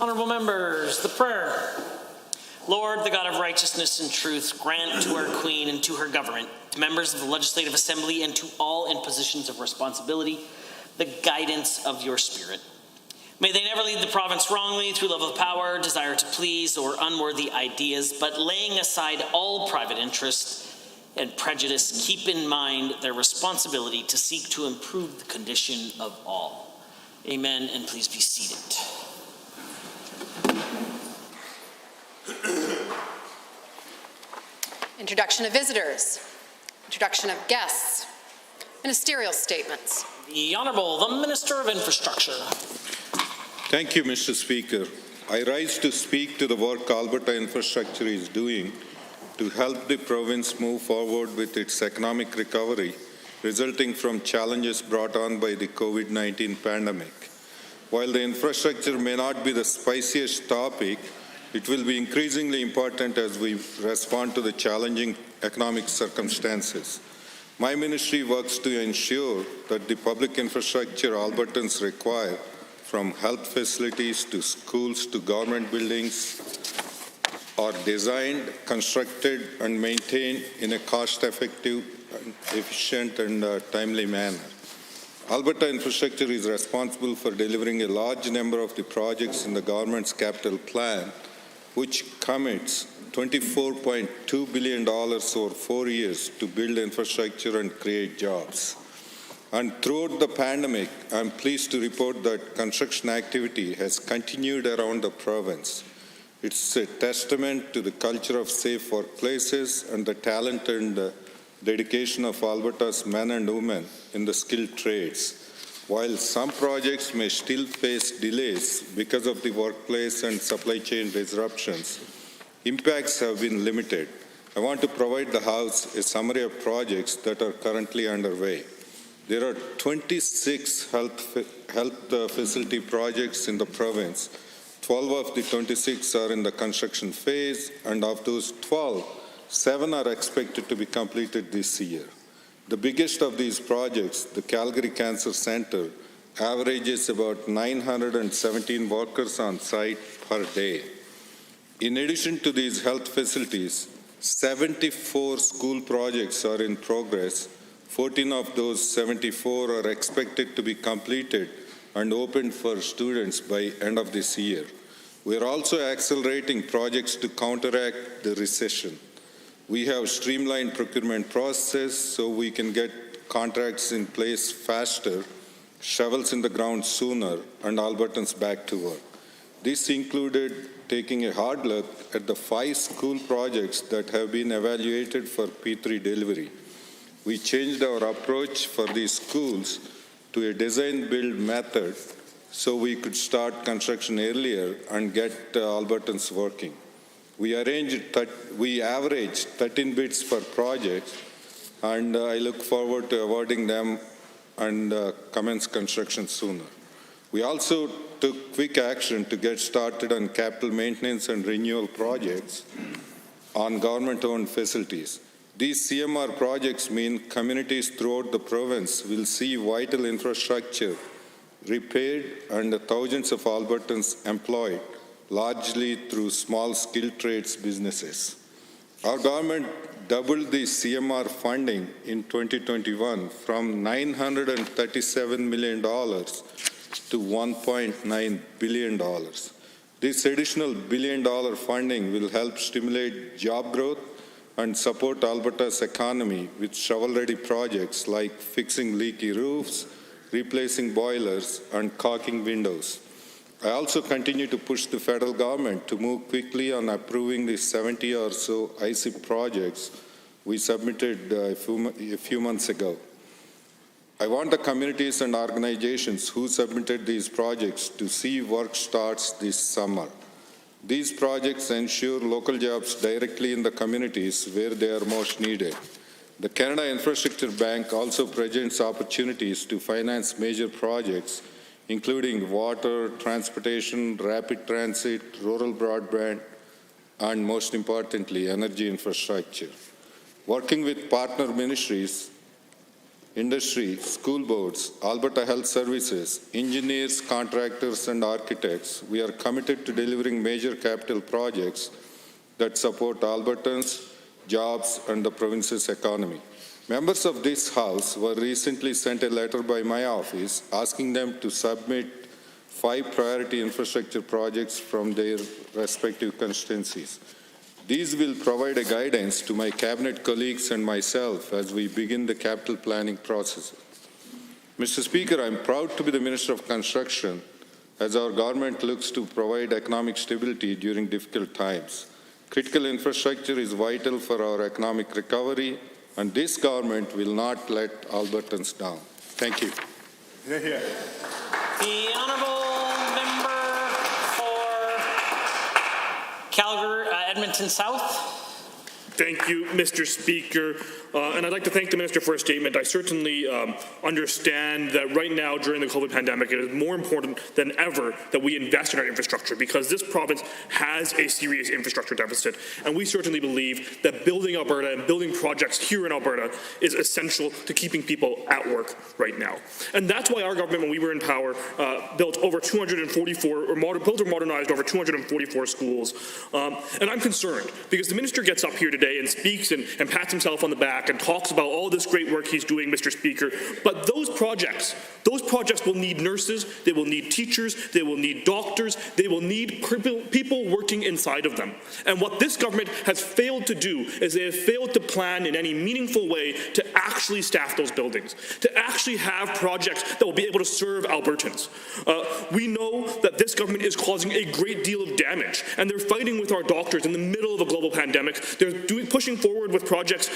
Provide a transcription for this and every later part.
Honorable members, the prayer. Lord, the God of righteousness and truth, grant to our Queen and to her government, to members of the Legislative Assembly and to all in positions of responsibility, the guidance of your Spirit. May they never lead the province wrongly through love of power, desire to please, or unworthy ideas, but laying aside all private interest and prejudice, keep in mind their responsibility to seek to improve the condition of all. Amen, and please be seated. Introduction of visitors. Introduction of guests. Ministerial statements. The Honourable, the Minister of Infrastructure. Thank you, Mr. Speaker. I rise to speak to the work Alberta Infrastructure is doing to help the province move forward with its economic recovery resulting from challenges brought on by the COVID-19 pandemic. While the infrastructure may not be the spiciest topic, it will be increasingly important as we respond to the challenging economic circumstances. My ministry works to ensure that the public infrastructure Albertans require, from health facilities to schools to government buildings, are designed, constructed, and maintained in a cost-effective, efficient, and timely manner. Alberta Infrastructure is responsible for delivering a large number of the projects in the government's capital plan, which commits $24.2 billion over 4 years to build infrastructure and create jobs. And throughout the pandemic, I'm pleased to report that construction activity has continued around the province. It's a testament to the culture of safe workplaces and the talent and dedication of Alberta's men and women in the skilled trades. While some projects may still face delays because of the workplace and supply chain disruptions, impacts have been limited. I want to provide the House a summary of projects that are currently underway. There are 26 health facility projects in the province. 12 of the 26 are in the construction phase, and of those 12, 7 are expected to be completed this year. The biggest of these projects, the Calgary Cancer Center, averages about 917 workers on site per day. In addition to these health facilities, 74 school projects are in progress. 14 of those 74 are expected to be completed and opened for students by end of this year. We are also accelerating projects to counteract the recession. We have streamlined procurement process so we can get contracts in place faster, shovels in the ground sooner, and Albertans back to work. This included taking a hard look at the 5 school projects that have been evaluated for P3 delivery. We changed our approach for these schools to a design-build method so we could start construction earlier and get Albertans working. We averaged 13 bids per project, and I look forward to awarding them and commence construction sooner. We also took quick action to get started on capital maintenance and renewal projects on government-owned facilities. These CMR projects mean communities throughout the province will see vital infrastructure repaired and thousands of Albertans employed, largely through small skilled trades businesses. Our government doubled the CMR funding in 2021 from $937 million to $1.9 billion. This additional billion-dollar funding will help stimulate job growth and support Alberta's economy with shovel-ready projects like fixing leaky roofs, replacing boilers, and caulking windows. I also continue to push the federal government to move quickly on approving the 70 or so ICIP projects we submitted a few months ago. I want the communities and organizations who submitted these projects to see work starts this summer. These projects ensure local jobs directly in the communities where they are most needed. The Canada Infrastructure Bank also presents opportunities to finance major projects, including water, transportation, rapid transit, rural broadband, and most importantly, energy infrastructure. Working with partner ministries, industry, school boards, Alberta Health Services, engineers, contractors, and architects, we are committed to delivering major capital projects that support Albertans, jobs, and the province's economy. Members of this House were recently sent a letter by my office asking them to submit 5 priority infrastructure projects from their respective constituencies. These will provide a guidance to my cabinet colleagues and myself as we begin the capital planning process. Mr. Speaker, I am proud to be the Minister of Construction as our government looks to provide economic stability during difficult times. Critical infrastructure is vital for our economic recovery, and this government will not let Albertans down. Thank you. The honourable member for Calgary, Edmonton South. Thank you, Mr. Speaker. And I'd like to thank the Minister for a statement. I certainly understand that right now during the COVID pandemic, it is more important than ever that we invest in our infrastructure because this province has a serious infrastructure deficit. And we certainly believe that building Alberta and building projects here in Alberta is essential to keeping people at work right now. And that's why our government, when we were in power, built or modernized over 244 schools. And I'm concerned because the Minister gets up here today and speaks and pats himself on the back and talks about all this great work he's doing, Mr. Speaker. But those projects will need nurses, they will need teachers, they will need doctors, they will need people working inside of them. And what this government has failed to do is they have failed to plan in any meaningful way to actually staff those buildings, to actually have projects that will be able to serve Albertans. We know that this government is causing a great deal of damage, and they're fighting with our doctors in the middle of a global pandemic. They're pushing forward with projects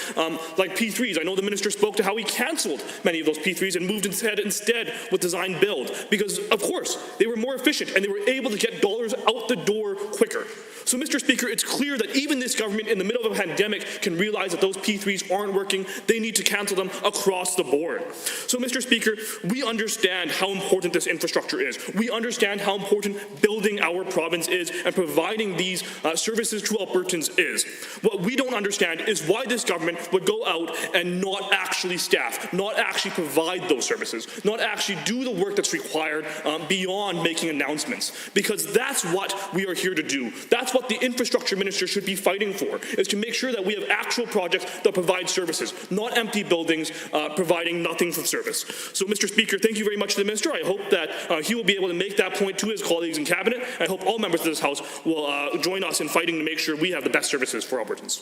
like P3s. I know the Minister spoke to how he cancelled many of those P3s and moved instead with design build because, of course, they were more efficient and they were able to get dollars out the door quicker. So, Mr. Speaker, it's clear that even this government in the middle of a pandemic can realize that those P3s aren't working. They need to cancel them across the board. So, Mr. Speaker, we understand how important this infrastructure is. We understand how important building our province is and providing these services to Albertans is. What we don't understand is why this government would go out and not actually staff, not actually provide those services, not actually do the work that's required beyond making announcements. Because that's what we are here to do. That's what the infrastructure minister should be fighting for, is to make sure that we have actual projects that provide services, not empty buildings providing nothing for service. So, Mr. Speaker, thank you very much to the minister. I hope that he will be able to make that point to his colleagues in cabinet. I hope all members of this House will join us in fighting to make sure we have the best services for Albertans.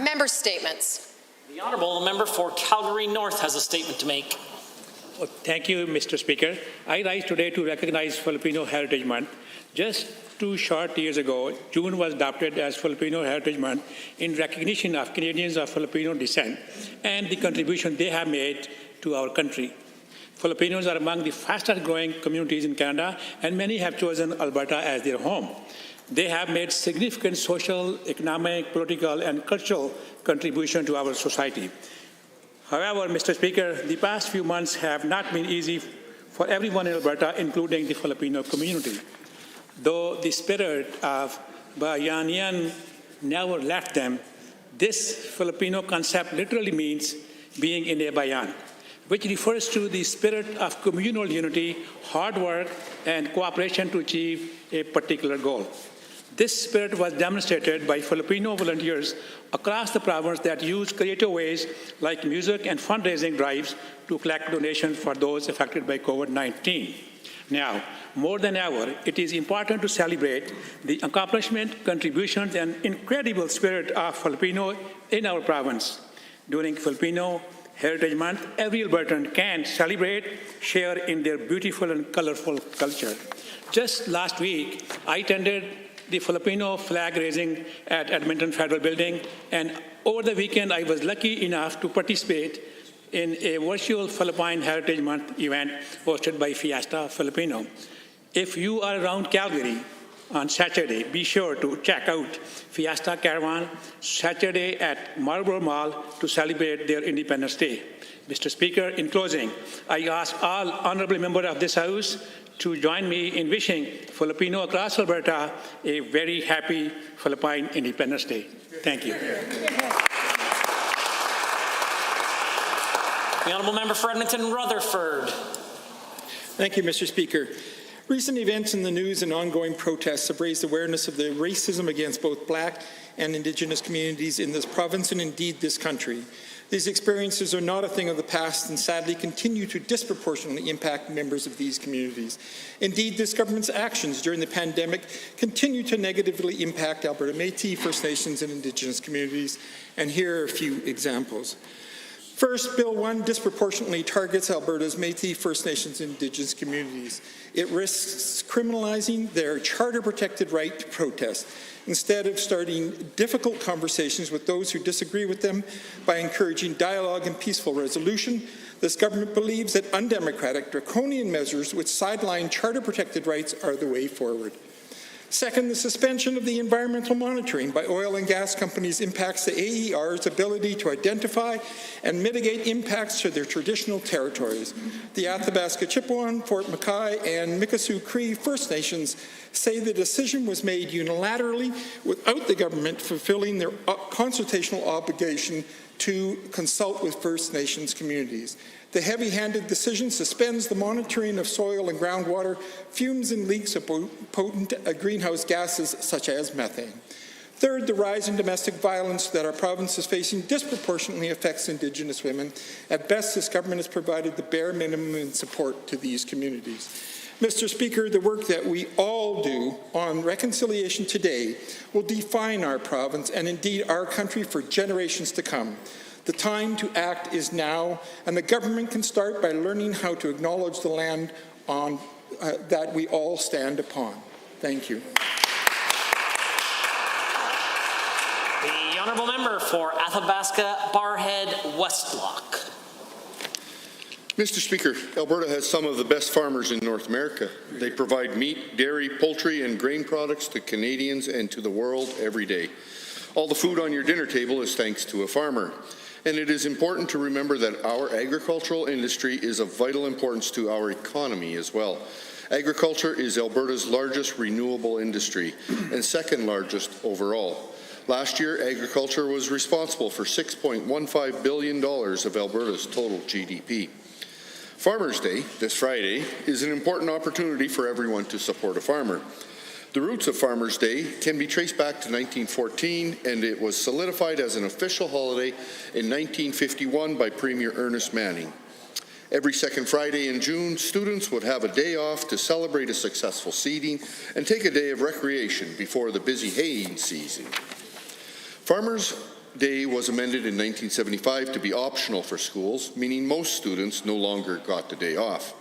Member statements. The honourable member for Calgary North has a statement to make. Thank you, Mr. Speaker. I rise today to recognize Filipino Heritage Month. Just 2 short years ago, June was adopted as Filipino Heritage Month in recognition of Canadians of Filipino descent and the contribution they have made to our country. Filipinos are among the fastest growing communities in Canada, and many have chosen Alberta as their home. They have made significant social, economic, political, and cultural contribution to our society. However, Mr. Speaker, the past few months have not been easy for everyone in Alberta, including the Filipino community. Though the spirit of Bayanihan never left them, this Filipino concept literally means being in a bayan, which refers to the spirit of communal unity, hard work, and cooperation to achieve a particular goal. This spirit was demonstrated by Filipino volunteers across the province that use creative ways like music and fundraising drives to collect donations for those affected by COVID-19. Now, more than ever, it is important to celebrate the accomplishment, contributions, and incredible spirit of Filipino in our province. During Filipino Heritage Month, every Albertan can celebrate, share in their beautiful and colorful culture. Just last week, I attended the Filipino flag raising at Edmonton Federal Building, and over the weekend I was lucky enough to participate in a virtual Philippine Heritage Month event hosted by Fiesta Filipino. If you are around Calgary on Saturday, be sure to check out Fiesta Caravan Saturday at Marlborough Mall to celebrate their Independence Day. Mr. Speaker, in closing, I ask all honorable members of this House to join me in wishing Filipino across Alberta a very happy Philippine Independence Day. Thank you. The honourable member for Edmonton Rutherford. Thank you, Mr. Speaker. Recent events in the news and ongoing protests have raised awareness of the racism against both Black and Indigenous communities in this province and indeed this country. These experiences are not a thing of the past and sadly continue to disproportionately impact members of these communities. Indeed, this government's actions during the pandemic continue to negatively impact Alberta Métis, First Nations and Indigenous communities, and here are a few examples. First, Bill 1 disproportionately targets Alberta's Métis, First Nations and Indigenous communities. It risks criminalizing their charter-protected right to protest, instead of starting difficult conversations with those who disagree with them by encouraging dialogue and peaceful resolution. This government believes that undemocratic, draconian measures which sideline charter-protected rights are the way forward. Second, the suspension of the environmental monitoring by oil and gas companies impacts the AER's ability to identify and mitigate impacts to their traditional territories. The Athabasca Chipewyan, Fort McKay, and Mikisew Cree First Nations say the decision was made unilaterally without the government fulfilling their consultational obligation to consult with First Nations communities. The heavy-handed decision suspends the monitoring of soil and groundwater, fumes and leaks of potent greenhouse gases such as methane. Third, the rise in domestic violence that our province is facing disproportionately affects Indigenous women. At best, this government has provided the bare minimum in support to these communities. Mr. Speaker, the work that we all do on reconciliation today will define our province and indeed our country for generations to come. The time to act is now, and the government can start by learning how to acknowledge the land that we all stand upon. Thank you. The honourable member for Athabasca Barhead Westlock. Mr. Speaker, Alberta has some of the best farmers in North America. They provide meat, dairy, poultry, and grain products to Canadians and to the world every day. All the food on your dinner table is thanks to a farmer. And it is important to remember that our agricultural industry is of vital importance to our economy as well. Agriculture is Alberta's largest renewable industry and second largest overall. Last year, agriculture was responsible for $6.15 billion of Alberta's total GDP. Farmers' Day, this Friday, is an important opportunity for everyone to support a farmer. The roots of Farmers' Day can be traced back to 1914, and it was solidified as an official holiday in 1951 by Premier Ernest Manning. Every second Friday in June, students would have a day off to celebrate a successful seeding and take a day of recreation before the busy haying season. Farmers' Day was amended in 1975 to be optional for schools, meaning most students no longer got the day off.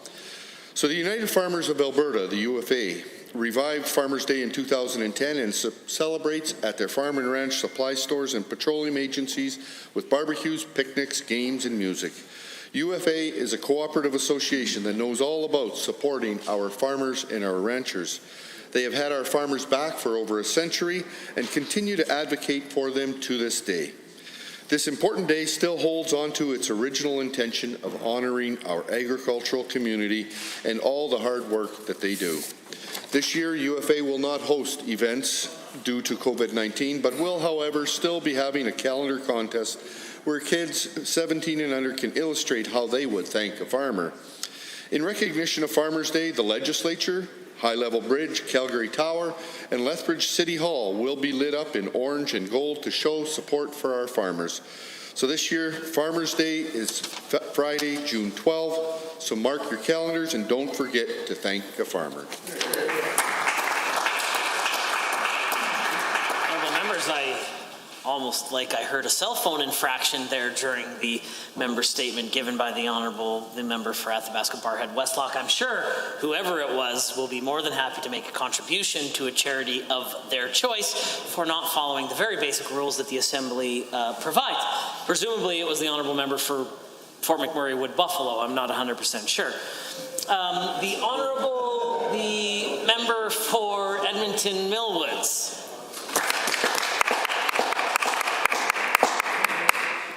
So the United Farmers of Alberta, the UFA, revived Farmers' Day in 2010 and celebrates at their farm and ranch supply stores and petroleum agencies with barbecues, picnics, games, and music. UFA is a cooperative association that knows all about supporting our farmers and our ranchers. They have had our farmers back for over a century and continue to advocate for them to this day. This important day still holds on to its original intention of honoring our agricultural community and all the hard work that they do. This year, UFA will not host events due to COVID-19, but will, however, still be having a calendar contest where kids 17 and under can illustrate how they would thank a farmer. In recognition of Farmers' Day, the legislature, High Level Bridge, Calgary Tower, and Lethbridge City Hall will be lit up in orange and gold to show support for our farmers. So this year, Farmers' Day is Friday, June 12th, so mark your calendars and don't forget to thank a farmer. Honourable members, I almost like I heard a cell phone infraction there during the member statement given by the member for Athabasca Barhead Westlock. I'm sure whoever it was will be more than happy to make a contribution to a charity of their choice for not following the very basic rules that the Assembly provides. Presumably it was the honourable member for Fort McMurray Wood Buffalo. I'm not 100% sure. The member for Edmonton Millwoods.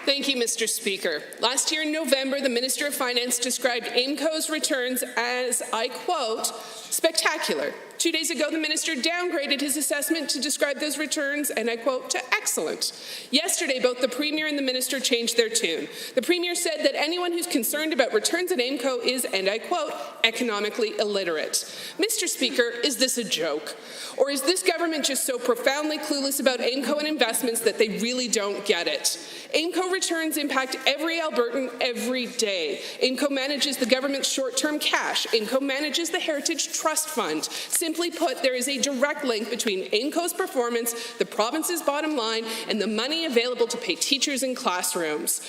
Thank you, Mr. Speaker. Last year in November, the Minister of Finance described AIMCO's returns as, I quote, spectacular, 2 days ago, the minister downgraded his assessment to describe those returns, and I quote, to excellent. Yesterday, both the Premier and the minister changed their tune. The Premier said that anyone who's concerned about returns at AIMCO is, and I quote, economically illiterate. Mr. Speaker, is this a joke? Or is this government just so profoundly clueless about AIMCO and investments that they really don't get it? AIMCO returns impact every Albertan every day. AIMCO manages the government's short-term cash. AIMCO manages the Heritage Trust Fund. Simply put, there is a direct link between AIMCO's performance, the province's bottom line, and the money available to pay teachers in classrooms.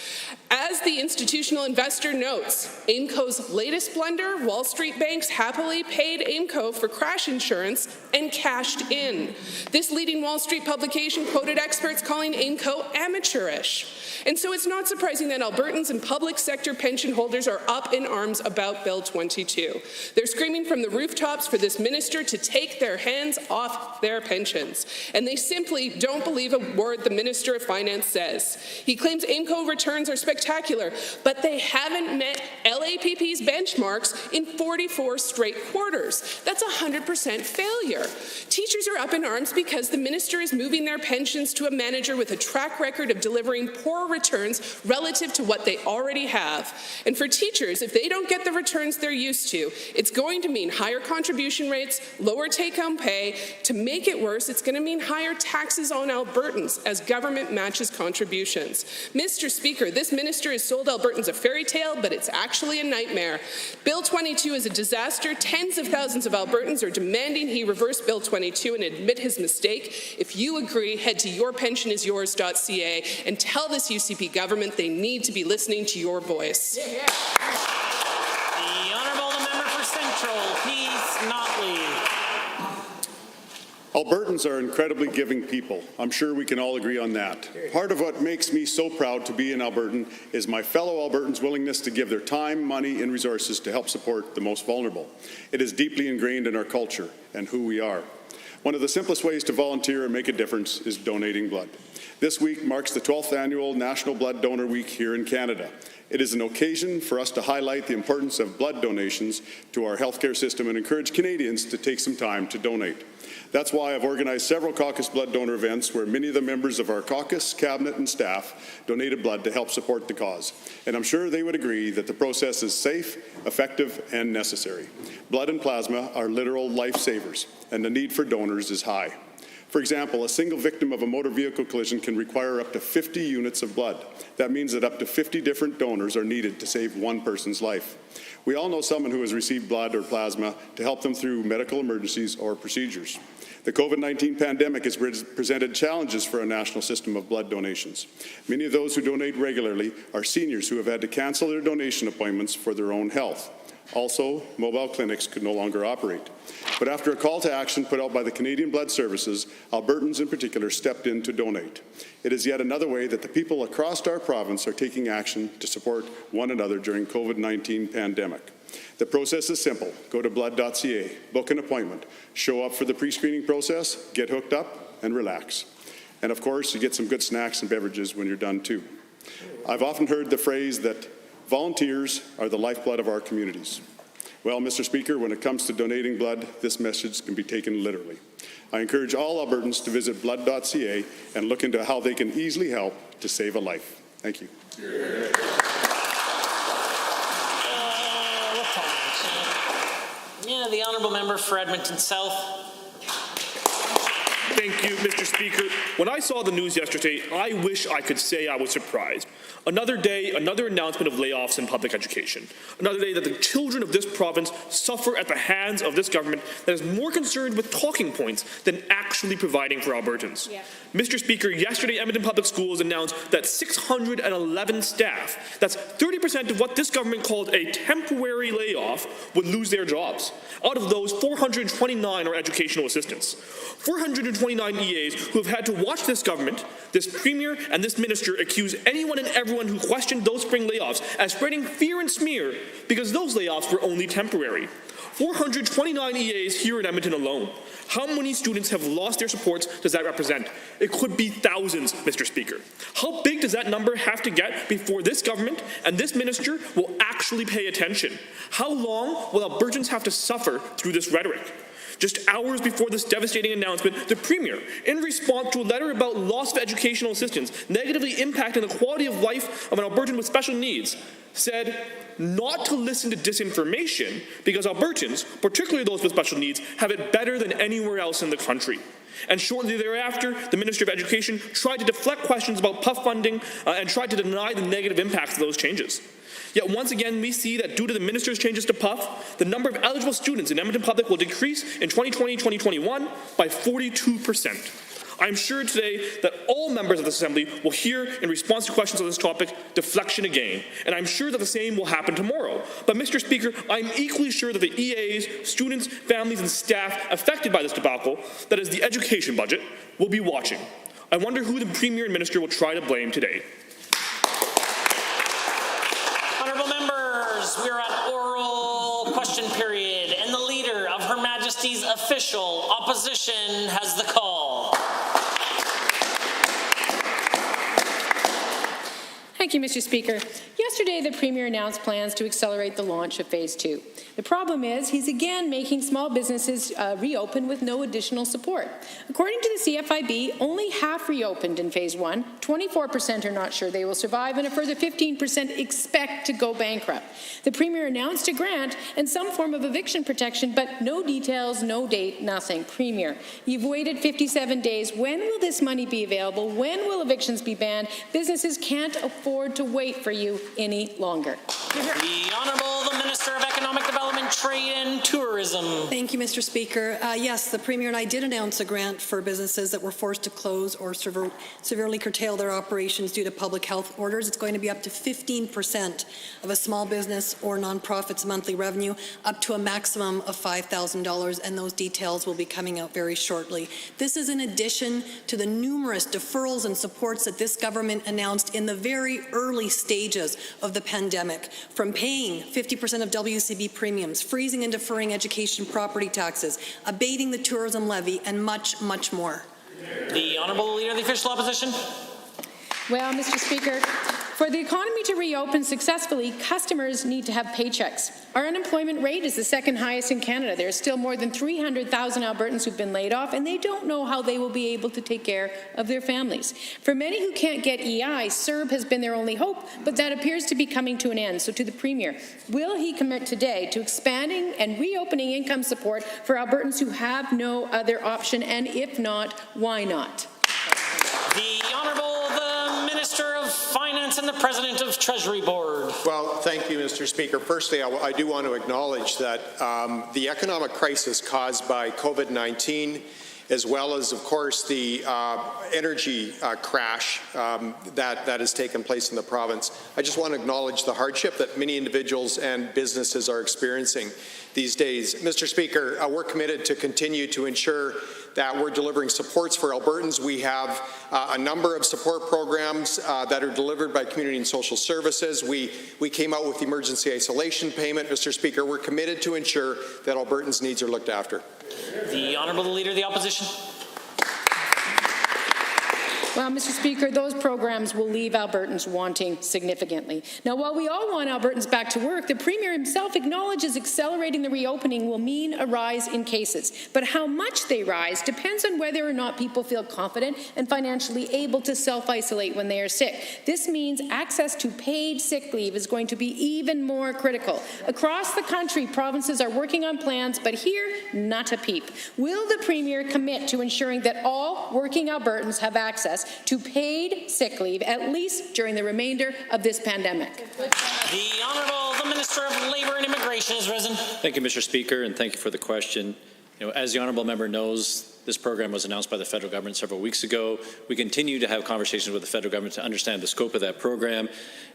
As the institutional investor notes, AIMCO's latest blunder, Wall Street banks happily paid AIMCO for crash insurance and cashed in. This leading Wall Street publication quoted experts calling AIMCO amateurish. And so it's not surprising that Albertans and public sector pension holders are up in arms about Bill 22. They're screaming from the rooftops for this minister to take their hands off their pensions. And they simply don't believe a word the Minister of Finance says. He claims AIMCO returns are spectacular, but they haven't met LAPP's benchmarks in 44 straight quarters. That's 100% failure. Teachers are up in arms because the minister is moving their pensions to a manager with a track record of delivering poor returns relative to what they already have. And for teachers, if they don't get the returns they're used to, it's going to mean higher contribution rates, lower take-home pay. To make it worse, it's going to mean higher taxes on Albertans as government matches contributions. Mr. Speaker, this minister has sold Albertans a fairy tale, but it's actually a nightmare. Bill 22 is a disaster. Tens of thousands of Albertans are demanding he reverse Bill 22 and admit his mistake. If you agree, head to yourpensionisyours.ca and tell this UCP government they need to be listening to your voice. The Honourable Member for Central, Keith Notley. Albertans are incredibly giving people. I'm sure we can all agree on that. Part of what makes me so proud to be an Albertan is my fellow Albertans' willingness to give their time, money, and resources to help support the most vulnerable. It is deeply ingrained in our culture and who we are. One of the simplest ways to volunteer and make a difference is donating blood. This week marks the 12th annual National Blood Donor Week here in Canada. It is an occasion for us to highlight the importance of blood donations to our healthcare system and encourage Canadians to take some time to donate. That's why I've organized several caucus blood donor events where many of the members of our caucus, cabinet, and staff donated blood to help support the cause. And I'm sure they would agree that the process is safe, effective, and necessary. Blood and plasma are literal lifesavers, and the need for donors is high. For example, a single victim of a motor vehicle collision can require up to 50 units of blood. That means that up to 50 different donors are needed to save one person's life. We all know someone who has received blood or plasma to help them through medical emergencies or procedures. The COVID-19 pandemic has presented challenges for a national system of blood donations. Many of those who donate regularly are seniors who have had to cancel their donation appointments for their own health. Also, mobile clinics could no longer operate. But after a call to action put out by the Canadian Blood Services, Albertans in particular stepped in to donate. It is yet another way that the people across our province are taking action to support one another during COVID-19 pandemic. The process is simple. Go to blood.ca, book an appointment, show up for the pre-screening process, get hooked up, and relax. And of course, you get some good snacks and beverages when you're done too. I've often heard the phrase that volunteers are the lifeblood of our communities. Well, Mr. Speaker, when it comes to donating blood, this message can be taken literally. I encourage all Albertans to visit blood.ca and look into how they can easily help to save a life. Thank you. The Honourable Member for Edmonton South. Thank you, Mr. Speaker. When I saw the news yesterday, I wish I could say I was surprised. Another day, another announcement of layoffs in public education. Another day that the children of this province suffer at the hands of this government that is more concerned with talking points than actually providing for Albertans. Yeah. Mr. Speaker, yesterday Edmonton Public Schools announced that 611 staff, that's 30% of what this government called a temporary layoff, would lose their jobs. Out of those, 429 are educational assistants. 429 EAs who have had to watch this government, this Premier, and this Minister accuse anyone and everyone who questioned those spring layoffs as spreading fear and smear because those layoffs were only temporary. 429 EAs here in Edmonton alone. How many students have lost their supports does that represent? It could be thousands, Mr. Speaker. How big does that number have to get before this government and this minister will actually pay attention? How long will Albertans have to suffer through this rhetoric? Just hours before this devastating announcement, the Premier, in response to a letter about loss of educational assistance negatively impacting the quality of life of an Albertan with special needs, said not to listen to disinformation because Albertans, particularly those with special needs, have it better than anywhere else in the country. And shortly thereafter, the Minister of Education tried to deflect questions about PUF funding and tried to deny the negative impacts of those changes. Yet once again, we see that due to the Minister's changes to PUF, the number of eligible students in Edmonton Public will decrease in 2020-2021 by 42%. I'm sure today that all members of this Assembly will hear, in response to questions on this topic, deflection again. And I'm sure that the same will happen tomorrow. But, Mr. Speaker, I'm equally sure that the EAs, students, families, and staff affected by this debacle, that is the education budget, will be watching. I wonder who the Premier and Minister will try to blame today. Honourable members, we are at oral question period, and the Leader of Her Majesty's official opposition has the call. Thank you, Mr. Speaker. Yesterday, the Premier announced plans to accelerate the launch of Phase 2. The problem is he's again making small businesses reopen with no additional support. According to the CFIB, only half reopened in Phase 1, 24% are not sure they will survive, and a further 15% expect to go bankrupt. The Premier announced a grant and some form of eviction protection, but no details, no date, nothing. Premier, you've waited 57 days. When will this money be available? When will evictions be banned? Businesses can't afford to wait for you any longer. The Honourable the Minister of Economic Development, Trade and Tourism. Thank you, Mr. Speaker. Yes, the Premier and I did announce a grant for businesses that were forced to close or severely curtail their operations due to public health orders. It's going to be up to 15% of a small business or nonprofit's monthly revenue, up to a maximum of $5,000, and those details will be coming out very shortly. This is in addition to the numerous deferrals and supports that this government announced in the very early stages of the pandemic, from paying 50% of WCB premiums, freezing and deferring education property taxes, abating the tourism levy, and much, much more. The Honourable Leader of the Official Opposition. Well, Mr. Speaker, for the economy to reopen successfully, customers need to have paychecks. Our unemployment rate is the second highest in Canada. There are still more than 300,000 Albertans who've been laid off, and they don't know how they will be able to take care of their families. For many who can't get EI, CERB has been their only hope, but that appears to be coming to an end. So to the Premier, will he commit today to expanding and reopening income support for Albertans who have no other option, and if not, why not? The Honourable the Minister of Finance and the President of Treasury Board. Well, thank you, Mr. Speaker. Firstly, I do want to acknowledge that the economic crisis caused by COVID-19, as well as, of course, the energy crash that has taken place in the province. I just want to acknowledge the hardship that many individuals and businesses are experiencing these days. Mr. Speaker, we're committed to continue to ensure that we're delivering supports for Albertans. We have a number of support programs that are delivered by Community and Social Services. We came out with the emergency isolation payment. Mr. Speaker, we're committed to ensure that Albertans' needs are looked after. The Honourable Leader of the Opposition. Well, Mr. Speaker, those programs will leave Albertans wanting significantly. Now, while we all want Albertans back to work, the Premier himself acknowledges accelerating the reopening will mean a rise in cases. But how much they rise depends on whether or not people feel confident and financially able to self-isolate when they are sick. This means access to paid sick leave is going to be even more critical. Across the country, provinces are working on plans, but here, not a peep. Will the Premier commit to ensuring that all working Albertans have access to paid sick leave, at least during the remainder of this pandemic? The Honourable the Minister of Labour and Immigration has risen. Thank you, Mr. Speaker, and thank you for the question. As the honourable member knows, this program was announced by the federal government several weeks ago. We continue to have conversations with the federal government to understand the scope of that program.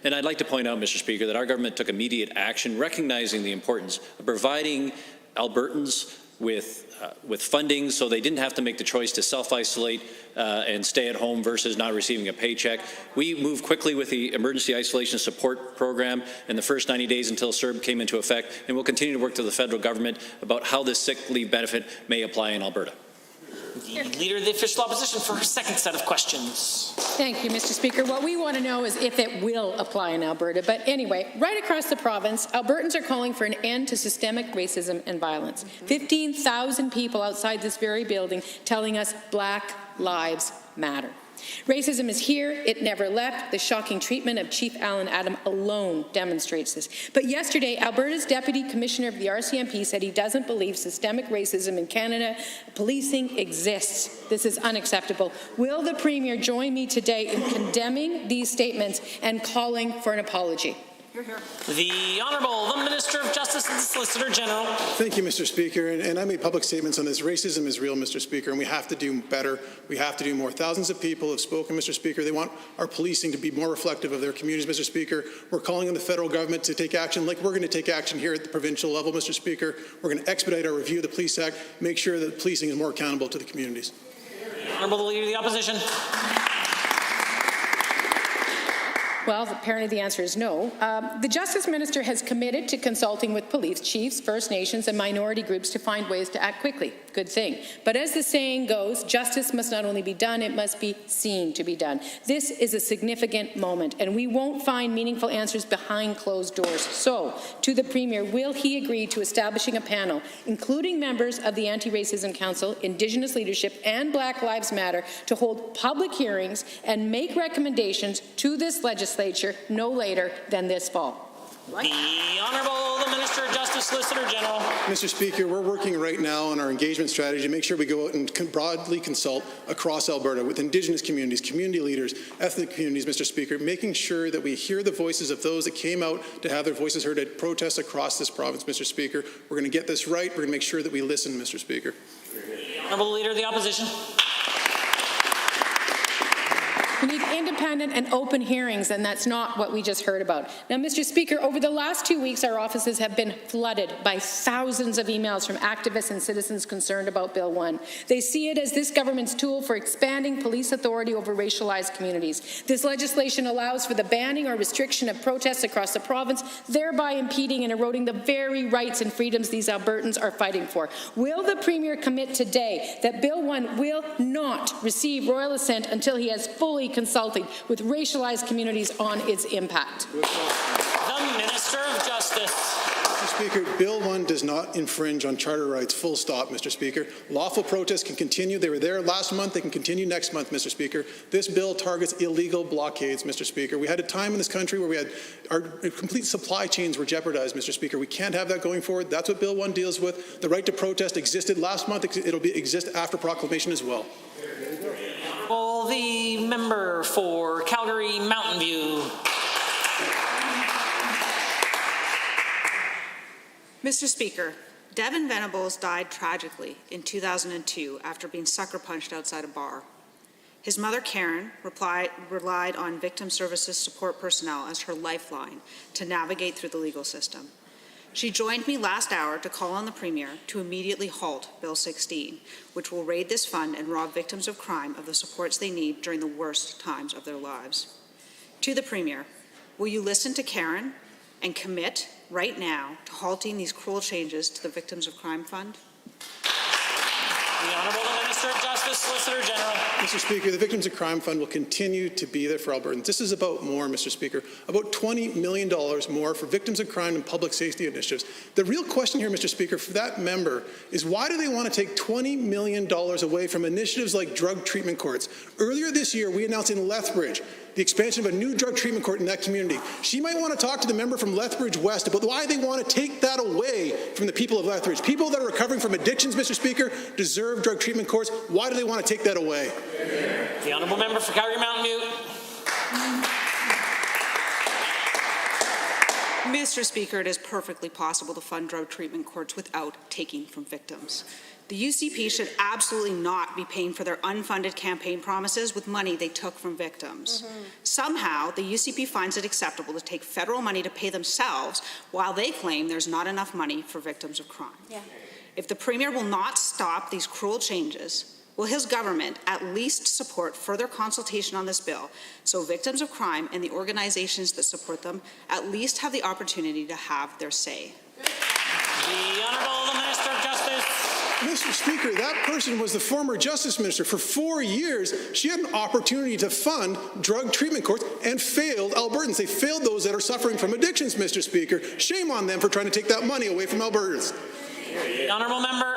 And I'd like to point out, Mr. Speaker, that our government took immediate action, recognizing the importance of providing Albertans with funding so they didn't have to make the choice to self-isolate and stay at home versus not receiving a paycheck. We moved quickly with the Emergency Isolation Support Program in the first 90 days until CERB came into effect, and we'll continue to work with the federal government about how this sick leave benefit may apply in Alberta. The Leader of the Official Opposition for her second set of questions. Thank you, Mr. Speaker. What we want to know is if it will apply in Alberta. But anyway, right across the province, Albertans are calling for an end to systemic racism and violence. 15,000 people outside this very building telling us Black Lives Matter. Racism is here. It never left. The shocking treatment of Chief Alan Adam alone demonstrates this. But yesterday, Alberta's Deputy Commissioner of the RCMP said he doesn't believe systemic racism in Canada policing exists. This is unacceptable. Will the Premier join me today in condemning these statements and calling for an apology? The Honourable, the Minister of Justice and the Solicitor General. Thank you, Mr. Speaker. And I made public statements on this. Racism is real, Mr. Speaker, and we have to do better. We have to do more. Thousands of people have spoken, Mr. Speaker. They want our policing to be more reflective of their communities, Mr. Speaker. We're calling on the federal government to take action like we're going to take action here at the provincial level, Mr. Speaker. We're going to expedite our review of the Police Act, make sure that policing is more accountable to the communities. Honourable, the Leader of the Opposition. Well, apparently the answer is no. The Justice Minister has committed to consulting with police chiefs, First Nations, and minority groups to find ways to act quickly. Good thing. But as the saying goes, justice must not only be done, it must be seen to be done. This is a significant moment, and we won't find meaningful answers behind closed doors. So, to the Premier, will he agree to establishing a panel, including members of the Anti-Racism Council, Indigenous leadership, and Black Lives Matter, to hold public hearings and make recommendations to this legislature no later than this fall? The Honourable, the Minister of Justice, Solicitor General. Mr. Speaker, we're working right now on our engagement strategy to make sure we go out and broadly consult across Alberta with Indigenous communities, community leaders, ethnic communities, Mr. Speaker, making sure that we hear the voices of those that came out to have their voices heard at protests across this province, Mr. Speaker. We're going to get this right. We're going to make sure that we listen, Mr. Speaker. The Honourable Leader of the Opposition. We need independent and open hearings, and that's not what we just heard about. Now, Mr. Speaker, over the last 2 weeks, our offices have been flooded by thousands of emails from activists and citizens concerned about Bill 1. They see it as this government's tool for expanding police authority over racialized communities. This legislation allows for the banning or restriction of protests across the province, thereby impeding and eroding the very rights and freedoms these Albertans are fighting for. Will the Premier commit today that Bill 1 will not receive royal assent until he has fully consulting with racialized communities on its impact? The Minister of Justice. Mr. Speaker, Bill 1 does not infringe on charter rights, full stop, Mr. Speaker. Lawful protests can continue. They were there last month. They can continue next month, Mr. Speaker. This bill targets illegal blockades, Mr. Speaker. We had a time in this country where we had our complete supply chains were jeopardized, Mr. Speaker. We can't have that going forward. That's what Bill 1 deals with. The right to protest existed last month. It'll exist after proclamation as well. Well, the member for Calgary Mountain View. Mr. Speaker, Devin Venables died tragically in 2002 after being sucker punched outside a bar. His mother, Karen, relied on victim services support personnel as her lifeline to navigate through the legal system. She joined me last hour to call on the Premier to immediately halt Bill 16, which will raid this fund and rob victims of crime of the supports they need during the worst times of their lives. To the Premier, will you listen to Karen and commit right now to halting these cruel changes to the Victims of Crime Fund? The Honourable Minister of Justice, Solicitor General. Mr. Speaker, the Victims of Crime Fund will continue to be there for Albertans. This is about more, Mr. Speaker, about $20 million more for victims of crime and public safety initiatives. The real question here, Mr. Speaker, for that member is why do they want to take $20 million away from initiatives like drug treatment courts? Earlier this year, we announced in Lethbridge the expansion of a new drug treatment court in that community. She might want to talk to the member from Lethbridge West about why they want to take that away from the people of Lethbridge. People that are recovering from addictions, Mr. Speaker, deserve drug treatment courts. Why do they want to take that away? The Honourable Member for Calgary Mountain View. Mr. Speaker, it is perfectly possible to fund drug treatment courts without taking from victims. The UCP should absolutely not be paying for their unfunded campaign promises with money they took from victims. Somehow, the UCP finds it acceptable to take federal money to pay themselves while they claim there's not enough money for victims of crime. If the Premier will not stop these cruel changes, will his government at least support further consultation on this bill so victims of crime and the organizations that support them at least have the opportunity to have their say? The Honourable Minister of Justice. Mr. Speaker, that person was the former Justice Minister. For 4 years, she had an opportunity to fund drug treatment courts and failed Albertans. They failed those that are suffering from addictions, Mr. Speaker. Shame on them for trying to take that money away from Albertans. The honourable member.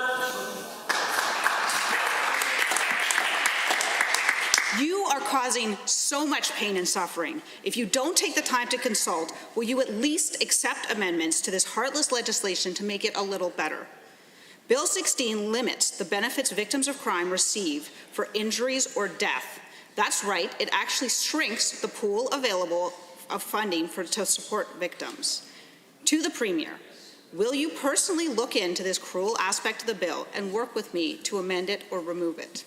You are causing so much pain and suffering. If you don't take the time to consult, will you at least accept amendments to this heartless legislation to make it a little better? Bill 16 limits the benefits victims of crime receive for injuries or death. That's right, it actually shrinks the pool available of funding to support victims. To the Premier, will you personally look into this cruel aspect of the bill and work with me to amend it or remove it?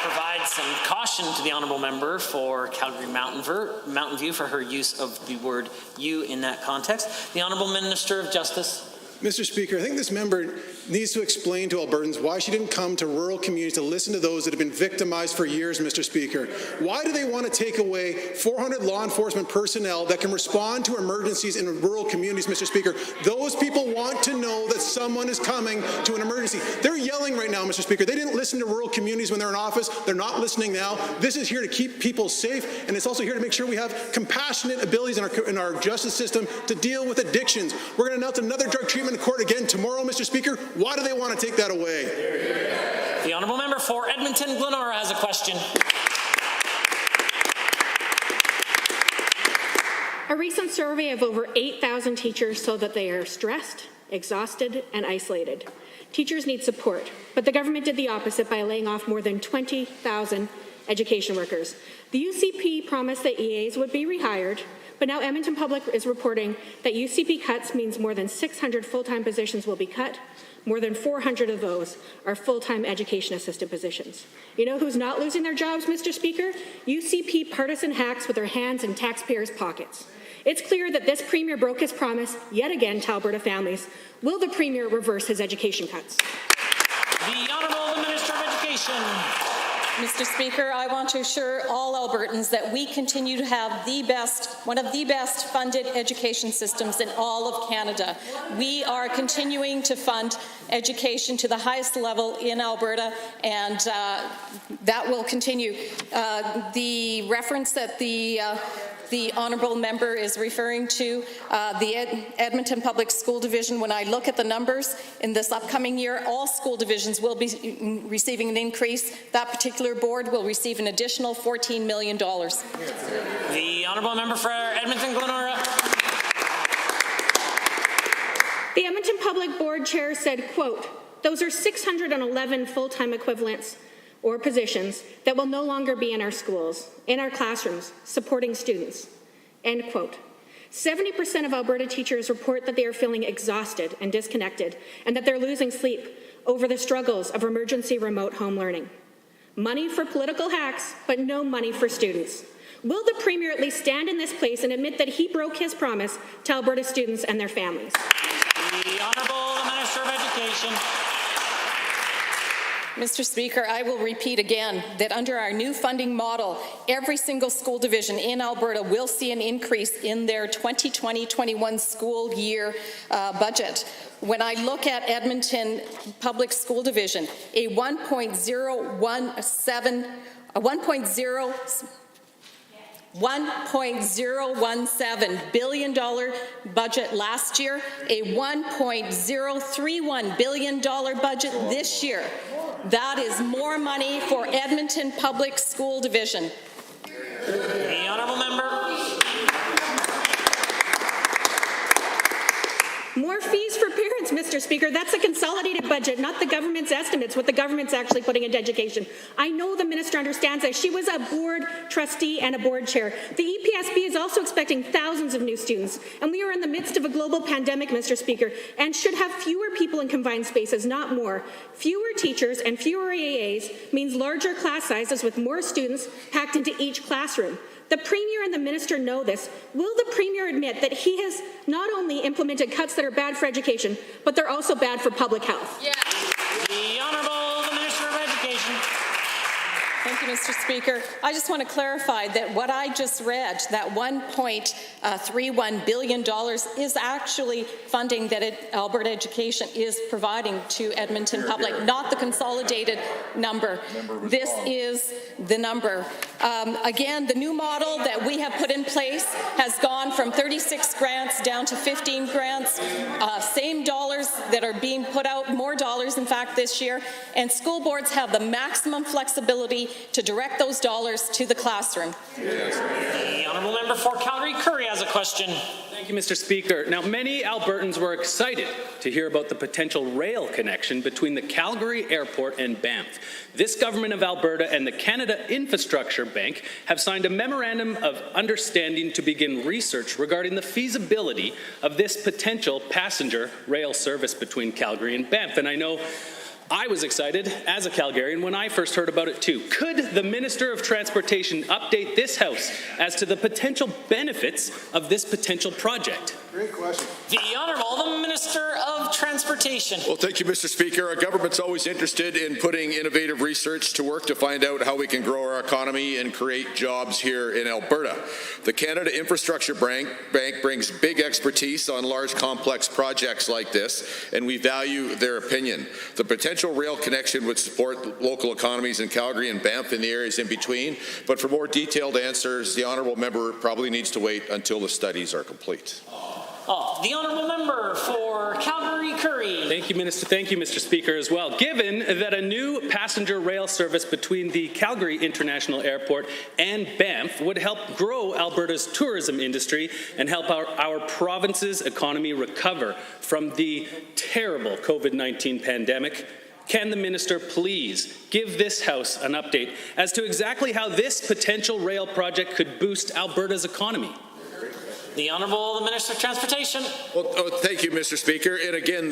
Provide some caution to the honourable member for Calgary Mountain View for her use of the word "you" in that context. The honourable Minister of Justice. Mr. Speaker, I think this member needs to explain to Albertans why she didn't come to rural communities to listen to those that have been victimized for years, Mr. Speaker. Why do they want to take away 400 law enforcement personnel that can respond to emergencies in rural communities, Mr. Speaker? Those people want to know that someone is coming to an emergency. They're yelling right now, Mr. Speaker. They didn't listen to rural communities when they're in office. They're not listening now. This is here to keep people safe, and it's also here to make sure we have compassionate abilities in our justice system to deal with addictions. We're going to announce another drug treatment court again tomorrow, Mr. Speaker. Why do they want to take that away? The honourable member for Edmonton Glenora has a question. A recent survey of over 8,000 teachers showed that they are stressed, exhausted, and isolated. Teachers need support, but the government did the opposite by laying off more than 20,000 education workers. The UCP promised that EAs would be rehired, but now Edmonton Public is reporting that UCP cuts means more than 600 full-time positions will be cut. More than 400 of those are full-time education assistant positions. You know who's not losing their jobs, Mr. Speaker? UCP partisan hacks with their hands in taxpayers' pockets. It's clear that this Premier broke his promise yet again to Alberta families. Will the Premier reverse his education cuts? The Honourable Minister of Education. Mr. Speaker, I want to assure all Albertans that we continue to have one of the best funded education systems in all of Canada. We are continuing to fund education to the highest level in Alberta, and that will continue. The reference that the honourable member is referring to, the Edmonton Public School Division, when I look at the numbers in this upcoming year, all school divisions will be receiving an increase. That particular board will receive an additional $14 million. The honourable member for Edmonton Glenora. The Edmonton Public Board Chair said, quote, "Those are 611 full-time equivalents or positions that will no longer be in our schools, in our classrooms, supporting students," end quote. 70% of Alberta teachers report that they are feeling exhausted and disconnected, and that they're losing sleep over the struggles of emergency remote home learning. Money for political hacks, but no money for students. Will the Premier at least stand in this place and admit that he broke his promise to Alberta students and their families? The Honourable Minister of Education. Mr. Speaker, I will repeat again that under our new funding model, every single school division in Alberta will see an increase in their 2020-21 school year budget. When I look at Edmonton Public School Division, a $1.017 billion budget last year, a $1.031 billion budget this year. That is more money for Edmonton Public School Division. The honourable member. More fees for parents, Mr. Speaker. That's a consolidated budget, not the government's estimates, what the government's actually putting into education. I know the minister understands that. She was a board trustee and a board chair. The EPSB is also expecting thousands of new students, and we are in the midst of a global pandemic, Mr. Speaker, and should have fewer people in confined spaces, not more. Fewer teachers and fewer AAs means larger class sizes with more students packed into each classroom. The Premier and the Minister know this. Will the Premier admit that he has not only implemented cuts that are bad for education, but they're also bad for public health? Yeah. The Honourable Minister of Education. Thank you, Mr. Speaker. I just want to clarify that what I just read, that $1.31 billion is actually funding that Alberta Education is providing to Edmonton Public, not the consolidated number. This is the number. Again, the new model that we have put in place has gone from 36 grants down to 15 grants. Same dollars that are being put out, more dollars in fact this year, and school boards have the maximum flexibility to direct those dollars to the classroom. The honourable member for Calgary-Curry has a question. Thank you, Mr. Speaker. Now, many Albertans were excited to hear about the potential rail connection between the Calgary Airport and Banff. This government of Alberta and the Canada Infrastructure Bank have signed a memorandum of understanding to begin research regarding the feasibility of this potential passenger rail service between Calgary and Banff. And I know I was excited as a Calgarian when I first heard about it too. Could the Minister of Transportation update this House as to the potential benefits of this potential project? Great question. The Honourable the Minister of Transportation. Well, thank you, Mr. Speaker. Our government's always interested in putting innovative research to work to find out how we can grow our economy and create jobs here in Alberta. The Canada Infrastructure Bank brings big expertise on large, complex projects like this, and we value their opinion. The potential rail connection would support local economies in Calgary and Banff and the areas in between, but for more detailed answers, the honourable member probably needs to wait until the studies are complete. The honourable member for Calgary-Curry. Thank you, Mr. Speaker, as well. Given that a new passenger rail service between the Calgary International Airport and Banff would help grow Alberta's tourism industry and help our province's economy recover from the terrible COVID-19 pandemic, can the minister please give this House an update as to exactly how this potential rail project could boost Alberta's economy? The Honourable the Minister of Transportation. Well, thank you, Mr. Speaker. And again,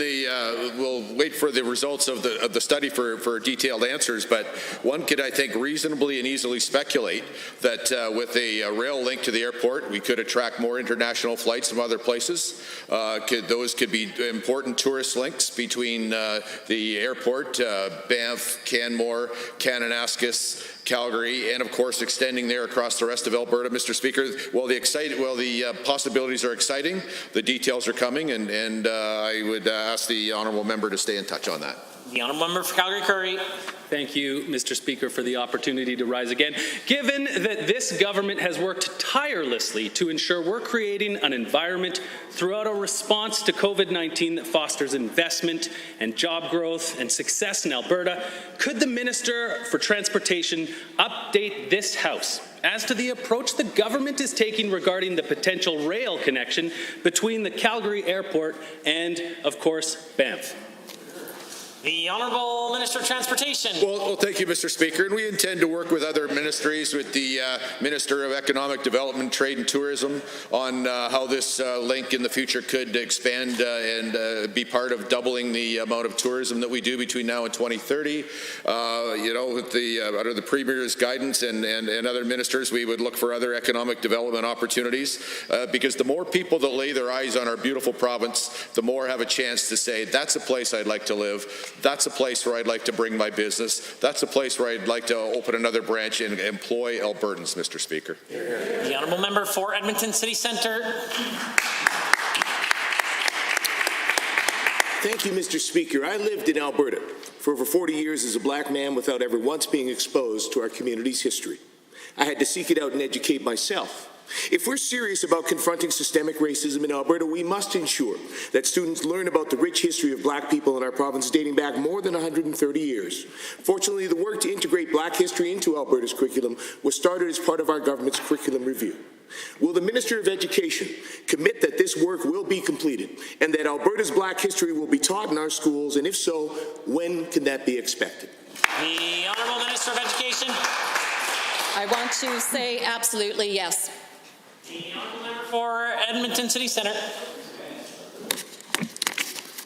we'll wait for the results of the study for detailed answers. But one could, I think, reasonably and easily speculate that with a rail link to the airport, we could attract more international flights from other places. Those could be important tourist links between the airport, Banff, Canmore, Kananaskis, Calgary, and of course extending there across the rest of Alberta, Mr. Speaker. Well, the possibilities are exciting. The details are coming, and I would ask the honourable member to stay in touch on that. The honourable member for Calgary-Curry. Thank you, Mr. Speaker, for the opportunity to rise again. Given that this government has worked tirelessly to ensure we're creating an environment throughout our response to COVID-19 that fosters investment and job growth and success in Alberta, could the Minister for Transportation update this House as to the approach the government is taking regarding the potential rail connection between the Calgary Airport and, of course, Banff? The Honourable Minister of Transportation. Well, thank you, Mr. Speaker. And we intend to work with other ministries, with the Minister of Economic Development, Trade and Tourism, on how this link in the future could expand and be part of doubling the amount of tourism that we do between now and 2030. With under the Premier's guidance and other ministers, we would look for other economic development opportunities because the more people that lay their eyes on our beautiful province, the more have a chance to say, that's a place I'd like to live. That's a place where I'd like to bring my business. That's a place where I'd like to open another branch and employ Albertans, Mr. Speaker. The honourable member for Edmonton City Centre. Thank you, Mr. Speaker. I lived in Alberta for over 40 years as a black man without ever once being exposed to our community's history. I had to seek it out and educate myself. If we're serious about confronting systemic racism in Alberta, we must ensure that students learn about the rich history of black people in our province dating back more than 130 years. Fortunately, the work to integrate black history into Alberta's curriculum was started as part of our government's curriculum review. Will the Minister of Education commit that this work will be completed and that Alberta's black history will be taught in our schools, and if so, when can that be expected? The Honourable Minister of Education. I want to say absolutely yes. The honourable member for Edmonton City Centre.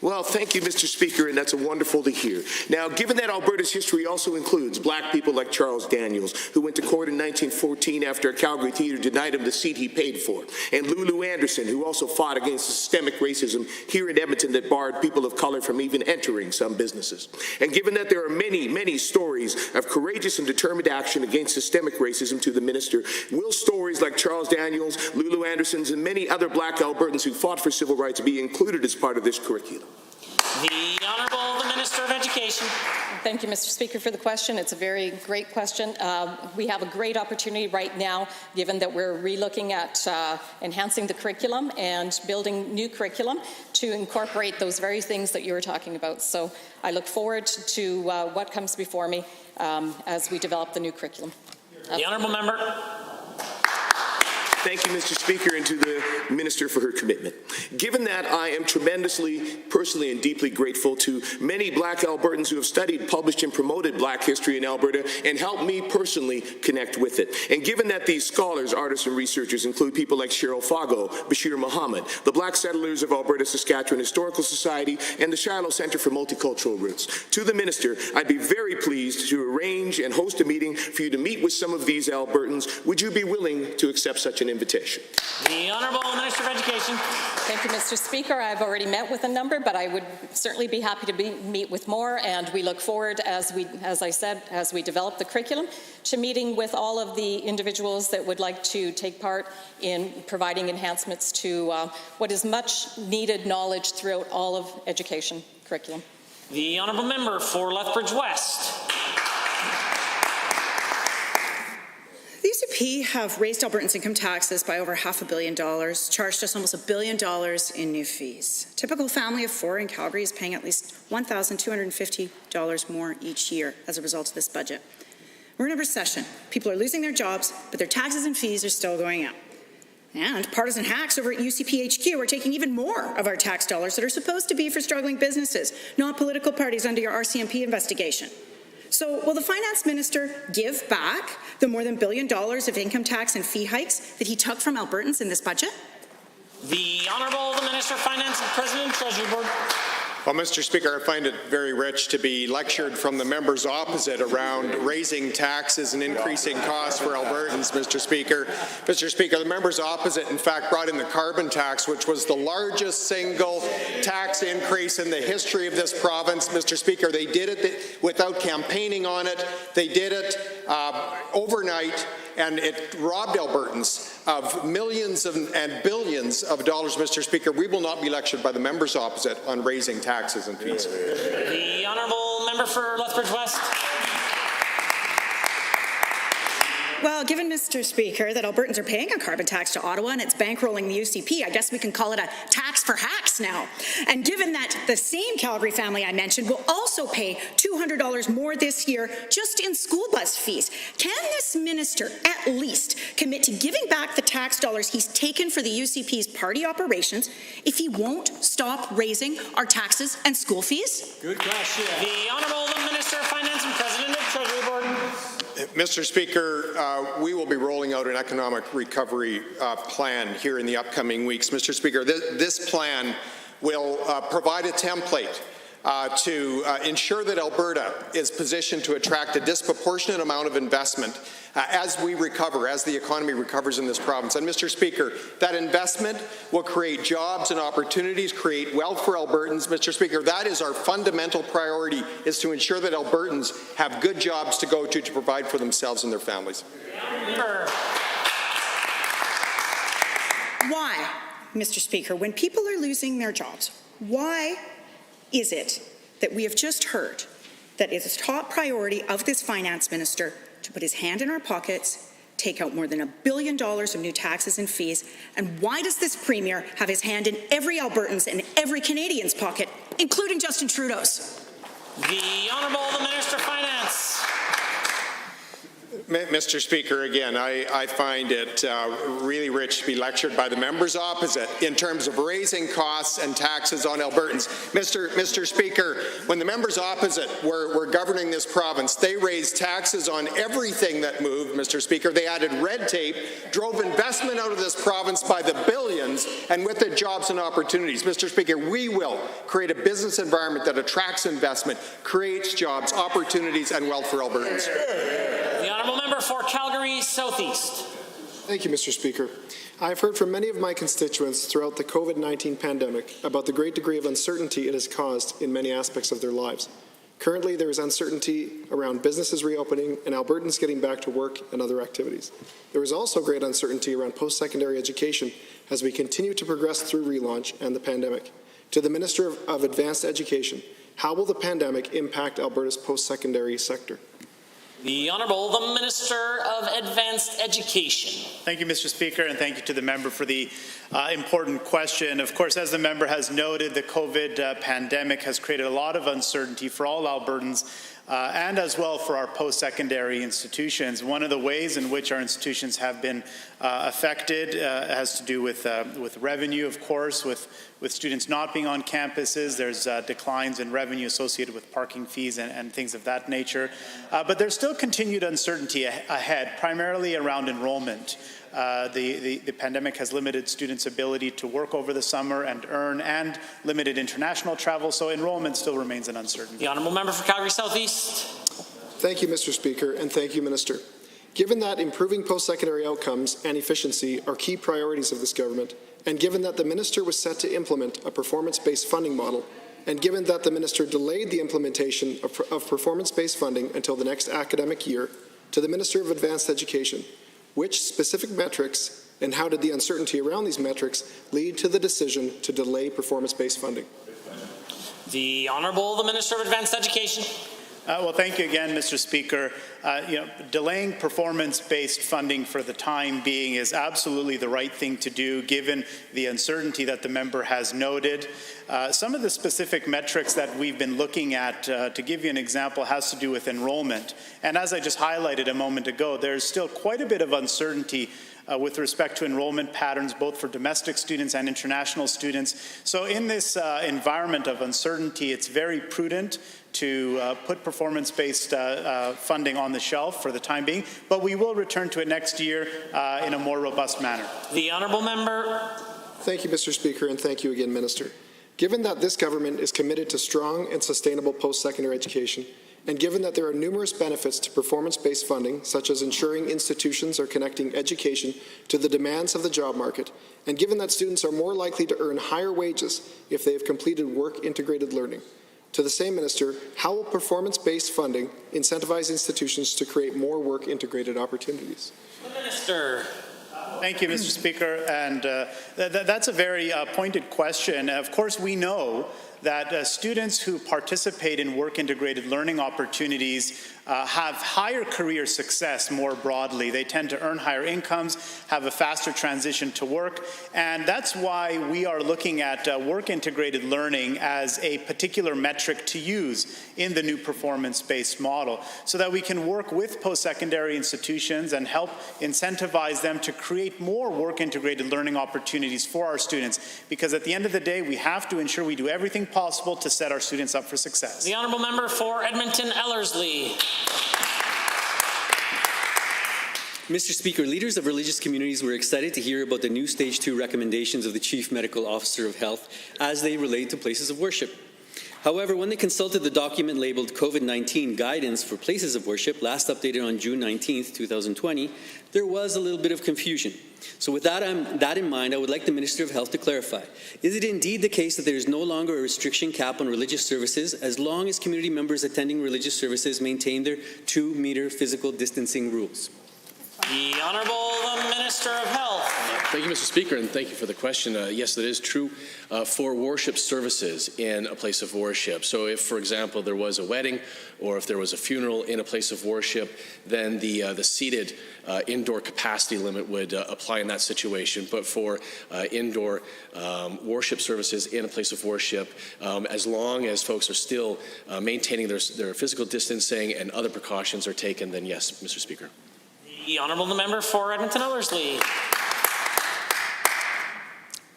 Well, thank you, Mr. Speaker, and that's wonderful to hear. Now, given that Alberta's history also includes black people like Charles Daniels, who went to court in 1914 after a Calgary theater denied him the seat he paid for, and Lulu Anderson, who also fought against systemic racism here in Edmonton that barred people of color from even entering some businesses. And given that there are many, many stories of courageous and determined action against systemic racism to the minister, will stories like Charles Daniels, Lulu Anderson's, and many other black Albertans who fought for civil rights be included as part of this curriculum? The Honourable the Minister of Education. Thank you, Mr. Speaker, for the question. It's a very great question. We have a great opportunity right now, given that we're relooking at enhancing the curriculum and building new curriculum to incorporate those very things that you were talking about. So I look forward to what comes before me as we develop the new curriculum. The Honourable Member. Thank you, Mr. Speaker, and to the Minister for her commitment. Given that, I am tremendously, personally, and deeply grateful to many black Albertans who have studied, published, and promoted black history in Alberta and helped me personally connect with it. And given that these scholars, artists, and researchers include people like Cheryl Fago, Bashir Muhammad, the Black Settlers of Alberta Saskatchewan Historical Society, and the Shiloh Centre for Multicultural Roots. To the Minister, I'd be very pleased to arrange and host a meeting for you to meet with some of these Albertans. Would you be willing to accept such an invitation? The Honourable Minister of Education. Thank you, Mr. Speaker. I've already met with a number, but I would certainly be happy to meet with more, and we look forward, as I said, as we develop the curriculum, to meeting with all of the individuals that would like to take part in providing enhancements to what is much needed knowledge throughout all of education curriculum. The Honourable Member for Lethbridge West. The UCP have raised Albertans' income taxes by over $500 million, charged us almost $1 billion in new fees. A typical family of four in Calgary is paying at least $1,250 more each year as a result of this budget. We're in a recession. People are losing their jobs, but their taxes and fees are still going up. And partisan hacks over at UCP HQ are taking even more of our tax dollars that are supposed to be for struggling businesses, not political parties under your RCMP investigation. So will the Finance Minister give back the more than $1 billion of income tax and fee hikes that he took from Albertans in this budget? The Honourable the Minister of Finance and President Treasury Board. Well, Mr. Speaker, I find it very rich to be lectured from the members opposite around raising taxes and increasing costs for Albertans, Mr. Speaker. Mr. Speaker, the members opposite, in fact, brought in the carbon tax, which was the largest single tax increase in the history of this province. Mr. Speaker, they did it without campaigning on it. They did it overnight, and it robbed Albertans of millions and billions of dollars, Mr. Speaker. We will not be lectured by the members opposite on raising taxes and fees. The Honourable Member for Lethbridge West. Well, given, Mr. Speaker, that Albertans are paying a carbon tax to Ottawa and it's bankrolling the UCP, I guess we can call it a tax for hacks now. And given that the same Calgary family I mentioned will also pay $200 more this year just in school bus fees, can this minister at least commit to giving back the tax dollars he's taken for the UCP's party operations if he won't stop raising our taxes and school fees? Good question. The Honourable Minister of Finance and President of Treasury Board. Mr. Speaker, we will be rolling out an economic recovery plan here in the upcoming weeks. Mr. Speaker, this plan will provide a template to ensure that Alberta is positioned to attract a disproportionate amount of investment as we recover, as the economy recovers in this province. And Mr. Speaker, that investment will create jobs and opportunities, create wealth for Albertans. Mr. Speaker, that is our fundamental priority, is to ensure that Albertans have good jobs to go to provide for themselves and their families. Why, Mr. Speaker, when people are losing their jobs, why is it that we have just heard that it is a top priority of this finance minister to put his hand in our pockets, take out more than $1 billion of new taxes and fees? And why does this premier have his hand in every Albertan's and every Canadian's pocket, including Justin Trudeau's? The Honourable the Minister of Finance. Mr. Speaker, again, I find it really rich to be lectured by the members opposite in terms of raising costs and taxes on Albertans. Mr. Speaker, when the members opposite were governing this province, they raised taxes on everything that moved, Mr. Speaker. They added red tape, drove investment out of this province by the billions, and with it, jobs and opportunities. Mr. Speaker, we will create a business environment that attracts investment, creates jobs, opportunities, and wealth for Albertans. The honourable member for Calgary Southeast. Thank you, Mr. Speaker. I've heard from many of my constituents throughout the COVID-19 pandemic about the great degree of uncertainty it has caused in many aspects of their lives. Currently, there is uncertainty around businesses reopening and Albertans getting back to work and other activities. There is also great uncertainty around post-secondary education as we continue to progress through relaunch and the pandemic. To the Minister of Advanced Education, how will the pandemic impact Alberta's post-secondary sector? The Honourable the Minister of Advanced Education. Thank you, Mr. Speaker, and thank you to the member for the important question. Of course, as the member has noted, the COVID pandemic has created a lot of uncertainty for all Albertans and as well for our post-secondary institutions. One of the ways in which our institutions have been affected has to do with revenue, of course, with students not being on campuses. There's declines in revenue associated with parking fees and things of that nature. But there's still continued uncertainty ahead, primarily around enrollment. The pandemic has limited students' ability to work over the summer and earn, and limited international travel, so enrollment still remains an uncertainty. The honourable member for Calgary Southeast. Thank you, Mr. Speaker, and thank you, Minister. Given that improving post-secondary outcomes and efficiency are key priorities of this government, and given that the Minister was set to implement a performance-based funding model, and given that the Minister delayed the implementation of performance-based funding until the next academic year, to the Minister of Advanced Education, which specific metrics and how did the uncertainty around these metrics lead to the decision to delay performance-based funding? The Honourable the Minister of Advanced Education. Well, thank you again, Mr. Speaker. Delaying performance-based funding for the time being is absolutely the right thing to do, given the uncertainty that the member has noted. Some of the specific metrics that we've been looking at, to give you an example, has to do with enrollment. And as I just highlighted a moment ago, there's still quite a bit of uncertainty with respect to enrollment patterns, both for domestic students and international students. So in this environment of uncertainty, it's very prudent to put performance-based funding on the shelf for the time being, but we will return to it next year in a more robust manner. The honourable member. Thank you, Mr. Speaker, and thank you again, Minister. Given that this government is committed to strong and sustainable post-secondary education, and given that there are numerous benefits to performance-based funding, such as ensuring institutions are connecting education to the demands of the job market, and given that students are more likely to earn higher wages if they have completed work-integrated learning, to the same Minister, how will performance-based funding incentivize institutions to create more work-integrated opportunities? The Minister. Thank you, Mr. Speaker, and that's a very pointed question. Of course, we know that students who participate in work-integrated learning opportunities have higher career success more broadly. They tend to earn higher incomes, have a faster transition to work, and that's why we are looking at work-integrated learning as a particular metric to use in the new performance-based model, so that we can work with post-secondary institutions and help incentivize them to create more work-integrated learning opportunities for our students, because at the end of the day, we have to ensure we do everything possible to set our students up for success. The honourable member for Edmonton Ellerslie. Mr. Speaker, leaders of religious communities were excited to hear about the new Stage 2 recommendations of the Chief Medical Officer of Health as they relate to places of worship. However, when they consulted the document labeled COVID-19 Guidance for Places of Worship, last updated on June 19, 2020, there was a little bit of confusion. So with that in mind, I would like the Minister of Health to clarify. Is it indeed the case that there is no longer a restriction cap on religious services as long as community members attending religious services maintain their 2-meter physical distancing rules? The Honourable the Minister of Health. Thank you, Mr. Speaker, and thank you for the question. Yes, that is true for worship services in a place of worship. So if, for example, there was a wedding or if there was a funeral in a place of worship, then the seated indoor capacity limit would apply in that situation. But for indoor worship services in a place of worship, as long as folks are still maintaining their physical distancing and other precautions are taken, then yes, Mr. Speaker. The Honourable Member for Edmonton Ellerslie.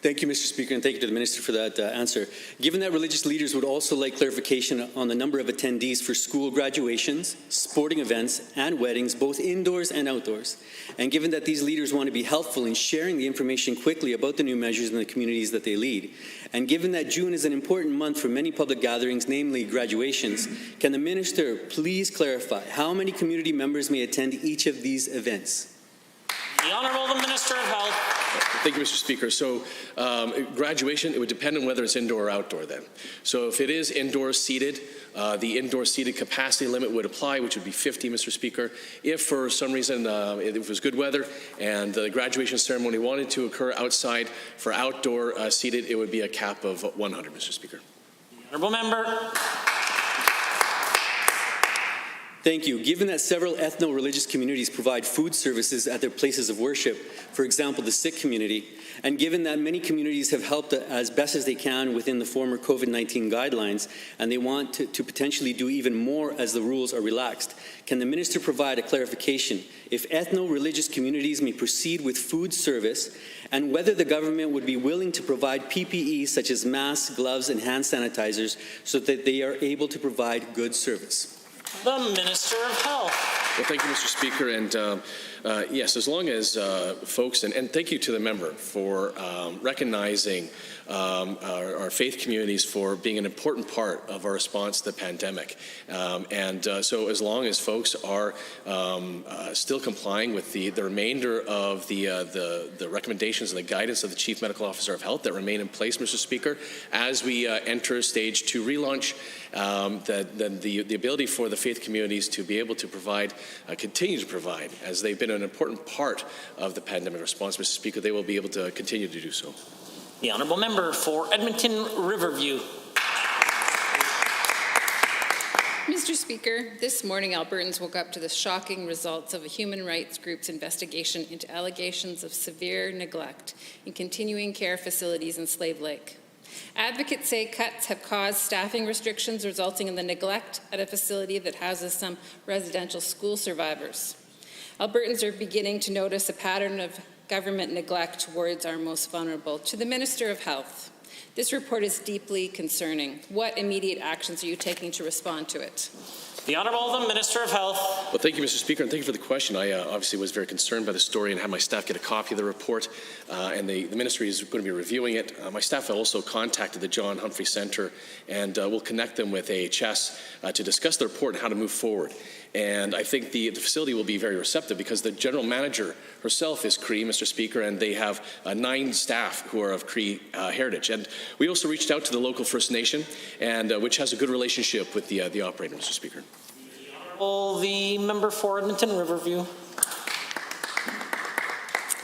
Thank you, Mr. Speaker, and thank you to the Minister for that answer. Given that religious leaders would also like clarification on the number of attendees for school graduations, sporting events, and weddings, both indoors and outdoors, and given that these leaders want to be helpful in sharing the information quickly about the new measures in the communities that they lead, and given that June is an important month for many public gatherings, namely graduations, can the Minister please clarify how many community members may attend each of these events? The Honourable Minister of Health. Thank you, Mr. Speaker. So graduation, it would depend on whether it's indoor or outdoor then. So if it is indoor seated, the indoor seated capacity limit would apply, which would be 50, Mr. Speaker. If for some reason if it was good weather and the graduation ceremony wanted to occur outside, for outdoor seated, it would be a cap of 100, Mr. Speaker. The Honourable Member. Thank you. Given that several ethno-religious communities provide food services at their places of worship, for example, the Sikh community, and given that many communities have helped as best as they can within the former COVID-19 guidelines, and they want to potentially do even more as the rules are relaxed, can the Minister provide a clarification if ethno-religious communities may proceed with food service, and whether the government would be willing to provide PPE such as masks, gloves, and hand sanitizers so that they are able to provide good service? The Minister of Health. Well, thank you, Mr. Speaker. And yes, as long as folks, and thank you to the member for recognizing our faith communities for being an important part of our response to the pandemic. So as long as folks are still complying with the remainder of the recommendations and the guidance of the Chief Medical Officer of Health that remain in place, Mr. Speaker, as we enter stage 2 relaunch, the ability for the faith communities to be able to provide, continue to provide, as they've been an important part of the pandemic response, Mr. Speaker, they will be able to continue to do so. The Honourable Member for Edmonton Riverview. Mr. Speaker, this morning Albertans woke up to the shocking results of a human rights group's investigation into allegations of severe neglect in continuing care facilities in Slave Lake. Advocates say cuts have caused staffing restrictions resulting in the neglect at a facility that houses some residential school survivors. Albertans are beginning to notice a pattern of government neglect towards our most vulnerable. To the Minister of Health, this report is deeply concerning. What immediate actions are you taking to respond to it? The Honourable the Minister of Health. Well, thank you, Mr. Speaker, and thank you for the question. I obviously was very concerned by the story and had my staff get a copy of the report, and the Ministry is going to be reviewing it. My staff also contacted the John Humphrey Centre, and we'll connect them with AHS to discuss the report and how to move forward. And I think the facility will be very receptive because the General Manager herself is Cree, Mr. Speaker, and they have 9 staff who are of Cree heritage. And we also reached out to the local First Nation, and which has a good relationship with the operator, Mr. Speaker. The Member for Edmonton Riverview.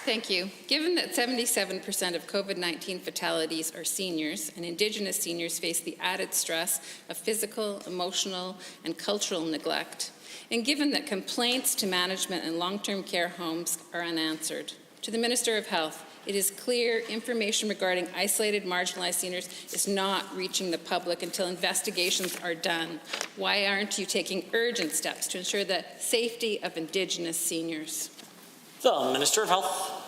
Thank you. Given that 77% of COVID-19 fatalities are seniors, and Indigenous seniors face the added stress of physical, emotional, and cultural neglect, and given that complaints to management and long-term care homes are unanswered, to the Minister of Health, it is clear information regarding isolated, marginalized seniors is not reaching the public until investigations are done. Why aren't you taking urgent steps to ensure the safety of Indigenous seniors? The Minister of Health.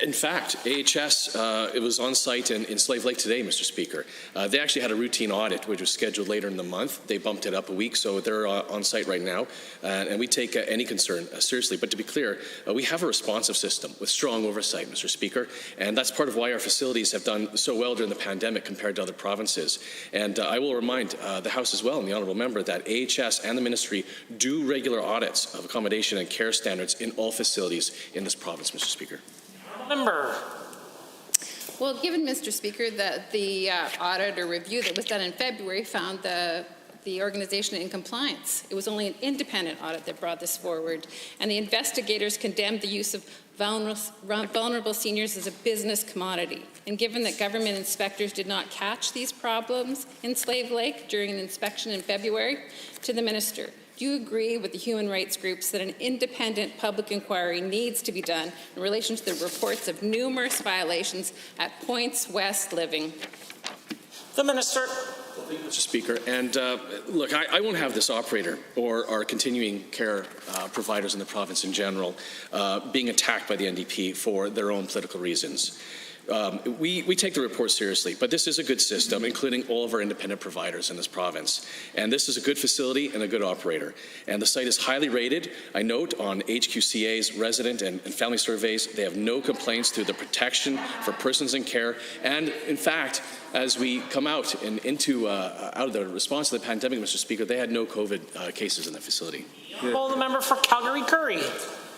In fact, AHS, it was on site in Slave Lake today, Mr. Speaker. They actually had a routine audit, which was scheduled later in the month. They bumped it up a week, so they're on site right now. And we take any concern seriously. But to be clear, we have a responsive system with strong oversight, Mr. Speaker. And that's part of why our facilities have done so well during the pandemic compared to other provinces. And I will remind the House as well, and the Honourable Member, that AHS and the Ministry do regular audits of accommodation and care standards in all facilities in this province, Mr. Speaker. Member. Well, given, Mr. Speaker, that the audit or review that was done in February found the organization in compliance. It was only an independent audit that brought this forward, and the investigators condemned the use of vulnerable seniors as a business commodity. And given that government inspectors did not catch these problems in Slave Lake during an inspection in February, to the Minister, do you agree with the human rights groups that an independent public inquiry needs to be done in relation to the reports of numerous violations at Points West Living? The Minister. Mr. Speaker. And look, I won't have this operator or our continuing care providers in the province in general being attacked by the NDP for their own political reasons. We take the report seriously, but this is a good system, including all of our independent providers in this province. And this is a good facility and a good operator. And the site is highly rated. I note on HQCA's resident and family surveys, they have no complaints to the protection for persons in care. And in fact, as we come out and out of the response to the pandemic, Mr. Speaker, they had no COVID cases in the facility. Well, the member for Calgary-Curry.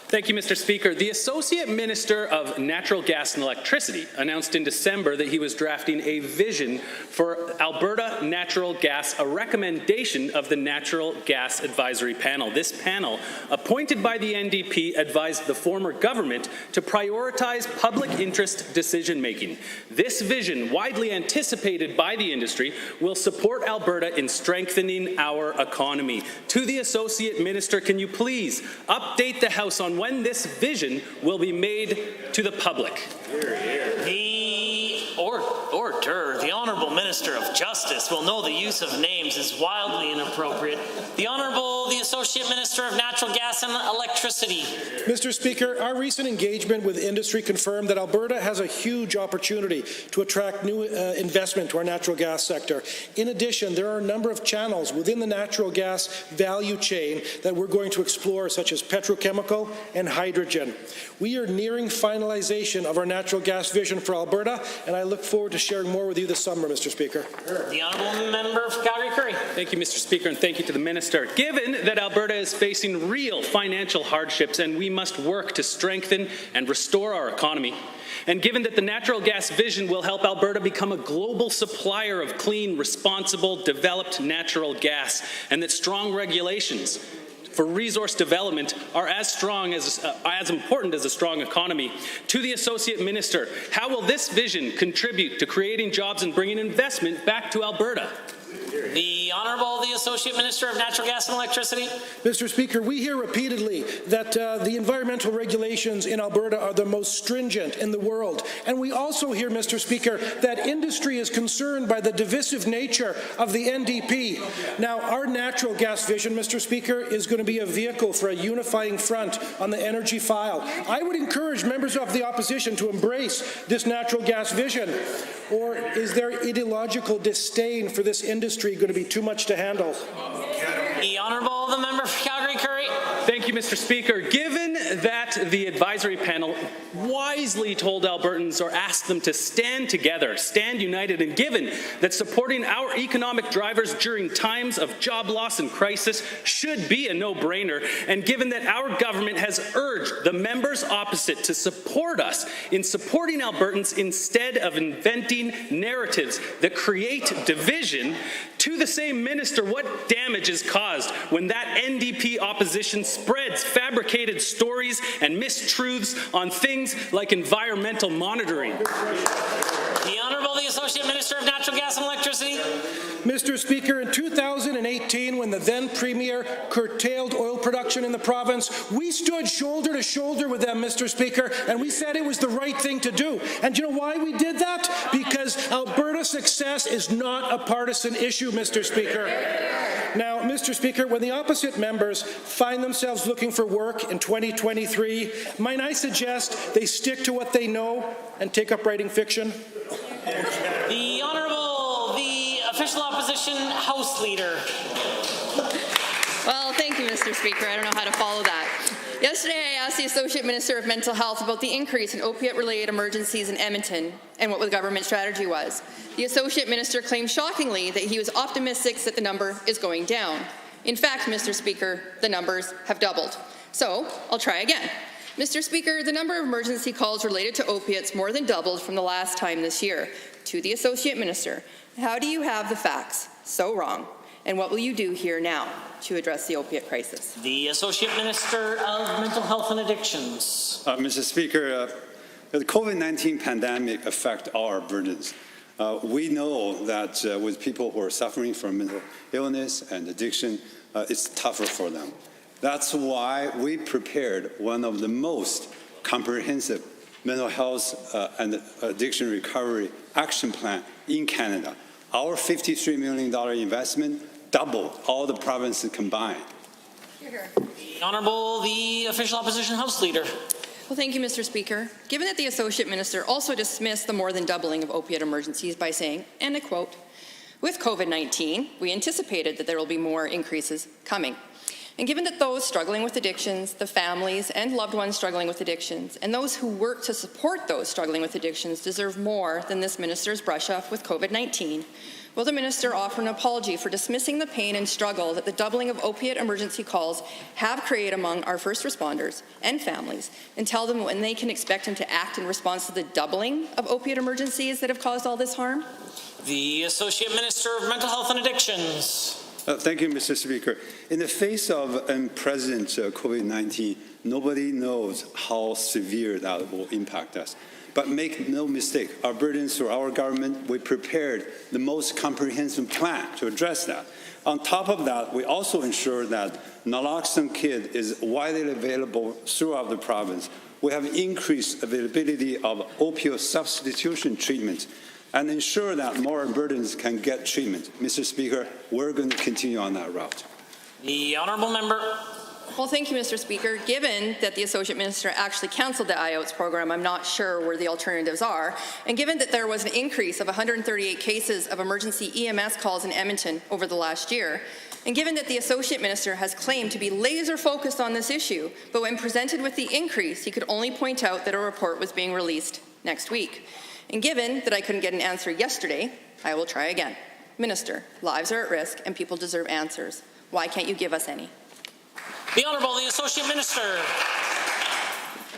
Thank you, Mr. Speaker. The Associate Minister of Natural Gas and Electricity announced in December that he was drafting a vision for Alberta natural gas, a recommendation of the Natural Gas Advisory Panel. This panel, appointed by the NDP, advised the former government to prioritize public interest decision-making. This vision, widely anticipated by the industry, will support Alberta in strengthening our economy. To the Associate Minister, can you please update the House on when this vision will be made to the public? The Honourable Minister of Justice will know the use of names is wildly inappropriate. The Honourable, the Associate Minister of Natural Gas and Electricity. Mr. Speaker, our recent engagement with industry confirmed that Alberta has a huge opportunity to attract new investment to our natural gas sector. In addition, there are a number of channels within the natural gas value chain that we're going to explore, such as petrochemical and hydrogen. We are nearing finalization of our natural gas vision for Alberta, and I look forward to sharing more with you this summer, Mr. Speaker. The Honourable Member for Calgary-Curry. Thank you, Mr. Speaker, and thank you to the Minister. Given that Alberta is facing real financial hardships and we must work to strengthen and restore our economy, and given that the natural gas vision will help Alberta become a global supplier of clean, responsible, developed natural gas, and that strong regulations for resource development are as important as a strong economy. To the Associate Minister, how will this vision contribute to creating jobs and bringing investment back to Alberta? The Honourable, the Associate Minister of Natural Gas and Electricity. Mr. Speaker, we hear repeatedly that the environmental regulations in Alberta are the most stringent in the world. And we also hear, Mr. Speaker, that industry is concerned by the divisive nature of the NDP. Now, our natural gas vision, Mr. Speaker, is going to be a vehicle for a unifying front on the energy file. I would encourage members of the opposition to embrace this natural gas vision. Or is there ideological disdain for this industry going to be too much to handle? The Honourable, the Member for Calgary-Curry. Thank you, Mr. Speaker. Given that the advisory panel wisely told Albertans or asked them to stand together, stand united, and given that supporting our economic drivers during times of job loss and crisis should be a no-brainer, and given that our government has urged the members opposite to support us in supporting Albertans instead of inventing narratives that create division, to the same minister, what damage is caused when that NDP opposition spreads fabricated stories and mistruths on things like environmental monitoring? The Honourable, the Associate Minister of Natural Gas and Electricity. Mr. Speaker, in 2018, when the then Premier curtailed oil production in the province, we stood shoulder to shoulder with them, Mr. Speaker, and we said it was the right thing to do. And do you know why we did that? Because Alberta's success is not a partisan issue, Mr. Speaker. Now, Mr. Speaker, when the opposite members find themselves looking for work in 2023, might I suggest they stick to what they know and take up writing fiction? The Honourable, the Official Opposition House Leader. Well, thank you, Mr. Speaker. I don't know how to follow that. Yesterday, I asked the Associate Minister of Mental Health about the increase in opiate-related emergencies in Edmonton and what the government strategy was. The Associate Minister claimed shockingly that he was optimistic that the number is going down. In fact, Mr. Speaker, the numbers have doubled. So, I'll try again. Mr. Speaker, the number of emergency calls related to opiates more than doubled from the last time this year. To the Associate Minister, how do you have the facts so wrong? And what will you do here now to address the opiate crisis? The Associate Minister of Mental Health and Addictions. Mr. Speaker, the COVID-19 pandemic affects all Albertans. We know that with people who are suffering from mental illness and addiction, it's tougher for them. That's why we prepared one of the most comprehensive mental health and addiction recovery action plan in Canada. Our $53 million investment doubled all the provinces combined. Honourable, the official opposition House Leader. Well, thank you, Mr. Speaker. Given that the Associate Minister also dismissed the more than doubling of opiate emergencies by saying, and I quote, "With COVID-19, we anticipated that there will be more increases coming. And given that those struggling with addictions, the families and loved ones struggling with addictions, and those who work to support those struggling with addictions deserve more than this minister's brush off with COVID-19, will the minister offer an apology for dismissing the pain and struggle that the doubling of opiate emergency calls have created among our first responders and families, and tell them when they can expect him to act in response to the doubling of opiate emergencies that have caused all this harm?" The Associate Minister of Mental Health and Addictions. Thank you, Mr. Speaker. In the face of unprecedented COVID-19, nobody knows how severe that will impact us. But make no mistake, Albertans through our government, we prepared the most comprehensive plan to address that. On top of that, we also ensure that naloxone kit is widely available throughout the province. We have increased availability of opioid substitution treatments and ensure that more Albertans can get treatment. Mr. Speaker, we're going to continue on that route. The Honourable Member. Well, thank you, Mr. Speaker. Given that the Associate Minister actually cancelled the IOTS program, I'm not sure where the alternatives are. And given that there was an increase of 138 cases of emergency EMS calls in Edmonton over the last year, and given that the Associate Minister has claimed to be laser focused on this issue, but when presented with the increase, he could only point out that a report was being released next week. And given that I couldn't get an answer yesterday, I will try again. Minister, lives are at risk and people deserve answers. Why can't you give us any? The Honourable, the Associate Minister.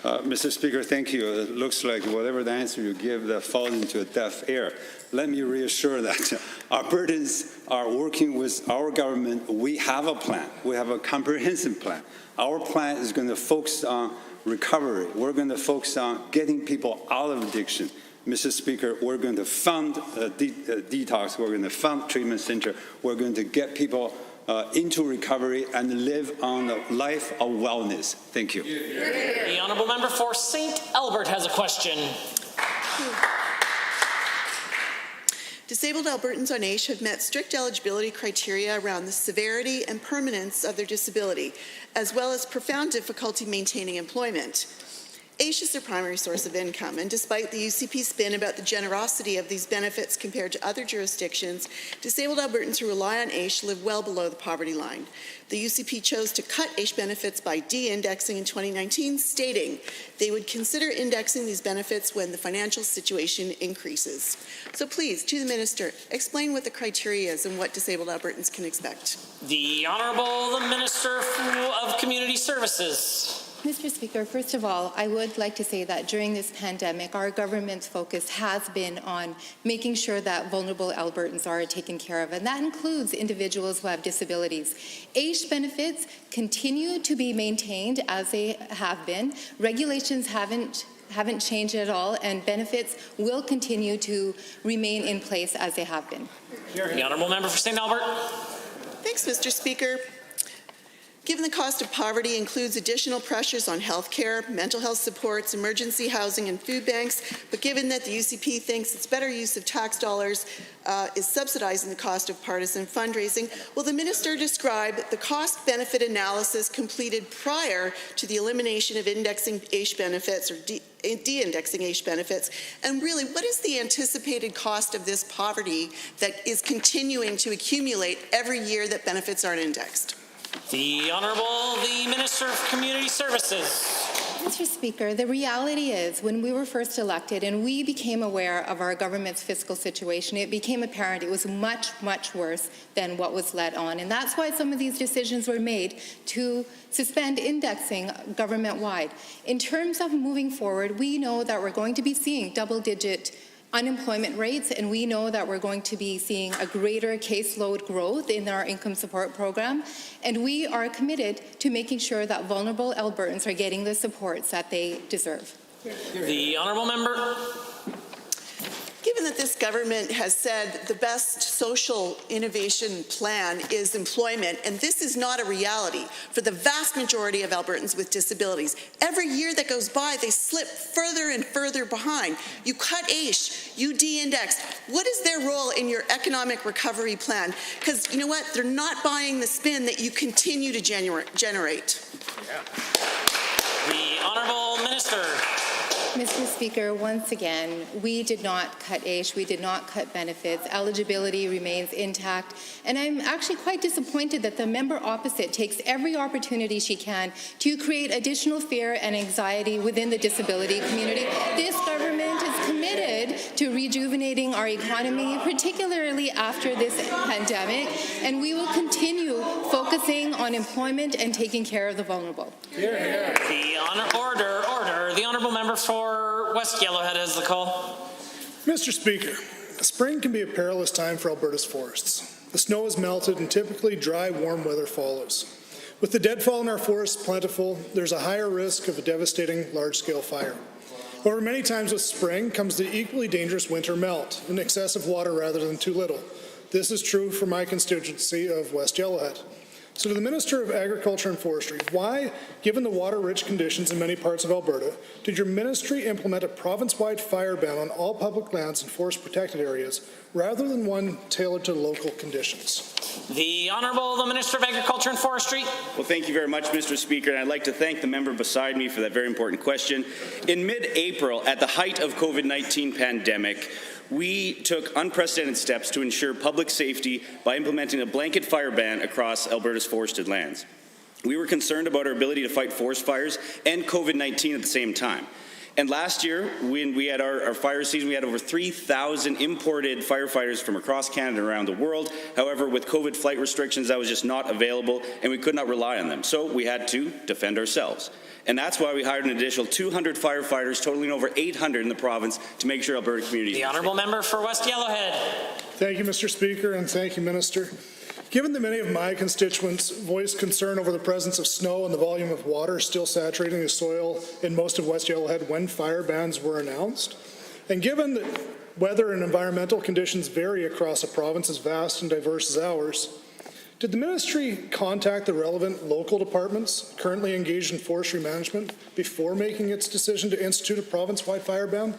Mr. Speaker, thank you. It looks like whatever the answer you give, that falls into a deaf ear. Let me reassure that Albertans are working with our government. We have a plan. We have a comprehensive plan. Our plan is going to focus on recovery. We're going to focus on getting people out of addiction. Mr. Speaker, we're going to fund detox. We're going to fund treatment center. We're going to get people into recovery and live on a life of wellness. Thank you. The Honourable Member for St. Albert has a question. Disabled Albertans on AISH have met strict eligibility criteria around the severity and permanence of their disability, as well as profound difficulty maintaining employment. AISH is their primary source of income, and despite the UCP spin about the generosity of these benefits compared to other jurisdictions, disabled Albertans who rely on AISH live well below the poverty line. The UCP chose to cut AISH benefits by de-indexing in 2019, stating they would consider indexing these benefits when the financial situation increases. So please, to the Minister, explain what the criteria is and what disabled Albertans can expect. The Honourable, the Minister of Community Services. Mr. Speaker, first of all, I would like to say that during this pandemic, our government's focus has been on making sure that vulnerable Albertans are taken care of, and that includes individuals who have disabilities. AISH benefits continue to be maintained as they have been. Regulations haven't changed at all, and benefits will continue to remain in place as they have been. The Honourable Member for St. Albert. Thanks, Mr. Speaker. Given the cost of poverty includes additional pressures on health care, mental health supports, emergency housing, and food banks, but given that the UCP thinks its better use of tax dollars is subsidizing the cost of partisan fundraising, will the Minister describe the cost-benefit analysis completed prior to the elimination of indexing AISH benefits or de-indexing AISH benefits, and really, what is the anticipated cost of this poverty that is continuing to accumulate every year that benefits aren't indexed? The Honourable, the Minister of Community Services. Mr. Speaker, the reality is when we were first elected and we became aware of our government's fiscal situation, it became apparent it was much, much worse than what was let on. And that's why some of these decisions were made to suspend indexing government-wide. In terms of moving forward, we know that we're going to be seeing double-digit unemployment rates, and we know that we're going to be seeing a greater caseload growth in our income support program, and we are committed to making sure that vulnerable Albertans are getting the supports that they deserve. The Honourable Member. Given that this government has said the best social innovation plan is employment, and this is not a reality for the vast majority of Albertans with disabilities. Every year that goes by, they slip further and further behind. You cut AISH, you de-index. What is their role in your economic recovery plan? Because you know what? They're not buying the spin that you continue to generate. Yeah. The Honourable Minister. Mr. Speaker, once again, we did not cut AISH, we did not cut benefits, eligibility remains intact, and I'm actually quite disappointed that the member opposite takes every opportunity she can to create additional fear and anxiety within the disability community. This government is committed to rejuvenating our economy, particularly after this pandemic, and we will continue focusing on employment and taking care of the vulnerable. Here, here. The order. The Honourable Member for West Yellowhead has the call. Mr. Speaker, spring can be a perilous time for Alberta's forests. The snow has melted and typically dry, warm weather follows. With the deadfall in our forests plentiful, there's a higher risk of a devastating large-scale fire. However, many times with spring comes the equally dangerous winter melt, in excessive water rather than too little. This is true for my constituency of West Yellowhead. So to the Minister of Agriculture and Forestry, why, given the water-rich conditions in many parts of Alberta, did your ministry implement a province-wide fire ban on all public lands and forest-protected areas, rather than one tailored to local conditions? The Honourable the Minister of Agriculture and Forestry. Well, thank you very much, Mr. Speaker, and I'd like to thank the member beside me for that very important question. In mid-April, at the height of COVID-19 pandemic, we took unprecedented steps to ensure public safety by implementing a blanket fire ban across Alberta's forested lands. We were concerned about our ability to fight forest fires and COVID-19 at the same time. And last year, when we had our fire season, we had over 3,000 imported firefighters from across Canada and around the world. However, with COVID flight restrictions, that was just not available, and we could not rely on them. So we had to defend ourselves. And that's why we hired an additional 200 firefighters, totaling over 800 in the province, to make sure Alberta communities... The Honourable Member for West Yellowhead. Thank you, Mr. Speaker, and thank you, Minister. Given that many of my constituents voiced concern over the presence of snow and the volume of water still saturating the soil in most of West Yellowhead when fire bans were announced, and given that weather and environmental conditions vary across a province as vast and diverse as ours, did the ministry contact the relevant local departments currently engaged in forestry management before making its decision to institute a province-wide fire ban?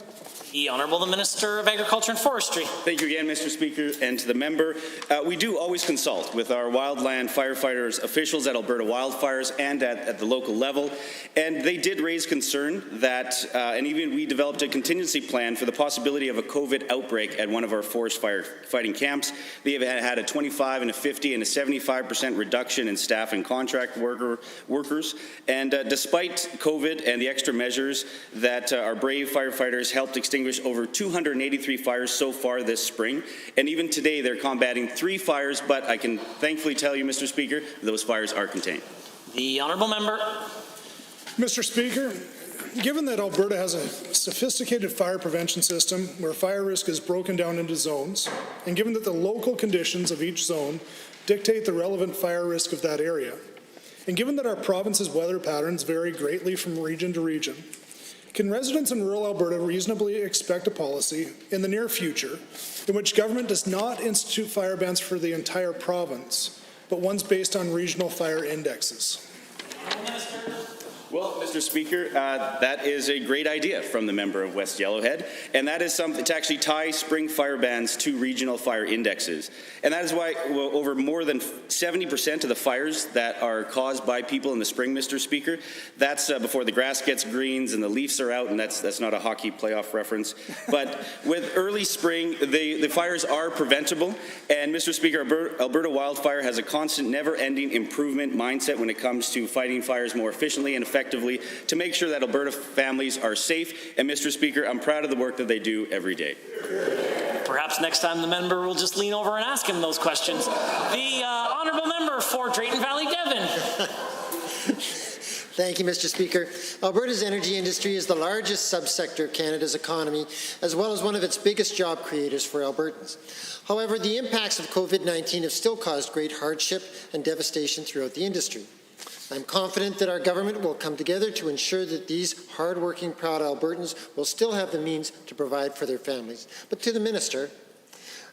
The Honourable the Minister of Agriculture and Forestry. Thank you again, Mr. Speaker, and to the member. We do always consult with our wildland firefighters officials at Alberta Wildfires and at the local level, and they did raise concern that, and even we developed a contingency plan for the possibility of a COVID outbreak at one of our forest firefighting camps. They have had a 25 and a 50 and a 75% reduction in staff and contract workers, and despite COVID and the extra measures that our brave firefighters helped extinguish over 283 fires so far this spring, and even today they're combating 3 fires, but I can thankfully tell you, Mr. Speaker, those fires are contained. The Honourable Member. Mr. Speaker, given that Alberta has a sophisticated fire prevention system where fire risk is broken down into zones, and given that the local conditions of each zone dictate the relevant fire risk of that area, and given that our province's weather patterns vary greatly from region to region, can residents in rural Alberta reasonably expect a policy in the near future in which government does not institute fire bans for the entire province, but ones based on regional fire indexes? Well, Mr. Speaker, that is a great idea from the member of West Yellowhead, and that is something to actually tie spring fire bans to regional fire indexes. And that is why over more than 70% of the fires that are caused by people in the spring, Mr. Speaker, that's before the grass gets greens and the leaves are out, and that's not a hockey playoff reference. But with early spring, the fires are preventable, and Mr. Speaker, Alberta Wildfire has a constant, never-ending improvement mindset when it comes to fighting fires more efficiently and effectively to make sure that Alberta families are safe. And Mr. Speaker, I'm proud of the work that they do every day. Perhaps next time the member will just lean over and ask him those questions. The Honourable Member for Drayton Valley, Devon. Thank you, Mr. Speaker. Alberta's energy industry is the largest subsector of Canada's economy, as well as one of its biggest job creators for Albertans. However, the impacts of COVID-19 have still caused great hardship and devastation throughout the industry. I'm confident that our government will come together to ensure that these hard-working, proud Albertans will still have the means to provide for their families. But to the Minister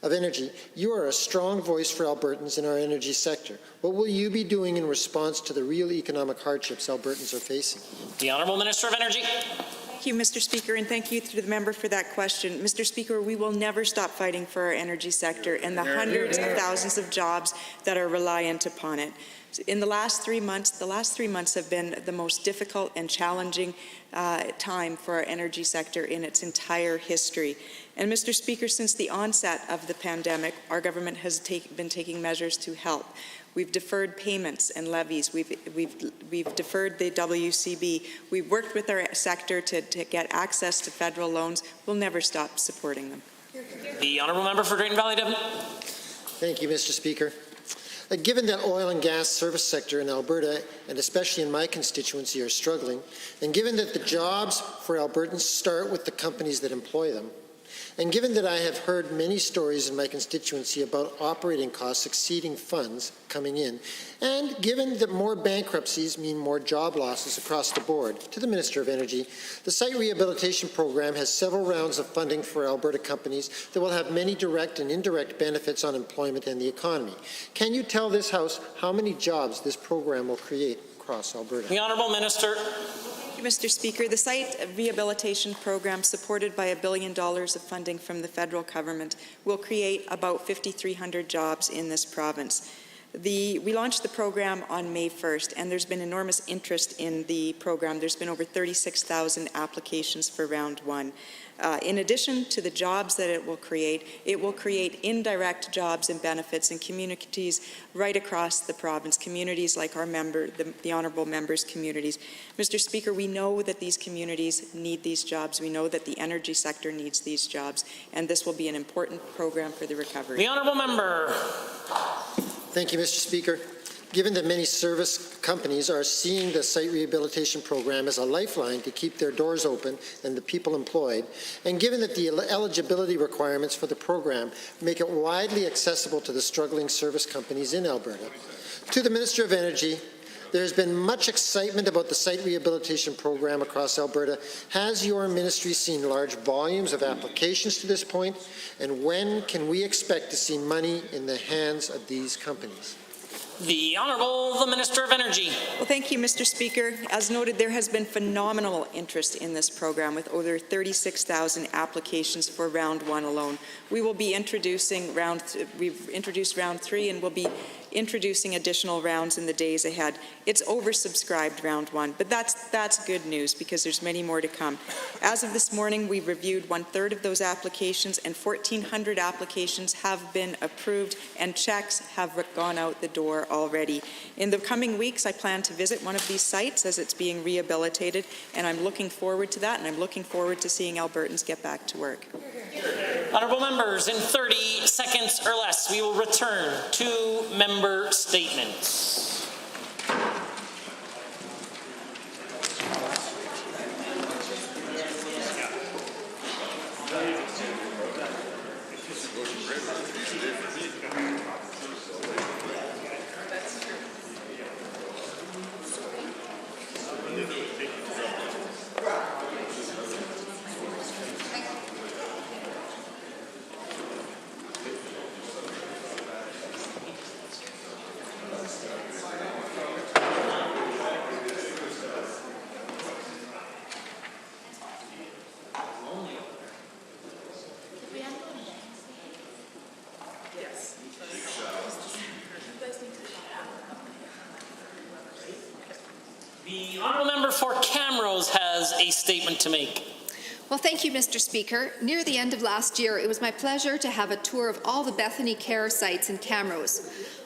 of Energy, you are a strong voice for Albertans in our energy sector. What will you be doing in response to the real economic hardships Albertans are facing? The Honourable Minister of Energy. Thank you, Mr. Speaker, and thank you to the member for that question. Mr. Speaker, we will never stop fighting for our energy sector and the hundreds of thousands of jobs that are reliant upon it. In the last 3 months have been the most difficult and challenging time for our energy sector in its entire history. And Mr. Speaker, since the onset of the pandemic, our government has been taking measures to help. We've deferred payments and levies. We've deferred the WCB. We've worked with our sector to get access to federal loans. We'll never stop supporting them. The Honourable Member for Drayton Valley Devon. Thank you, Mr. Speaker. Given that oil and gas service sector in Alberta, and especially in my constituency, are struggling, and given that the jobs for Albertans start with the companies that employ them, and given that I have heard many stories in my constituency about operating costs exceeding funds coming in, and given that more bankruptcies mean more job losses across the board, to the Minister of Energy, the site rehabilitation program has several rounds of funding for Alberta companies that will have many direct and indirect benefits on employment and the economy. Can you tell this House how many jobs this program will create across Alberta? The Honourable Minister. Mr. Speaker, the site rehabilitation program, supported by $1 billion of funding from the federal government, will create about 5,300 jobs in this province. We launched the program on May 1st, and there's been enormous interest in the program. There's been over 36,000 applications for round one. In addition to the jobs that it will create indirect jobs and benefits in communities right across the province, communities like our the honourable members' communities. Mr. Speaker, we know that these communities need these jobs. We know that the energy sector needs these jobs, and this will be an important program for the recovery. The honourable member. Thank you, Mr. Speaker. Given that many service companies are seeing the site rehabilitation program as a lifeline to keep their doors open and the people employed, and given that the eligibility requirements for the program make it widely accessible to the struggling service companies in Alberta, to the Minister of Energy, there has been much excitement about the site rehabilitation program across Alberta. Has your ministry seen large volumes of applications to this point, and when can we expect to see money in the hands of these companies? The Honourable the Minister of Energy. Well, thank you, Mr. Speaker. As noted, there has been phenomenal interest in this program with over 36,000 applications for round one alone. We will be introducing we've introduced round three, and we'll be introducing additional rounds in the days ahead. It's oversubscribed round one, but that's good news because there's many more to come. As of this morning, we've reviewed 1/3 of those applications, and 1,400 applications have been approved and checks have gone out the door already. In the coming weeks, I plan to visit one of these sites as it's being rehabilitated, and I'm looking forward to that, and I'm looking forward to seeing Albertans get back to work. Honourable members, in 30 seconds or less, we will return to member statements. The honourable member for Camrose has a statement to make. Well, thank you, Mr. Speaker. Near the end of last year, it was my pleasure to have a tour of all the Bethany Care sites in Camrose.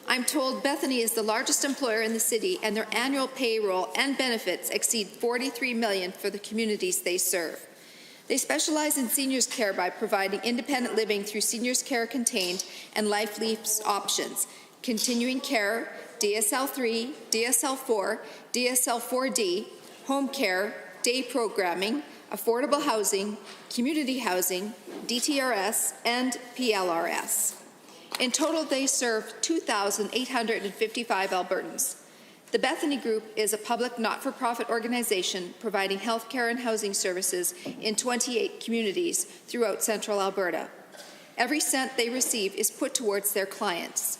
I'm told Bethany is the largest employer in the city, and their annual payroll and benefits exceed $43 million for the communities they serve. They specialize in seniors care by providing independent living through Seniors Care Contained and Life Lease options, continuing care, DSL-3, DSL-4, DSL-4D, home care, day programming, affordable housing, community housing, DTRS, and PLRS. In total, they serve 2,855 Albertans. The Bethany Group is a public not-for-profit organization providing healthcare and housing services in 28 communities throughout central Alberta. Every cent they receive is put towards their clients.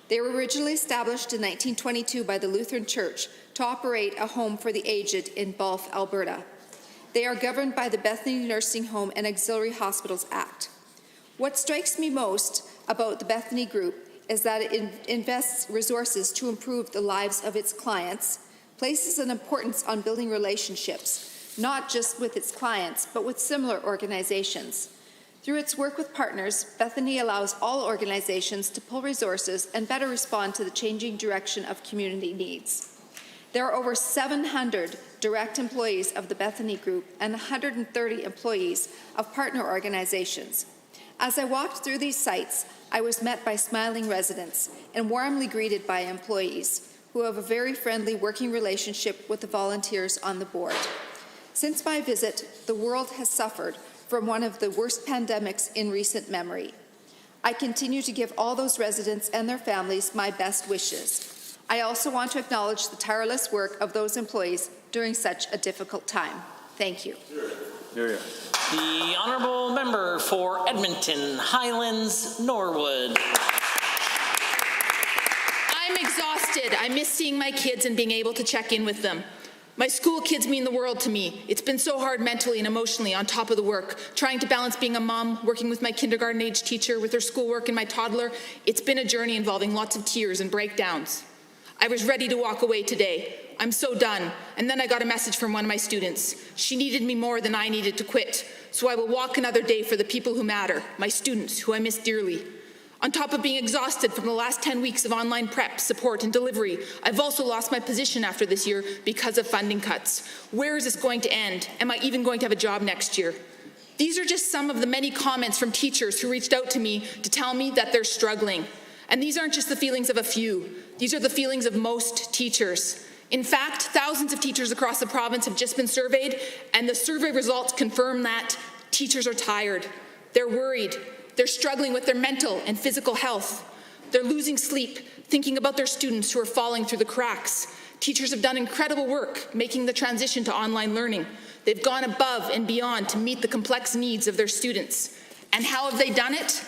They were originally established in 1922 by the Lutheran Church to operate a home for the aged in Banff, Alberta. They are governed by the Bethany Nursing Home and Auxiliary Hospitals Act. What strikes me most about the Bethany Group is that it invests resources to improve the lives of its clients, places an importance on building relationships, not just with its clients, but with similar organizations. Through its work with partners, Bethany allows all organizations to pull resources and better respond to the changing direction of community needs. There are over 700 direct employees of the Bethany Group and 130 employees of partner organizations. As I walked through these sites, I was met by smiling residents and warmly greeted by employees who have a very friendly working relationship with the volunteers on the board. Since my visit, the world has suffered from one of the worst pandemics in recent memory. I continue to give all those residents and their families my best wishes. I also want to acknowledge the tireless work of those employees during such a difficult time. Thank you. The honourable member for Edmonton, Highlands, Norwood. I'm exhausted. I miss seeing my kids and being able to check in with them. My school kids mean the world to me. It's been so hard mentally and emotionally on top of the work, trying to balance being a mom, working with my kindergarten-age teacher, with her schoolwork and my toddler. It's been a journey involving lots of tears and breakdowns. I was ready to walk away today. I'm so done. And then I got a message from one of my students. She needed me more than I needed to quit. So I will walk another day for the people who matter, my students, who I miss dearly. On top of being exhausted from the last 10 weeks of online prep, support, and delivery, I've also lost my position after this year because of funding cuts. Where is this going to end? Am I even going to have a job next year? These are just some of the many comments from teachers who reached out to me to tell me that they're struggling. And these aren't just the feelings of a few. These are the feelings of most teachers. In fact, thousands of teachers across the province have just been surveyed, and the survey results confirm that teachers are tired. They're worried. They're struggling with their mental and physical health. They're losing sleep, thinking about their students who are falling through the cracks. Teachers have done incredible work making the transition to online learning. They've gone above and beyond to meet the complex needs of their students. And how have they done it?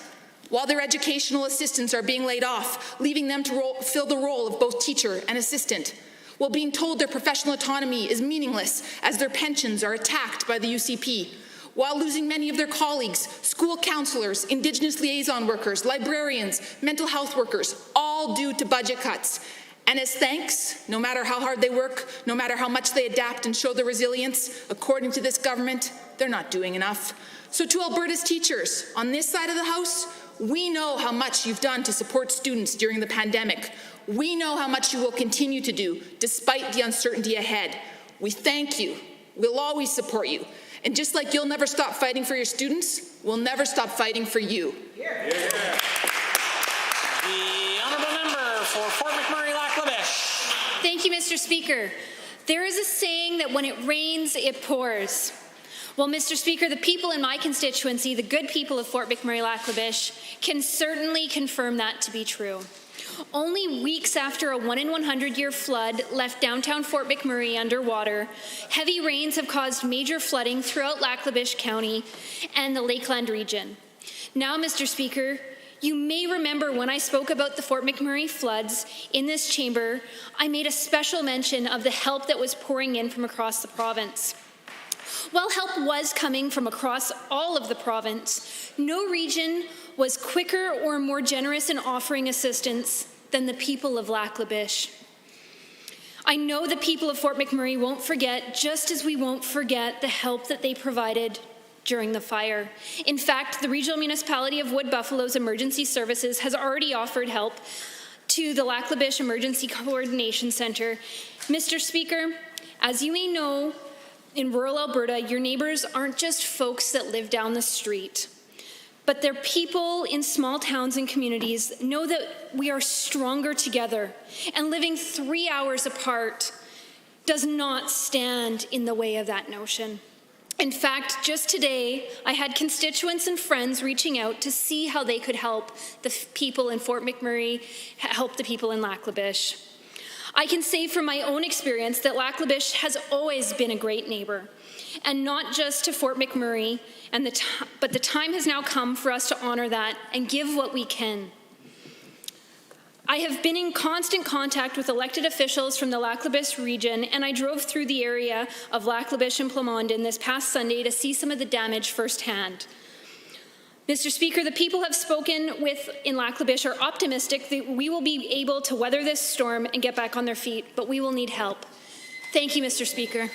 While their educational assistants are being laid off, leaving them to fill the role of both teacher and assistant. While being told their professional autonomy is meaningless as their pensions are attacked by the UCP. While losing many of their colleagues, school counselors, Indigenous liaison workers, librarians, mental health workers, all due to budget cuts. And as thanks, no matter how hard they work, no matter how much they adapt and show their resilience, according to this government, they're not doing enough. So to Alberta's teachers, on this side of the House, we know how much you've done to support students during the pandemic. We know how much you will continue to do, despite the uncertainty ahead. We thank you. We'll always support you. And just like you'll never stop fighting for your students, we'll never stop fighting for you. The honourable member for Fort McMurray-Lac-La-Biche. Thank you, Mr. Speaker. There is a saying that when it rains, it pours. Well, Mr. Speaker, the people in my constituency, the good people of Fort McMurray-Lac-La-Biche, can certainly confirm that to be true. Only weeks after a 1-in-100-year flood left downtown Fort McMurray underwater, heavy rains have caused major flooding throughout Lac-La-Biche County and the Lakeland region. Now, Mr. Speaker, you may remember when I spoke about the Fort McMurray floods in this chamber, I made a special mention of the help that was pouring in from across the province. While help was coming from across all of the province, no region was quicker or more generous in offering assistance than the people of Lac-La-Biche. I know the people of Fort McMurray won't forget, just as we won't forget the help that they provided during the fire. In fact, the Regional Municipality of Wood Buffalo's Emergency Services has already offered help to the Lac-La-Biche Emergency Coordination Centre. Mr. Speaker, as you may know, in rural Alberta, your neighbours aren't just folks that live down the street, but they're people in small towns and communities know that we are stronger together, and living 3 hours apart does not stand in the way of that notion. In fact, just today, I had constituents and friends reaching out to see how they could help the people in Fort McMurray, help the people in Lac-La-Biche. I can say from my own experience that Lac La Biche has always been a great neighbor, and not just to Fort McMurray, but the time has now come for us to honor that and give what we can. I have been in constant contact with elected officials from the Lac La Biche region, and I drove through the area of Lac La Biche and Plamondon this past Sunday to see some of the damage firsthand. Mr. Speaker, the people have spoken with in Lac La Biche are optimistic that we will be able to weather this storm and get back on their feet, but we will need help. Thank you, Mr. Speaker.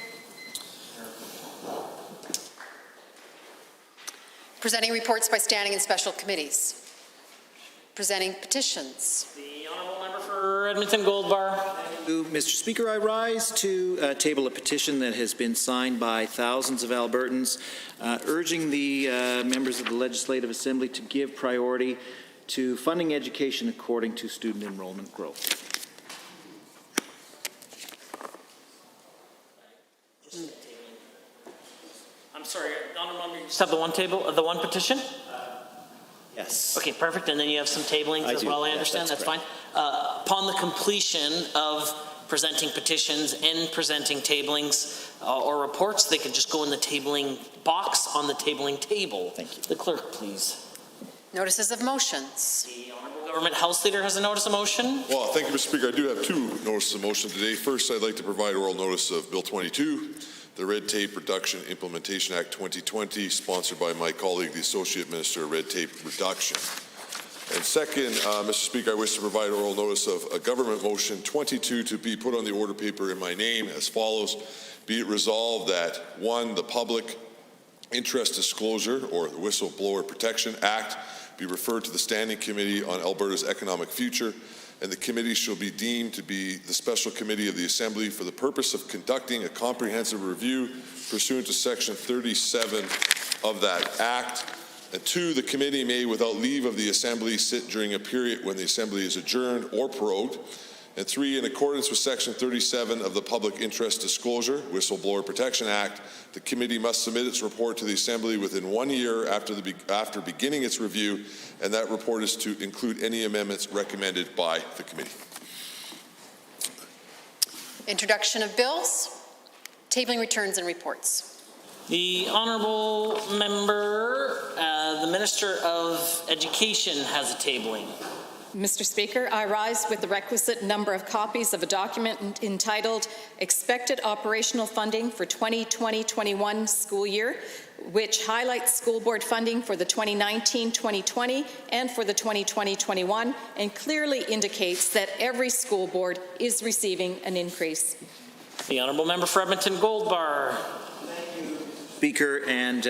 Presenting reports by standing and special committees. Presenting petitions. The honourable member for Edmonton Gold Bar. Mr. Speaker, I rise to table a petition that has been signed by thousands of Albertans urging the members of the Legislative Assembly to give priority to funding education according to student enrollment growth. I'm sorry, honourable member, you just have the one petition? Yes. Okay, perfect. And then you have some tablings as well, I understand. That's fine. Upon the completion of presenting petitions and presenting tablings or reports, they could just go in the tabling box on the tabling table. Thank you. The clerk, please. Notices of motions. The Honourable Government House Leader has a notice of motion. Well, thank you, Mr. Speaker. I do have two notices of motion today. First, I'd like to provide oral notice of Bill 22, the Red Tape Reduction Implementation Act 2020, sponsored by my colleague, the Associate Minister of Red Tape Reduction. And second, Mr. Speaker, I wish to provide oral notice of a government motion 22 to be put on the order paper in my name as follows. Be it resolved that 1, the Public Interest Disclosure or the Whistleblower Protection Act be referred to the Standing Committee on Alberta's Economic Future, and the committee shall be deemed to be the special committee of the Assembly for the purpose of conducting a comprehensive review pursuant to Section 37 of that Act. And 2, the committee may, without leave of the Assembly, sit during a period when the Assembly is adjourned or prorogued. And 3, in accordance with Section 37 of the Public Interest Disclosure, Whistleblower Protection Act, the committee must submit its report to the Assembly within 1 year after beginning its review, and that report is to include any amendments recommended by the committee. Introduction of bills. Tabling returns and reports. The Honourable Member, the Minister of Education has a tabling. Mr. Speaker, I rise with the requisite number of copies of a document entitled Expected Operational Funding for 2020-21 School Year, which highlights school board funding for the 2019-2020 and for the 2020-21 and clearly indicates that every school board is receiving an increase. The Honourable Member for Edmonton Gold Bar. Speaker, and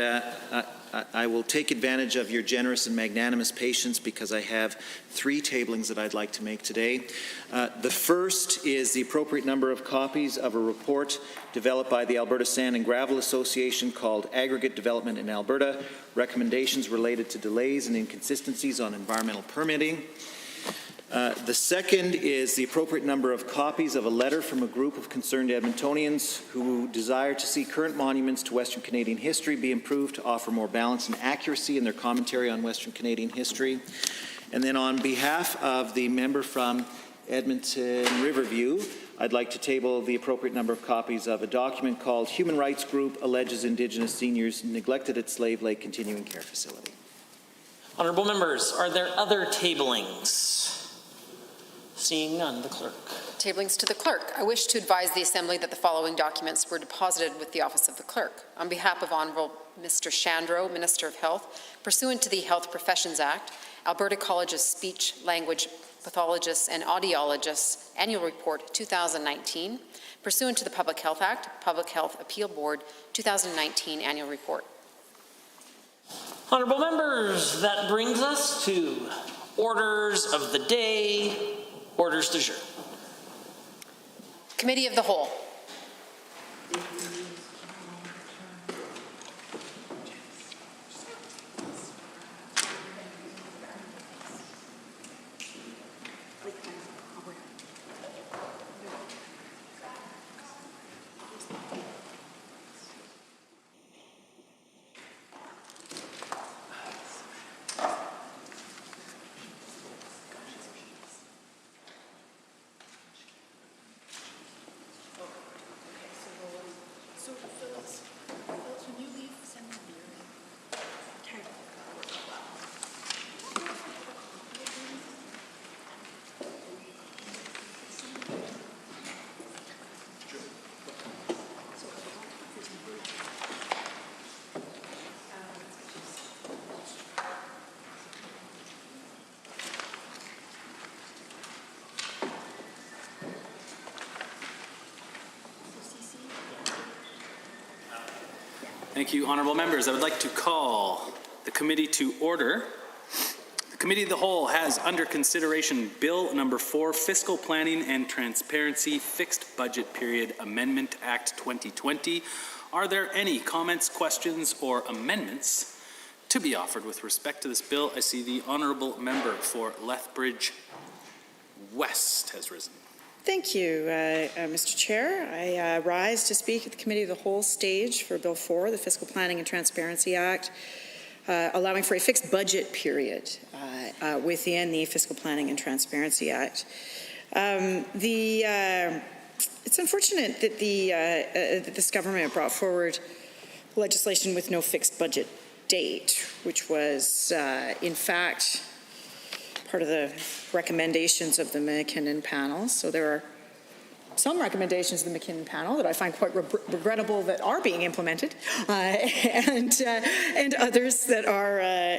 I will take advantage of your generous and magnanimous patience because I have 3 tablings that I'd like to make today. The first is the appropriate number of copies of a report developed by the Alberta Sand and Gravel Association called Aggregate Development in Alberta, Recommendations Related to Delays and Inconsistencies on Environmental Permitting. The second is the appropriate number of copies of a letter from a group of concerned Edmontonians who desire to see current monuments to Western Canadian history be improved to offer more balance and accuracy in their commentary on Western Canadian history. And then on behalf of the member from Edmonton Riverview, I'd like to table the appropriate number of copies of a document called Human Rights Group Alleges Indigenous Seniors Neglected at Slave Lake Continuing Care Facility. Honourable members, are there other tablings? Seeing none, the clerk. Tablings to the clerk. I wish to advise the Assembly that the following documents were deposited with the Office of the Clerk. On behalf of Honourable Mr. Shandro, Minister of Health, pursuant to the Health Professions Act, Alberta College's Speech, Language, Pathologists and Audiologists Annual Report 2019, pursuant to the Public Health Act, Public Health Appeal Board 2019 Annual Report. Honourable members, that brings us to orders of the day. Orders du jour. Committee of the Whole. Thank you, honourable members. I would like to call the committee to order. The Committee of the Whole has under consideration Bill number 4, Fiscal Planning and Transparency Fixed Budget Period Amendment Act 2020. Are there any comments, questions, or amendments to be offered with respect to this bill? I see the honourable member for Lethbridge West has risen. Thank you, Mr. Chair. I rise to speak at the Committee of the Whole stage for Bill 4, the Fiscal Planning and Transparency Act, allowing for a fixed budget period within the Fiscal Planning and Transparency Act. It's unfortunate that that this government brought forward legislation with no fixed budget date, which was, in fact, part of the recommendations of the McKinnon panel. So there are some recommendations of the McKinnon panel that I find quite regrettable that are being implemented, and others that are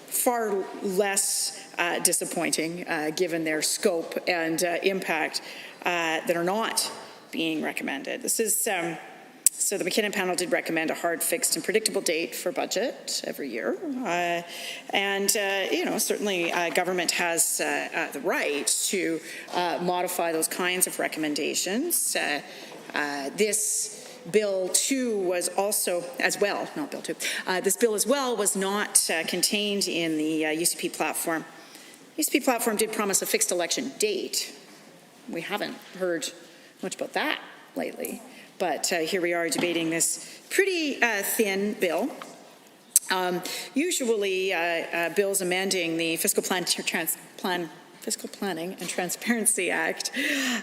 far less disappointing given their scope and impact that are not being recommended. This is so the McKinnon panel did recommend a hard, fixed, and predictable date for budget every year, and certainly government has the right to modify those kinds of recommendations. This Bill 2 was also, as well, not Bill 2, this bill as well was not contained in the UCP platform. UCP platform did promise a fixed election date. We haven't heard much about that lately. But here we are debating this pretty thin bill. Usually, bills amending the Fiscal Planning and Transparency Act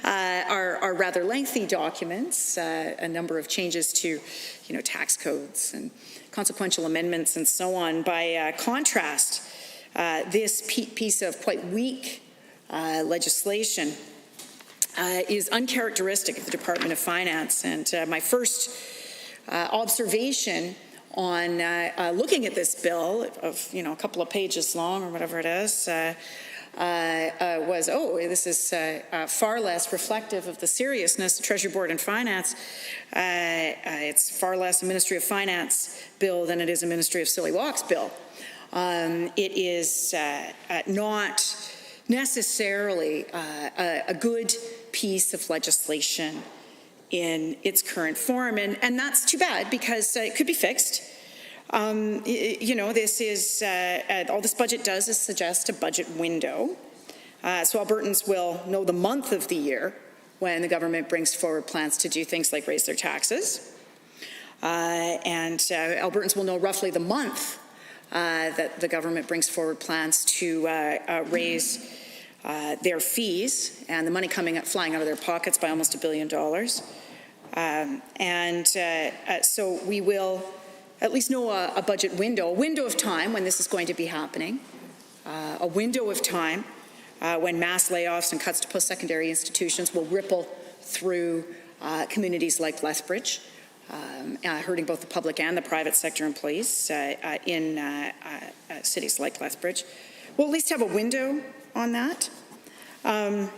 are rather lengthy documents. A number of changes to, tax codes and consequential amendments and so on. By contrast, this piece of quite weak legislation is uncharacteristic of the Department of Finance. And my first observation on looking at this bill of, a couple of pages long or whatever it is, was, this is far less reflective of the seriousness of Treasury Board and Finance. It's far less a Ministry of Finance bill than it is a Ministry of Silly Walks bill. It is not necessarily a good piece of legislation in its current form, and that's too bad because it could be fixed. This is all this budget does is suggest a budget window, so Albertans will know the month of the year when the government brings forward plans to do things like raise their taxes, and Albertans will know roughly the month that the government brings forward plans to raise their fees and the money flying out of their pockets by almost $1 billion. So we will at least know a budget window, a window of time when this is going to be happening, a window of time when mass layoffs and cuts to post-secondary institutions will ripple through communities like Lethbridge, hurting both the public and the private sector employees in cities like Lethbridge. We'll at least have a window on that. And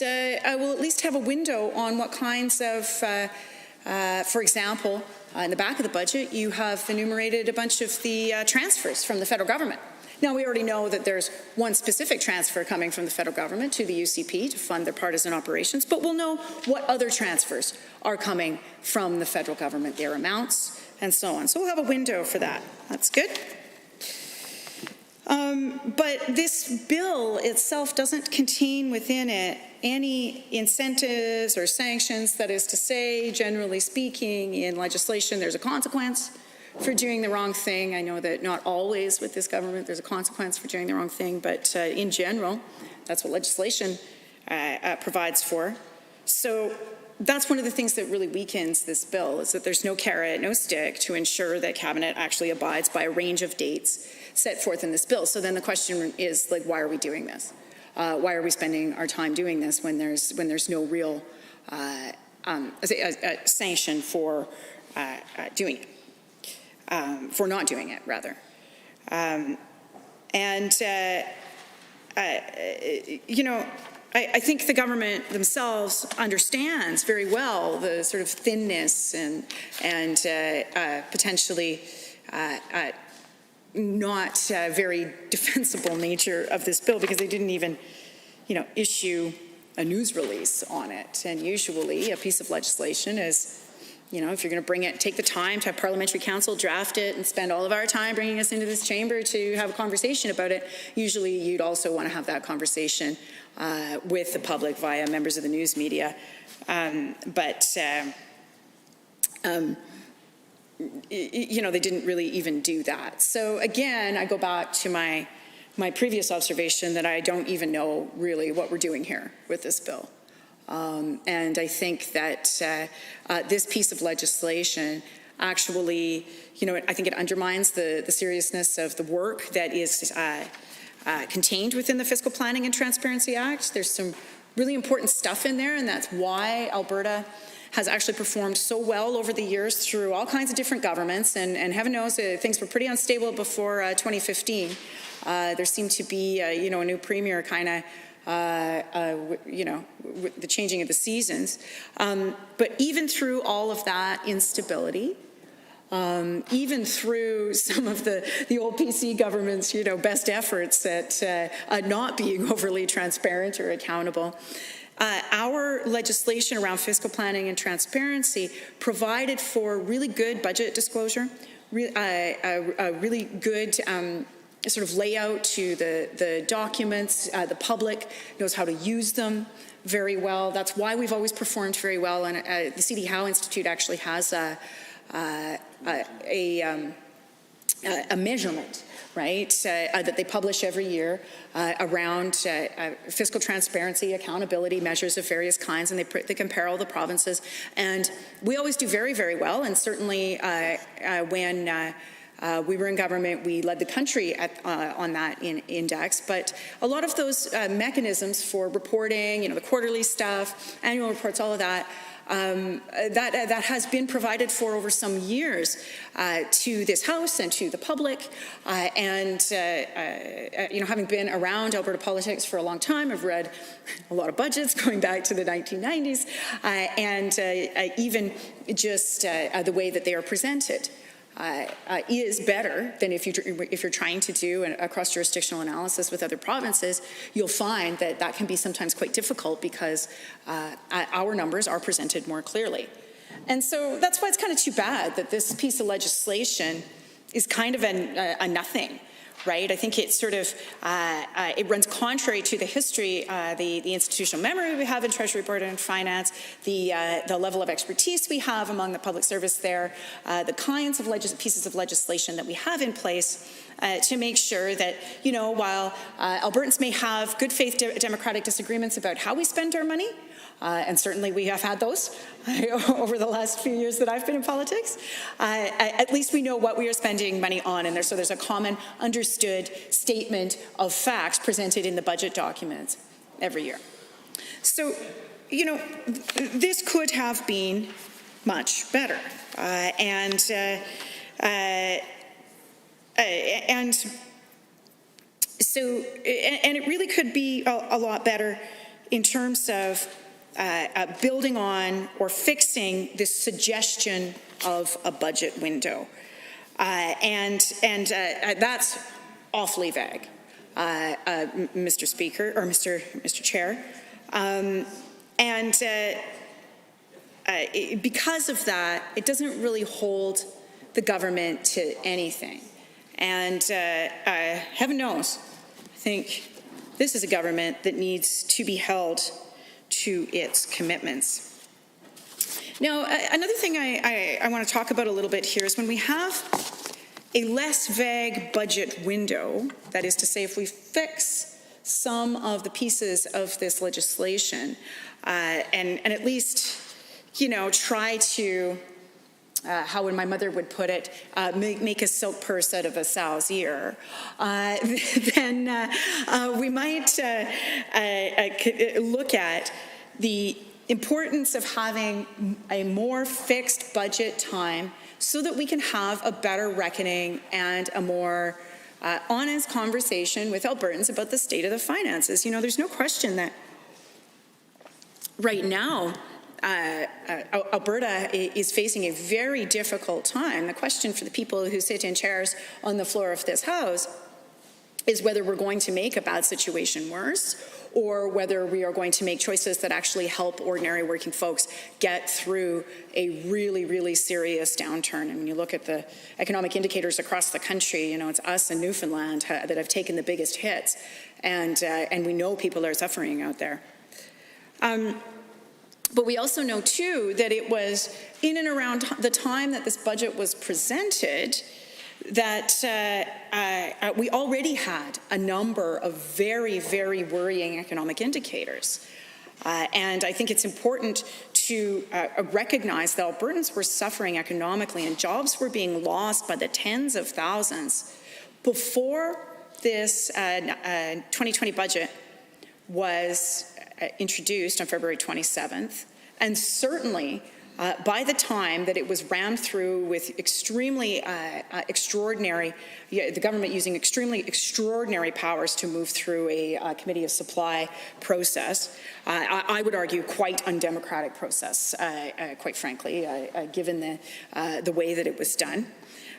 I will at least have a window on what kinds of, for example, in the back of the budget, you have enumerated a bunch of the transfers from the federal government. Now, we already know that there's one specific transfer coming from the federal government to the UCP to fund their partisan operations, but we'll know what other transfers are coming from the federal government, their amounts, and so on. So we'll have a window for that. That's good. But this bill itself doesn't contain within it any incentives or sanctions. That is to say, generally speaking, in legislation, there's a consequence for doing the wrong thing. I know that not always with this government there's a consequence for doing the wrong thing, but in general, that's what legislation provides for. So that's one of the things that really weakens this bill, is that there's no carrot, no stick to ensure that Cabinet actually abides by a range of dates set forth in this bill. So then the question is, why are we doing this? Why are we spending our time doing this when there's no real sanction for doing it, for not doing it, rather? I think the government themselves understands very well the sort of thinness and potentially not very defensible nature of this bill, because they didn't even, issue a news release on it. And usually a piece of legislation is, if you're going to bring it, take the time to have parliamentary council draft it and spend all of our time bringing us into this chamber to have a conversation about it, usually you'd also want to have that conversation with the public via members of the news media. They didn't really even do that. So again, I go back to my previous observation that I don't even know really what we're doing here with this bill. And I think that this piece of legislation actually, I think it undermines the seriousness of the work that is contained within the Fiscal Planning and Transparency Act. There's some really important stuff in there, and that's why Alberta has actually performed so well over the years through all kinds of different governments, and heaven knows things were pretty unstable before 2015. There seemed to be, a new premier kind of, with the changing of the seasons. But even through all of that instability, even through some of the old PC government's, best efforts at not being overly transparent or accountable, our legislation around fiscal planning and transparency provided for really good budget disclosure, a really good sort of layout to the documents. The public knows how to use them very well. That's why we've always performed very well. And the C.D. Howe Institute actually has a measurement, right, that they publish every year around fiscal transparency, accountability measures of various kinds, and they compare all the provinces. And we always do very, very well. And certainly when we were in government, we led the country on that index. But a lot of those mechanisms for reporting, the quarterly stuff, annual reports, all of that, that has been provided for over some years to this House and to the public. Having been around Alberta politics for a long time, I've read a lot of budgets going back to the 1990s, and even just the way that they are presented is better than if you're trying to do a cross-jurisdictional analysis with other provinces. You'll find that can be sometimes quite difficult because our numbers are presented more clearly. And so that's why it's kind of too bad that this piece of legislation is kind of a nothing, right? I think it sort of, it runs contrary to the history, the institutional memory we have in Treasury, Board and Finance, the level of expertise we have among the public service there, the kinds of pieces of legislation that we have in place to make sure that, while Albertans may have good faith democratic disagreements about how we spend our money, and certainly we have had those over the last few years that I've been in politics, at least we know what we are spending money on, and so there's a common understood statement of facts presented in the budget documents every year. So, this could have been much better. And it really could be a lot better in terms of building on or fixing this suggestion of a budget window. And that's awfully vague, Mr. Speaker, or Mr. Chair. Because of that, it doesn't really hold the government to anything. And heaven knows, I think this is a government that needs to be held to its commitments. Now, another thing I want to talk about a little bit here is when we have a less vague budget window, that is to say, if we fix some of the pieces of this legislation and at least, try to, how my mother would put it, make a silk purse out of a sow's ear, then we might look at the importance of having a more fixed budget time so that we can have a better reckoning and a more honest conversation with Albertans about the state of the finances. There's no question that right now, Alberta is facing a very difficult time. The question for the people who sit in chairs on the floor of this House is whether we're going to make a bad situation worse, or whether we are going to make choices that actually help ordinary working folks get through a really, really serious downturn. And when you look at the economic indicators across the country, you know, it's us and Newfoundland that have taken the biggest hits, and we know people are suffering out there. But we also know, too, that it was in and around the time that this budget was presented that we already had a number of very, very worrying economic indicators. And I think it's important to recognize that Albertans were suffering economically and jobs were being lost by the tens of thousands before this 2020 budget was introduced on February 27th, and certainly by the time that it was rammed through with extremely extraordinary, the government using extremely extraordinary powers to move through a committee of supply process, I would argue quite undemocratic process, quite frankly, given the way that it was done.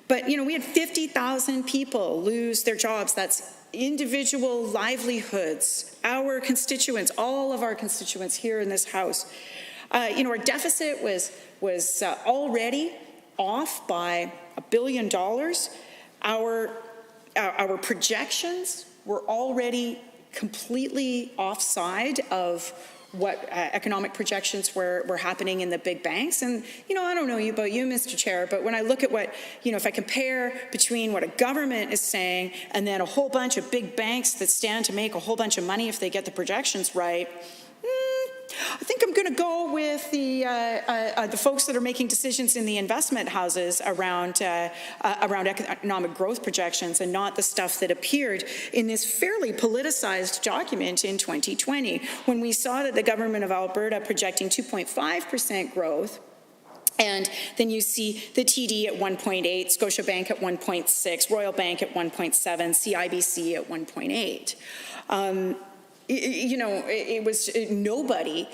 But, you know, we had 50,000 people lose their jobs. That's individual livelihoods, our constituents, all of our constituents here in this House. You know, our deficit was already off by $1 billion. Our projections were already completely offside of what economic projections were happening in the big banks. And, you know, I don't know about you, Mr. Chair, but when I look at what, you know, if I compare between what a government is saying and then a whole bunch of big banks that stand to make a whole bunch of money if they get the projections right, I think I'm going to go with the folks that are making decisions in the investment houses around economic growth projections, and not the stuff that appeared in this fairly politicized document in 2020, when we saw that the government of Alberta projecting 2.5% growth. And then you see the TD at 1.8, Scotiabank at 1.6, Royal Bank at 1.7, CIBC at 1.8. You know, it was nobody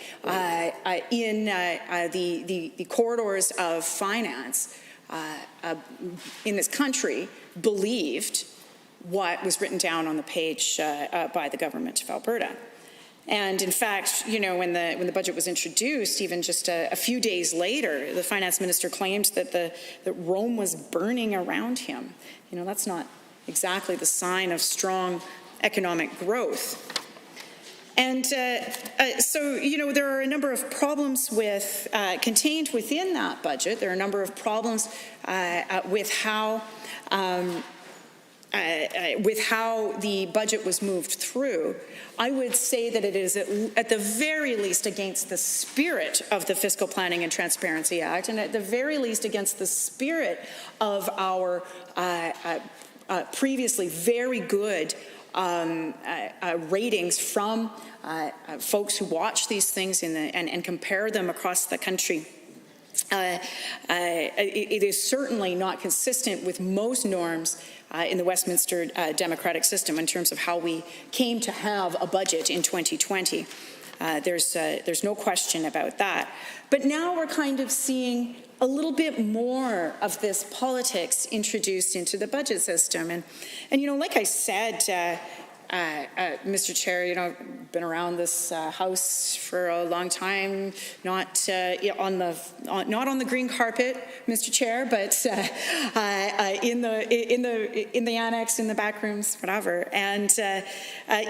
in the corridors of finance in this country believed what was written down on the page by the government of Alberta. And in fact, you know, when the budget was introduced, even just a few days later, the finance minister claimed that Rome was burning around him. You know, that's not exactly the sign of strong economic growth. And so, you know, there are a number of problems with contained within that budget. There are a number of problems with how the budget was moved through. I would say that it is at the very least against the spirit of the Fiscal Planning and Transparency Act, and at the very least against the spirit of our previously very good ratings from folks who watch these things and compare them across the country. It is certainly not consistent with most norms in the Westminster democratic system in terms of how we came to have a budget in 2020. There's no question about that. But now we're kind of seeing a little bit more of this politics introduced into the budget system. And you know, like I said, Mr. Chair, you know, I've been around this House for a long time, not on the green carpet, Mr. Chair, but in the annex, in the back rooms, whatever, and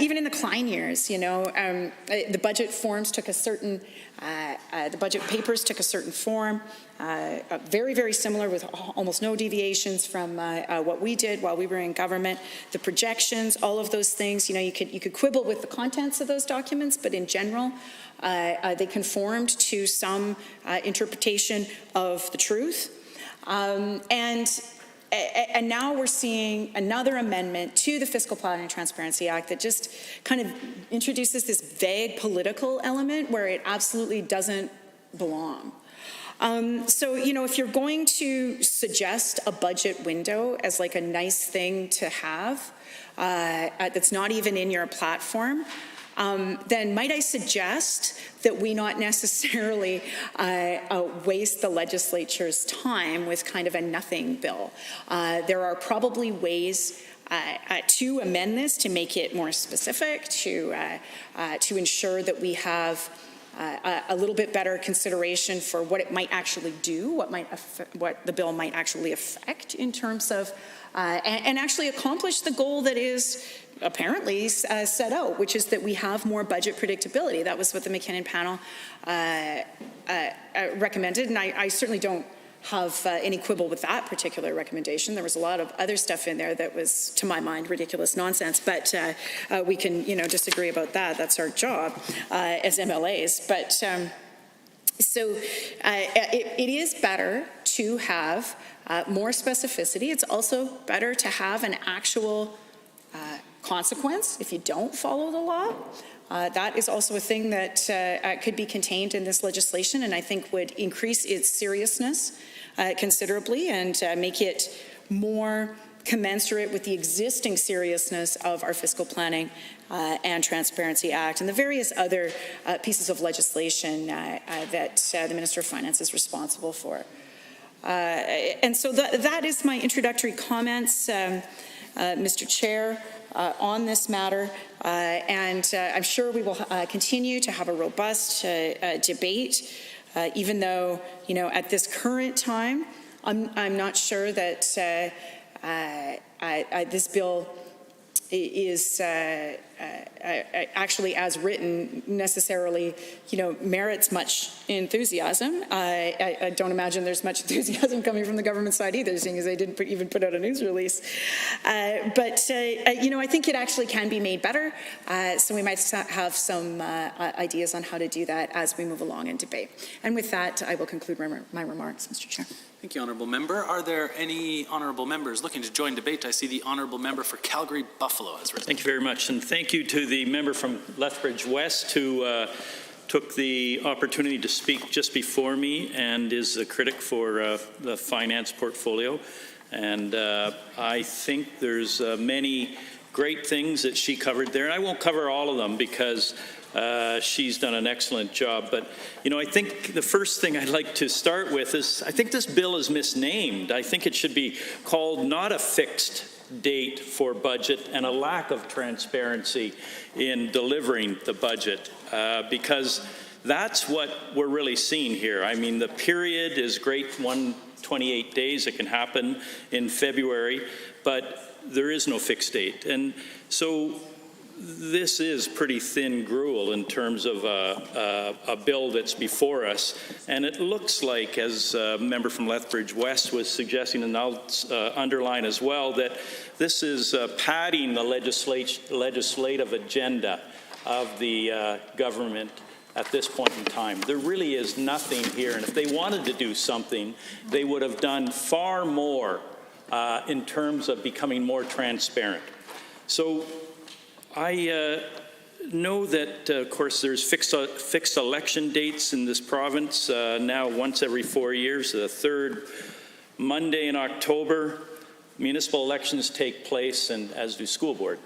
even in the Klein years, you know, the budget forms took a certain. The budget papers took a certain form, very, very similar with almost no deviations from what we did while we were in government. The projections, all of those things, you know, you could quibble with the contents of those documents, but in general, they conformed to some interpretation of the truth. And now we're seeing another amendment to the Fiscal Planning and Transparency Act that just kind of introduces this vague political element where it absolutely doesn't belong. So, you know, if you're going to suggest a budget window as like a nice thing to have, that's not even in your platform, then might I suggest that we not necessarily waste the legislature's time with kind of a nothing bill. There are probably ways to amend this to make it more specific, to ensure that we have a little bit better consideration for what it might actually do, what the bill might actually affect in terms of, and actually accomplish the goal that is apparently set out, which is that we have more budget predictability. That was what the McKinnon panel recommended, and I certainly don't have any quibble with that particular recommendation. There was a lot of other stuff in there that was, to my mind, ridiculous nonsense, but we can, disagree about that. That's our job as MLAs. But it is better to have more specificity. It's also better to have an actual consequence if you don't follow the law. That is also a thing that could be contained in this legislation, and I think would increase its seriousness considerably and make it more commensurate with the existing seriousness of our Fiscal Planning and Transparency Act and the various other pieces of legislation that the Minister of Finance is responsible for. And so that is my introductory comments, Mr. Chair, on this matter. And I'm sure we will continue to have a robust debate, even though, at this current time, I'm not sure that this bill is actually, as written, necessarily, merits much enthusiasm. I don't imagine there's much enthusiasm coming from the government side either, seeing as they didn't even put out a news release. But I think it actually can be made better. So we might have some ideas on how to do that as we move along in debate. And with that, I will conclude my remarks, Mr. Chair. Thank you, Honourable Member. Are there any Honourable Members looking to join debate? I see the Honourable Member for Calgary Buffalo has risen. Thank you very much, and thank you to the member from Lethbridge West who took the opportunity to speak just before me and is a critic for the finance portfolio. And I think there's many great things that she covered there, and I won't cover all of them because she's done an excellent job. But, I think the first thing I'd like to start with is I think this bill is misnamed. I think it should be called not a fixed date for budget and a lack of transparency in delivering the budget, because that's what we're really seeing here. I mean, the period is great, 128 days. It can happen in February, but there is no fixed date. And so this is pretty thin gruel in terms of a bill that's before us. And it looks like, as a member from Lethbridge West was suggesting, and I'll underline as well, that this is padding the legislative agenda of the government at this point in time. There really is nothing here. And if they wanted to do something, they would have done far more in terms of becoming more transparent. So I know that, of course, there's fixed election dates in this province now once every 4 years. The third Monday in October, municipal elections take place, and as do school board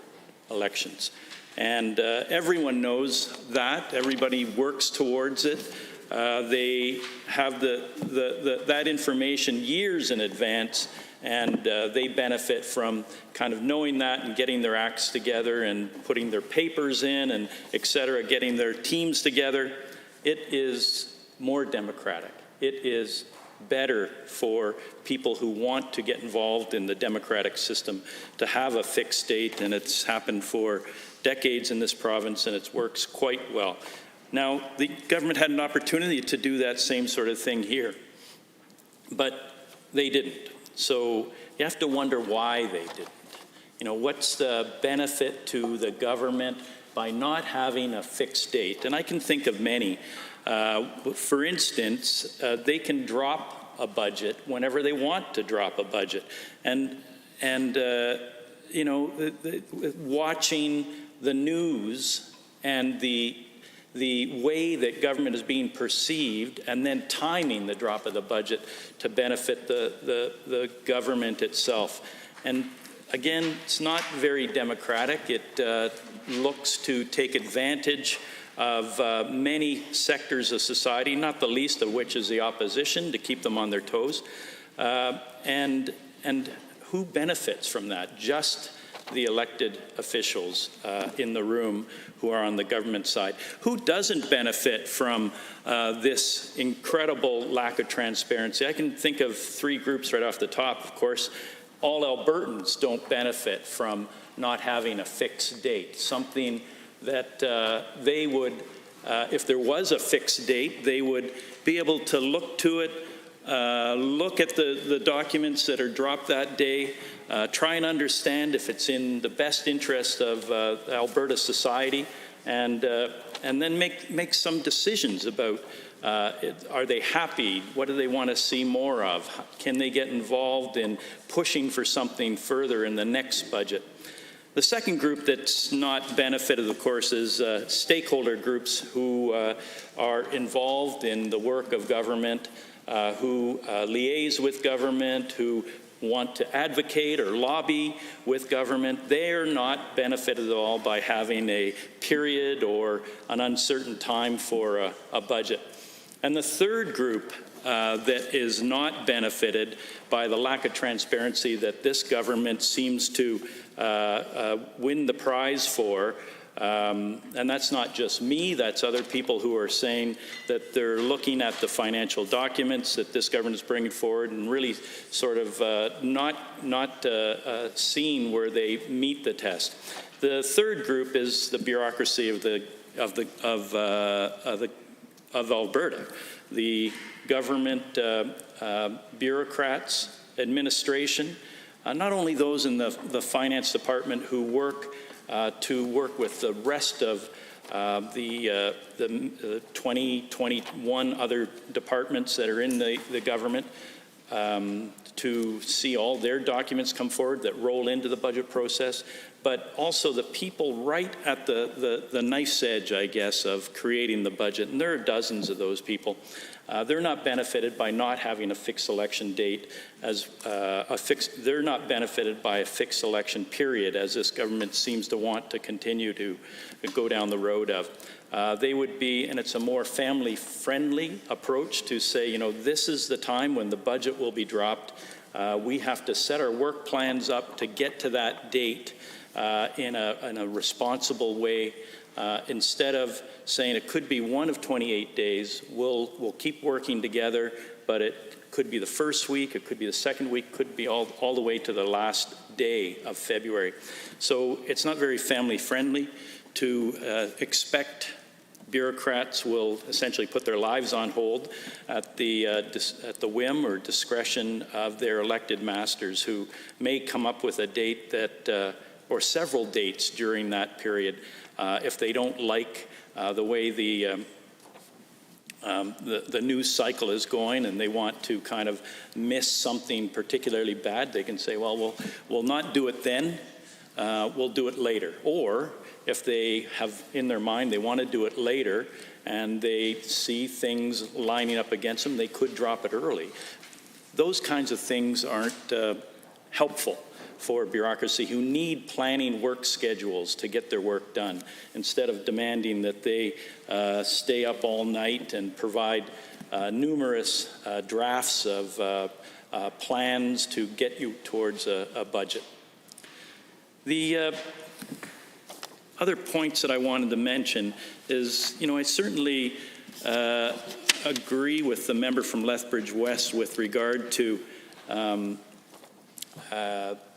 elections. And everyone knows that. Everybody works towards it. They have that information years in advance, and they benefit from kind of knowing that and getting their acts together and putting their papers in and et cetera, getting their teams together. It is more democratic. It is better for people who want to get involved in the democratic system to have a fixed date, and it's happened for decades in this province, and it works quite well. Now, the government had an opportunity to do that same sort of thing here, but they didn't. So you have to wonder why they didn't. What's the benefit to the government by not having a fixed date? And I can think of many. For instance, they can drop a budget whenever they want to drop a budget. And watching the news and the way that government is being perceived, and then timing the drop of the budget to benefit the government itself. And Again, it's not very democratic. It looks to take advantage of many sectors of society, not the least of which is the opposition, to keep them on their toes. And who benefits from that? Just the elected officials in the room who are on the government side. Who doesn't benefit from this incredible lack of transparency? I can think of three groups right off the top, of course. All Albertans don't benefit from not having a fixed date, something that they would, if there was a fixed date, they would be able to look to it, look at the documents that are dropped that day, try and understand if it's in the best interest of Alberta society, and then make some decisions about are they happy? What do they want to see more of? Can they get involved in pushing for something further in the next budget? The second group that's not benefited, of course, is stakeholder groups who are involved in the work of government, who liaise with government, who want to advocate or lobby with government. They are not benefited at all by having a period or an uncertain time for a budget. And the third group that is not benefited by the lack of transparency that this government seems to win the prize for, and that's not just me, that's other people who are saying that they're looking at the financial documents that this government is bringing forward and really sort of not seeing where they meet the test. The third group is the bureaucracy of Alberta, the government bureaucrats, administration, not only those in the finance department who work to work with the rest of the 21 other departments that are in the government to see all their documents come forward that roll into the budget process, but also the people right at the knife's edge, I guess, of creating the budget. And there are dozens of those people. They're not benefited by not having a fixed election date they're not benefited by a fixed election period, as this government seems to want to continue to go down the road of. They would be, and it's a more family-friendly approach to say, you know, this is the time when the budget will be dropped. We have to set our work plans up to get to that date in a responsible way. Instead of saying it could be one of 28 days, we'll keep working together, but it could be the first week, it could be the second week, could be all the way to the last day of February. So it's not very family friendly to expect bureaucrats will essentially put their lives on hold at the whim or discretion of their elected masters, who may come up with a date that, or several dates during that period, if they don't like the way the news cycle is going and they want to kind of miss something particularly bad. They can say, well, we'll not do it then, we'll do it later. Or if they have in their mind they want to do it later and they see things lining up against them, they could drop it early. Those kinds of things aren't helpful for bureaucracy, who need planning work schedules to get their work done, instead of demanding that they stay up all night and provide numerous drafts of plans to get you towards a budget. The other points that I wanted to mention is, you know, I certainly agree with the member from Lethbridge West with regard to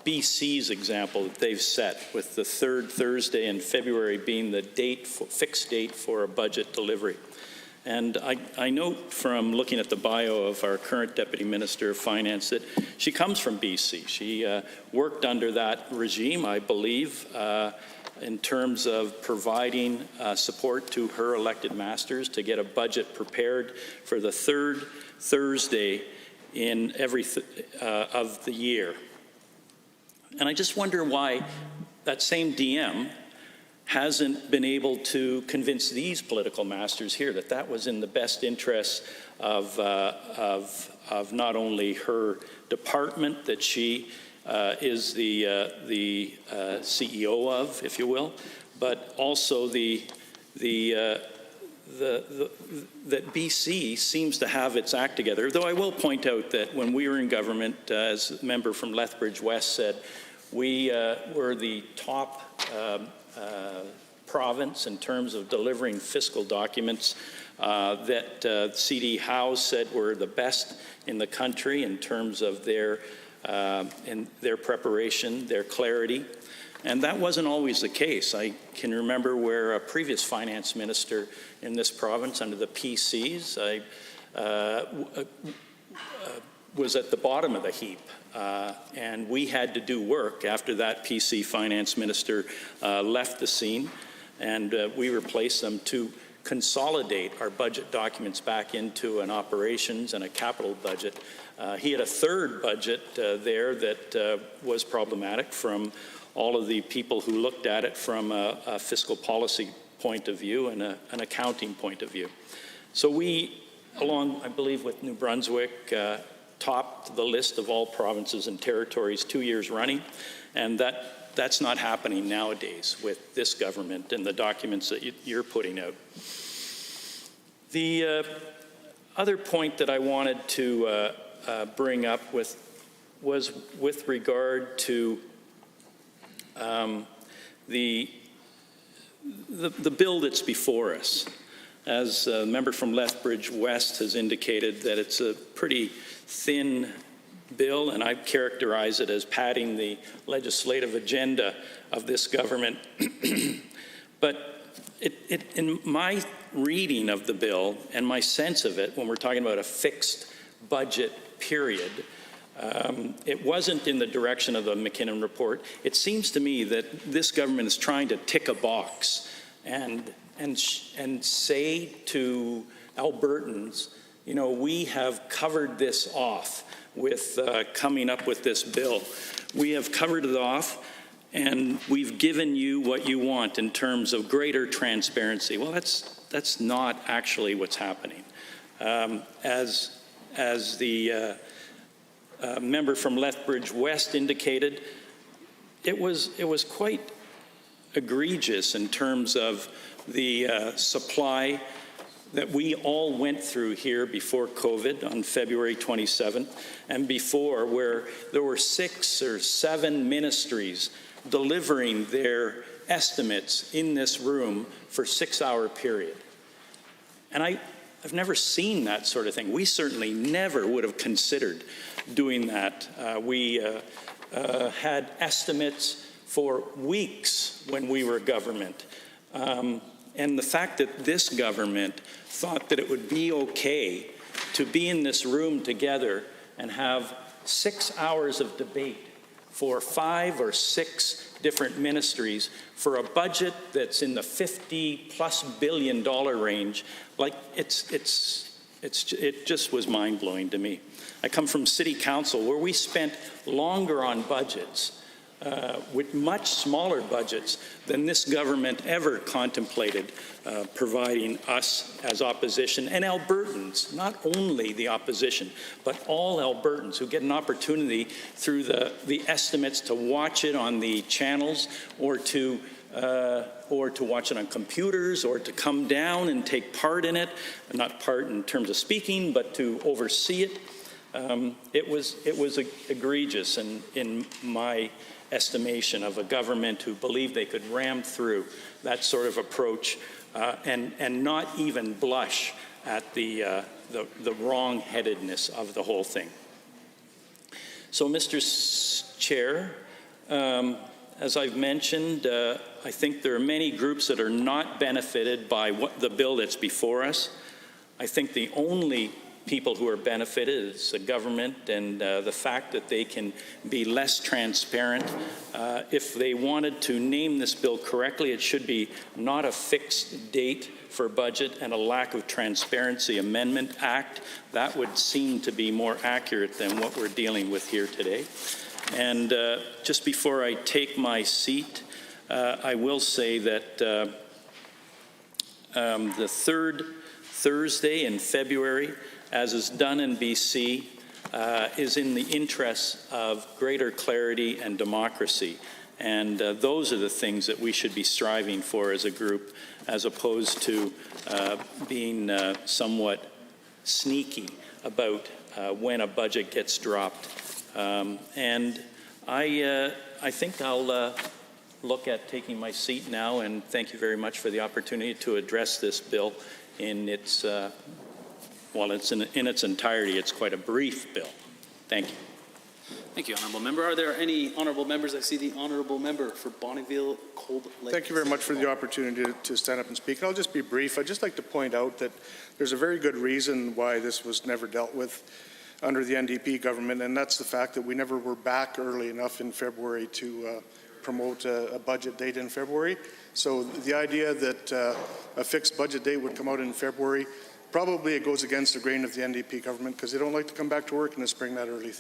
BC's example that they've set, with the third Thursday in February being the fixed date for a budget delivery. And I note from looking at the bio of our current Deputy Minister of Finance that she comes from BC. She worked under that regime, I believe, in terms of providing support to her elected masters to get a budget prepared for the third Thursday in every of the year. And I just wonder why that same DM hasn't been able to convince these political masters here that that was in the best interest of not only her department that she is the CEO of, if you will, but also that BC seems to have its act together. Though I will point out that when we were in government, as a member from Lethbridge West said, we were the top province in terms of delivering fiscal documents that CD Howe said were the best in the country in terms of their preparation, their clarity. And that wasn't always the case. I can remember where a previous finance minister in this province under the PCs was at the bottom of the heap. And we had to do work after that PC finance minister left the scene, and we replaced them to consolidate our budget documents back into an operations and a capital budget. He had a third budget there that was problematic from all of the people who looked at it from a fiscal policy point of view and an accounting point of view. So we, along, I believe, with New Brunswick, topped the list of all provinces and territories 2 years running, and that's not happening nowadays with this government and the documents that you're putting out. The other point that I wanted to bring up was with regard to the bill that's before us. As a member from Lethbridge West has indicated, that it's a pretty thin bill, and I characterize it as padding the legislative agenda of this government. But in my reading of the bill and my sense of it, when we're talking about a fixed budget period, it wasn't in the direction of the McKinnon report. It seems to me that this government is trying to tick a box and say to Albertans, you know, we have covered this off with coming up with this bill. We have covered it off, and we've given you what you want in terms of greater transparency. Well, that's not actually what's happening. As the member from Lethbridge West indicated, it was quite egregious in terms of the supply that we all went through here before COVID on February 27th, and before, where there were 6 or 7 ministries delivering their estimates in this room for 6-hour period. And I've never seen that sort of thing. We certainly never would have considered doing that. We had estimates for weeks when we were government. And the fact that this government thought that it would be okay to be in this room together and have 6 hours of debate for 5 or 6 different ministries for a budget that's in the $50+ billion range, like it just was mind-blowing to me. I come from City Council, where we spent longer on budgets, with much smaller budgets than this government ever contemplated providing us as opposition, and Albertans, not only the opposition, but all Albertans who get an opportunity through the estimates to watch it on the channels, or to watch it on computers, or to come down and take part in it, not part in terms of speaking, but to oversee it. It was egregious in my estimation of a government who believed they could ram through that sort of approach and not even blush at the wrong-headedness of the whole thing. So, Mr. Chair, as I've mentioned, I think there are many groups that are not benefited by the bill that's before us. I think the only people who are benefited is the government, and the fact that they can be less transparent. If they wanted to name this bill correctly, it should be not a fixed date for budget and a lack of transparency amendment act. That would seem to be more accurate than what we're dealing with here today. And just before I take my seat, I will say that the third Thursday in February, as is done in BC, is in the interests of greater clarity and democracy. And those are the things that we should be striving for as a group, as opposed to being somewhat sneaky about when a budget gets dropped. And I think I'll look at taking my seat now, and thank you very much for the opportunity to address this bill in its, in its entirety. It's quite a brief bill. Thank you. Thank you, Honourable Member. Are there any Honourable Members? I see the Honourable Member for Bonneville Cold Lake. Thank you very much for the opportunity to stand up and speak. I'll just be brief. I'd just like to point out that there's a very good reason why this was never dealt with under the NDP government, and that's the fact that we never were back early enough in February to promote a budget date in February. So the idea that a fixed budget date would come out in February, probably it goes against the grain of the NDP government because they don't like to come back to work in the spring that early.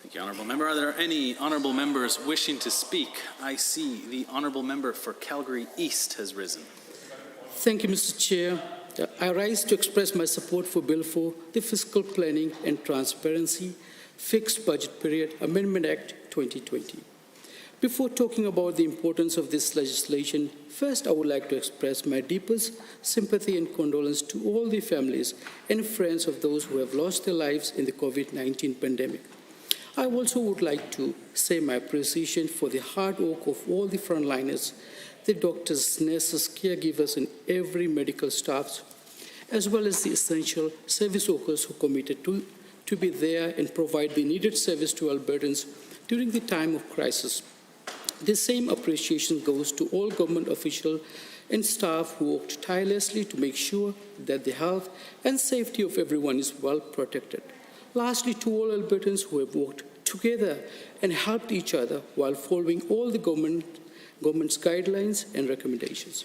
Thank you, Honourable Member. Are there any Honourable Members wishing to speak? I see the Honourable Member for Calgary East has risen. Thank you, Mr. Chair. I rise to express my support for Bill 4, the Fiscal Planning and Transparency Fixed Budget Period Amendment Act 2020. Before talking about the importance of this legislation, first I would like to express my deepest sympathy and condolence to all the families and friends of those who have lost their lives in the COVID-19 pandemic. I also would like to say my appreciation for the hard work of all the frontliners, the doctors, nurses, caregivers, and every medical staff, as well as the essential service workers who committed to be there and provide the needed service to Albertans during the time of crisis. The same appreciation goes to all government officials and staff who worked tirelessly to make sure that the health and safety of everyone is well protected. Lastly, to all Albertans who have worked together and helped each other while following all the government's guidelines and recommendations.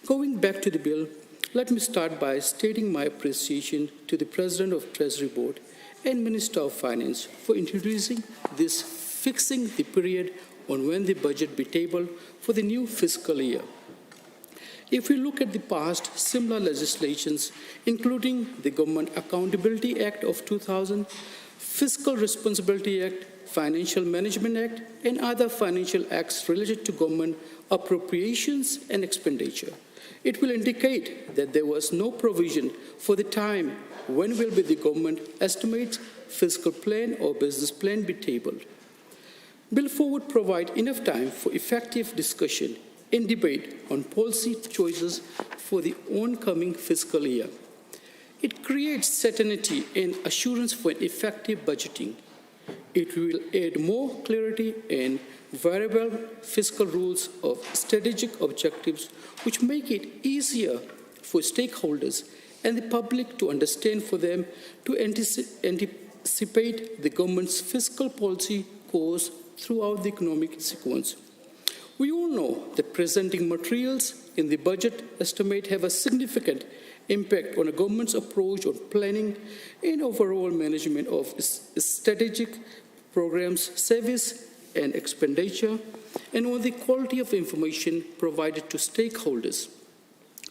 Going back to the bill, let me start by stating my appreciation to the President of Treasury Board and Minister of Finance for introducing this fixing the period on when the budget be tabled for the new fiscal year. If we look at the past similar legislations, including the Government Accountability Act of 2000, Fiscal Responsibility Act, Financial Management Act, and other financial acts related to government appropriations and expenditure, it will indicate that there was no provision for the time when will be the government estimates, fiscal plan or business plan be tabled. Bill 4 would provide enough time for effective discussion and debate on policy choices for the oncoming fiscal year. It creates certainty and assurance for effective budgeting. It will add more clarity and variable fiscal rules of strategic objectives, which make it easier for stakeholders and the public to understand, for them to anticipate the government's fiscal policy course throughout the economic sequence. We all know that presenting materials in the budget estimate have a significant impact on a government's approach on planning and overall management of strategic programs, service and expenditure, and on the quality of information provided to stakeholders.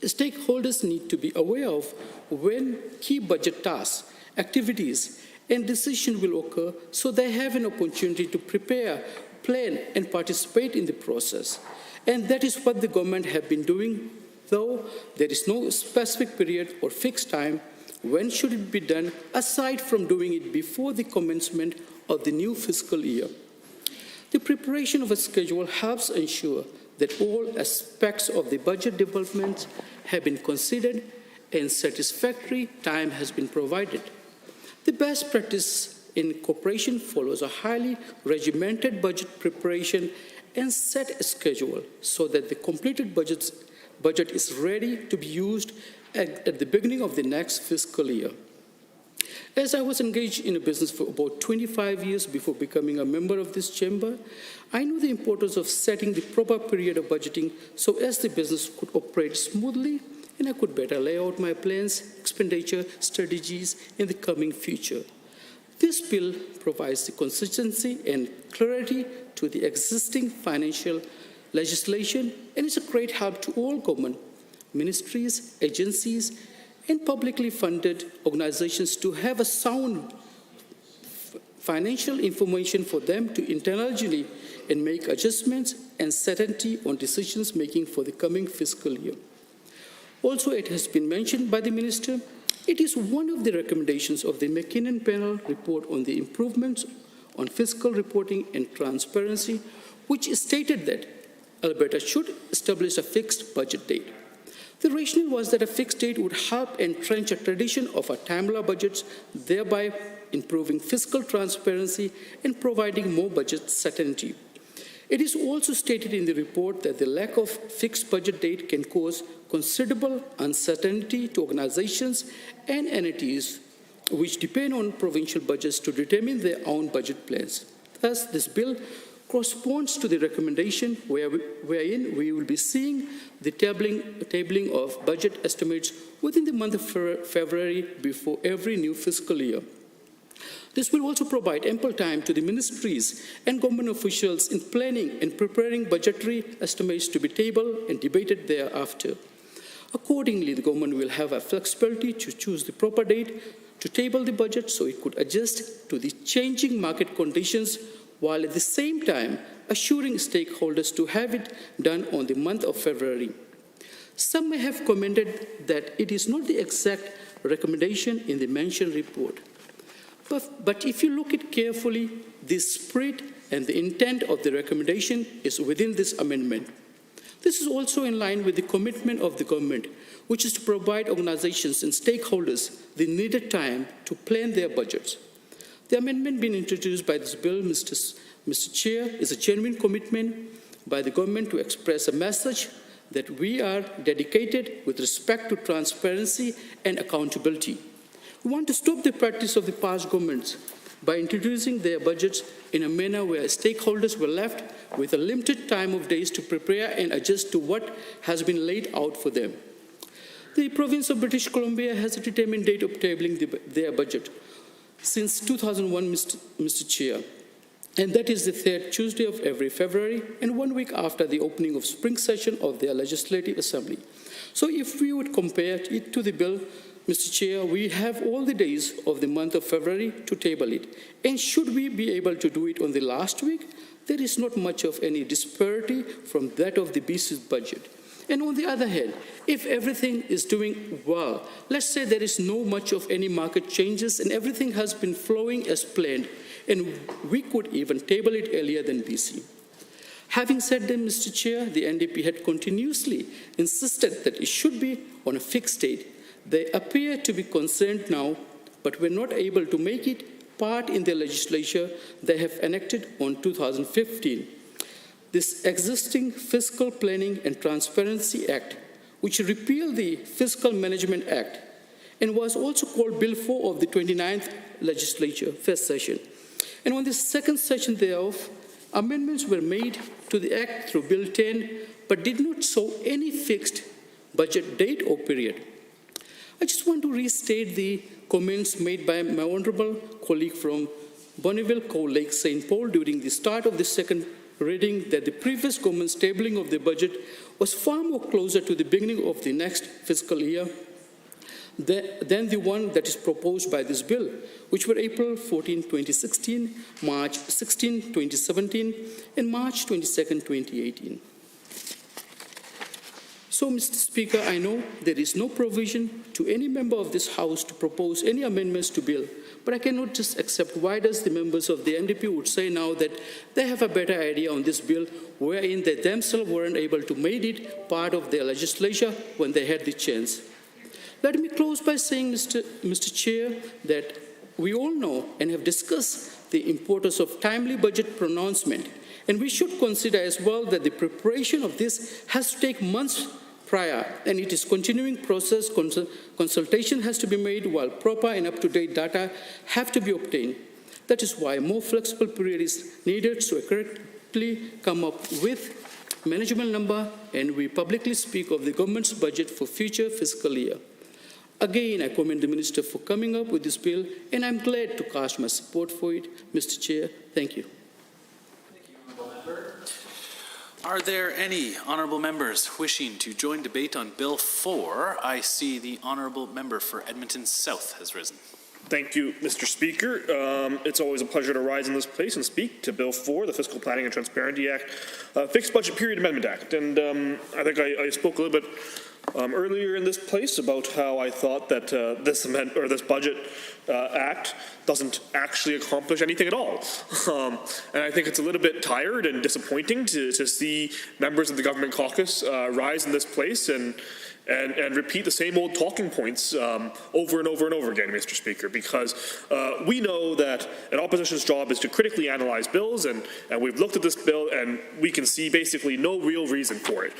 Stakeholders need to be aware of when key budget tasks, activities, and decisions will occur so they have an opportunity to prepare, plan, and participate in the process. And that is what the government have been doing, though there is no specific period or fixed time when should it be done, aside from doing it before the commencement of the new fiscal year. The preparation of a schedule helps ensure that all aspects of the budget development have been considered and satisfactory time has been provided. The best practice in corporation follows a highly regimented budget preparation and set a schedule so that the completed budget is ready to be used at the beginning of the next fiscal year. As I was engaged in a business for about 25 years before becoming a member of this chamber, I knew the importance of setting the proper period of budgeting so as the business could operate smoothly and I could better lay out my plans, expenditure, strategies in the coming future. This bill provides the consistency and clarity to the existing financial legislation and is a great help to all government, ministries, agencies, and publicly funded organizations to have a sound financial information for them to intelligently and make adjustments and certainty on decisions making for the coming fiscal year. Also, it has been mentioned by the Minister, it is one of the recommendations of the McKinnon panel report on the improvements on fiscal reporting and transparency, which stated that Alberta should establish a fixed budget date. The rationale was that a fixed date would help entrench a tradition of a timely budgets, thereby improving fiscal transparency and providing more budget certainty. It is also stated in the report that the lack of fixed budget date can cause considerable uncertainty to organizations and entities which depend on provincial budgets to determine their own budget plans. Thus, this bill corresponds to the recommendation wherein we will be seeing the tabling of budget estimates within the month of February before every new fiscal year. This will also provide ample time to the ministries and government officials in planning and preparing budgetary estimates to be tabled and debated thereafter. Accordingly, the government will have a flexibility to choose the proper date to table the budget so it could adjust to the changing market conditions while at the same time assuring stakeholders to have it done on the month of February. Some may have commented that it is not the exact recommendation in the mentioned report. But if you look at it carefully, the spirit and the intent of the recommendation is within this amendment. This is also in line with the commitment of the government, which is to provide organizations and stakeholders the needed time to plan their budgets. The amendment being introduced by this bill, Mr. Chair, is a genuine commitment by the government to express a message that we are dedicated with respect to transparency and accountability. We want to stop the practice of the past governments by introducing their budgets in a manner where stakeholders were left with a limited time of days to prepare and adjust to what has been laid out for them. The province of British Columbia has a determined date of tabling their budget since 2001, Mr. Chair, and that is the third Tuesday of every February and 1 week after the opening of spring session of their Legislative Assembly. So if we would compare it to the bill, Mr. Chair, we have all the days of the month of February to table it. And should we be able to do it on the last week, there is not much of any disparity from that of the BC's budget. And on the other hand, if everything is doing well, let's say there is no much of any market changes and everything has been flowing as planned, and we could even table it earlier than BC. Having said that, Mr. Chair, the NDP had continuously insisted that it should be on a fixed date. They appear to be concerned now, but were not able to make it part in the legislature they have enacted on 2015. This existing Fiscal Planning and Transparency Act, which repealed the Fiscal Management Act and was also called Bill 4 of the 29th legislature, first session. And on the second session thereof, amendments were made to the Act through Bill 10, but did not show any fixed budget date or period. I just want to restate the comments made by my honorable colleague from Bonneville, Coal Lake, St. Paul during the start of the second reading that the previous government's tabling of the budget was far more closer to the beginning of the next fiscal year than the one that is proposed by this bill, which were April 14, 2016, March 16, 2017, and March 22, 2018. So, Mr. Speaker, I know there is no provision to any member of this House to propose any amendments to bill, but I cannot just accept why does the members of the NDP would say now that they have a better idea on this bill, wherein they themselves weren't able to make it part of their legislature when they had the chance. Let me close by saying, Mr. Chair, that we all know and have discussed the importance of timely budget pronouncement, and we should consider as well that the preparation of this has to take months prior, and it is continuing process. Consultation has to be made while proper and up-to-date data have to be obtained. That is why a more flexible period is needed to correctly come up with management number, and we publicly speak of the government's budget for future fiscal year. Again, I commend the Minister for coming up with this bill, and I'm glad to cast my support for it. Mr. Chair, thank you. Are there any honourable members wishing to join debate on Bill 4? I see the honourable member for Edmonton South has risen. Thank you, Mr. Speaker. It's always a pleasure to rise in this place and speak to Bill 4, the Fiscal Planning and Transparency Act, Fixed Budget Period Amendment Act. And I think I spoke a little bit earlier in this place about how I thought that this budget act doesn't actually accomplish anything at all. And I think it's a little bit tired and disappointing to see members of the government caucus rise in this place and repeat the same old talking points over and over and over again, Mr. Speaker, because we know that an opposition's job is to critically analyze bills, and we've looked at this bill and we can see basically no real reason for it.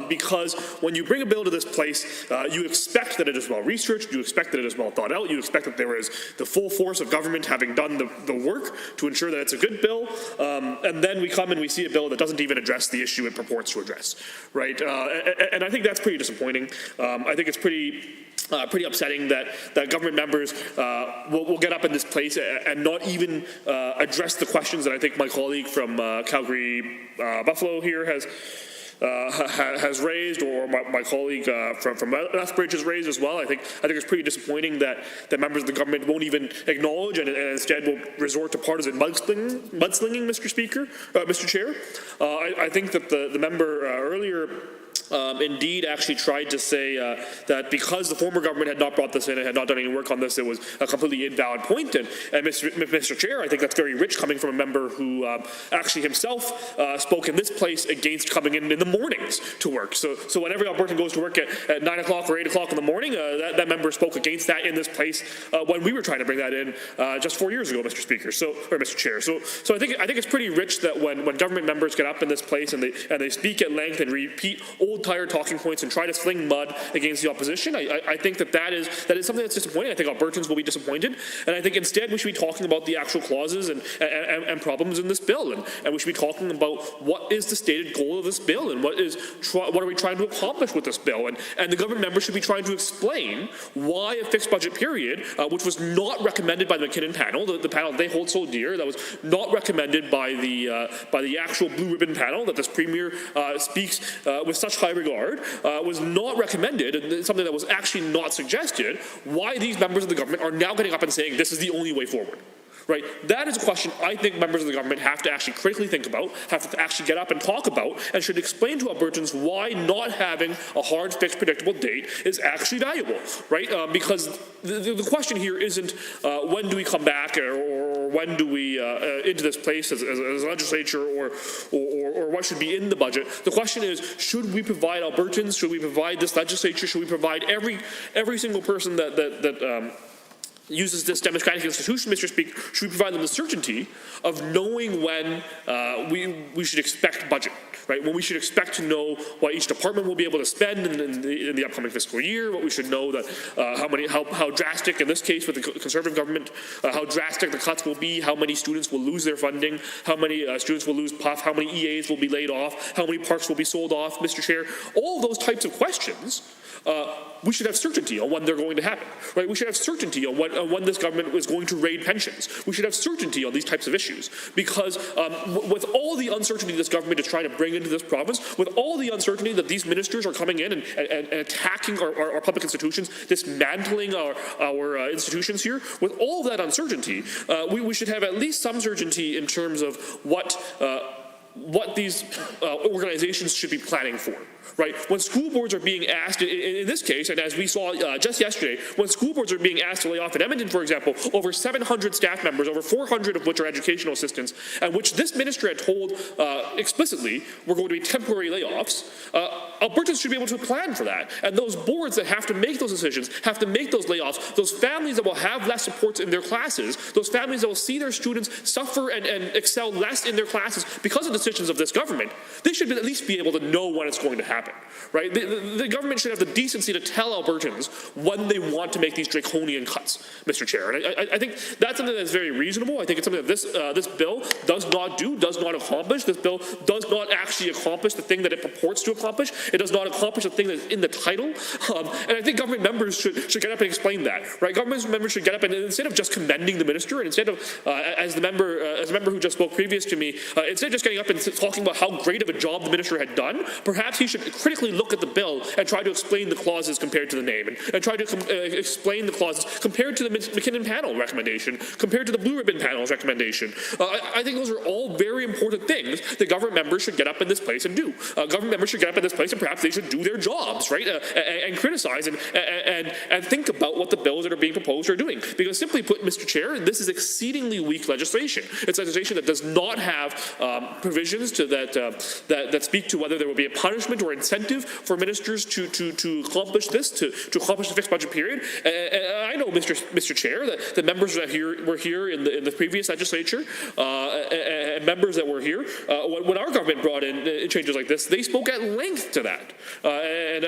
Because when you bring a bill to this place, you expect that it is well researched, you expect that it is well thought out, you expect that there is the full force of government having done the work to ensure that it's a good bill, and then we come and we see a bill that doesn't even address the issue it purports to address, right? And I think that's pretty disappointing. I think it's pretty upsetting that government members will get up in this place and not even address the questions that I think my colleague from Calgary Buffalo here has raised, or my colleague from Lethbridge has raised as well. I think it's pretty disappointing that members of the government won't even acknowledge and instead will resort to partisan mudslinging, Mr. Chair. I think that the member earlier indeed actually tried to say that because the former government had not brought this in and had not done any work on this, it was a completely invalid point. And Mr. Chair, I think that's very rich coming from a member who actually himself spoke in this place against coming in the mornings to work. So when every Albertan goes to work at 9 o'clock or 8 o'clock in the morning, that member spoke against that in this place when we were trying to bring that in just 4 years ago, Mr. Speaker, or Mr. Chair. So I think it's pretty rich that when government members get up in this place and they speak at length and repeat old tired talking points and try to sling mud against the opposition, I think that is something that's disappointing. I think Albertans will be disappointed, and I think instead we should be talking about the actual clauses and problems in this bill, and we should be talking about what is the stated goal of this bill and what are we trying to accomplish with this bill, and the government members should be trying to explain why a fixed budget period, which was not recommended by the McKinnon panel, the panel they hold so dear, that was not recommended by the actual blue ribbon panel that this premier speaks with such high regard, was not recommended, and something that was actually not suggested, why these members of the government are now getting up and saying this is the only way forward. Right? That is a question I think members of the government have to actually critically think about, have to actually get up and talk about, and should explain to Albertans why not having a hard, fixed, predictable date is actually valuable, right? Because the question here isn't when do we come back or when do we into this place as a legislature or what should be in the budget. The question is, should we provide Albertans, should we provide this legislature, should we provide every single person that uses this democratic institution, Mr. Speaker, should we provide them the certainty of knowing when we should expect budget, right? When we should expect to know what each department will be able to spend in the upcoming fiscal year, what we should know that how drastic, in this case with the Conservative government, how drastic the cuts will be, how many students will lose their funding, how many students will lose PUF, how many EAs will be laid off, how many parks will be sold off, Mr. Chair. All of those types of questions, we should have certainty on when they're going to happen, right? We should have certainty on when this government is going to raid pensions. We should have certainty on these types of issues, because with all the uncertainty this government is trying to bring into this province, with all the uncertainty that these ministers are coming in and attacking our public institutions, dismantling our institutions here, with all of that uncertainty, we should have at least some certainty in terms of what these organizations should be planning for. Right? When school boards are being asked, in this case, and as we saw just yesterday, when school boards are being asked to lay off in Edmonton, for example, over 700 staff members, over 400 of which are educational assistants, and which this minister had told explicitly were going to be temporary layoffs, Albertans should be able to plan for that. And those boards that have to make those decisions, have to make those layoffs, those families that will have less supports in their classes, those families that will see their students suffer and excel less in their classes because of decisions of this government, they should at least be able to know when it's going to happen. happen, right? The government should have the decency to tell Albertans when they want to make these draconian cuts, Mr. Chair. And I think that's something that's very reasonable. I think it's something that this bill does not accomplish. This bill does not actually accomplish the thing that it purports to accomplish. It does not accomplish the thing that's in the title. And I think government members should get up and explain that, right? Government members should get up and instead of just commending the minister, and instead of, as the member who just spoke previous to me, instead of just getting up and talking about how great of a job the minister had done, perhaps he should critically look at the bill and try to explain the clauses compared to the name, and try to explain the clauses compared to the McKinnon panel recommendation, compared to the Blue Ribbon panel's recommendation. I think those are all very important things that government members should get up in this place and do. Government members should get up in this place and perhaps they should do their jobs, right, and criticize and think about what the bills that are being proposed are doing. Because simply put, Mr. Chair, this is exceedingly weak legislation. It's legislation that does not have provisions that speak to whether there will be a punishment or incentive for ministers to accomplish this, to accomplish the fixed budget period. And I know, Mr. Chair, that the members that were here in the previous legislature and members that were here when our government brought in changes like this, they spoke at length to that. And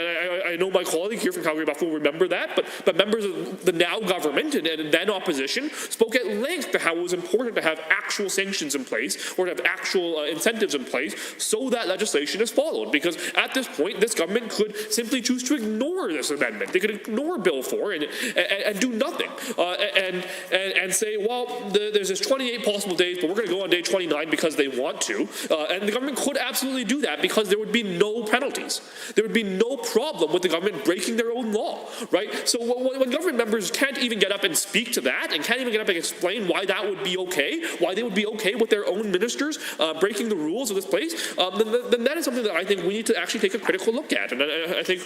I know my colleague here from Calgary Buffalo will remember that, but members of the now government and then opposition spoke at length to how it was important to have actual sanctions in place or to have actual incentives in place so that legislation is followed. Because at this point, this government could simply choose to ignore this amendment. They could ignore Bill 4 and do nothing and say, well, there's this 28 possible days, but we're going to go on day 29 because they want to. And the government could absolutely do that because there would be no penalties. There would be no problem with the government breaking their own law, right? So when government members can't even get up and speak to that and can't even get up and explain why that would be okay, why they would be okay with their own ministers breaking the rules of this place, then that is something that I think we need to actually take a critical look at. And I think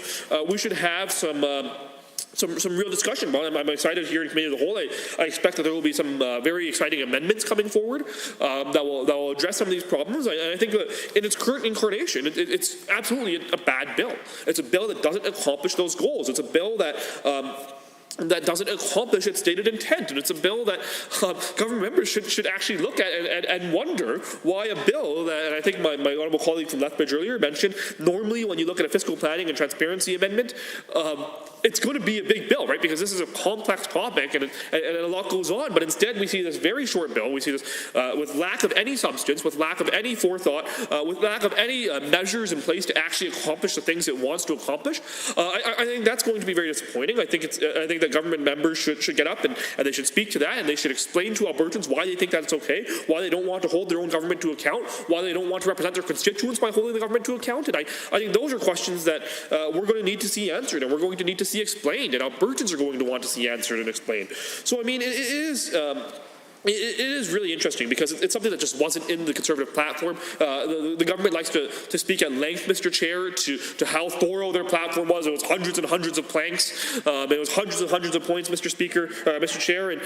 we should have some real discussion about it. I'm excited here in committee of the whole. I expect that there will be some very exciting amendments coming forward that will address some of these problems. I think that in its current incarnation, it's absolutely a bad bill. It's a bill that doesn't accomplish those goals. It's a bill that doesn't accomplish its stated intent. And it's a bill that government members should actually look at and wonder why a bill that, and I think my honourable colleague from Lethbridge earlier mentioned, normally when you look at a fiscal planning and transparency amendment, it's going to be a big bill, right? Because this is a complex topic and a lot goes on. But instead, we see this very short bill. We see this with lack of any substance, with lack of any forethought, with lack of any measures in place to actually accomplish the things it wants to accomplish. I think that's going to be very disappointing. I think that government members should get up and they should speak to that, and they should explain to Albertans why they think that's okay, why they don't want to hold their own government to account, why they don't want to represent their constituents by holding the government to account. And I think those are questions that we're going to need to see answered, and we're going to need to see explained, and Albertans are going to want to see answered and explained. So I mean, it is really interesting because it's something that just wasn't in the Conservative platform. The government likes to speak at length, Mr. Chair, to how thorough their platform was. It was hundreds and hundreds of planks. It was hundreds and hundreds of points, Mr. Chair, and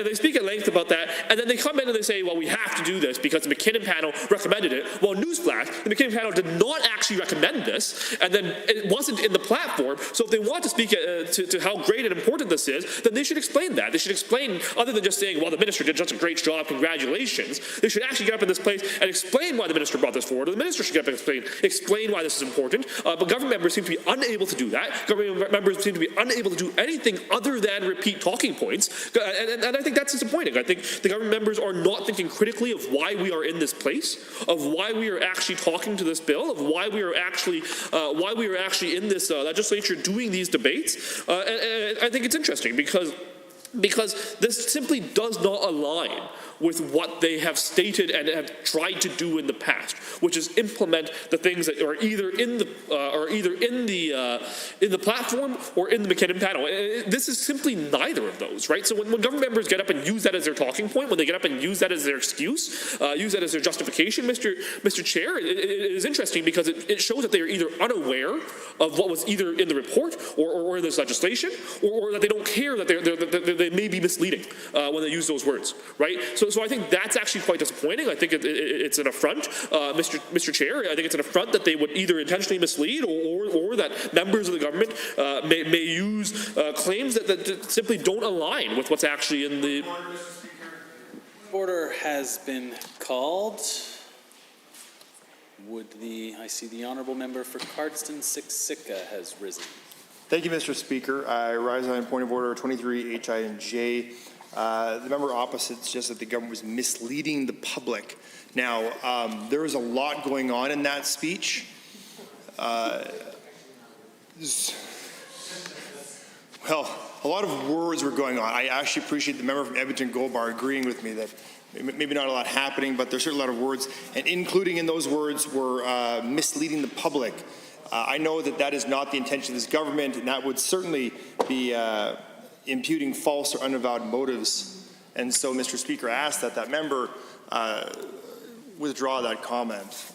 they speak at length about that. And then they come in and they say, well, we have to do this because the McKinnon panel recommended it. Well, newsflash, the McKinnon panel did not actually recommend this, and then it wasn't in the platform. So if they want to speak to how great and important this is, then they should explain that. They should explain, other than just saying, well, the minister did such a great job, congratulations. They should actually get up in this place and explain why the minister brought this forward, or the minister should get up and explain why this is important. But government members seem to be unable to do that. Government members seem to be unable to do anything other than repeat talking points. And I think that's disappointing. I think the government members are not thinking critically of why we are in this place, of why we are actually talking to this bill, of why we are actually in this legislature doing these debates. And I think it's interesting because this simply does not align with what they have stated and have tried to do in the past, which is implement the things that are either in the platform or in the McKinnon panel. This is simply neither of those, right? So when government members get up and use that as their talking point, when they get up and use that as their excuse, use that as their justification, Mr. Chair, it is interesting because it shows that they are either unaware of what was either in the report or in this legislation, or that they don't care that they may be misleading when they use those words, right? So I think that's actually quite disappointing. I think it's an affront, Mr. Chair. I think it's an affront that they would either intentionally mislead or that members of the government may use claims that simply don't align with what's actually in the... Order has been called. I see the honourable member for Cardston-Siksika has risen. Thank you, Mr. Speaker. I rise on point of order 23 H, I, and J. The member opposite suggested that the government was misleading the public. Now, there was a lot going on in that speech. Well, a lot of words were going on. I actually appreciate the member from Edmonton Gold Bar agreeing with me that maybe not a lot happening, but there's certainly a lot of words, and including in those words were misleading the public. I know that that is not the intention of this government, and that would certainly be imputing false or unavowed motives. And so, Mr. Speaker, I ask that that member withdraw that comment.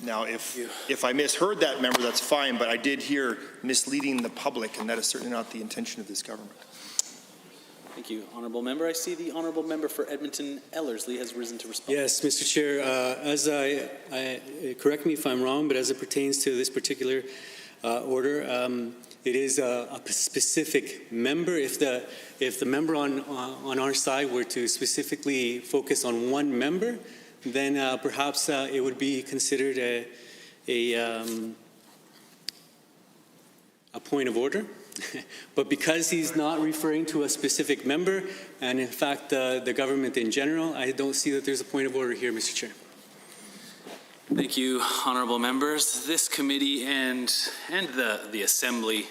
Now, if I misheard that member, that's fine, but I did hear misleading the public, and that is certainly not the intention of this government. Thank you, honourable member. I see the honourable member for Edmonton Ellerslie has risen to respond. Yes, Mr. Chair. As correct me if I'm wrong, but as it pertains to this particular order, it is a specific member. If the member on our side were to specifically focus on one member, then perhaps it would be considered a point of order. But because he's not referring to a specific member, and in fact the government in general, I don't see that there's a point of order here, Mr. Chair. Thank you, honourable members. This committee and the Assembly,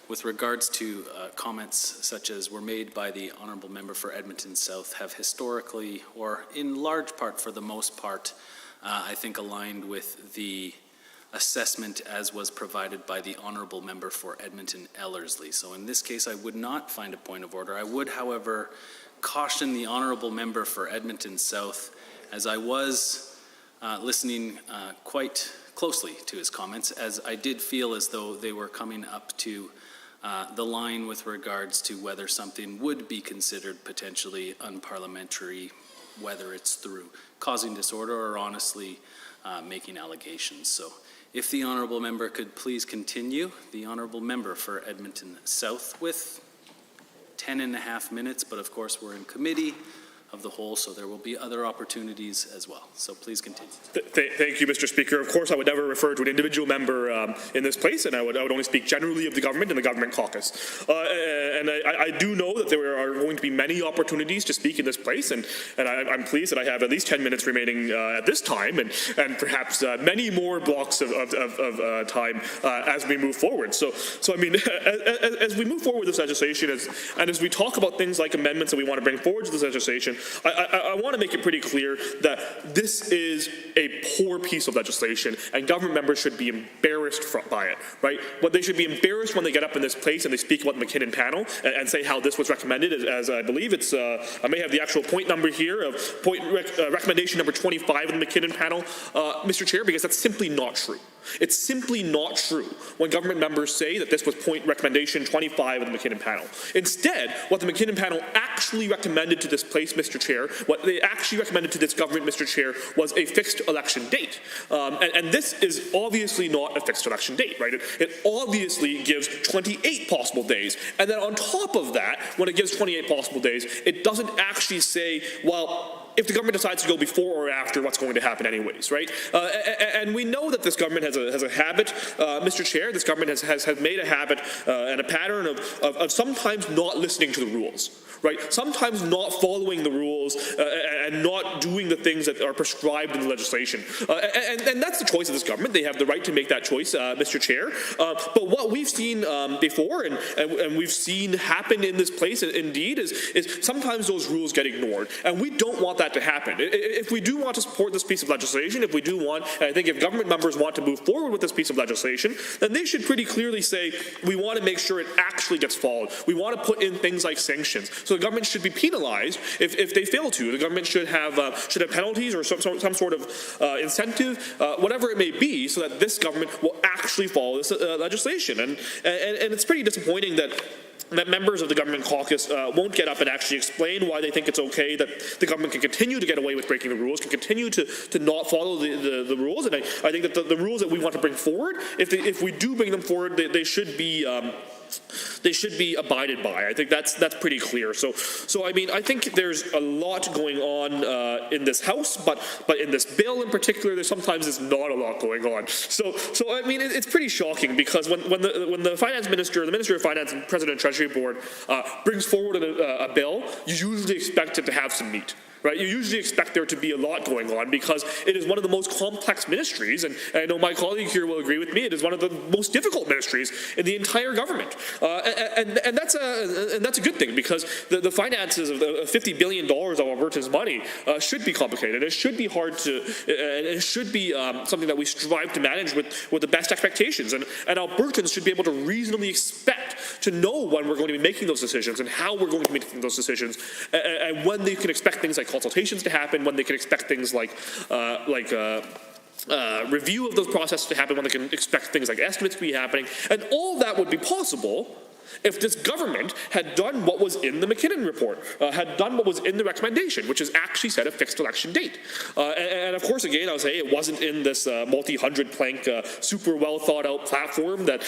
with regards to comments such as were made by the honourable member for Edmonton South, have historically, or in large part for the most part, I think aligned with the assessment as was provided by the honourable member for Edmonton Ellerslie. So in this case, I would not find a point of order. I would, however, caution the honourable member for Edmonton South, as I was listening quite closely to his comments, as I did feel as though they were coming up to the line with regards to whether something would be considered potentially unparliamentary, whether it's through causing disorder or honestly making allegations. So if the honourable member could please continue, the honourable member for Edmonton South with 10.5 minutes, but of course we're in committee of the whole, so there will be other opportunities as well. So please continue. Thank you, Mr. Speaker. Of course, I would never refer to an individual member in this place, and I would only speak generally of the government and the government caucus. And I do know that there are going to be many opportunities to speak in this place, and I'm pleased that I have at least 10 minutes remaining at this time, and perhaps many more blocks of time as we move forward. So I mean, as we move forward with this legislation, and as we talk about things like amendments that we want to bring forward to this legislation, I want to make it pretty clear that this is a poor piece of legislation, and government members should be embarrassed by it, right? But they should be embarrassed when they get up in this place and they speak about the McKinnon panel and say how this was recommended, as I believe it's, I may have the actual point number here of recommendation number 25 in the McKinnon panel, Mr. Chair, because that's simply not true. It's simply not true when government members say that this was point recommendation 25 of the McKinnon panel. Instead, what the McKinnon panel actually recommended to this place, Mr. Chair, what they actually recommended to this government, Mr. Chair, was a fixed election date. And this is obviously not a fixed election date, right? It obviously gives 28 possible days. And then on top of that, when it gives 28 possible days, it doesn't actually say, well, if the government decides to go before or after, what's going to happen anyways, right? And we know that this government has a habit, Mr. Chair, this government has made a habit and a pattern of sometimes not listening to the rules, right? Sometimes not following the rules and not doing the things that are prescribed in the legislation. And that's the choice of this government. They have the right to make that choice, Mr. Chair. But what we've seen before and we've seen happen in this place, indeed, is sometimes those rules get ignored. And we don't want that to happen. If we do want to support this piece of legislation, if we do want, and I think if government members want to move forward with this piece of legislation, then they should pretty clearly say, we want to make sure it actually gets followed. We want to put in things like sanctions. So the government should be penalized if they fail to. The government should have penalties or some sort of incentive, whatever it may be, so that this government will actually follow this legislation. And it's pretty disappointing that members of the government caucus won't get up and actually explain why they think it's okay that the government can continue to get away with breaking the rules, can continue to not follow the rules. And I think that the rules that we want to bring forward, if we do bring them forward, they should be they should be abided by. I think that's pretty clear. So I mean, I think there's a lot going on in this House, but in this bill in particular, sometimes there's not a lot going on. So I mean, it's pretty shocking because when the finance minister, the Minister of Finance and President of Treasury Board brings forward a bill, you usually expect it to have some meat. Right? You usually expect there to be a lot going on because it is one of the most complex ministries, and I know my colleague here will agree with me, it is one of the most difficult ministries in the entire government. And that's a good thing because the finances of the $50 billion of Alberta's money should be complicated. It should be hard to, and it should be something that we strive to manage with the best expectations. And Albertans should be able to reasonably expect to know when we're going to be making those decisions and how we're going to be making those decisions, and when they can expect things like consultations to happen, when they can expect things like review of those processes to happen, when they can expect things like estimates to be happening, and all that would be possible if this government had done what was in the McKinnon report, had done what was in the recommendation, which is actually set a fixed election date. And of course, again, I'll say it wasn't in this multi-hundred plank, super well thought out platform that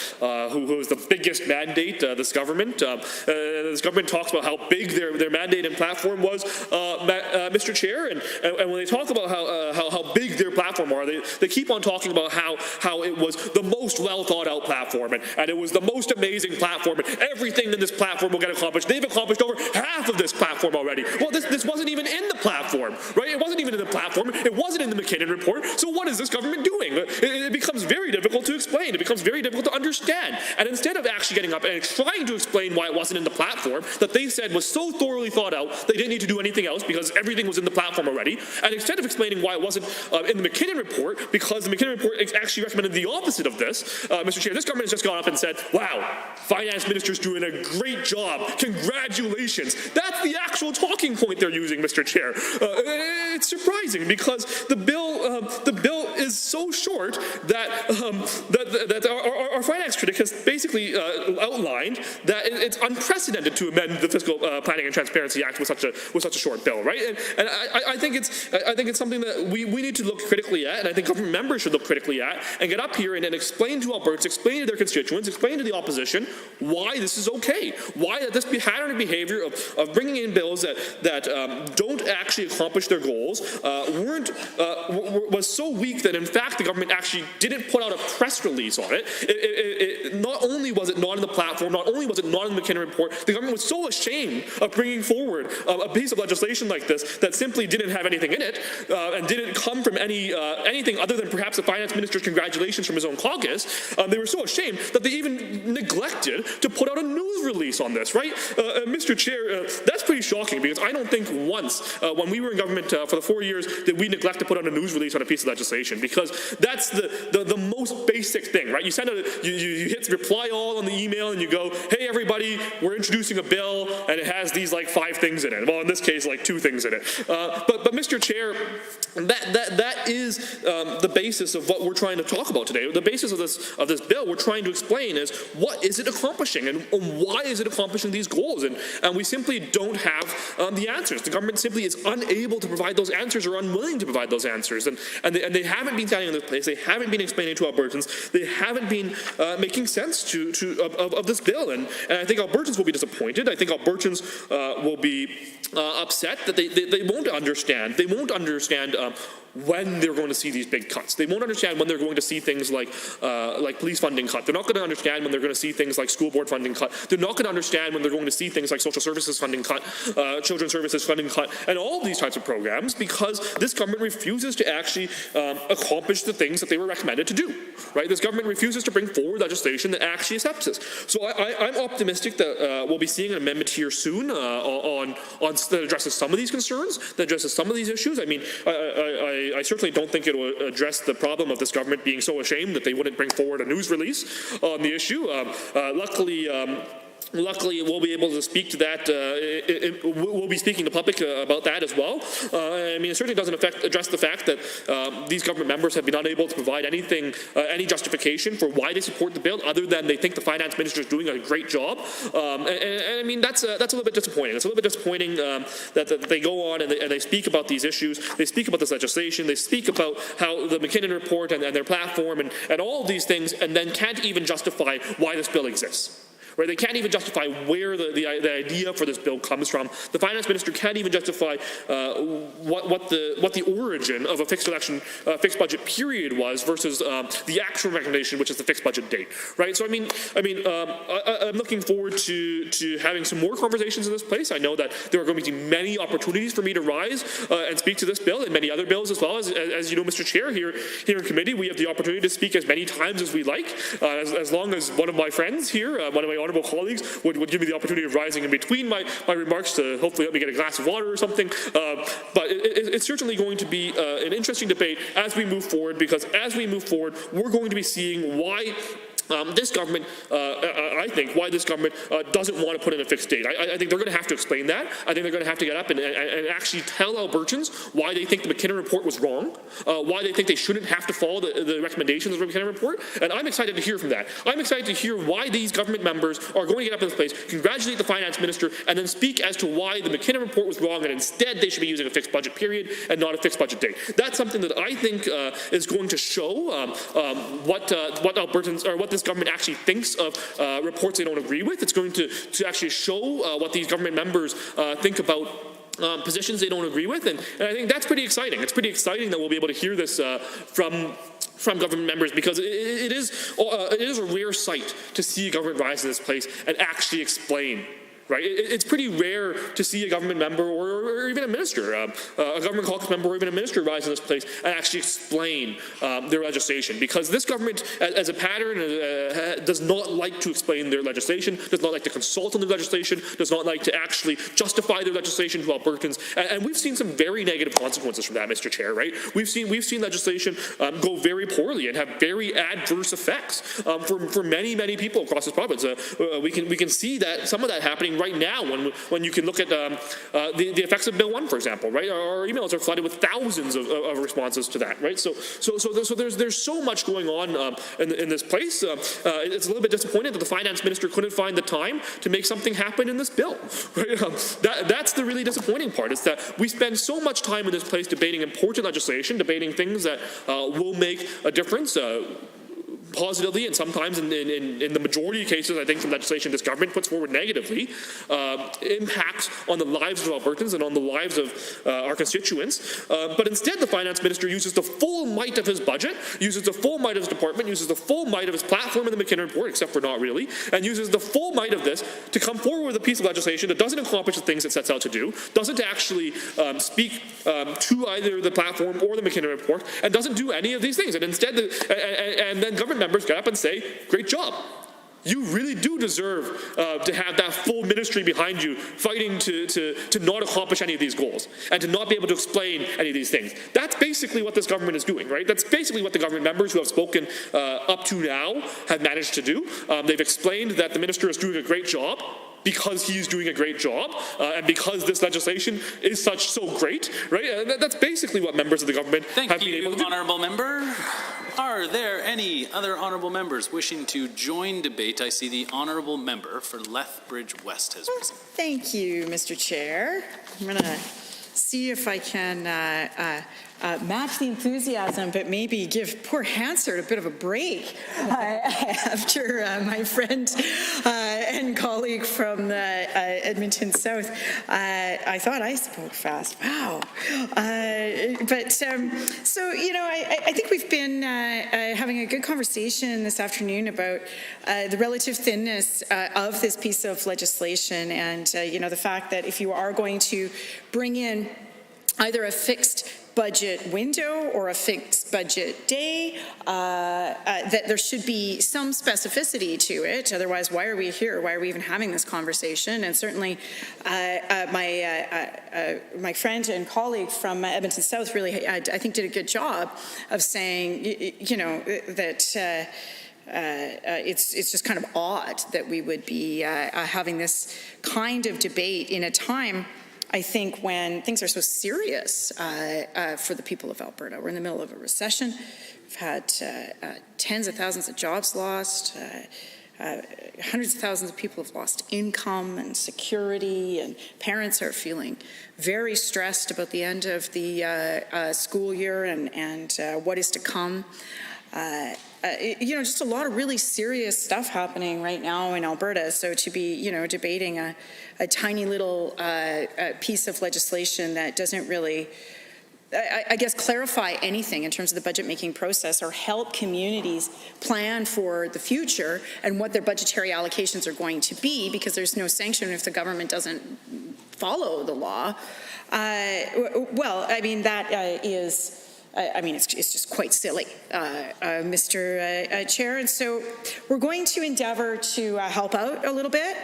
who was the biggest mandate, this government. This government talks about how big their mandate and platform was, Mr. Chair, and when they talk about how big their platform are, they keep on talking about how it was the most well thought out platform, and it was the most amazing platform, and everything in this platform will get accomplished. They've accomplished over half of this platform already. Well, this wasn't even in the platform, right? It wasn't even in the platform. It wasn't in the McKinnon report. So what is this government doing? It becomes very difficult to explain. It becomes very difficult to understand. And instead of actually getting up and trying to explain why it wasn't in the platform that they said was so thoroughly thought out, they didn't need to do anything else because everything was in the platform already. And instead of explaining why it wasn't in the McKinnon report, because the McKinnon report actually recommended the opposite of this, Mr. Chair, this government has just gone up and said, wow, finance minister's doing a great job. Congratulations. That's the actual talking point they're using, Mr. Chair. It's surprising because the bill is so short that our finance critic has basically outlined that it's unprecedented to amend the Fiscal Planning and Transparency Act with such a short bill, right? And I think it's something that we need to look critically at, and I think government members should look critically at, and get up here and explain to Albertans, explain to their constituents, explain to the opposition why this is okay, why that this pattern of behavior of bringing in bills that don't actually accomplish their goals was so weak that in fact the government actually didn't put out a press release on it. Not only was it not in the platform, not only was it not in the McKinnon report, the government was so ashamed of bringing forward a piece of legislation like this that simply didn't have anything in it and didn't come from anything other than perhaps the finance minister's congratulations from his own caucus. They were so ashamed that they even neglected to put out a news release on this, right? Mr. Chair, that's pretty shocking because I don't think once when we were in government for the 4 years did we neglect to put out a news release on a piece of legislation, because that's the most basic thing, right? You send you hit reply all on the email and you go, hey everybody, we're introducing a bill and it has these like 5 things in it. Well, in this case, like 2 things in it. But Mr. Chair, that is the basis of what we're trying to talk about today. The basis of this bill we're trying to explain is what is it accomplishing and why is it accomplishing these goals, and we simply don't have the answers. The government simply is unable to provide those answers or unwilling to provide those answers, and they haven't been standing in this place. They haven't been explaining to Albertans. They haven't been making sense of this bill, and I think Albertans will be disappointed. I think Albertans will be upset that they won't understand. They won't understand when they're going to see these big cuts. They won't understand when they're going to see things like police funding cut. They're not going to understand when they're going to see things like school board funding cut. They're not going to understand when they're going to see things like social services funding cut, children's services funding cut, and all of these types of programs, because this government refuses to actually accomplish the things that they were recommended to do. Right? This government refuses to bring forward legislation that actually accepts this. So I'm optimistic that we'll be seeing an amendment here soon that addresses some of these concerns, that addresses some of these issues. I mean, I certainly don't think it will address the problem of this government being so ashamed that they wouldn't bring forward a news release on the issue. Luckily, we'll be able to speak to that. We'll be speaking to the public about that as well. I mean, it certainly doesn't address the fact that these government members have been unable to provide any justification for why they support the bill, other than they think the finance minister is doing a great job. And I mean, that's a little bit disappointing. It's a little bit disappointing that they go on and they speak about these issues. They speak about this legislation. They speak about how the McKinnon report and their platform and all of these things, and then can't even justify why this bill exists. right? They can't even justify where the idea for this bill comes from. The finance minister can't even justify what the origin of a fixed fixed budget period was versus the actual recommendation, which is the fixed budget date, right? So I'm looking forward to having some more conversations in this place. I know that there are going to be many opportunities for me to rise and speak to this bill and many other bills as well. As you know, Mr. Chair, here in committee, we have the opportunity to speak as many times as we like, as long as one of my friends here, one of my honourable colleagues, would give me the opportunity of rising in between my remarks to hopefully let me get a glass of water or something. But it's certainly going to be an interesting debate as we move forward, because as we move forward, we're going to be seeing why this government, I think, why this government doesn't want to put in a fixed date. I think they're going to have to explain that. I think they're going to have to get up and actually tell Albertans why they think the McKinnon report was wrong, why they think they shouldn't have to follow the recommendations of the McKinnon report. And I'm excited to hear from that. I'm excited to hear why these government members are going to get up in this place, congratulate the finance minister, and then speak as to why the McKinnon report was wrong, and instead they should be using a fixed budget period and not a fixed budget date. That's something that I think is going to show what Albertans, or what this government actually thinks of reports they don't agree with. It's going to actually show what these government members think about positions they don't agree with, and I think that's pretty exciting. It's pretty exciting that we'll be able to hear this from government members, because it is a rare sight to see a government rise to this place and actually explain. Right, it's pretty rare to see a government member or even a minister, a government caucus member or even a minister rise in this place and actually explain their legislation. Because this government, as a pattern, does not like to explain their legislation, does not like to consult on their legislation, does not like to actually justify their legislation to Albertans. And we've seen some very negative consequences from that, Mr. Chair. Right, we've seen legislation go very poorly and have very adverse effects for many people across this province. We can see that some of that happening right now when you can look at the effects of Bill 1, for example, right? Our emails are flooded with thousands of responses to that, right? So there's so much going on in this place. It's a little bit disappointing that the finance minister couldn't find the time to make something happen in this bill, right? That's the really disappointing part, is that we spend so much time in this place debating important legislation, debating things that will make a difference, positively, and sometimes in the majority of cases, I think, from legislation this government puts forward negatively, impacts on the lives of Albertans and on the lives of our constituents. But instead, the finance minister uses the full might of his budget, uses the full might of his department, uses the full might of his platform in the McKinnon report, except for not really, and uses the full might of this to come forward with a piece of legislation that doesn't accomplish the things it sets out to do, doesn't actually speak to either the platform or the McKinnon report, and doesn't do any of these things. And instead, and then government members get up and say, great job. You really do deserve to have that full ministry behind you fighting to not accomplish any of these goals and to not be able to explain any of these things. That's basically what this government is doing, right? That's basically what the government members who have spoken up to now have managed to do. They've explained that the minister is doing a great job because he's doing a great job, and because this legislation is so great, right? That's basically what members of the government have been able to do. Honourable member. Are there any other honourable members wishing to join debate? I see the honourable member for Lethbridge West has risen. Thank you, Mr. Chair. I'm going to see if I can match the enthusiasm, but maybe give poor Hansard a bit of a break after my friend and colleague from Edmonton South. I thought I spoke fast. Wow. So, you know, I think we've been having a good conversation this afternoon about the relative thinness of this piece of legislation, and, you know, the fact that if you are going to bring in either a fixed budget window or a fixed budget day, that there should be some specificity to it. Otherwise, why are we here? Why are we even having this conversation? And certainly, my friend and colleague from Edmonton South really, I think, did a good job of saying, you know, that it's just kind of odd that we would be having this kind of debate in a time, I think, when things are so serious for the people of Alberta. We're in the middle of a recession. We've had tens of thousands of jobs lost. Hundreds of thousands of people have lost income and security, and parents are feeling very stressed about the end of the school year and what is to come. just a lot of really serious stuff happening right now in Alberta. So to be, debating a tiny little piece of legislation that doesn't really, I guess, clarify anything in terms of the budget-making process or help communities plan for the future and what their budgetary allocations are going to be, because there's no sanction if the government doesn't follow the law. It's just quite silly, Mr. Chair. And so we're going to endeavor to help out a little bit.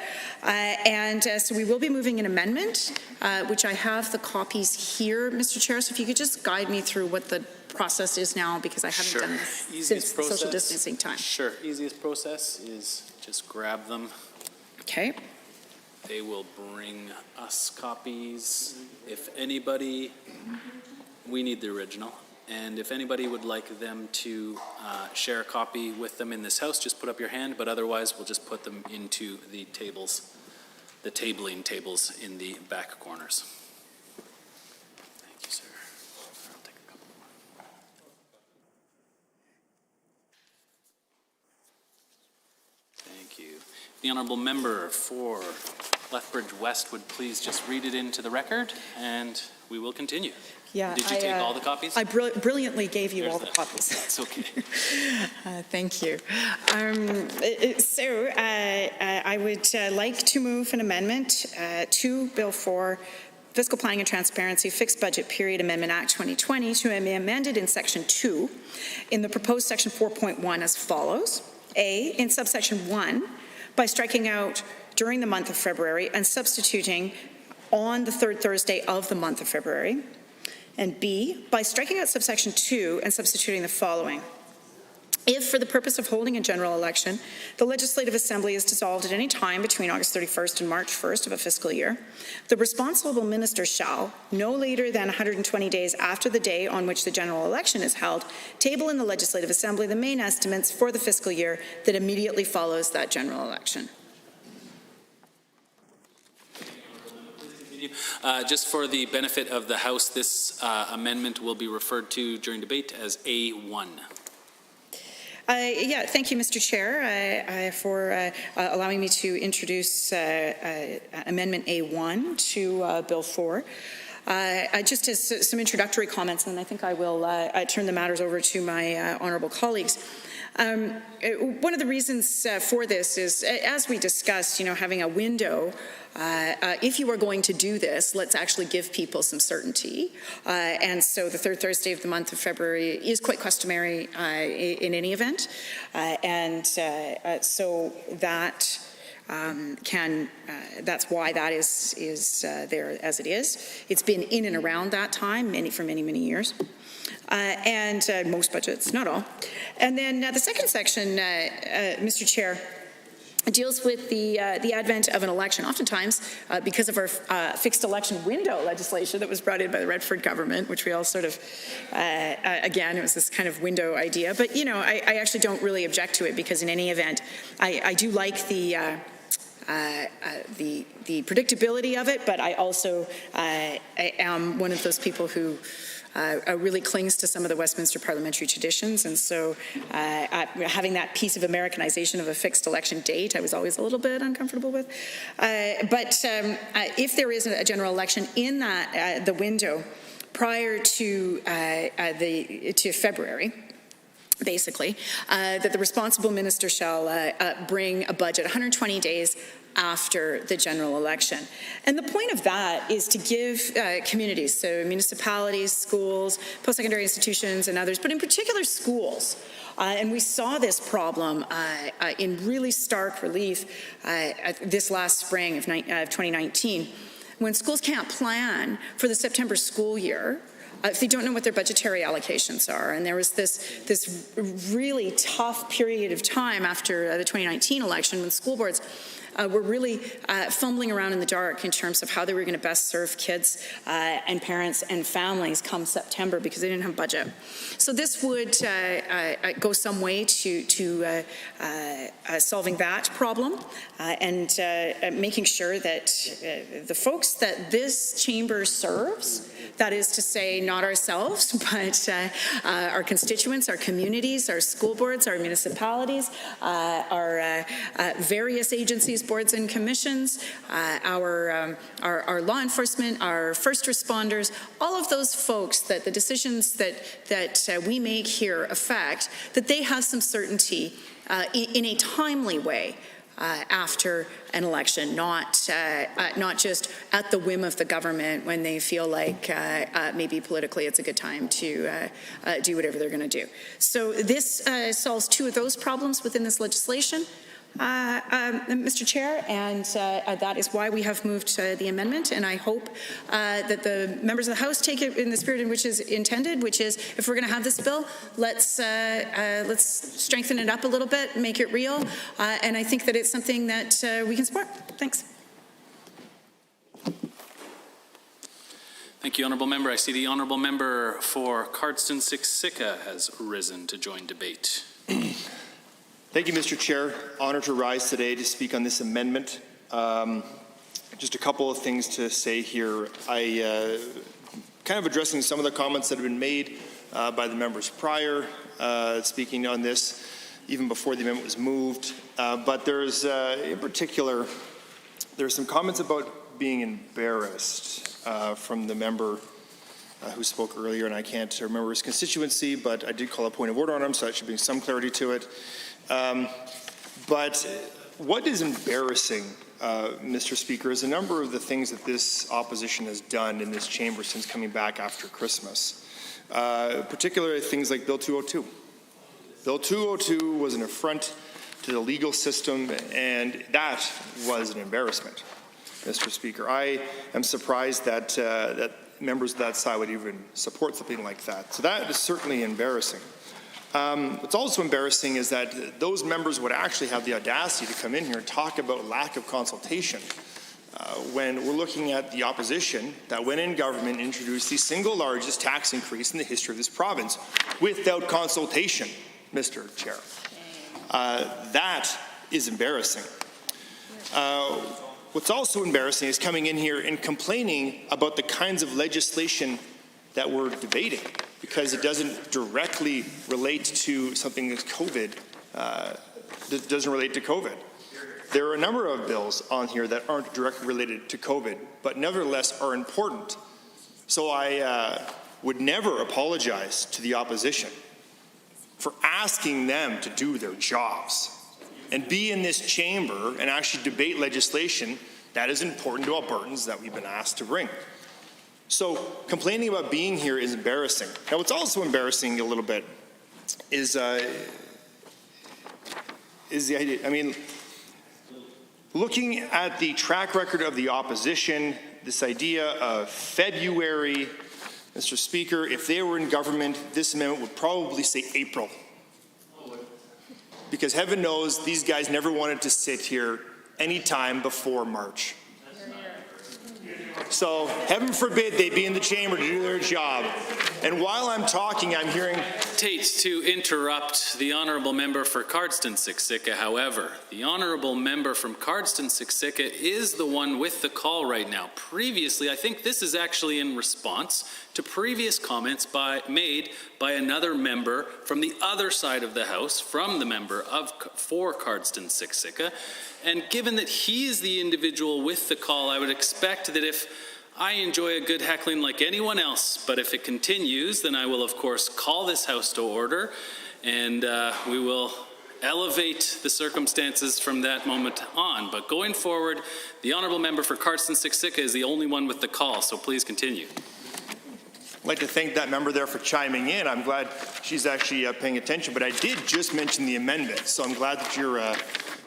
So we will be moving an amendment, which I have the copies here, Mr. Chair. So if you could just guide me through what the process is now, because I haven't done this since social distancing time. Sure. Easiest process is just grab them. Okay. They will bring us copies. If anybody, we need the original. And if anybody would like them to share a copy with them in this house, just put up your hand. But otherwise, we'll just put them into the tables, the tabling tables in the back corners. Thank you, sir. I'll take a couple more. Thank you. The honourable member for Lethbridge West would please just read it into the record, and we will continue. Yeah, Did you take all the copies? I brilliantly gave you all the copies. That's okay. Thank you. I would like to move an amendment to Bill 4, Fiscal Planning and Transparency Fixed Budget Period Amendment Act 2020 to be amended in Section 2 in the proposed Section 4.1 as follows. A, in subsection 1, by striking out during the month of February and substituting on the third Thursday of the month of February. And B, by striking out subsection 2 and substituting the following. If, for the purpose of holding a general election, the Legislative Assembly is dissolved at any time between August 31st and March 1st of a fiscal year, the responsible minister shall, no later than 120 days after the day on which the general election is held, table in the Legislative Assembly the main estimates for the fiscal year that immediately follows that general election. Just for the benefit of the House, this amendment will be referred to during debate as A1. Thank you, Mr. Chair, for allowing me to introduce Amendment A1 to Bill 4. Just as some introductory comments, and then I think I will turn the matters over to my honourable colleagues. One of the reasons for this is, as we discussed, having a window. If you are going to do this, let's actually give people some certainty. And so the third Thursday of the month of February is quite customary in any event. So that that's why that is there as it is. It's been in and around that time for many years. And most budgets, not all. And then the second section, Mr. Chair, deals with the advent of an election. Oftentimes, because of our fixed election window legislation that was brought in by the Redford government, which we all sort of, again, it was this kind of window idea. But, I actually don't really object to it, because in any event, I do like the predictability of it, but I also I am one of those people who really clings to some of the Westminster parliamentary traditions, and so having that piece of Americanization of a fixed election date, I was always a little bit uncomfortable with. But if there is a general election in that the window prior to February, basically, that the responsible minister shall bring a budget 120 days after the general election. And the point of that is to give communities, so municipalities, schools, post-secondary institutions and others, but in particular schools. And we saw this problem in really stark relief this last spring of 2019, when schools can't plan for the September school year if they don't know what their budgetary allocations are. And there was this really tough period of time after the 2019 election when school boards were really fumbling around in the dark in terms of how they were going to best serve kids and parents and families come September because they didn't have budget. So this would go some way to solving that problem and making sure that the folks that this chamber serves, that is to say not ourselves, but our constituents, our communities, our school boards, our municipalities, our various agencies, boards and commissions, our law enforcement, our first responders, all of those folks that the decisions that we make here affect, that they have some certainty in a timely way after an election, not just at the whim of the government when they feel like maybe politically it's a good time to do whatever they're going to do. So this solves two of those problems within this legislation, Mr. Chair, and that is why we have moved the amendment, and I hope that the members of the House take it in the spirit in which is intended, which is if we're going to have this bill, let's strengthen it up a little bit, make it real, and I think that it's something that we can support. Thanks. Thank you, Honourable Member. I see the Honourable Member for Cardston-Siksika has risen to join debate. Thank you, Mr. Chair. Honored to rise today to speak on this amendment. Just a couple of things to say here. I kind of addressing some of the comments that have been made by the members prior, speaking on this even before the amendment was moved. But there's, in particular, there's some comments about being embarrassed from the member who spoke earlier, and I can't remember his constituency, but I did call a point of order on him, so that should bring some clarity to it. But what is embarrassing, Mr. Speaker, is a number of the things that this opposition has done in this chamber since coming back after Christmas, particularly things like Bill 202. Bill 202 was an affront to the legal system, and that was an embarrassment, Mr. Speaker. I am surprised that that members of that side would even support something like that. So that is certainly embarrassing. What's also embarrassing is that those members would actually have the audacity to come in here and talk about lack of consultation when we're looking at the opposition that, when in government, introduced the single largest tax increase in the history of this province without consultation, Mr. Chair. That is embarrassing. What's also embarrassing is coming in here and complaining about the kinds of legislation that we're debating, because it doesn't directly relate to something that's COVID, that doesn't relate to COVID. There are a number of bills on here that aren't directly related to COVID, but nevertheless are important. So I would never apologize to the opposition for asking them to do their jobs and be in this chamber and actually debate legislation that is important to Albertans that we've been asked to bring. So complaining about being here is embarrassing. Now, what's also embarrassing a little bit is the idea, I mean, looking at the track record of the opposition, this idea of February, Mr. Speaker, if they were in government, this amendment would probably say April. Because heaven knows these guys never wanted to sit here any time before March. So heaven forbid they be in the chamber to do their job. And while I'm talking, I'm hearing... Tate, to interrupt the Honourable Member for Cardston-Siksika, however, the Honourable Member from Cardston-Siksika is the one with the call right now. Previously, I think this is actually in response to previous comments made by another member from the other side of the House, from the member for Cardston-Siksika. And given that he is the individual with the call, I would expect that if I enjoy a good heckling like anyone else, but if it continues, then I will, of course, call this House to order, and we will elevate the circumstances from that moment on. But going forward, the Honourable Member for Cardston-Siksika is the only one with the call, so please continue. I'd like to thank that member there for chiming in. I'm glad she's actually paying attention, but I did just mention the amendment, so I'm glad that you're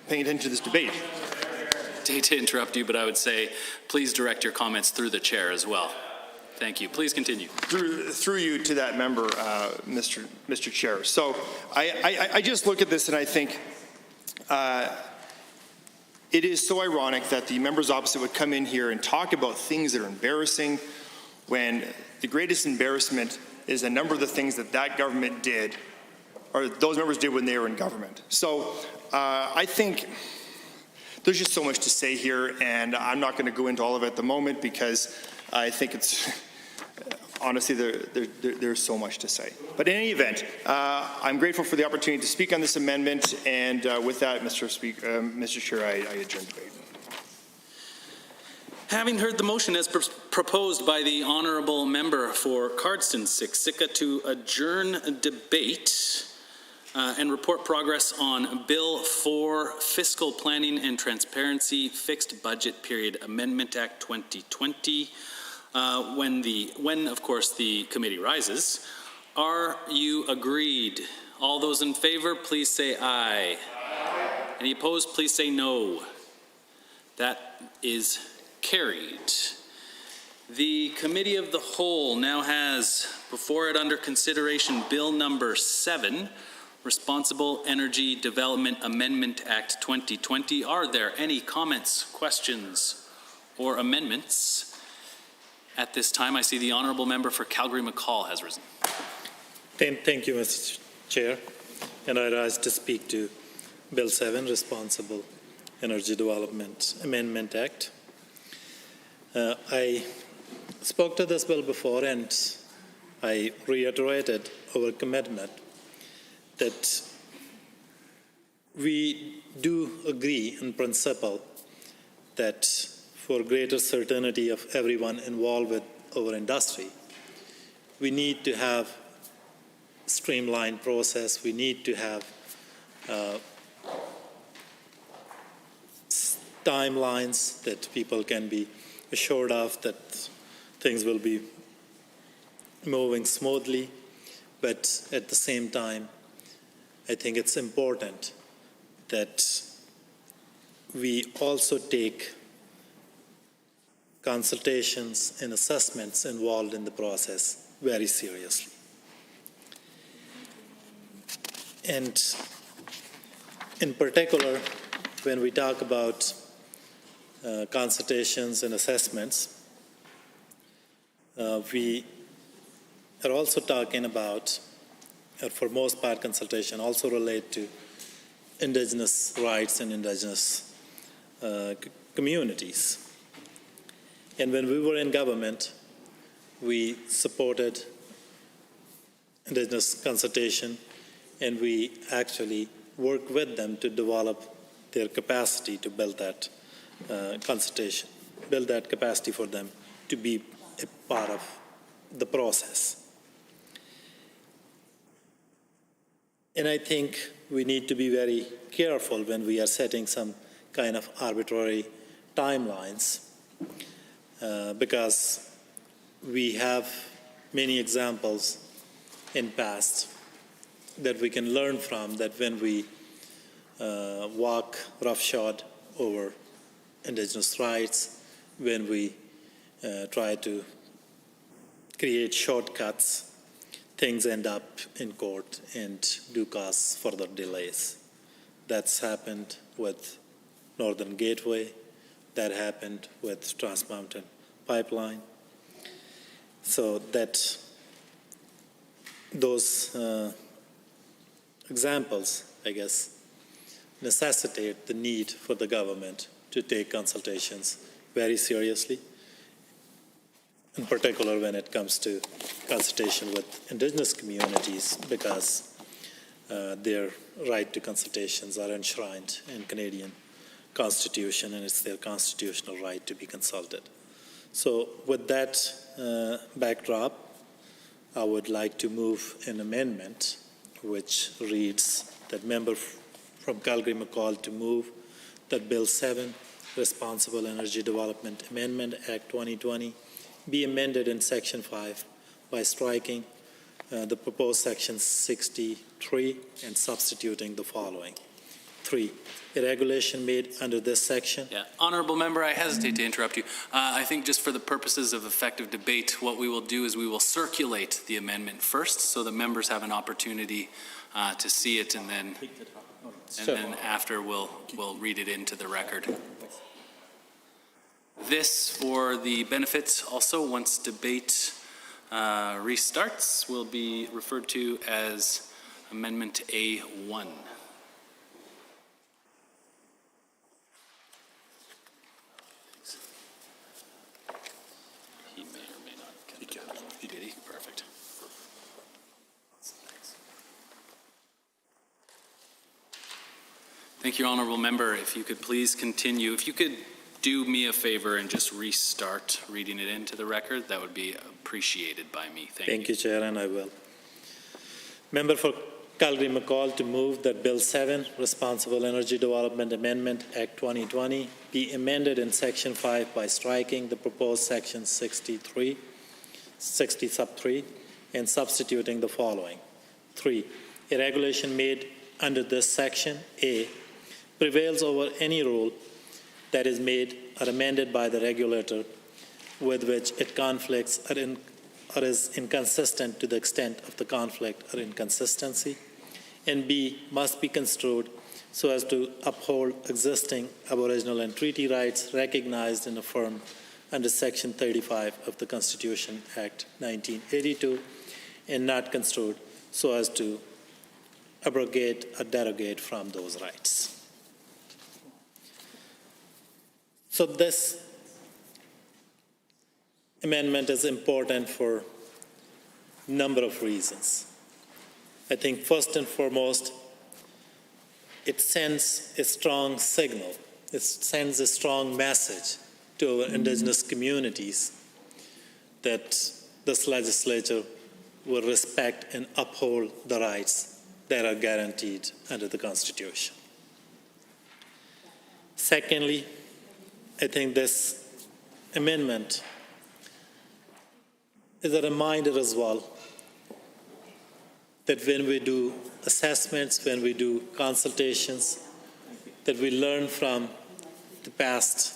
paying attention to this debate. To interrupt you, but I would say please direct your comments through the chair as well. Thank you. Please continue. Through you to that member, Mr. Chair. So I just look at this and I think It is so ironic that the members opposite would come in here and talk about things that are embarrassing when the greatest embarrassment is a number of the things that that government did, or those members did when they were in government. So I think there's just so much to say here, and I'm not going to go into all of it at the moment because I think it's, honestly, there's so much to say. But in any event, I'm grateful for the opportunity to speak on this amendment, and with that, Mr. Chair, I adjourn debate. Having heard the motion as proposed by the honourable member for Cardston-Siksika to adjourn debate and report progress on Bill 4, Fiscal Planning and Transparency Fixed Budget Period Amendment Act 2020, when of course the committee rises, are you agreed? All those in favor, please say aye. Any opposed, please say no. That is carried. The Committee of the Whole now has before it under consideration Bill number 7, Responsible Energy Development Amendment Act 2020. Are there any comments, questions, or amendments? At this time, I see the honourable member for Calgary-McCall has risen. Thank you, Mr. Chair. And I rise to speak to Bill 7, Responsible Energy Development Amendment Act. I spoke to this bill before, and I reiterated our commitment that we do agree in principle that for greater certainty of everyone involved with our industry, we need to have streamlined process. We need to have timelines that people can be assured of, that things will be moving smoothly. But at the same time, I think it's important that we also take consultations and assessments involved in the process very seriously. And in particular, when we talk about consultations and assessments, we are also talking about, for most part, consultation also relate to Indigenous rights and Indigenous communities. And when we were in government, we supported Indigenous consultation, and we actually worked with them to develop their capacity to build that consultation, build that capacity for them to be a part of the process. And I think we need to be very careful when we are setting some kind of arbitrary timelines, because we have many examples in past that we can learn from, that when we walk roughshod over Indigenous rights, when we try to create shortcuts, things end up in court and do cause further delays. That's happened with Northern Gateway. That happened with Trans Mountain Pipeline. So that those examples, I guess, necessitate the need for the government to take consultations very seriously, in particular when it comes to consultation with Indigenous communities, because their right to consultations are enshrined in Canadian Constitution, and it's their constitutional right to be consulted. So with that backdrop, I would like to move an amendment which reads that member from Calgary-McCall to move that Bill 7, Responsible Energy Development Amendment Act 2020, be amended in Section 5 by striking the proposed Section 63 and substituting the following. 3. A regulation made under this section. Yeah, honourable member, I hesitate to interrupt you. I think just for the purposes of effective debate, what we will do is we will circulate the amendment first so the members have an opportunity to see it, and then and then after we'll read it into the record. This, for the benefits also, once debate restarts, will be referred to as Amendment A1. He may or may not get it. He did. Perfect. Thank you, Honourable Member. If you could please continue. If you could do me a favor and just restart reading it into the record, that would be appreciated by me. Thank you, Chair, and I will. Member for Calgary McCall to move that Bill 7, Responsible Energy Development Amendment Act 2020, be amended in Section 5 by striking the proposed Section 60 sub 3 and substituting the following. 3. A regulation made under this section, A, prevails over any rule that is made or amended by the regulator with which it conflicts or is inconsistent to the extent of the conflict or inconsistency, and B, must be construed so as to uphold existing Aboriginal and treaty rights recognized and affirmed under Section 35 of the Constitution Act 1982, and not construed so as to abrogate or derogate from those rights. So this amendment is important for a number of reasons. I think first and foremost, it sends a strong signal. It sends a strong message to our Indigenous communities that this legislature will respect and uphold the rights that are guaranteed under the Constitution. Secondly, I think this amendment is a reminder as well that when we do assessments, when we do consultations, that we learn from the past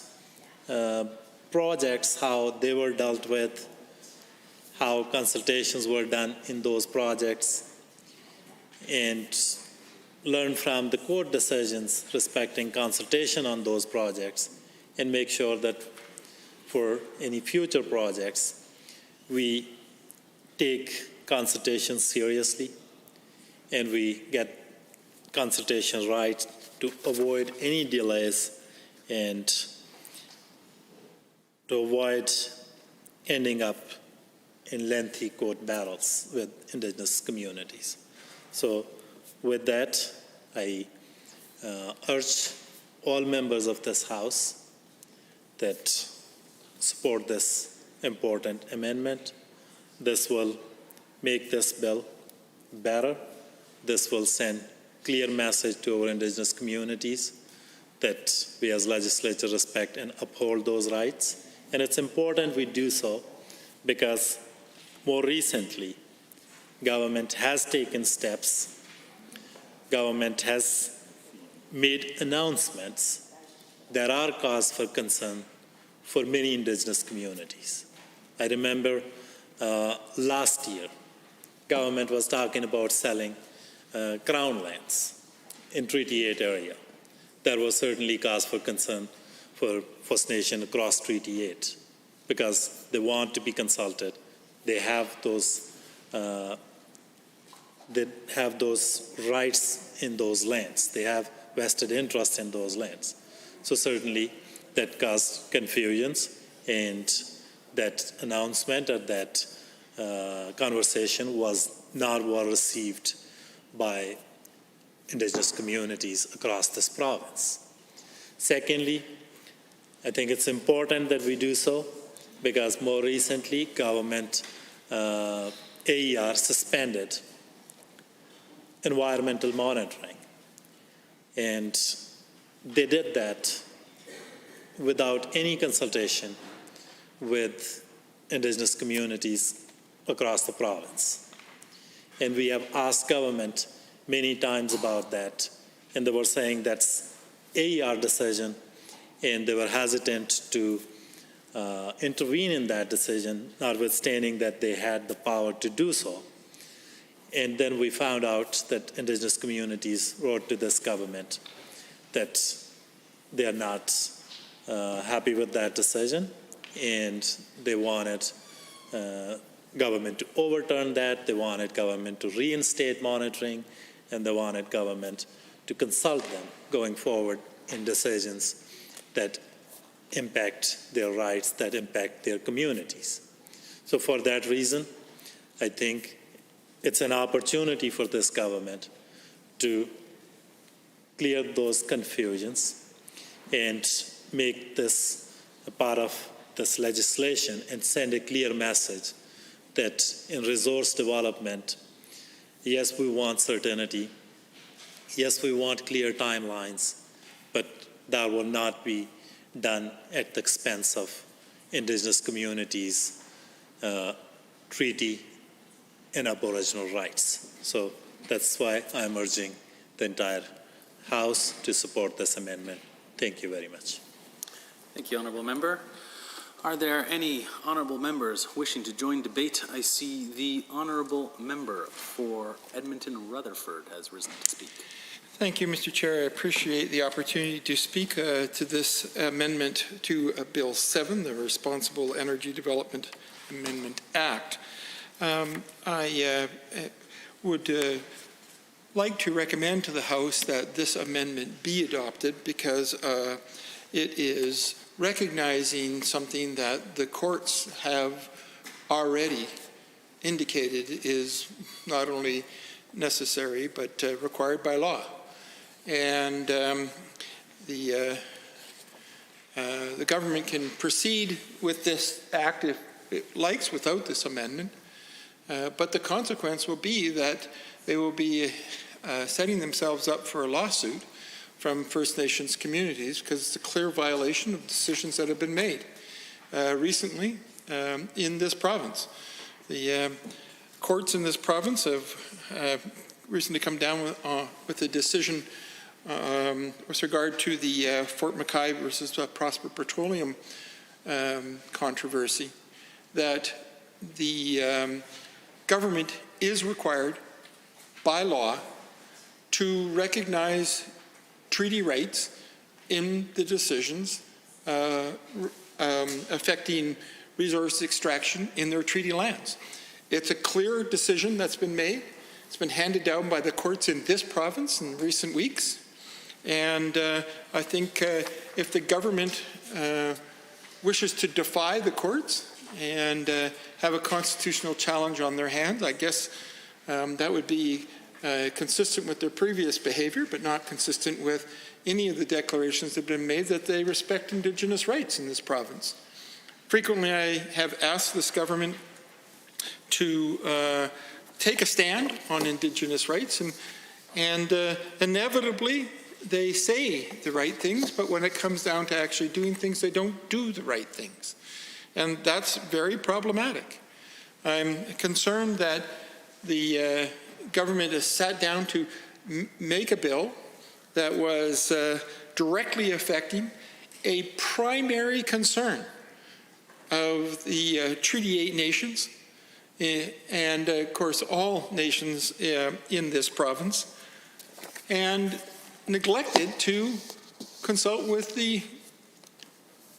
projects, how they were dealt with, how consultations were done in those projects, and learn from the court decisions respecting consultation on those projects, and make sure that for any future projects, we take consultations seriously and we get consultation right to avoid any delays and to avoid ending up in lengthy court battles with Indigenous communities. So with that, I urge all members of this House that support this important amendment. This will make this bill better. This will send clear message to our Indigenous communities that we as legislature respect and uphold those rights. And it's important we do so because more recently, government has taken steps. Government has made announcements that are cause for concern for many Indigenous communities. I remember last year, government was talking about selling crown lands in Treaty 8 area. That was certainly cause for concern for First Nation across Treaty 8 because they want to be consulted. They have those rights in those lands. They have vested interest in those lands. So certainly that caused confusions, and that announcement or that conversation was not well received by Indigenous communities across this province. Secondly, I think it's important that we do so because more recently government AER suspended environmental monitoring, and they did that without any consultation with Indigenous communities across the province. And we have asked government many times about that, and they were saying that's AER decision, and they were hesitant to intervene in that decision, notwithstanding that they had the power to do so. And then we found out that Indigenous communities wrote to this government that they are not happy with that decision, and they wanted government to overturn that. They wanted government to reinstate monitoring, and they wanted government to consult them going forward in decisions that impact their rights, that impact their communities. So for that reason, I think it's an opportunity for this government to clear those confusions and make this a part of this legislation and send a clear message that in resource development, yes, we want certainty, yes, we want clear timelines, but that will not be done at the expense of Indigenous communities' treaty and Aboriginal rights. So that's why I'm urging the entire House to support this amendment. Thank you very much. Thank you, Honourable Member. Are there any Honourable Members wishing to join debate? I see the Honourable Member for Edmonton-Rutherford has risen to speak. Thank you, Mr. Chair. I appreciate the opportunity to speak to this amendment to Bill 7, the Responsible Energy Development Amendment Act. I would like to recommend to the House that this amendment be adopted because it is recognizing something that the courts have already indicated is not only necessary but required by law. And the government can proceed with this act if it likes without this amendment, but the consequence will be that they will be setting themselves up for a lawsuit from First Nations communities because it's a clear violation of decisions that have been made recently in this province. The courts in this province have recently come down with a decision with regard to the Fort McKay versus Prosper Petroleum controversy, that the government is required by law to recognize treaty rights in the decisions affecting resource extraction in their treaty lands. It's a clear decision that's been made. It's been handed down by the courts in this province in recent weeks. And I think if the government wishes to defy the courts and have a constitutional challenge on their hands, I guess that would be consistent with their previous behavior, but not consistent with any of the declarations that have been made that they respect Indigenous rights in this province. Frequently, I have asked this government to take a stand on Indigenous rights, and inevitably they say the right things, but when it comes down to actually doing things, they don't do the right things. And that's very problematic. I'm concerned that the government has sat down to make a bill that was directly affecting a primary concern of the Treaty 8 nations and, of course, all nations in this province, and neglected to consult with the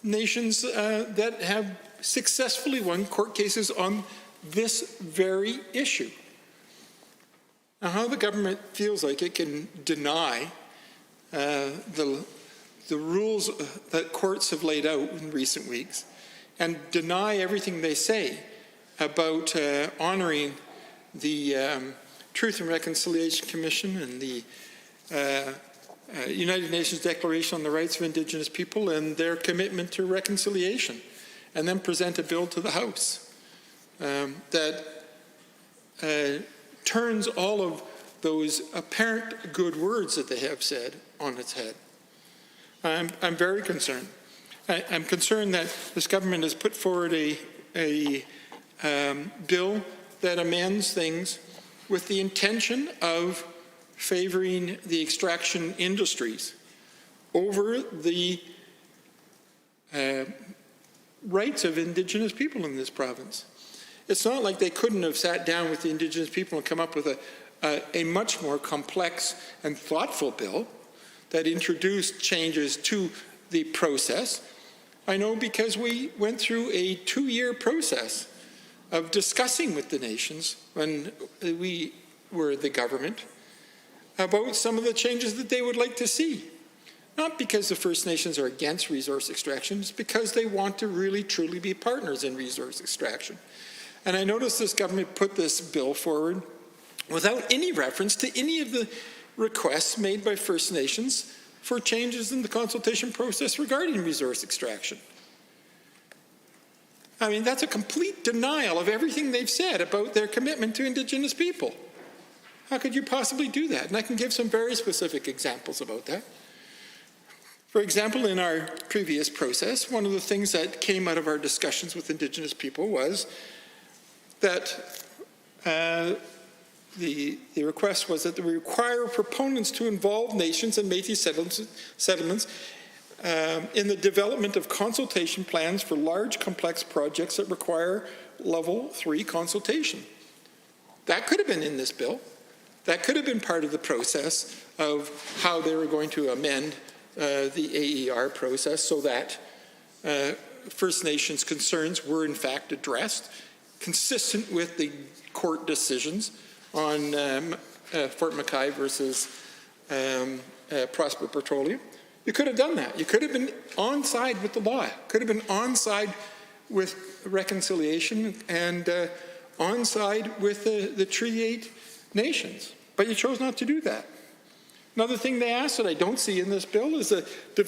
nations that have successfully won court cases on this very issue. Now, how the government feels like it can deny the rules that courts have laid out in recent weeks and deny everything they say about honoring the Truth and Reconciliation Commission and the United Nations Declaration on the Rights of Indigenous People and their commitment to reconciliation, and then present a bill to the House that turns all of those apparent good words that they have said on its head. I'm very concerned. I'm concerned that this government has put forward a bill that amends things with the intention of favoring the extraction industries over the rights of Indigenous people in this province. It's not like they couldn't have sat down with the Indigenous people and come up with a much more complex and thoughtful bill that introduced changes to the process. I know because we went through a 2-year process of discussing with the nations when we were the government about some of the changes that they would like to see. Not because the First Nations are against resource extraction, it's because they want to really truly be partners in resource extraction. And I noticed this government put this bill forward without any reference to any of the requests made by First Nations for changes in the consultation process regarding resource extraction. I mean, that's a complete denial of everything they've said about their commitment to Indigenous people. How could you possibly do that? And I can give some very specific examples about that. For example, in our previous process, one of the things that came out of our discussions with Indigenous people was that the request was that we require proponents to involve nations and Métis settlements in the development of consultation plans for large, complex projects that require level 3 consultation. That could have been in this bill. That could have been part of the process of how they were going to amend the AER process so that First Nations concerns were in fact addressed, consistent with the court decisions on Fort McKay versus Prosper Petroleum. You could have done that. You could have been on side with the law, could have been on side with reconciliation and on side with the Treaty 8 nations. But you chose not to do that. Another thing they asked that I don't see in this bill is the to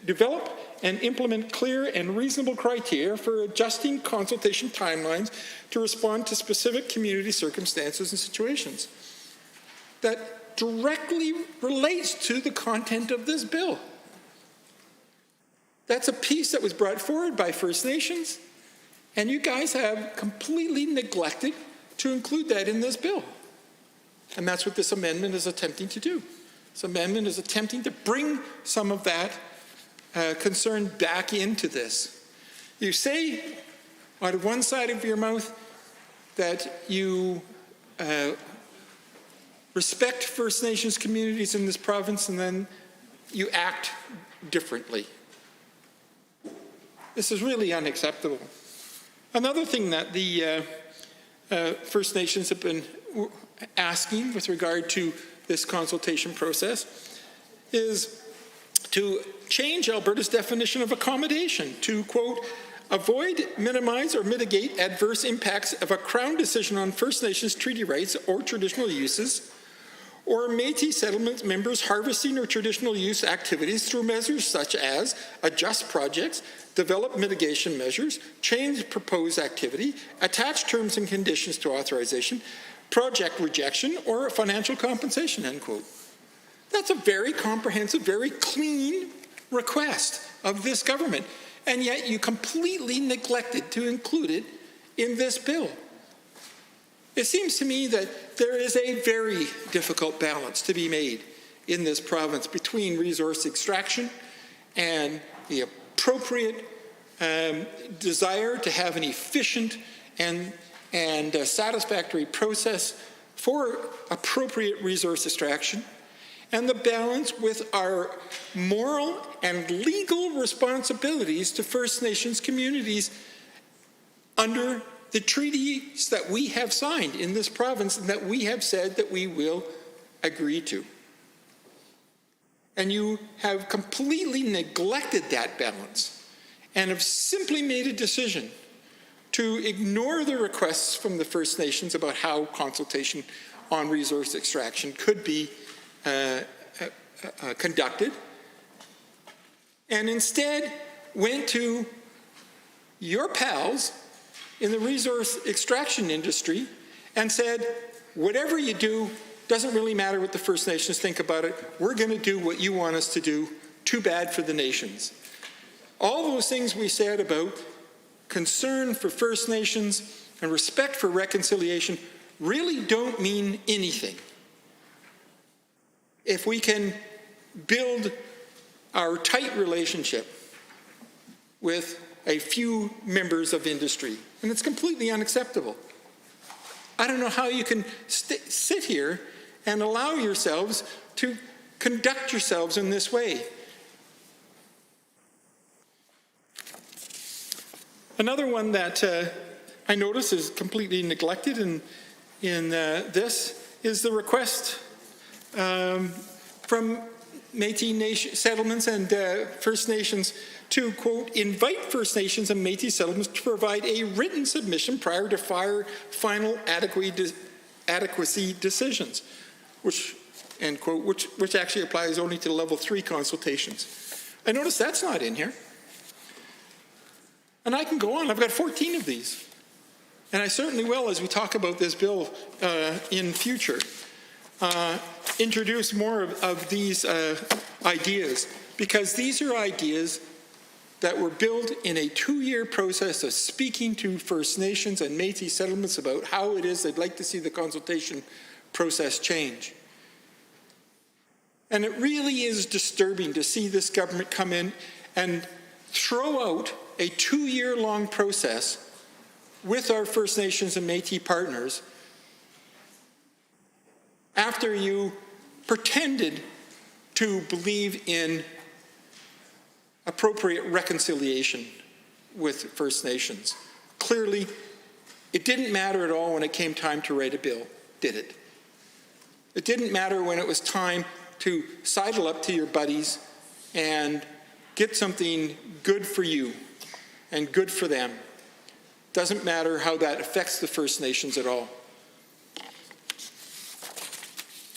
develop and implement clear and reasonable criteria for adjusting consultation timelines to respond to specific community circumstances and situations. That directly relates to the content of this bill. That's a piece that was brought forward by First Nations, and you guys have completely neglected to include that in this bill. And that's what this amendment is attempting to do. This amendment is attempting to bring some of that concern back into this. You say out of one side of your mouth that you respect First Nations communities in this province, and then you act differently. This is really unacceptable. Another thing that the First Nations have been asking with regard to this consultation process is to change Alberta's definition of accommodation to, quote, avoid, minimize, or mitigate adverse impacts of a Crown decision on First Nations treaty rights or traditional uses, or Métis settlement members harvesting or traditional use activities through measures such as adjust projects, develop mitigation measures, change proposed activity, attach terms and conditions to authorization, project rejection, or financial compensation, end quote. That's a very comprehensive, very clean request of this government, and yet you completely neglected to include it in this bill. It seems to me that there is a very difficult balance to be made in this province between resource extraction and the appropriate desire to have an efficient and satisfactory process for appropriate resource extraction, and the balance with our moral and legal responsibilities to First Nations communities under the treaties that we have signed in this province and that we have said that we will agree to. And you have completely neglected that balance and have simply made a decision to ignore the requests from the First Nations about how consultation on resource extraction could be conducted, and instead went to your pals in the resource extraction industry and said, whatever you do, doesn't really matter what the First Nations think about it. We're going to do what you want us to do. Too bad for the nations. All those things we said about concern for First Nations and respect for reconciliation really don't mean anything if we can build our tight relationship with a few members of industry, and it's completely unacceptable. I don't know how you can sit here and allow yourselves to conduct yourselves in this way. Another one that I notice is completely neglected in this is the request from Métis Nation settlements and First Nations to, quote, invite First Nations and Métis settlements to provide a written submission prior to final adequacy decisions, which, end quote, which actually applies only to level 3 consultations. I notice that's not in here. And I can go on. I've got 14 of these. And I certainly will, as we talk about this bill in future, introduce more of these ideas, because these are ideas that were built in a 2-year process of speaking to First Nations and Métis settlements about how it is they'd like to see the consultation process change. And it really is disturbing to see this government come in and throw out a 2-year-long process with our First Nations and Métis partners after you pretended to believe in appropriate reconciliation with First Nations. Clearly, it didn't matter at all when it came time to write a bill, did it? It didn't matter when it was time to sidle up to your buddies and get something good for you and good for them. Doesn't matter how that affects the First Nations at all.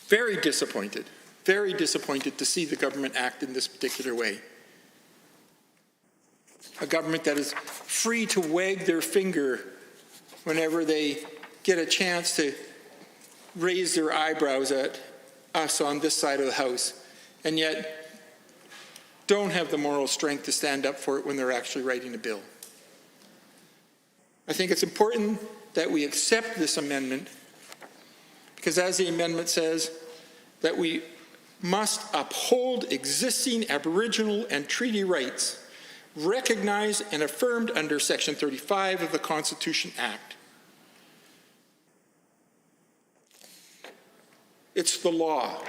Very disappointed to see the government act in this particular way. A government that is free to wag their finger whenever they get a chance to raise their eyebrows at us on this side of the House, and yet don't have the moral strength to stand up for it when they're actually writing a bill. I think it's important that we accept this amendment, because as the amendment says, that we must uphold existing Aboriginal and treaty rights recognized and affirmed under Section 35 of the Constitution Act. It's the law.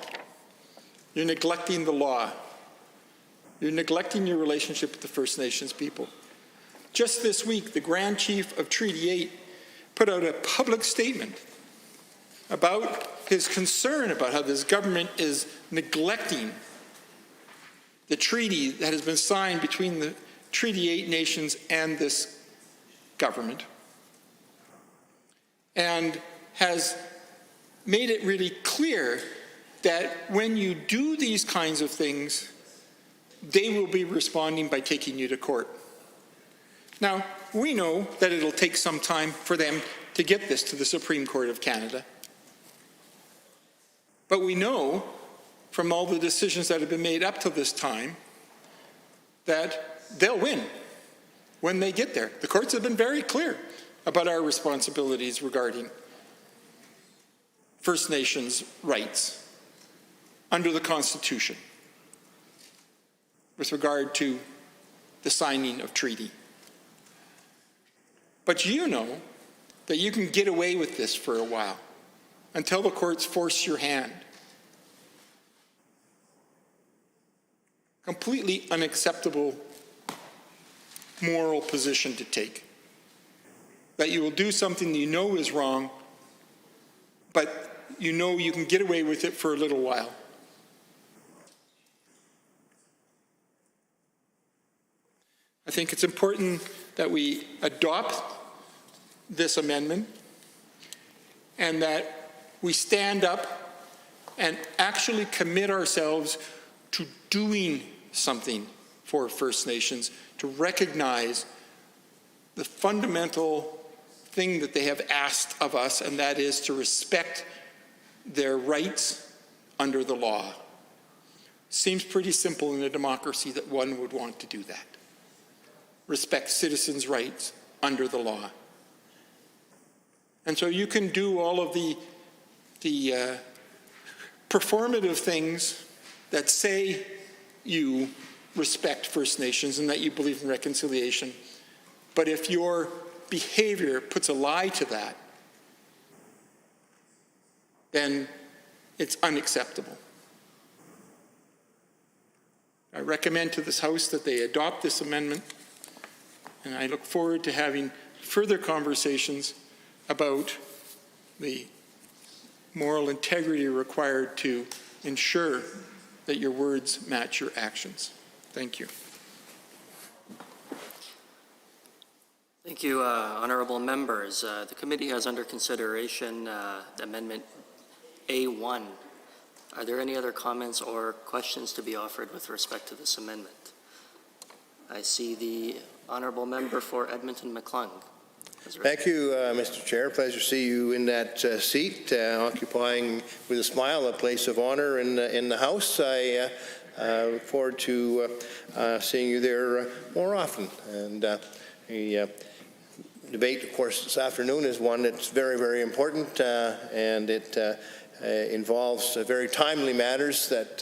You're neglecting the law. You're neglecting your relationship with the First Nations people. Just this week, the Grand Chief of Treaty 8 put out a public statement about his concern about how this government is neglecting the treaty that has been signed between the Treaty 8 nations and this government, and has made it really clear that when you do these kinds of things, they will be responding by taking you to court. Now, we know that it'll take some time for them to get this to the Supreme Court of Canada. But we know from all the decisions that have been made up to this time that they'll win when they get there. The courts have been very clear about our responsibilities regarding First Nations rights under the Constitution with regard to the signing of treaty. But you know that you can get away with this for a while until the courts force your hand. Completely unacceptable moral position to take. That you will do something that you know is wrong, but you know you can get away with it for a little while. I think it's important that we adopt this amendment and that we stand up and actually commit ourselves to doing something for First Nations, to recognize the fundamental thing that they have asked of us, and that is to respect their rights under the law. Seems pretty simple in a democracy that one would want to do that. Respect citizens' rights under the law. And so you can do all of the performative things that say you respect First Nations and that you believe in reconciliation. But if your behavior puts a lie to that, then it's unacceptable. I recommend to this House that they adopt this amendment, and I look forward to having further conversations about the moral integrity required to ensure that your words match your actions. Thank you. Thank you, honourable members. The committee has under consideration Amendment A1. Are there any other comments or questions to be offered with respect to this amendment? I see the honourable member for Edmonton McClung. Thank you, Mr. Chair. Pleasure to see you in that seat, occupying with a smile a place of honour in the House. I look forward to seeing you there more often. And the debate, of course, this afternoon is one that's very, very important, and it involves very timely matters that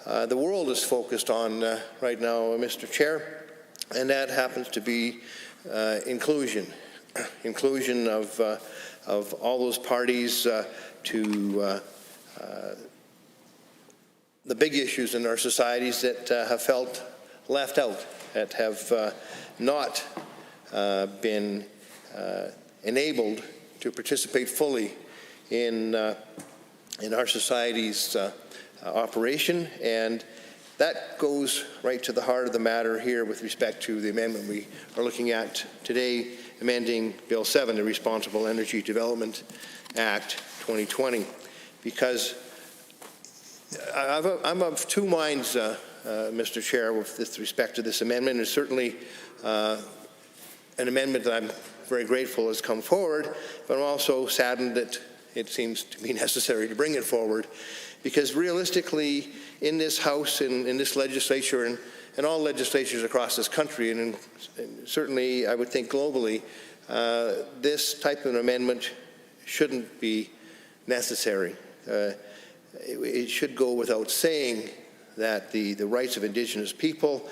the world is focused on right now, Mr. Chair, and that happens to be inclusion of all those parties to the big issues in our societies that have felt left out, that have not been enabled to participate fully in our society's operation. And that goes right to the heart of the matter here with respect to the amendment we are looking at today, amending Bill 7, the Responsible Energy Development Act 2020, because I'm of two minds, Mr. Chair, with respect to this amendment. It's certainly an amendment that I'm very grateful has come forward, but I'm also saddened that it seems to be necessary to bring it forward, because realistically, in this House, in this legislature, and all legislatures across this country, and certainly I would think globally, this type of amendment shouldn't be necessary. It should go without saying that the rights of Indigenous people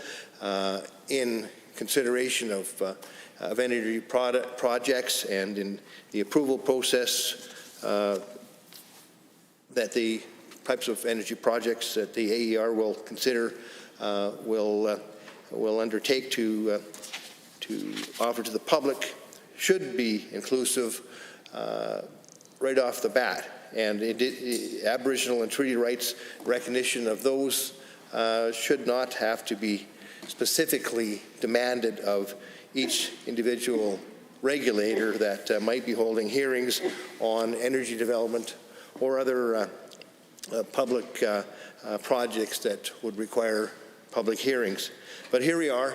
in consideration of energy projects and in the approval process, that the types of energy projects that the AER will consider will undertake to offer to the public should be inclusive right off the bat. And Aboriginal and treaty rights recognition of those should not have to be specifically demanded of each individual regulator that might be holding hearings on energy development or other public projects that would require public hearings. But here we are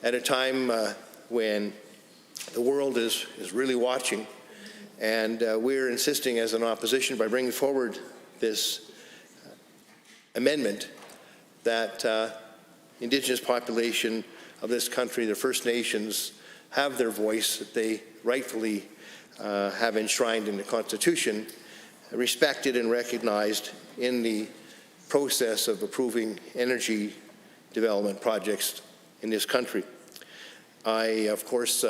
at a time when the world is really watching, and we're insisting as an opposition by bringing forward this amendment that Indigenous population of this country, the First Nations, have their voice that they rightfully have enshrined in the Constitution, respected and recognized in the process of approving energy development projects in this country. I, of course,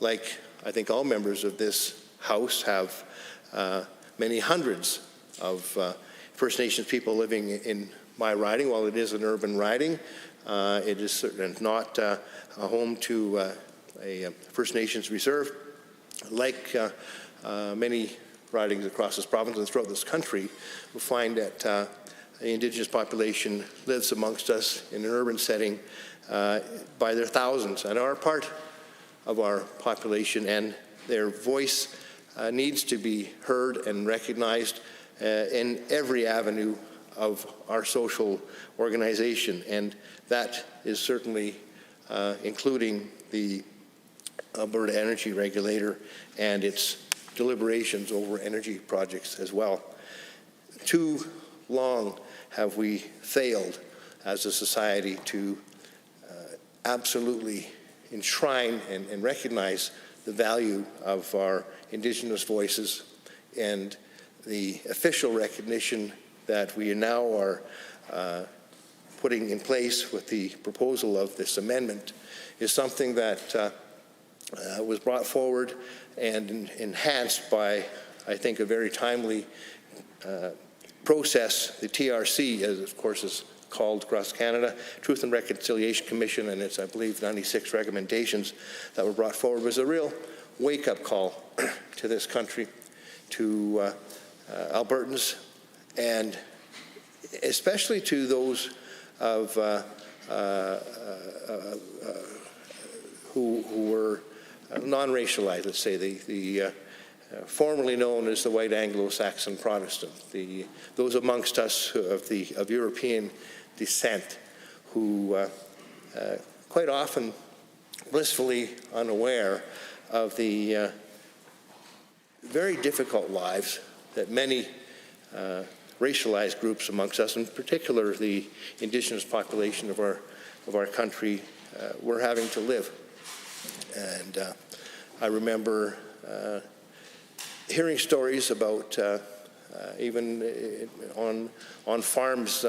like I think all members of this House, have many hundreds of First Nations people living in my riding. While it is an urban riding, it is certainly not a home to a First Nations reserve. Like many ridings across this province and throughout this country, we find that the Indigenous population lives amongst us in an urban setting by their thousands and are part of our population, and their voice needs to be heard and recognized in every avenue of our social organization, and that is certainly including the Alberta Energy Regulator and its deliberations over energy projects as well. Too long have we failed as a society to absolutely enshrine and recognize the value of our Indigenous voices and the official recognition that we now are putting in place with the proposal of this amendment is something that was brought forward and enhanced by, I think, a very timely process. The TRC, as of course is called across Canada, Truth and Reconciliation Commission, and its, I believe, 96 recommendations that were brought forward, was a real wake-up call to this country, to Albertans, and especially to those of who were non-racialized, let's say, the formerly known as the white Anglo-Saxon Protestant, those amongst us of European descent who quite often blissfully unaware of the very difficult lives that many racialized groups amongst us, in particular the Indigenous population of our country, were having to live. And I remember hearing stories about even on farms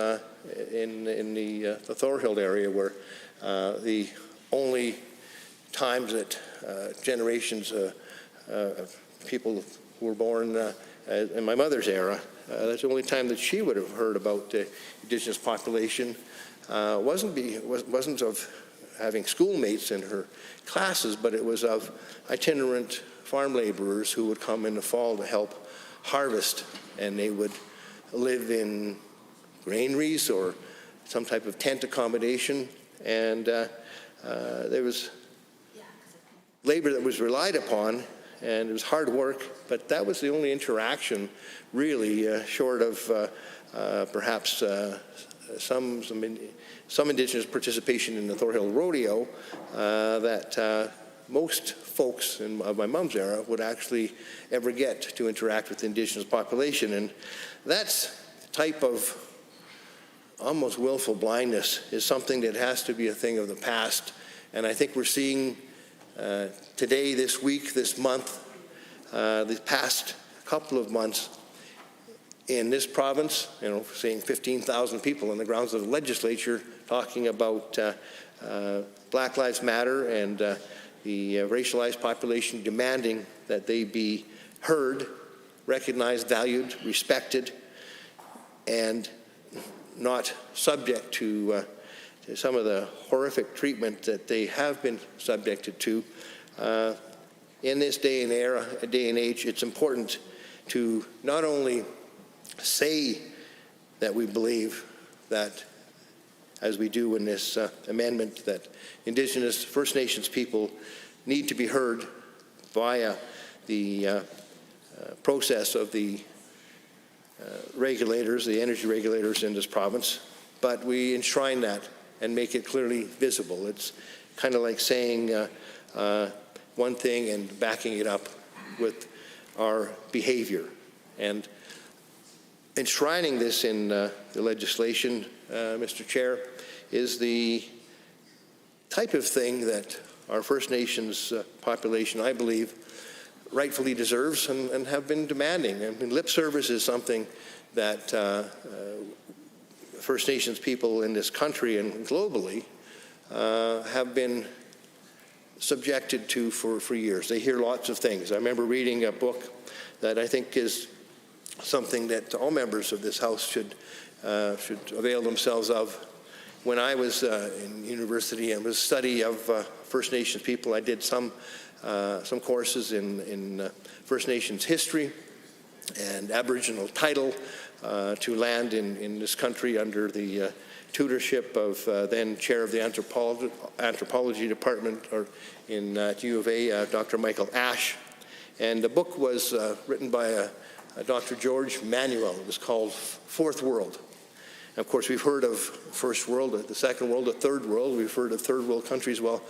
in the Thorhild area, where the only times that generations of people who were born in my mother's era, that's the only time that she would have heard about the Indigenous population, wasn't of having schoolmates in her classes, but it was of itinerant farm laborers who would come in the fall to help harvest, and they would live in granaries or some type of tent accommodation, and there was labor that was relied upon, and it was hard work, but that was the only interaction, really, short of perhaps some Indigenous participation in the Thorhild Rodeo, that most folks of my mom's era would actually ever get to interact with the Indigenous population. And that type of almost willful blindness is something that has to be a thing of the past. And I think we're seeing today, this week, this month, the past couple of months in this province, seeing 15,000 people on the grounds of the legislature talking about Black Lives Matter and the racialized population demanding that they be heard, recognized, valued, respected, and not subject to some of the horrific treatment that they have been subjected to. In this day and age, it's important to not only say that we believe that, as we do in this amendment, that Indigenous First Nations people need to be heard via the process of the regulators, the energy regulators in this province, but we enshrine that and make it clearly visible. It's kind of like saying one thing and backing it up with our behavior. And enshrining this in the legislation, Mr. Chair, is the type of thing that our First Nations population, I believe, rightfully deserves and have been demanding. I mean, lip service is something that First Nations people in this country and globally have been subjected to for years. They hear lots of things. I remember reading a book that I think is something that all members of this House should avail themselves of. When I was in university and was study of First Nations people, I did some courses in First Nations history and Aboriginal title to land in this country under the tutorship of then chair of the anthropology department at U of A, Dr. Michael Ash. And the book was written by Dr. George Manuel. It was called Fourth World. And of course, we've heard of First World, the Second World, the Third World. We've heard of Third World countries. Well,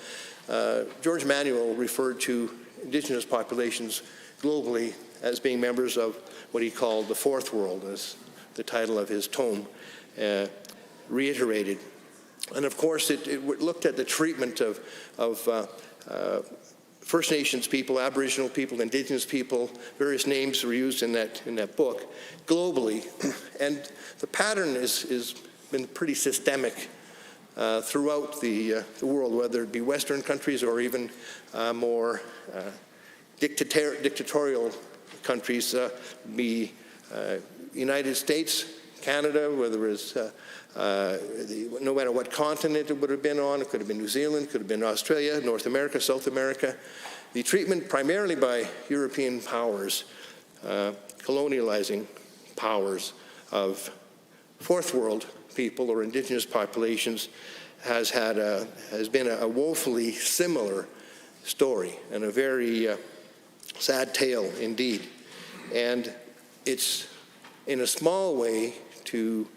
George Manuel referred to Indigenous populations globally as being members of what he called the Fourth World, as the title of his tome reiterated. And of course, it looked at the treatment of First Nations people, Aboriginal people, Indigenous people. Various names were used in that book globally, and the pattern is been pretty systemic throughout the world, whether it be Western countries or even more dictatorial countries, be United States, Canada, whether it's no matter what continent it would have been on, it could have been New Zealand, could have been Australia, North America, South America. The treatment primarily by European powers, colonializing powers of fourth world people or indigenous populations has been a woefully similar story and a very sad tale indeed. And it's in a small way to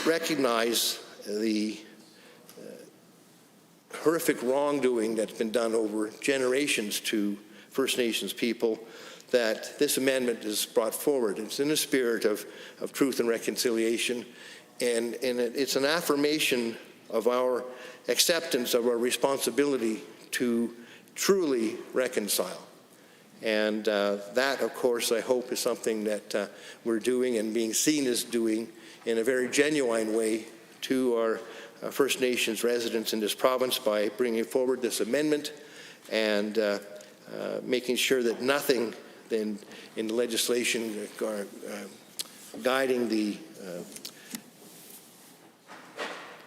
recognize the horrific wrongdoing that's been done over generations to First Nations people that this amendment is brought forward. It's in a spirit of truth and reconciliation, and it's an affirmation of our acceptance of our responsibility to truly reconcile. And that, of course, I hope is something that we're doing and being seen as doing in a very genuine way to our First Nations residents in this province by bringing forward this amendment and making sure that nothing in the legislation guiding the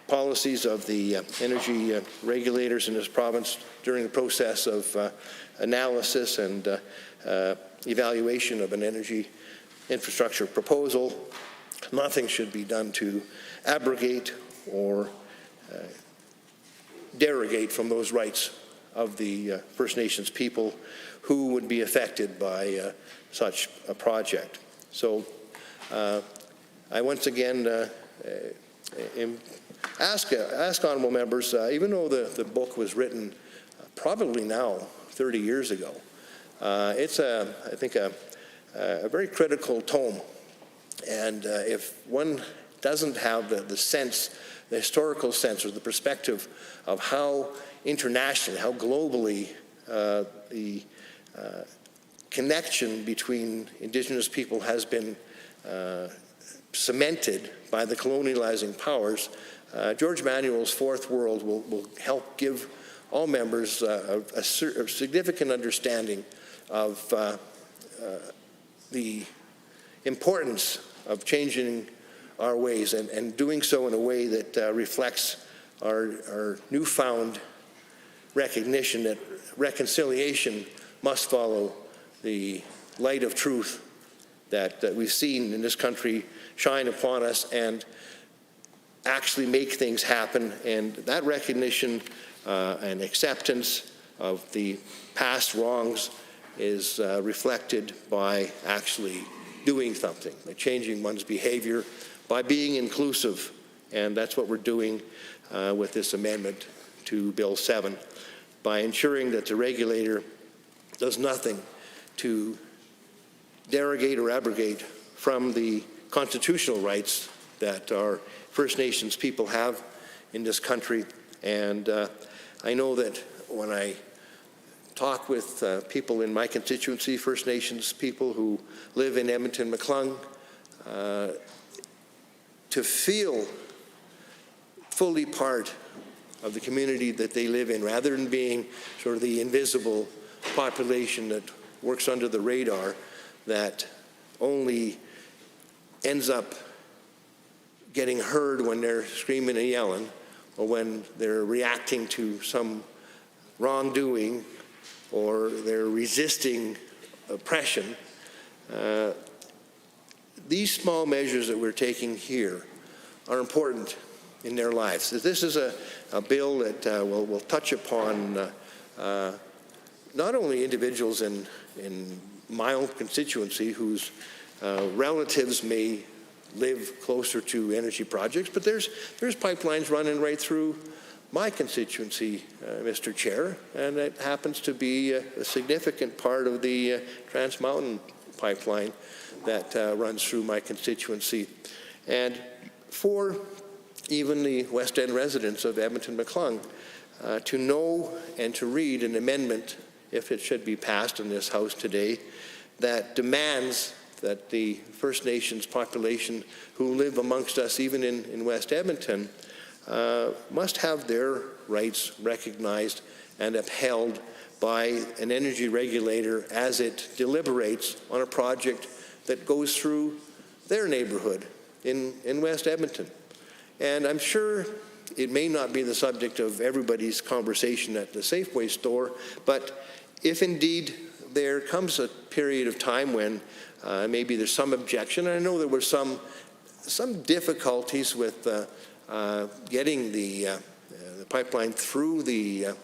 policies of the energy regulators in this province during the process of analysis and evaluation of an energy infrastructure proposal. Nothing should be done to abrogate or derogate from those rights of the First Nations people who would be affected by such a project. So I once again ask honourable members, even though the book was written probably now 30 years ago, it's I think a very critical tome. And if one doesn't have the sense, the historical sense or the perspective of how internationally, how globally the connection between Indigenous people has been cemented by the colonializing powers, George Manuel's Fourth World will help give all members a significant understanding of the importance of changing our ways and doing so in a way that reflects our newfound recognition that reconciliation must follow the light of truth that we've seen in this country shine upon us and actually make things happen. And that recognition and acceptance of the past wrongs is reflected by actually doing something, by changing one's behavior, by being inclusive. And that's what we're doing with this amendment to Bill 7, by ensuring that the regulator does nothing to derogate or abrogate from the constitutional rights that our First Nations people have in this country. And I know that when I talk with people in my constituency, First Nations people who live in Edmonton, McClung, to feel fully part of the community that they live in, rather than being sort of the invisible population that works under the radar, that only ends up getting heard when they're screaming and yelling or when they're reacting to some wrongdoing or they're resisting oppression. These small measures that we're taking here are important in their lives. This is a bill that will touch upon not only individuals in my own constituency whose relatives may live closer to energy projects, but there's pipelines running right through my constituency, Mr. Chair, and it happens to be a significant part of the Trans Mountain pipeline that runs through my constituency. And for even the West End residents of Edmonton McClung to know and to read an amendment, if it should be passed in this House today, that demands that the First Nations population who live amongst us, even in West Edmonton, must have their rights recognized and upheld by an energy regulator as it deliberates on a project that goes through their neighborhood in West Edmonton. And I'm sure it may not be the subject of everybody's conversation at the Safeway store, but if indeed there comes a period of time when maybe there's some objection, and I know there were some difficulties with getting the pipeline through the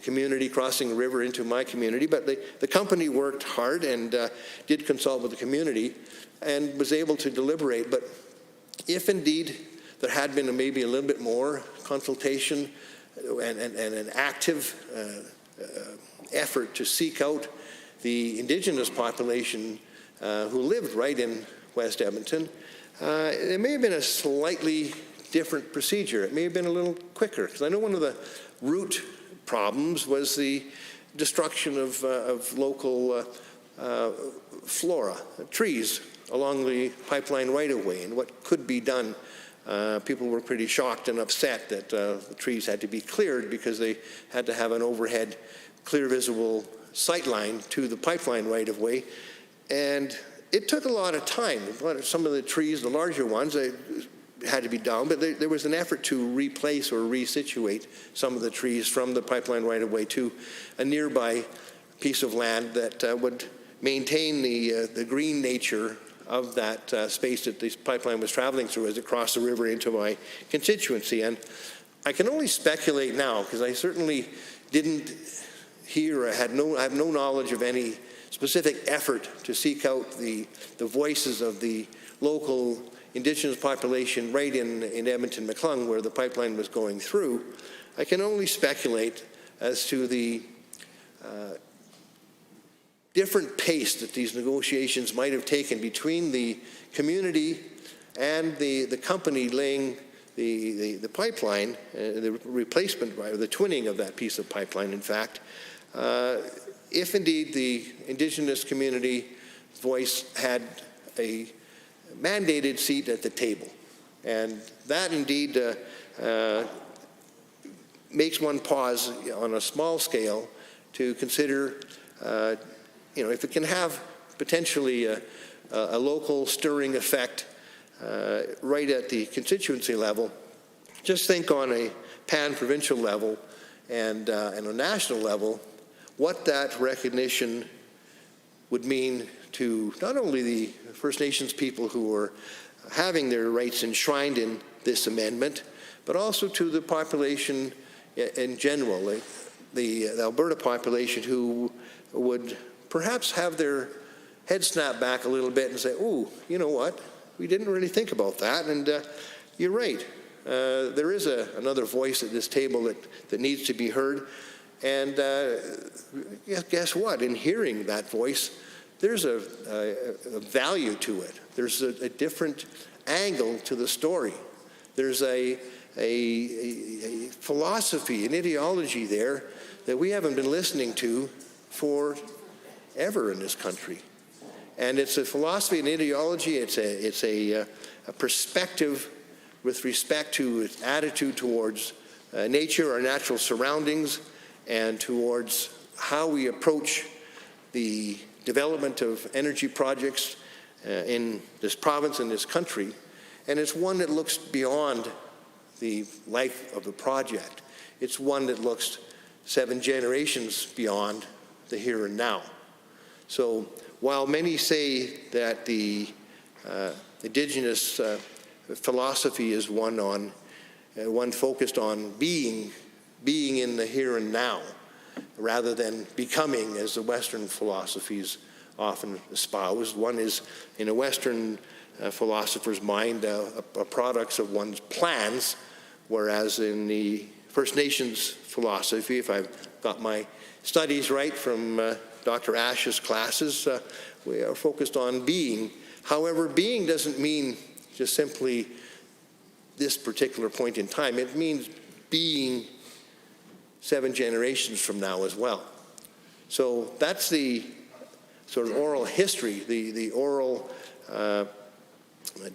community, crossing the river into my community, but the company worked hard and did consult with the community and was able to deliberate. But if indeed there had been maybe a little bit more consultation and an active effort to seek out the Indigenous population who lived right in West Edmonton, it may have been a slightly different procedure. It may have been a little quicker, because I know one of the root problems was the destruction of local flora, trees along the pipeline right-of-way, and what could be done. People were pretty shocked and upset that the trees had to be cleared because they had to have an overhead, clear visible sight line to the pipeline right-of-way. And it took a lot of time. Some of the trees, the larger ones, they had to be down, but there was an effort to replace or resituate some of the trees from the pipeline right-of-way to a nearby piece of land that would maintain the green nature of that space that this pipeline was traveling through as it crossed the river into my constituency. And I can only speculate now, because I certainly didn't hear, I have no knowledge of any specific effort to seek out the voices of the local Indigenous population right in Edmonton McClung, where the pipeline was going through. I can only speculate as to the different pace that these negotiations might have taken between the community and the company laying the pipeline, the replacement, or the twinning of that piece of pipeline, in fact, if indeed the Indigenous community voice had a mandated seat at the table. And that indeed makes one pause on a small scale to consider, if it can have potentially a local stirring effect right at the constituency level. Just think on a pan-provincial level and a national level, what that recognition would mean to not only the First Nations people who are having their rights enshrined in this amendment, but also to the population in general, the Alberta population, who would perhaps have their head snapped back a little bit and say, oh, you know what, we didn't really think about that, and you're right. There is another voice at this table that needs to be heard, and guess what? In hearing that voice, there's a value to it. There's a different angle to the story. There's a philosophy, an ideology there that we haven't been listening to forever in this country. And it's a philosophy and ideology, it's a perspective with respect to its attitude towards nature, our natural surroundings, and towards how we approach the development of energy projects in this province, in this country. And it's one that looks beyond the life of the project. It's one that looks 7 generations beyond the here and now. So while many say that the Indigenous philosophy is one focused on being in the here and now, rather than becoming, as the Western philosophies often espouse. One is, in a Western philosopher's mind, products of one's plans, whereas in the First Nations philosophy, if I've got my studies right from Dr. Ash's classes, we are focused on being. However, being doesn't mean just simply this particular point in time. It means being 7 generations from now as well. So that's the sort of oral history, the oral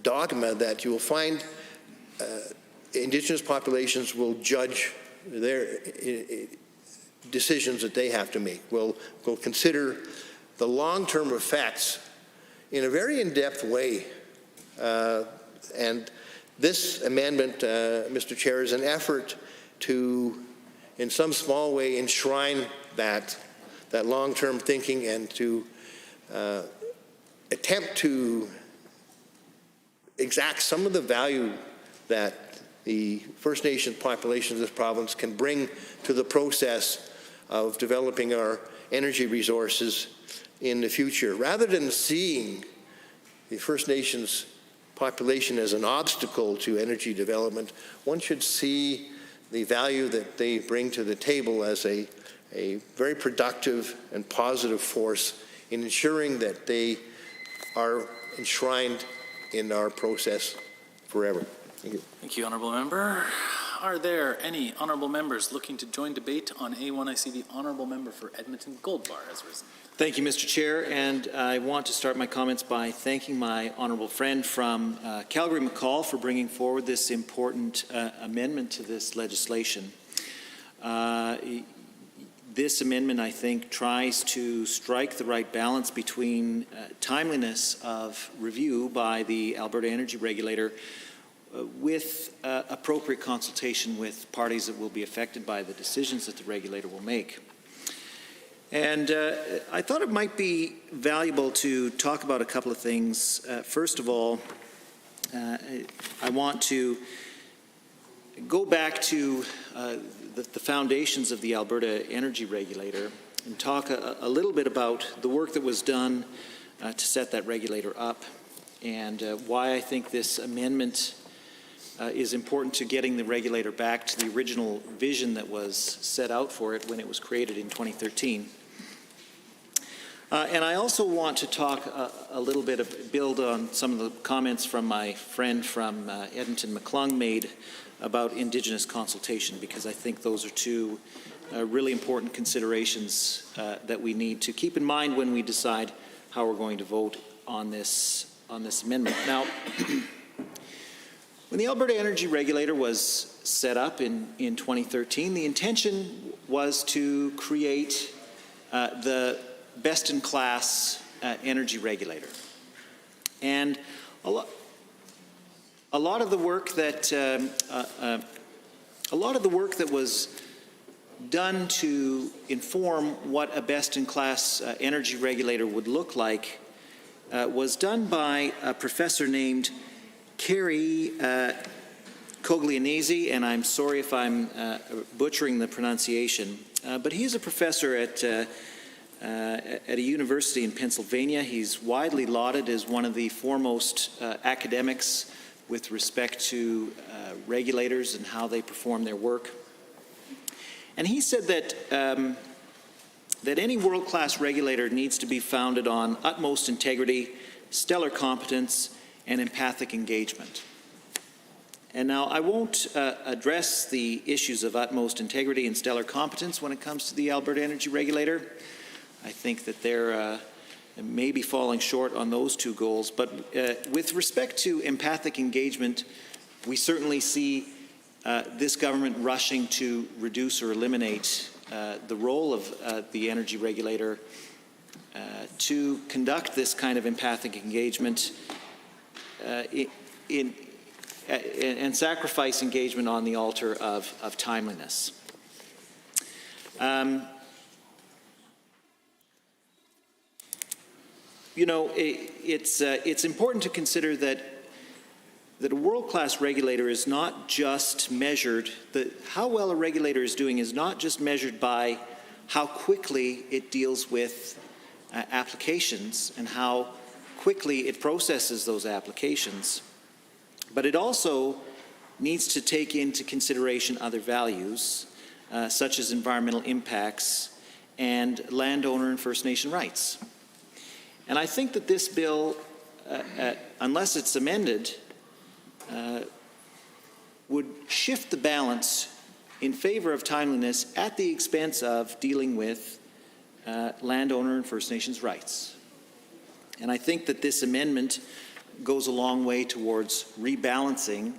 dogma that you will find Indigenous populations will judge their decisions that they have to make. We'll consider the long-term effects in a very in-depth way. And this amendment, Mr. Chair, is an effort to, in some small way, enshrine that long-term thinking and to attempt to exact some of the value that the First Nation population of this province can bring to the process of developing our energy resources in the future. Rather than seeing the First Nations population as an obstacle to energy development, one should see the value that they bring to the table as a very productive and positive force in ensuring that they are enshrined in our process forever. Thank you. Thank you, Honourable Member. Are there any Honourable Members looking to join debate on A1? I see the Honourable Member for Edmonton Goldbar has risen. Thank you, Mr. Chair, and I want to start my comments by thanking my honourable friend from Calgary McCall for bringing forward this important amendment to this legislation. This amendment, I think, tries to strike the right balance between timeliness of review by the Alberta Energy Regulator with appropriate consultation with parties that will be affected by the decisions that the regulator will make. And I thought it might be valuable to talk about a couple of things. First of all, I want to go back to the foundations of the Alberta Energy Regulator and talk a little bit about the work that was done to set that regulator up and why I think this amendment is important to getting the regulator back to the original vision that was set out for it when it was created in 2013. And I also want to talk a little bit, build on some of the comments from my friend from Edmonton McClung made about Indigenous consultation, because I think those are two really important considerations that we need to keep in mind when we decide how we're going to vote on this amendment. Now, when the Alberta Energy Regulator was set up in 2013, the intention was to create the best-in-class energy regulator. And a lot of the work that was done to inform what a best-in-class energy regulator would look like was done by a professor named Kerry Coglianese, and I'm sorry if I'm butchering the pronunciation, but he's a professor at a university in Pennsylvania. He's widely lauded as one of the foremost academics with respect to regulators and how they perform their work. And he said that that any world-class regulator needs to be founded on utmost integrity, stellar competence, and empathic engagement. And now I won't address the issues of utmost integrity and stellar competence when it comes to the Alberta Energy Regulator. I think that they're maybe falling short on those two goals. But with respect to empathic engagement, we certainly see this government rushing to reduce or eliminate the role of the energy regulator to conduct this kind of empathic engagement and sacrifice engagement on the altar of timeliness. You know, it's important to consider that a world-class regulator is not just measured, how well a regulator is doing is not just measured by how quickly it deals with applications and how quickly it processes those applications, but it also needs to take into consideration other values, such as environmental impacts and landowner and First Nation rights. And I think that this bill, unless it's amended, would shift the balance in favor of timeliness at the expense of dealing with landowner and First Nations rights. And I think that this amendment goes a long way towards rebalancing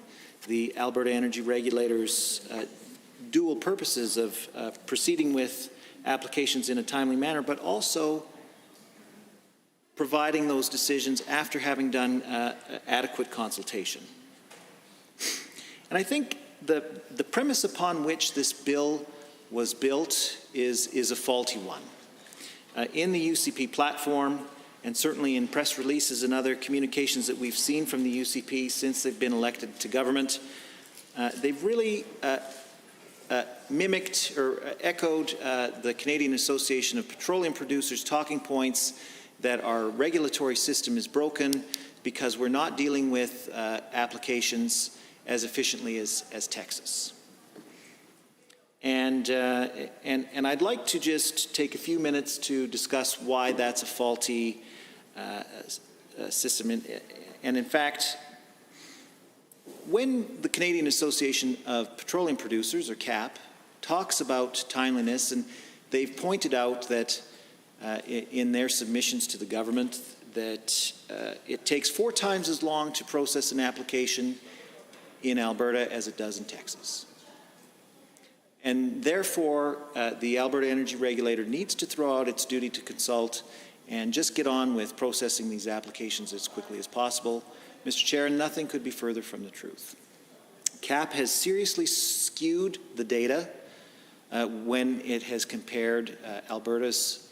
the Alberta Energy Regulator's dual purposes of proceeding with applications in a timely manner, but also providing those decisions after having done adequate consultation. And I think the premise upon which this bill was built is a faulty one. In the UCP platform, and certainly in press releases and other communications that we've seen from the UCP since they've been elected to government, they've really mimicked or echoed the Canadian Association of Petroleum Producers' talking points that our regulatory system is broken because we're not dealing with applications as efficiently as Texas. And I'd like to just take a few minutes to discuss why that's a faulty system. And in fact, when the Canadian Association of Petroleum Producers, or CAP, talks about timeliness, and they've pointed out that in their submissions to the government that it takes 4 times as long to process an application in Alberta as it does in Texas. And therefore, the Alberta Energy Regulator needs to throw out its duty to consult and just get on with processing these applications as quickly as possible. Mr. Chair, nothing could be further from the truth. CAP has seriously skewed the data when it has compared Alberta's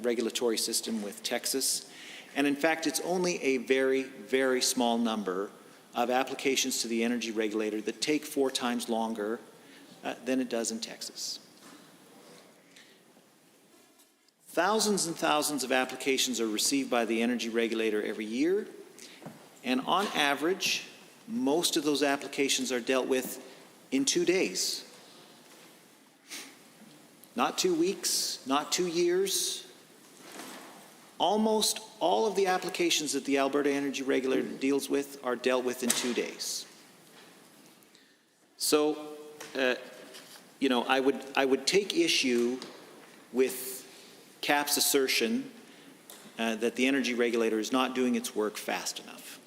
regulatory system with Texas. And in fact, it's only a very, very small number of applications to the Energy Regulator that take 4 times longer than it does in Texas. Thousands and thousands of applications are received by the Energy Regulator every year, and on average, most of those applications are dealt with in 2 days. Not 2 weeks, not 2 years. Almost all of the applications that the Alberta Energy Regulator deals with are dealt with in 2 days. So, you know, I would take issue with CAP's assertion that the Energy Regulator is not doing its work fast enough.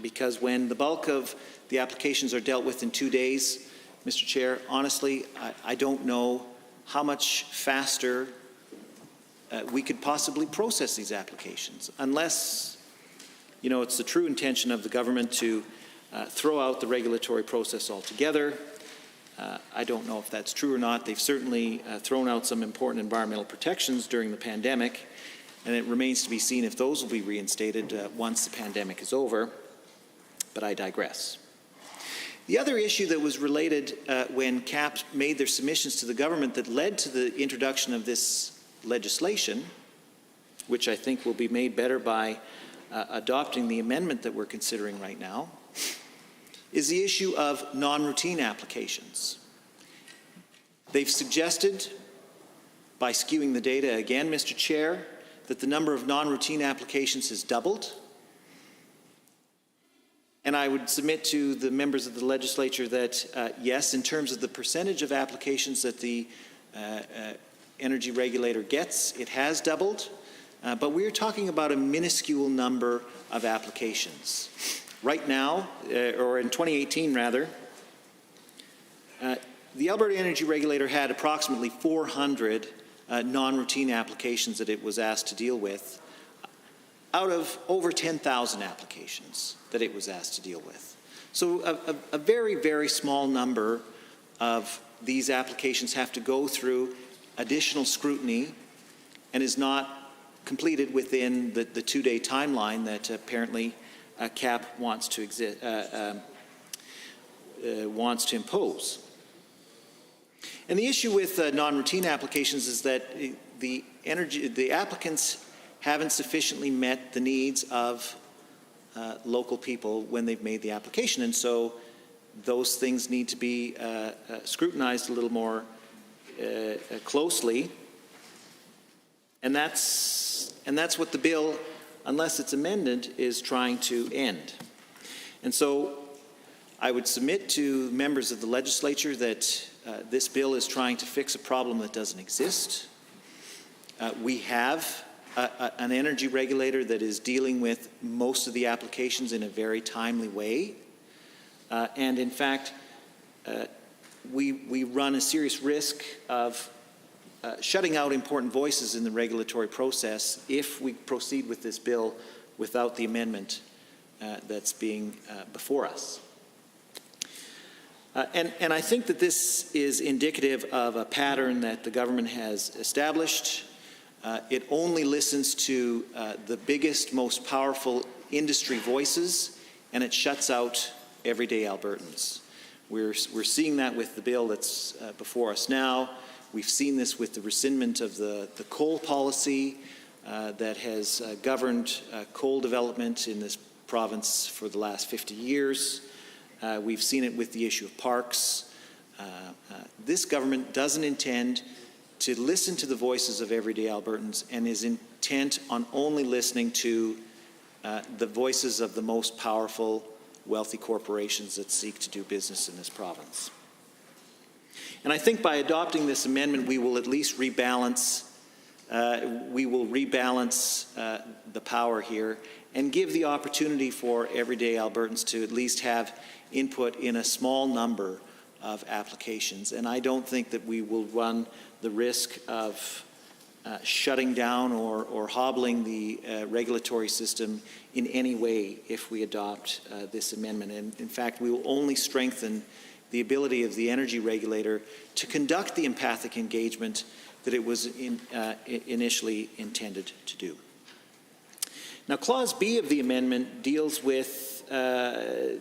Because when the bulk of the applications are dealt with in 2 days, Mr. Chair, honestly, I don't know how much faster we could possibly process these applications, unless, you know, it's the true intention of the government to throw out the regulatory process altogether. I don't know if that's true or not. They've certainly thrown out some important environmental protections during the pandemic, and it remains to be seen if those will be reinstated once the pandemic is over, but I digress. The other issue that was related when CAP made their submissions to the government that led to the introduction of this legislation, which I think will be made better by adopting the amendment that we're considering right now, is the issue of non-routine applications. They've suggested, by skewing the data again, Mr. Chair, that the number of non-routine applications has doubled. And I would submit to the members of the legislature that, yes, in terms of the percentage of applications that the Energy Regulator gets, it has doubled. But we're talking about a minuscule number of applications. Right now, or in 2018 rather, the Alberta Energy Regulator had approximately 400 non-routine applications that it was asked to deal with out of over 10,000 applications that it was asked to deal with. So a very, very small number of these applications have to go through additional scrutiny and is not completed within the 2-day timeline that apparently CAP wants to impose. And the issue with non-routine applications is that the applicants haven't sufficiently met the needs of local people when they've made the application, and so those things need to be scrutinized a little more closely. And that's what the bill, unless it's amended, is trying to end. And so I would submit to members of the legislature that this bill is trying to fix a problem that doesn't exist. We have an energy regulator that is dealing with most of the applications in a very timely way. And in fact, we run a serious risk of shutting out important voices in the regulatory process if we proceed with this bill without the amendment that's being before us. And I think that this is indicative of a pattern that the government has established. It only listens to the biggest, most powerful industry voices, and it shuts out everyday Albertans. We're seeing that with the bill that's before us now. We've seen this with the rescindment of the coal policy that has governed coal development in this province for the last 50 years. We've seen it with the issue of parks. This government doesn't intend to listen to the voices of everyday Albertans and is intent on only listening to the voices of the most powerful, wealthy corporations that seek to do business in this province. And I think by adopting this amendment, we will at least rebalance the power here and give the opportunity for everyday Albertans to at least have input in a small number of applications. And I don't think that we will run the risk of shutting down or hobbling the regulatory system in any way if we adopt this amendment. And in fact, we will only strengthen the ability of the energy regulator to conduct the empathic engagement that it was initially intended to do. Now, Clause B of the amendment deals with the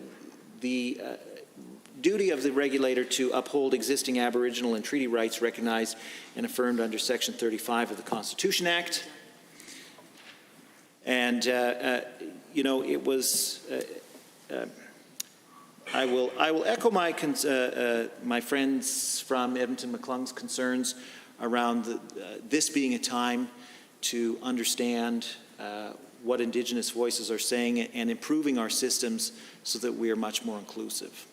duty of the regulator to uphold existing Aboriginal and treaty rights recognized and affirmed under Section 35 of the Constitution Act. And, you know, it was... I will echo my friends from Edmonton McClung's concerns around this being a time to understand what Indigenous voices are saying and improving our systems so that we are much more inclusive.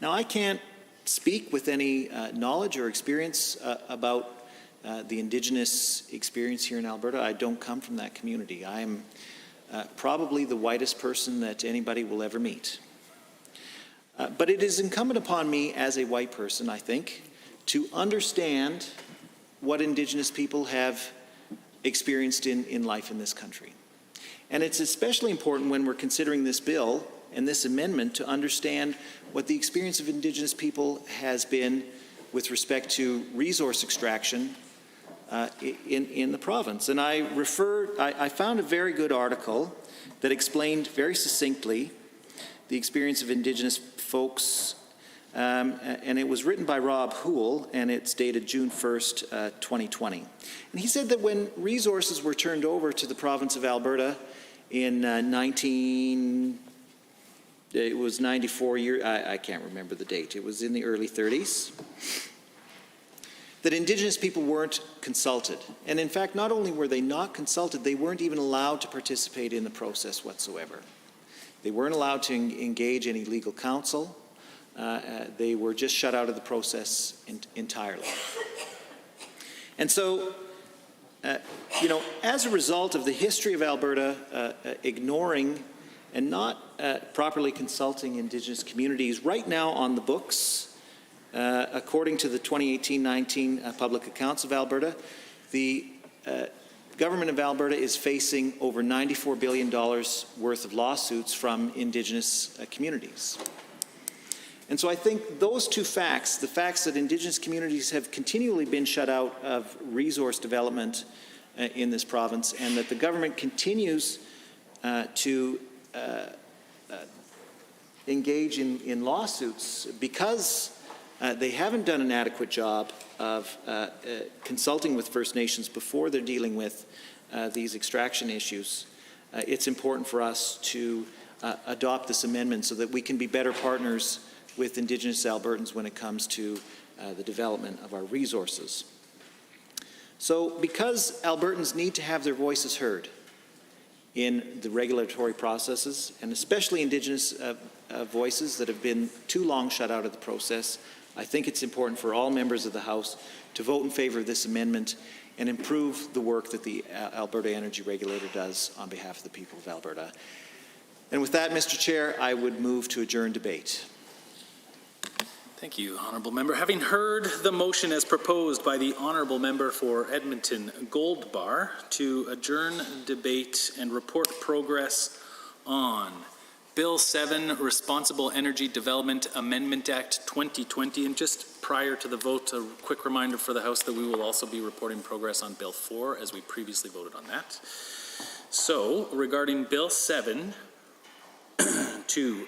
Now, I can't speak with any knowledge or experience about the Indigenous experience here in Alberta. I don't come from that community. I am probably the whitest person that anybody will ever meet. But it is incumbent upon me as a white person, I think, to understand what Indigenous people have experienced in life in this country. And it's especially important when we're considering this bill and this amendment to understand what the experience of Indigenous people has been with respect to resource extraction in the province. And I found a very good article that explained very succinctly the experience of Indigenous folks, and it was written by Rob Houle, and it's dated June 1st, 2020. And he said that when resources were turned over to the province of Alberta in 94 years, I can't remember the date, it was in the early 30s, that Indigenous people weren't consulted. And in fact, not only were they not consulted, they weren't even allowed to participate in the process whatsoever. They weren't allowed to engage any legal counsel. They were just shut out of the process entirely. And so, you know, as a result of the history of Alberta ignoring and not properly consulting Indigenous communities, right now on the books, according to the 2018-19 Public Accounts of Alberta, the government of Alberta is facing over $94 billion worth of lawsuits from Indigenous communities. And so I think those two facts, the facts that Indigenous communities have continually been shut out of resource development in this province, and that the government continues to engage in lawsuits because they haven't done an adequate job of consulting with First Nations before they're dealing with these extraction issues. It's important for us to adopt this amendment so that we can be better partners with Indigenous Albertans when it comes to the development of our resources. So because Albertans need to have their voices heard in the regulatory processes, and especially Indigenous voices that have been too long shut out of the process, I think it's important for all members of the House to vote in favor of this amendment and improve the work that the Alberta Energy Regulator does on behalf of the people of Alberta. And with that, Mr. Chair, I would move to adjourn debate. Thank you, Honourable Member. Having heard the motion as proposed by the Honourable Member for Edmonton Goldbar to adjourn debate and report progress on Bill 7, Responsible Energy Development Amendment Act 2020. And just prior to the vote, a quick reminder for the House that we will also be reporting progress on Bill 4, as we previously voted on that. So, regarding Bill 7, to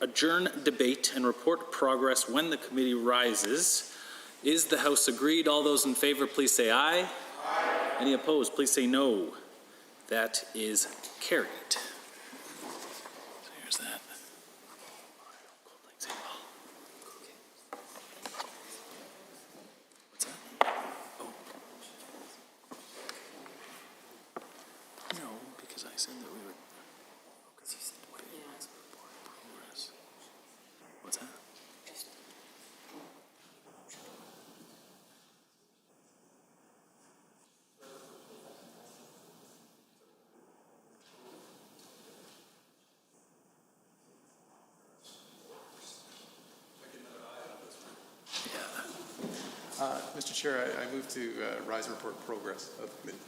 adjourn debate and report progress when the committee rises. Is the House agreed? All those in favor, please say aye. Aye. Any opposed, please say no. That is carried. So here's that. What's that? Oh. No, because I said that we were. Because you said what did you ask for progress? What's that? Mr. Chair, I move to rise and report progress of the committee.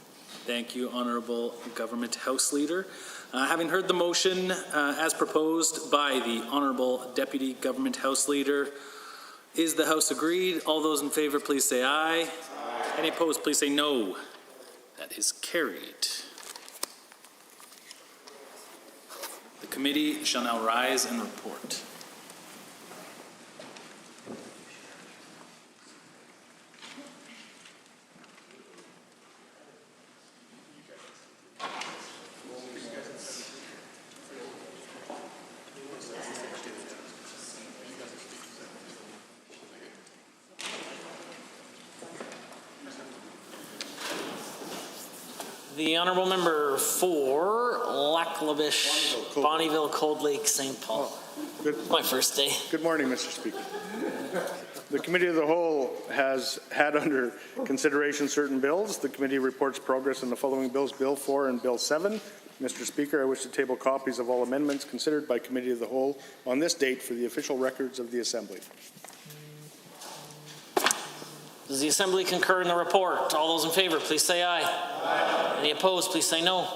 Thank you, Honourable Government House Leader. Having heard the motion as proposed by the Honourable Deputy Government House Leader, is the House agreed? All those in favour, please say aye. Aye. Any opposed, please say no. That is carried. The committee shall now rise and report. The Honourable Member for Lac-La-Biche, Bonnyville, Cold Lake, St. Paul. My first day. Good morning, Mr. Speaker. The Committee of the Whole has had under consideration certain bills. The committee reports progress on the following bills, Bill 4 and Bill 7. Mr. Speaker, I wish to table copies of all amendments considered by Committee of the Whole on this date for the official records of the Assembly. Does the Assembly concur in the report? All those in favour, please say aye. Aye. Any opposed, please say no.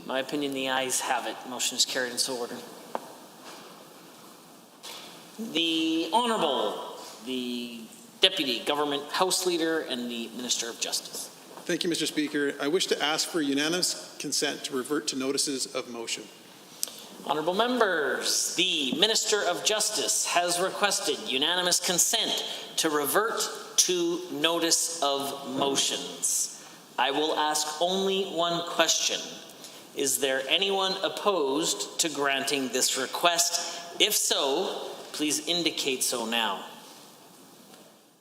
In my opinion, the ayes have it. Motion is carried and so ordered. The Honourable, the Deputy Government House Leader and the Minister of Justice. Thank you, Mr. Speaker. I wish to ask for unanimous consent to revert to notices of motion. Honourable members, the Minister of Justice has requested unanimous consent to revert to notice of motions. I will ask only one question. Is there anyone opposed to granting this request? If so, please indicate so now.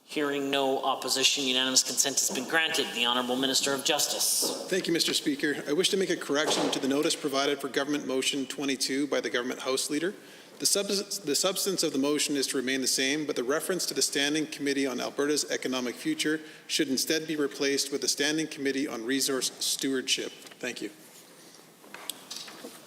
Hearing no opposition, unanimous consent has been granted. The Honourable Minister of Justice. Thank you, Mr. Speaker. I wish to make a correction to the notice provided for Government Motion 22 by the Government House Leader. The substance of the motion is to remain the same, but the reference to the Standing Committee on Alberta's Economic Future should instead be replaced with the Standing Committee on Resource Stewardship. Thank you.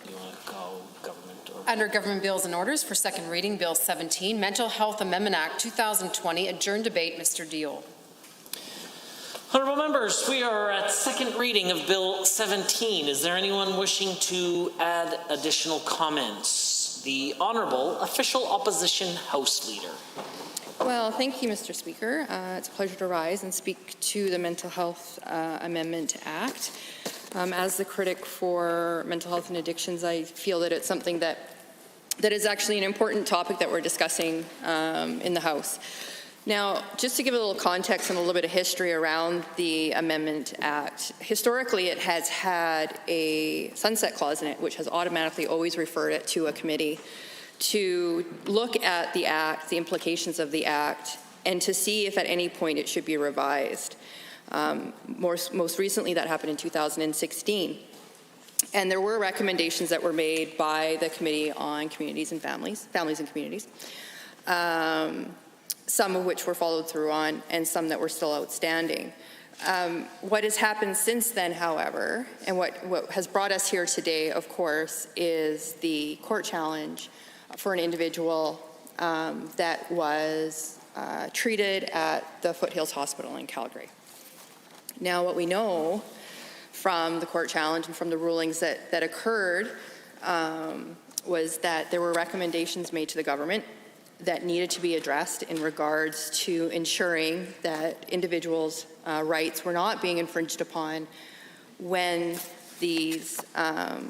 You want to go government or... Under Government Bills and Orders for second reading, Bill 17, Mental Health Amendment Act 2020, adjourn debate, Mr. Deal. Honourable members, we are at second reading of Bill 17. Is there anyone wishing to add additional comments? The Honourable Official Opposition House Leader. Well, thank you, Mr. Speaker. It's a pleasure to rise and speak to the Mental Health Amendment Act. As the critic for mental health and addictions, I feel that it's something that is actually an important topic that we're discussing in the House. Now, just to give a little context and a little bit of history around the Amendment Act, historically it has had a sunset clause in it, which has automatically always referred it to a committee to look at the Act, the implications of the Act, and to see if at any point it should be revised. Most recently, that happened in 2016. And there were recommendations that were made by the Committee on Communities and Families and Communities. Some of which were followed through on, and some that were still outstanding. What has happened since then, however, and what has brought us here today, of course, is the court challenge for an individual that was treated at the Foothills Hospital in Calgary. Now, what we know from the court challenge and from the rulings that occurred was that there were recommendations made to the government that needed to be addressed in regards to ensuring that individuals' rights were not being infringed upon when these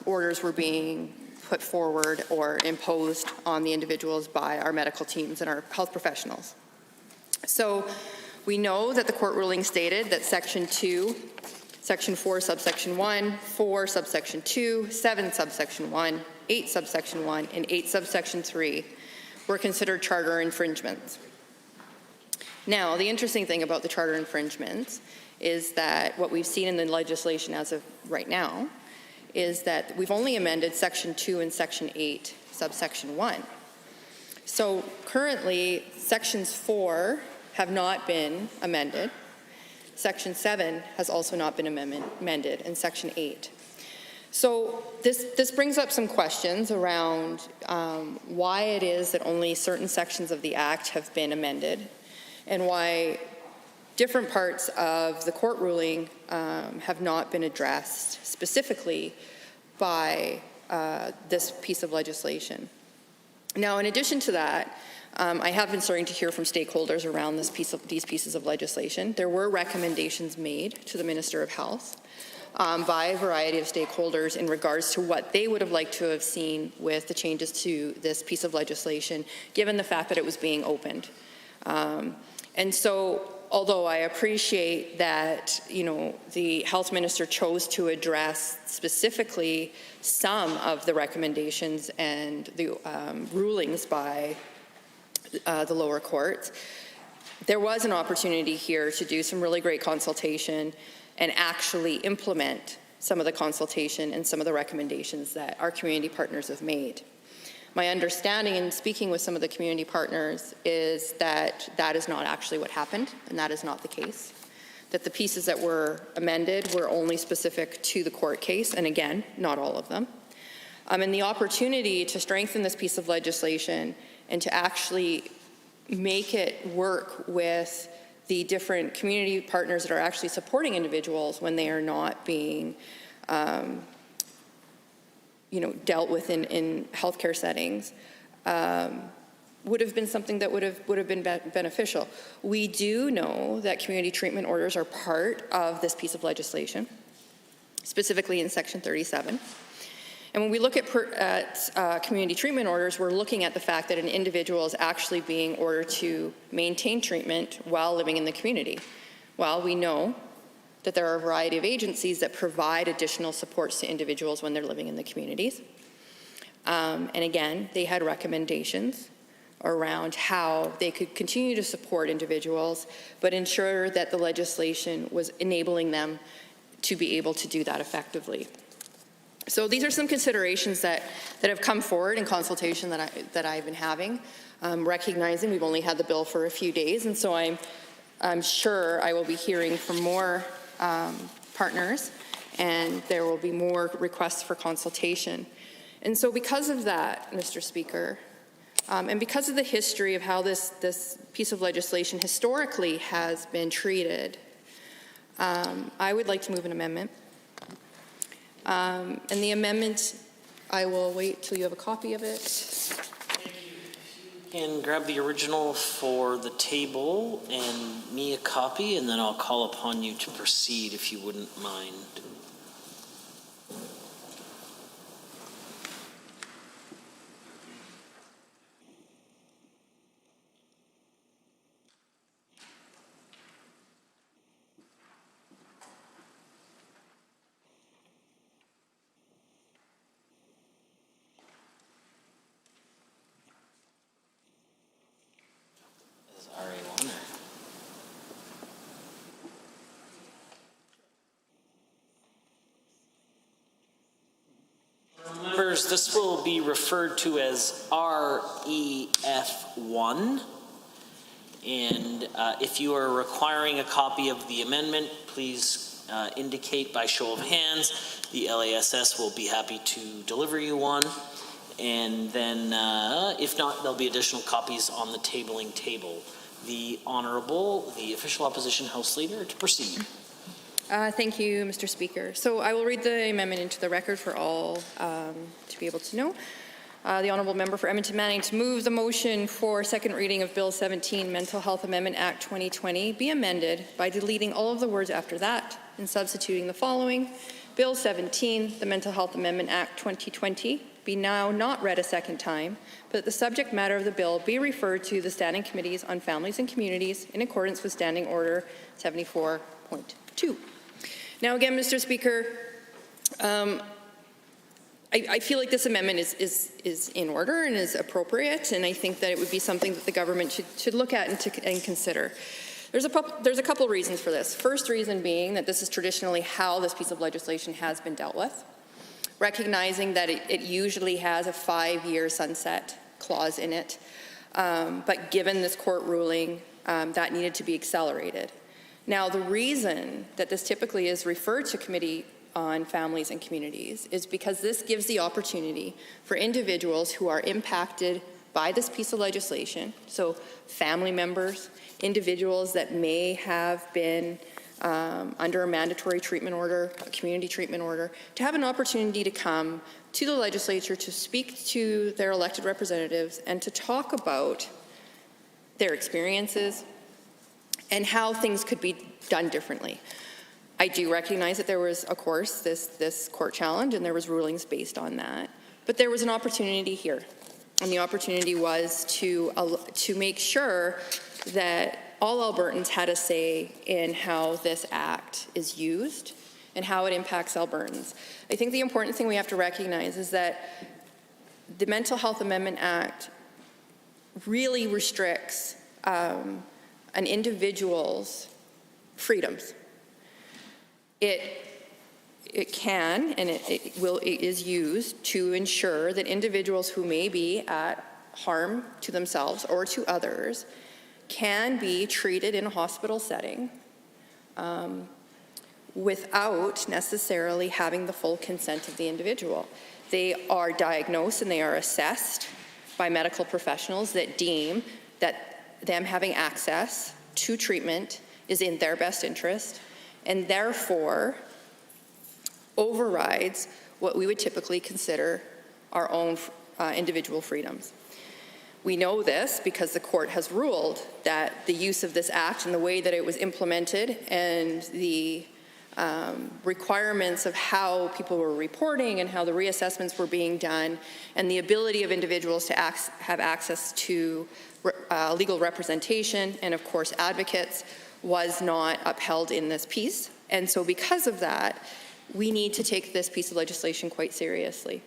orders were being put forward or imposed on the individuals by our medical teams and our health professionals. So we know that the court ruling stated that Section 2, Section 4, Subsection 1, 4, Subsection 2, 7, Subsection 1, 8, Subsection 1, and 8, Subsection 3 were considered charter infringements. Now, the interesting thing about the charter infringements is that what we've seen in the legislation as of right now is that we've only amended Section 2 and Section 8, Subsection 1. So currently, Sections 4 have not been amended. Section 7 has also not been amended, and Section 8. So this brings up some questions around why it is that only certain sections of the Act have been amended, and why different parts of the court ruling have not been addressed specifically by this piece of legislation. Now, in addition to that, I have been starting to hear from stakeholders around these pieces of legislation. There were recommendations made to the Minister of Health by a variety of stakeholders in regards to what they would have liked to have seen with the changes to this piece of legislation, given the fact that it was being opened. And so, although I appreciate that, the health minister chose to address specifically some of the recommendations and the rulings by the lower courts, there was an opportunity here to do some really great consultation and actually implement some of the consultation and some of the recommendations that our community partners have made. My understanding in speaking with some of the community partners is that that is not actually what happened, and that is not the case. That the pieces that were amended were only specific to the court case, and again, not all of them. And the opportunity to strengthen this piece of legislation and to actually make it work with the different community partners that are actually supporting individuals when they are not being dealt with in healthcare settings would have been something that would have been beneficial. We do know that community treatment orders are part of this piece of legislation, specifically in Section 37. And when we look at community treatment orders, we're looking at the fact that an individual is actually being ordered to maintain treatment while living in the community. Well, we know that there are a variety of agencies that provide additional supports to individuals when they're living in the communities. And again, they had recommendations around how they could continue to support individuals, but ensure that the legislation was enabling them to be able to do that effectively. So these are some considerations that have come forward in consultation that I've been having, recognizing we've only had the bill for a few days, and so I'm sure I will be hearing from more partners, and there will be more requests for consultation. And so because of that, Mr. Speaker, and because of the history of how this piece of legislation historically has been treated, I would like to move an amendment. And the amendment, I will wait till you have a copy of it. And grab the original for the table and me a copy, and then I'll call upon you to proceed if you wouldn't mind. Members, this will be referred to as REF1. And if you are requiring a copy of the amendment, please indicate by show of hands. The LASS will be happy to deliver you one. And then, if not, there'll be additional copies on the tabling table. The official opposition House Leader, to proceed. Thank you, Mr. Speaker. So I will read the amendment into the record for all to be able to know. The Honourable Member for Edmonton Manning to move the motion for second reading of Bill 17, Mental Health Amendment Act 2020, be amended by deleting all of the words after that and substituting the following. Bill 17, the Mental Health Amendment Act 2020, be now not read a second time, but that the subject matter of the bill be referred to the Standing Committees on Families and Communities in accordance with Standing Order 74.2. Now again, Mr. Speaker, I feel like this amendment is in order and is appropriate, and I think that it would be something that the government should look at and consider. There's a couple reasons for this. First reason being that this is traditionally how this piece of legislation has been dealt with, recognizing that it usually has a 5-year sunset clause in it, but given this court ruling, that needed to be accelerated. Now, the reason that this typically is referred to Committee on Families and Communities is because this gives the opportunity for individuals who are impacted by this piece of legislation, so family members, individuals that may have been under a mandatory treatment order, a community treatment order, to have an opportunity to come to the legislature to speak to their elected representatives and to talk about their experiences and how things could be done differently. I do recognize that there was, of course, this court challenge and there was rulings based on that, but there was an opportunity here. And the opportunity was to make sure that all Albertans had a say in how this act is used and how it impacts Albertans. I think the important thing we have to recognize is that the Mental Health Amendment Act really restricts an individual's freedoms. It can and it is used to ensure that individuals who may be at harm to themselves or to others can be treated in a hospital setting without necessarily having the full consent of the individual. They are diagnosed and they are assessed by medical professionals that deem that them having access to treatment is in their best interest and therefore overrides what we would typically consider our own individual freedoms. We know this because the court has ruled that the use of this act and the way that it was implemented and the requirements of how people were reporting and how the reassessments were being done and the ability of individuals to have access to legal representation and, of course, advocates was not upheld in this piece. And so because of that, we need to take this piece of legislation quite seriously.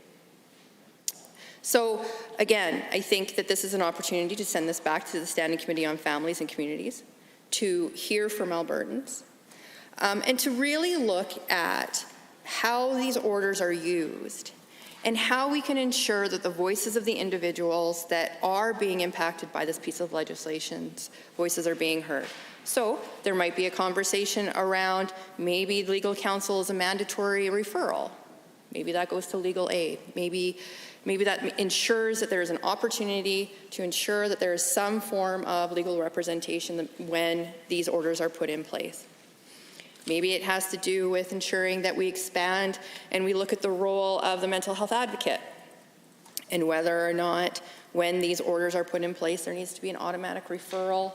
So again, I think that this is an opportunity to send this back to the Standing Committee on Families and Communities to hear from Albertans and to really look at how these orders are used and how we can ensure that the voices of the individuals that are being impacted by this piece of legislation's voices are being heard. So there might be a conversation around maybe legal counsel is a mandatory referral. Maybe that goes to legal aid. Maybe that ensures that there is an opportunity to ensure that there is some form of legal representation when these orders are put in place. Maybe it has to do with ensuring that we expand and we look at the role of the mental health advocate and whether or not when these orders are put in place there needs to be an automatic referral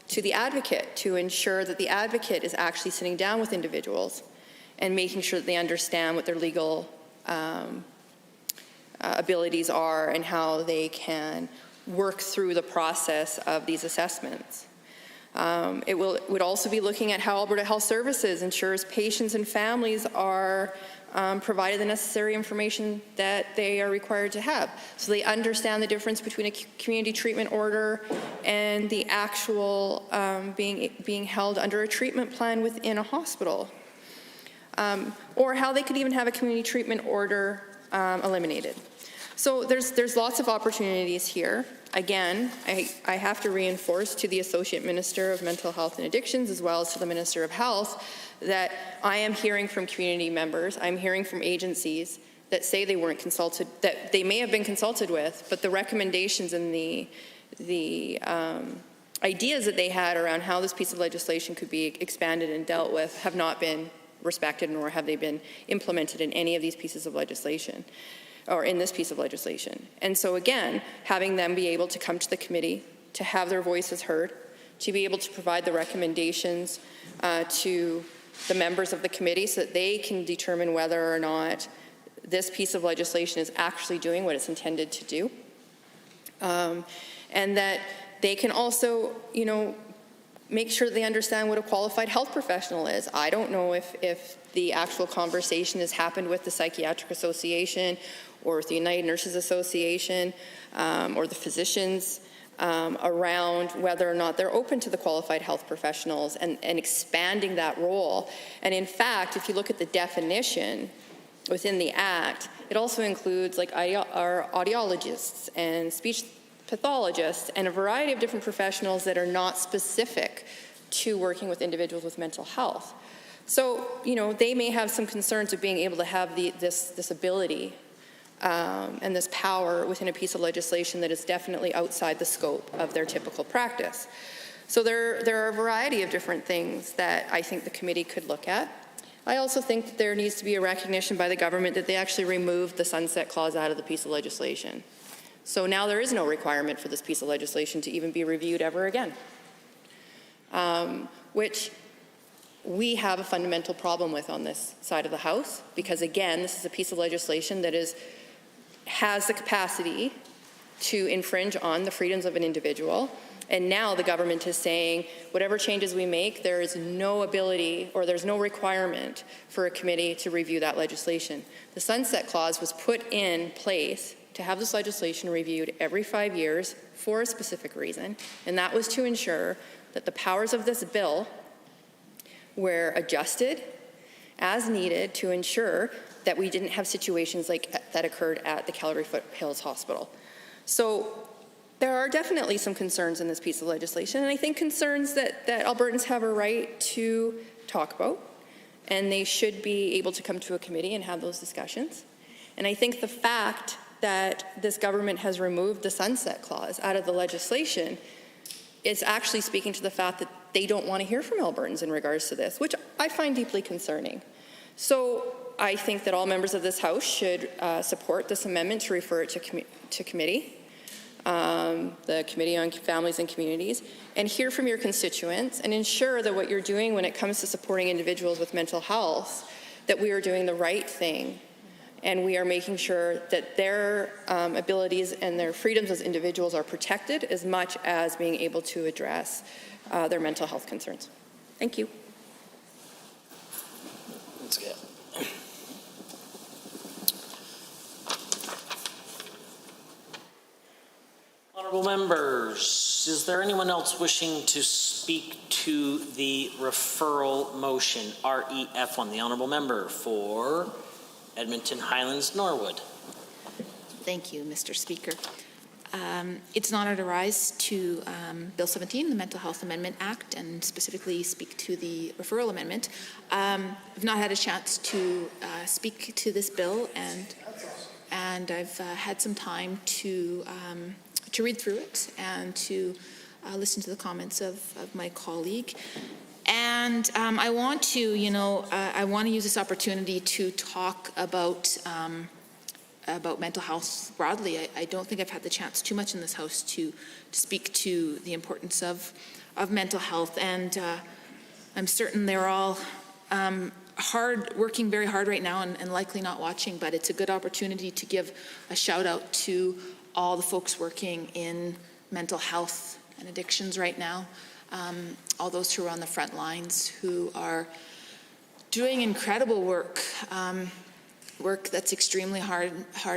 to the advocate to ensure that the advocate is actually sitting down with individuals and making sure that they understand what their legal abilities are and how they can work through the process of these assessments. It would also be looking at how Alberta Health Services ensures patients and families are provided the necessary information that they are required to have. So they understand the difference between a community treatment order and the actual being held under a treatment plan within a hospital. Or how they could even have a community treatment order eliminated. So there's lots of opportunities here again, I have to reinforce to the Associate Minister of Mental Health and Addictions, as well as to the Minister of Health, that I am hearing from community members, I'm hearing from agencies that say they weren't consulted, that they may have been consulted with, but the recommendations and the ideas that they had around how this piece of legislation could be expanded and dealt with have not been respected, nor have they been implemented in any of these pieces of legislation, or in this piece of legislation. And so again, having them be able to come to the committee, to have their voices heard, to be able to provide the recommendations to the members of the committee so that they can determine whether or not this piece of legislation is actually doing what it's intended to do. And that they can also, make sure they understand what a qualified health professional is. I don't know if the actual conversation has happened with the Psychiatric Association or with the United Nurses Association or the physicians around whether or not they're open to the qualified health professionals and expanding that role. And in fact, if you look at the definition within the Act, it also includes like our audiologists and speech pathologists and a variety of different professionals that are not specific to working with individuals with mental health. So, they may have some concerns of being able to have this ability and this power within a piece of legislation that is definitely outside the scope of their typical practice. So there are a variety of different things that I think the committee could look at. I also think that there needs to be a recognition by the government that they actually removed the sunset clause out of the piece of legislation. So now there is no requirement for this piece of legislation to even be reviewed ever again, which we have a fundamental problem with on this side of the House, because again, this is a piece of legislation that has the capacity to infringe on the freedoms of an individual. And now the government is saying, whatever changes we make, there is no ability or there's no requirement for a committee to review that legislation. The sunset clause was put in place to have this legislation reviewed every 5 years for a specific reason, and that was to ensure that the powers of this bill were adjusted as needed to ensure that we didn't have situations like that occurred at the Calgary Foothills Hospital. So there are definitely some concerns in this piece of legislation, and I think concerns that Albertans have a right to talk about, and they should be able to come to a committee and have those discussions. And I think the fact that this government has removed the sunset clause out of the legislation is actually speaking to the fact that they don't want to hear from Albertans in regards to this, which I find deeply concerning. So I think that all members of this House should support this amendment to refer it to committee, the Committee on Families and Communities, and hear from your constituents and ensure that what you're doing when it comes to supporting individuals with mental health, that we are doing the right thing. And we are making sure that their abilities and their freedoms as individuals are protected as much as being able to address their mental health concerns. Thank you. That's good. Honorable members, is there anyone else wishing to speak to the referral motion, REF1? The honorable member for Edmonton Highlands Norwood. Thank you, Mr. Speaker. It's an honor to rise to Bill 17, the Mental Health Amendment Act, and specifically speak to the referral amendment. I've not had a chance to speak to this bill, and I've had some time to read through it and to listen to the comments of my colleague. And I want to use this opportunity to talk about mental health broadly. I don't think I've had the chance too much in this House to speak to the importance of mental health, and I'm certain they're all working very hard right now and likely not watching, but it's a good opportunity to give a shout out to all the folks working in mental health and addictions right now. All those who are on the front lines, who are doing incredible work, work that's extremely hard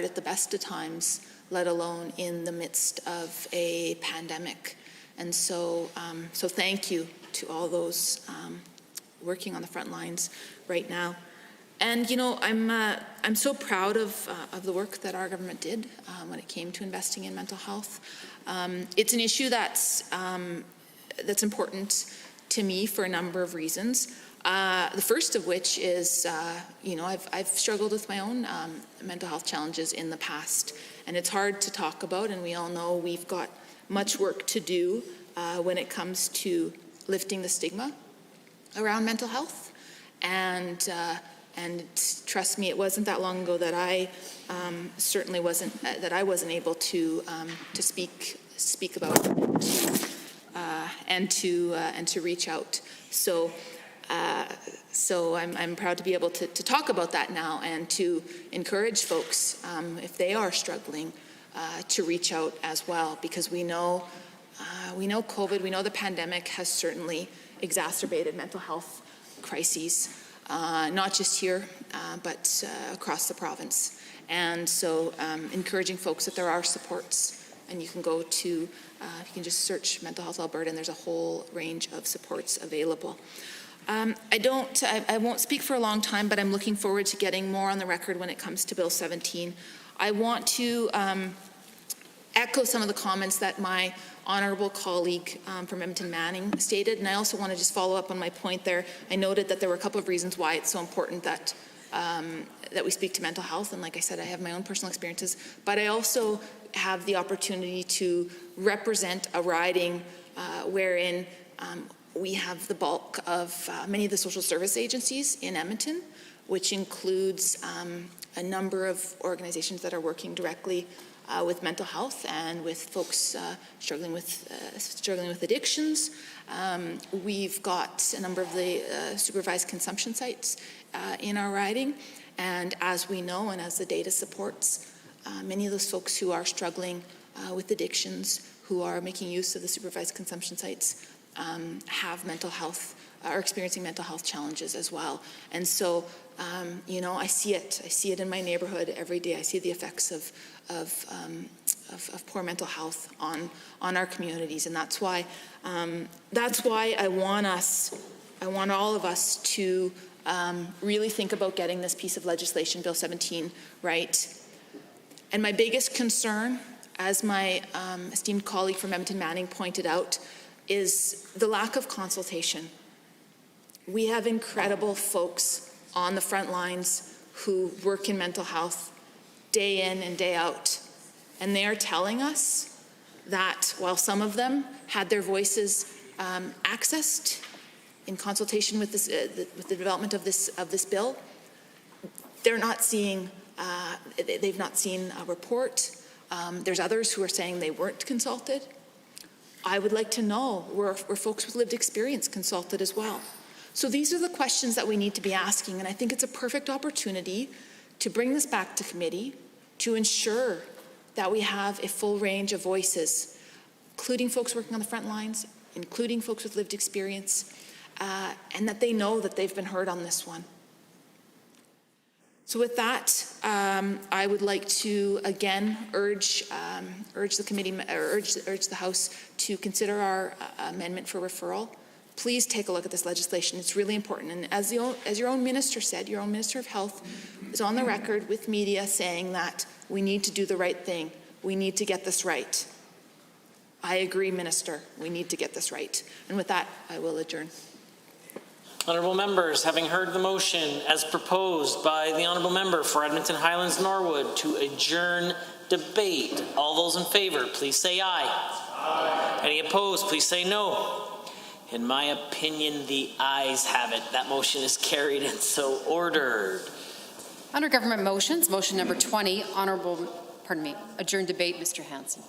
at the best of times, let alone in the midst of a pandemic. And so thank you to all those working on the front lines right now. And you know, I'm so proud of the work that our government did when it came to investing in mental health. It's an issue that's important to me for a number of reasons. The first of which is, you know, I've struggled with my own mental health challenges in the past, and it's hard to talk about, and we all know we've got much work to do when it comes to lifting the stigma around mental health. And trust me, it wasn't that long ago that I certainly wasn't able to speak about and to reach out. So I'm proud to be able to talk about that now and to encourage folks if they are struggling to reach out as well, because we know COVID, we know the pandemic has certainly exacerbated mental health crises, not just here, but across the province. And so encouraging folks that there are supports, and you can go to, you can just search Mental Health Alberta, and there's a whole range of supports available. I won't speak for a long time, but I'm looking forward to getting more on the record when it comes to Bill 17. I want to echo some of the comments that my honourable colleague from Edmonton Manning stated, and I also want to just follow up on my point there. I noted that there were a couple of reasons why it's so important that we speak to mental health, and like I said, I have my own personal experiences, but I also have the opportunity to represent a riding wherein we have the bulk of many of the social service agencies in Edmonton, which includes a number of organizations that are working directly with mental health and with folks struggling with addictions. We've got a number of the supervised consumption sites in our riding, and as we know and as the data supports, many of those folks who are struggling with addictions, who are making use of the supervised consumption sites, have mental health, are experiencing mental health challenges as well. And so, you know, I see it in my neighborhood every day. I see the effects of poor mental health on our communities, and that's why I want all of us to really think about getting this piece of legislation, Bill 17, right. And my biggest concern, as my esteemed colleague from Edmonton Manning pointed out, is the lack of consultation. We have incredible folks on the front lines who work in mental health day in and day out, and they are telling us that while some of them had their voices accessed in consultation with this, with the development of this bill, they're not seeing. They've not seen a report. There's others who are saying they weren't consulted. I would like to know, were folks with lived experience consulted as well? So these are the questions that we need to be asking, and I think it's a perfect opportunity to bring this back to committee to ensure that we have a full range of voices, including folks working on the front lines, including folks with lived experience, and that they know that they've been heard on this one. So with that, I would like to again urge the committee, urge the House to consider our amendment for referral. Please take a look at this legislation. It's really important. And as your own minister said, your own Minister of Health is on the record with media saying that we need to do the right thing. We need to get this right. I agree, Minister. We need to get this right. And with that, I will adjourn. Honourable members, having heard the motion as proposed by the Honourable Member for Edmonton Highlands Norwood to adjourn debate, all those in favour, please say aye. Aye. Any opposed, please say no. In my opinion, the ayes have it. That motion is carried and so ordered. Under government motions, motion number 20, adjourn debate, Mr. Hanson.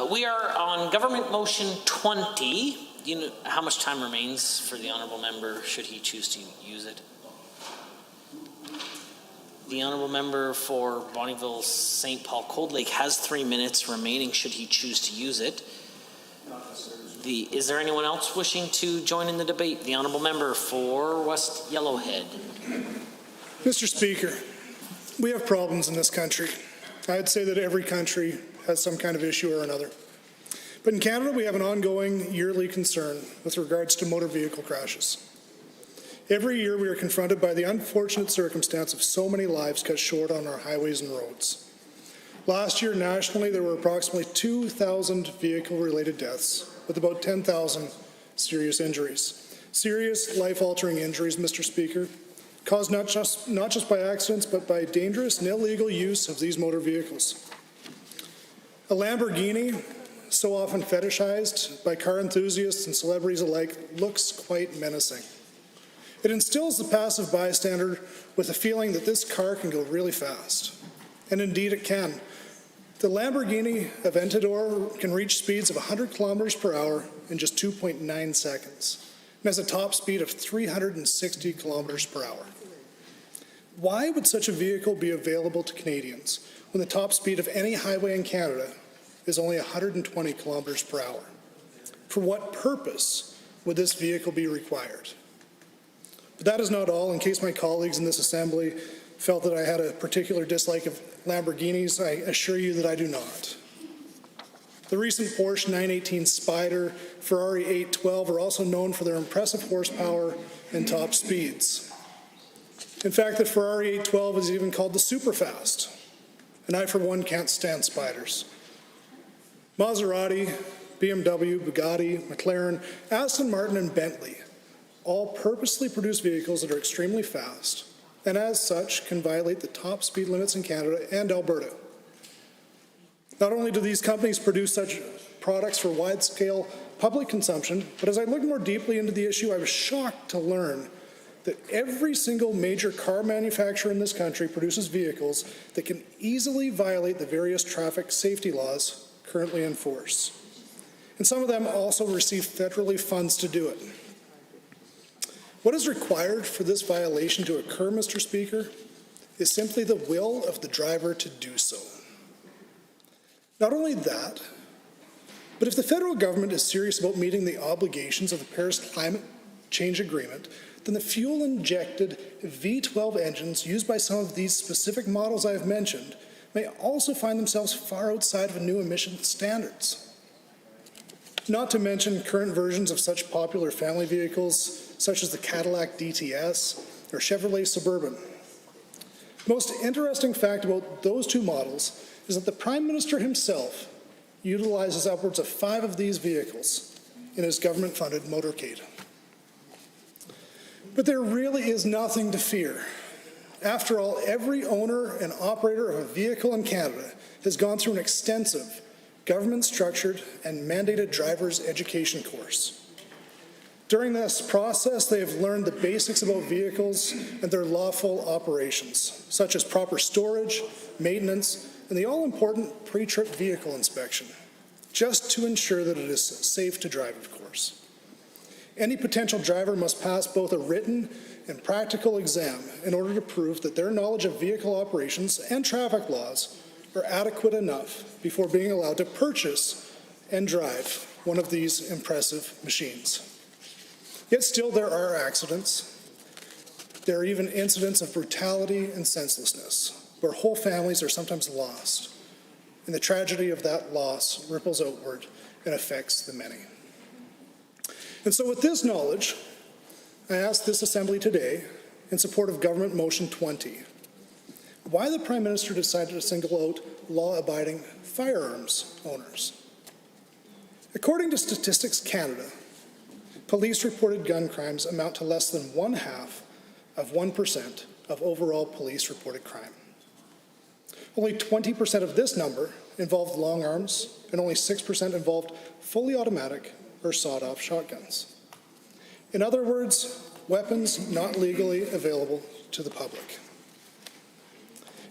We are on government motion 20. Do you know how much time remains for the honourable member should he choose to use it? The honourable member for Bonnyville St. Paul Cold Lake has 3 minutes remaining should he choose to use it. Is there anyone else wishing to join in the debate? The honourable member for West Yellowhead. Mr. Speaker, we have problems in this country. I'd say that every country has some kind of issue or another. But in Canada, we have an ongoing yearly concern with regards to motor vehicle crashes. Every year we are confronted by the unfortunate circumstance of so many lives cut short on our highways and roads. Last year, nationally, there were approximately 2,000 vehicle-related deaths, with about 10,000 serious injuries. Serious, life-altering injuries, Mr. Speaker, caused not just by accidents, but by dangerous and illegal use of these motor vehicles. A Lamborghini, so often fetishized by car enthusiasts and celebrities alike, looks quite menacing. It instills the passive bystander with a feeling that this car can go really fast. And indeed it can. The Lamborghini Aventador can reach speeds of 100 kilometers per hour in just 2.9 seconds and has a top speed of 360 kilometers per hour. Why would such a vehicle be available to Canadians when the top speed of any highway in Canada is only 120 kilometers per hour? For what purpose would this vehicle be required? But that is not all. In case my colleagues in this assembly felt that I had a particular dislike of Lamborghinis, I assure you that I do not. The recent Porsche 918 Spyder, Ferrari 812 are also known for their impressive horsepower and top speeds. In fact, the Ferrari 812 is even called the Superfast, and I, for one, can't stand Spyders. Maserati, BMW, Bugatti, McLaren, Aston Martin, and Bentley all purposely produce vehicles that are extremely fast, and as such can violate the top speed limits in Canada and Alberta. Not only do these companies produce such products for wide-scale public consumption, but as I looked more deeply into the issue, I was shocked to learn that every single major car manufacturer in this country produces vehicles that can easily violate the various traffic safety laws currently in force. And some of them also receive federally funds to do it. What is required for this violation to occur, Mr. Speaker, is simply the will of the driver to do so. Not only that, but if the federal government is serious about meeting the obligations of the Paris Climate Change Agreement, then the fuel-injected V12 engines used by some of these specific models I have mentioned may also find themselves far outside of new emission standards. Not to mention current versions of such popular family vehicles such as the Cadillac DTS or Chevrolet Suburban. The most interesting fact about those two models is that the Prime Minister himself utilizes upwards of 5 of these vehicles in his government-funded motorcade. But there really is nothing to fear. After all, every owner and operator of a vehicle in Canada has gone through an extensive, government-structured and mandated driver's education course. During this process, they have learned the basics about vehicles and their lawful operations, such as proper storage, maintenance, and the all-important pre-trip vehicle inspection, just to ensure that it is safe to drive, of course. Any potential driver must pass both a written and practical exam in order to prove that their knowledge of vehicle operations and traffic laws are adequate enough before being allowed to purchase and drive one of these impressive machines. Yet still there are accidents. There are even incidents of brutality and senselessness, where whole families are sometimes lost, and the tragedy of that loss ripples outward and affects the many. And so with this knowledge, I ask this Assembly today, in support of Government Motion 20, why the Prime Minister decided to single out law-abiding firearms owners. According to Statistics Canada, police-reported gun crimes amount to less than 0.5% of overall police-reported crime. Only 20% of this number involved long arms, and only 6% involved fully automatic or sawed-off shotguns. In other words, weapons not legally available to the public.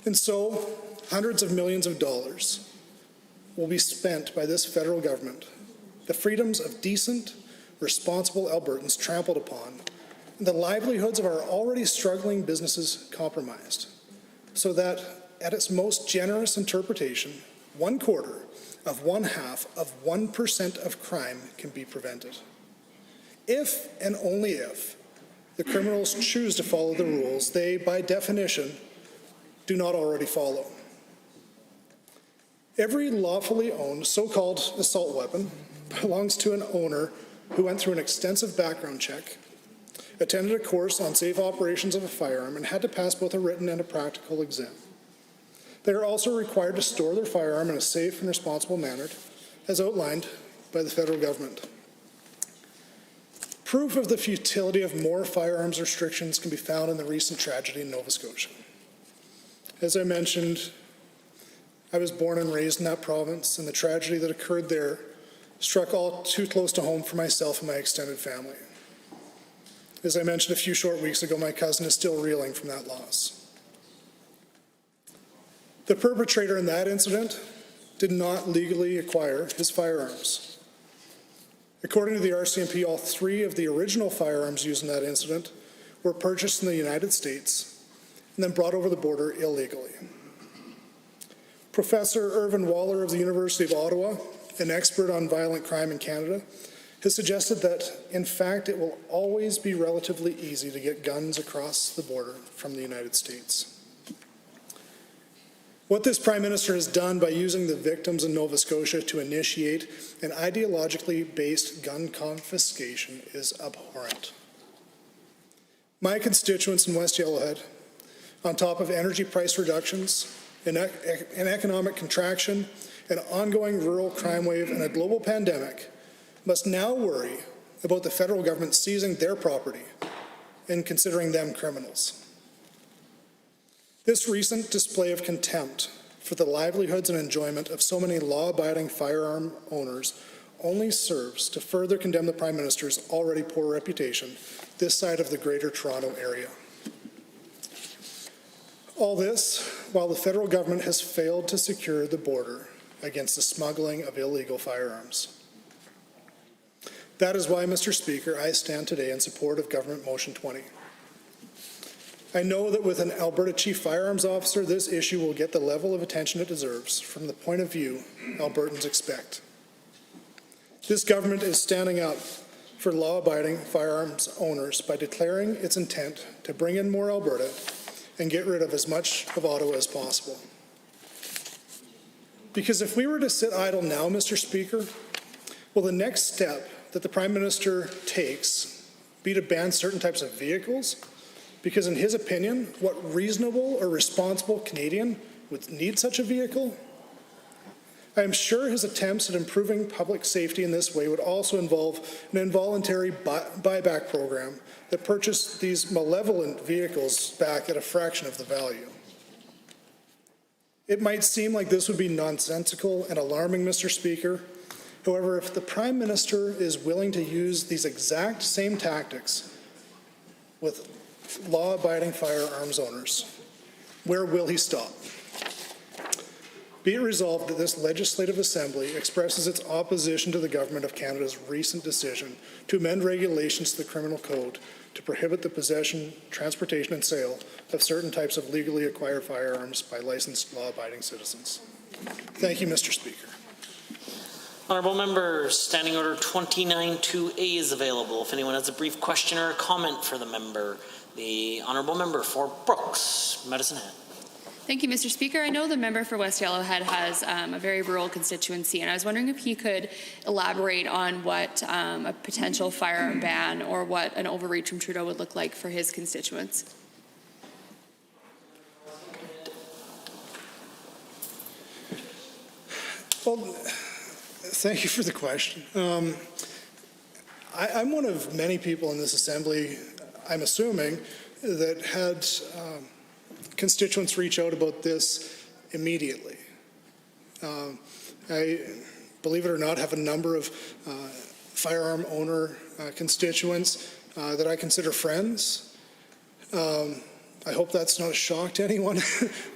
And so, hundreds of millions of dollars will be spent by this federal government, the freedoms of decent, responsible Albertans trampled upon, and the livelihoods of our already struggling businesses compromised, so that, at its most generous interpretation, 1% of crime can be prevented. If and only if the criminals choose to follow the rules they, by definition, do not already follow. Every lawfully owned so-called assault weapon belongs to an owner who went through an extensive background check, attended a course on safe operations of a firearm, and had to pass both a written and a practical exam. They are also required to store their firearm in a safe and responsible manner, as outlined by the federal government. Proof of the futility of more firearms restrictions can be found in the recent tragedy in Nova Scotia. As I mentioned, I was born and raised in that province, and the tragedy that occurred there struck all too close to home for myself and my extended family. As I mentioned a few short weeks ago, my cousin is still reeling from that loss. The perpetrator in that incident did not legally acquire his firearms. According to the RCMP, all 3 of the original firearms used in that incident were purchased in the United States and then brought over the border illegally. Professor Irvin Waller of the University of Ottawa, an expert on violent crime in Canada, has suggested that, in fact, it will always be relatively easy to get guns across the border from the United States. What this Prime Minister has done by using the victims in Nova Scotia to initiate an ideologically based gun confiscation is abhorrent. My constituents in West Yellowhead, on top of energy price reductions, an economic contraction, an ongoing rural crime wave, and a global pandemic, must now worry about the federal government seizing their property and considering them criminals. This recent display of contempt for the livelihoods and enjoyment of so many law-abiding firearm owners only serves to further condemn the Prime Minister's already poor reputation this side of the Greater Toronto Area. All this while the federal government has failed to secure the border against the smuggling of illegal firearms. That is why, Mr. Speaker, I stand today in support of Government Motion 20. I know that with an Alberta Chief Firearms Officer, this issue will get the level of attention it deserves from the point of view Albertans expect. This government is standing up for law-abiding firearms owners by declaring its intent to bring in more Alberta and get rid of as much of Ottawa as possible. Because if we were to sit idle now, Mr. Speaker, will the next step that the Prime Minister takes be to ban certain types of vehicles? Because in his opinion, what reasonable or responsible Canadian would need such a vehicle? I am sure his attempts at improving public safety in this way would also involve an involuntary buyback program that purchased these malevolent vehicles back at a fraction of the value. It might seem like this would be nonsensical and alarming, Mr. Speaker. However, if the Prime Minister is willing to use these exact same tactics with law-abiding firearms owners, where will he stop? Be it resolved that this Legislative Assembly expresses its opposition to the Government of Canada's recent decision to amend regulations to the Criminal Code to prohibit the possession, transportation, and sale of certain types of legally acquired firearms by licensed law-abiding citizens. Thank you, Mr. Speaker. Honourable members, Standing Order 29-2A is available. If anyone has a brief question or a comment for the member, the Honourable Member for Brooks, Medicine Hat. Thank you, Mr. Speaker. I know the member for West Yellowhead has a very rural constituency, and I was wondering if he could elaborate on what a potential firearm ban or what an overreach from Trudeau would look like for his constituents. Well, thank you for the question. I'm one of many people in this Assembly, I'm assuming, that had constituents reach out about this immediately. I, believe it or not, have a number of firearm owner constituents that I consider friends. I hope that's not a shock to anyone.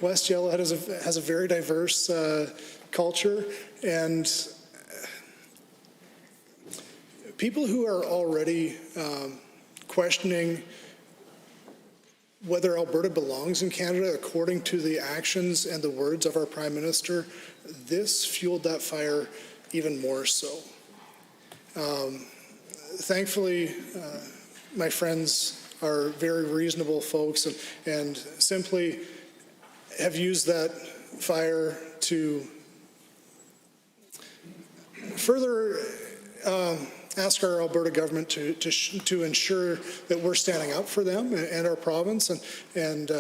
West Yellowhead has a very diverse culture, and people who are already questioning whether Alberta belongs in Canada according to the actions and the words of our Prime Minister, this fueled that fire even more so. Thankfully, my friends are very reasonable folks and simply have used that fire to further ask our Alberta government to ensure that we're standing up for them and our province, and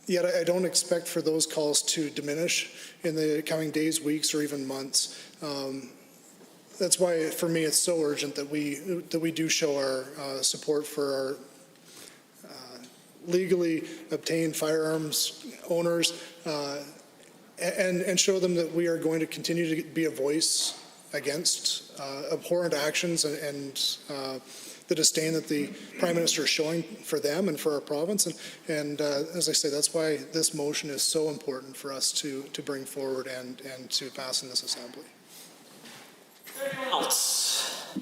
yet I don't expect for those calls to diminish in the coming days, weeks, or even months. That's why, for me, it's so urgent that we do show our support for our legally obtained firearms owners, and show them that we are going to continue to be a voice against abhorrent actions and the disdain that the Prime Minister is showing for them and for our province. And as I say, that's why this motion is so important for us to bring forward and to pass in this Assembly. Anyone else?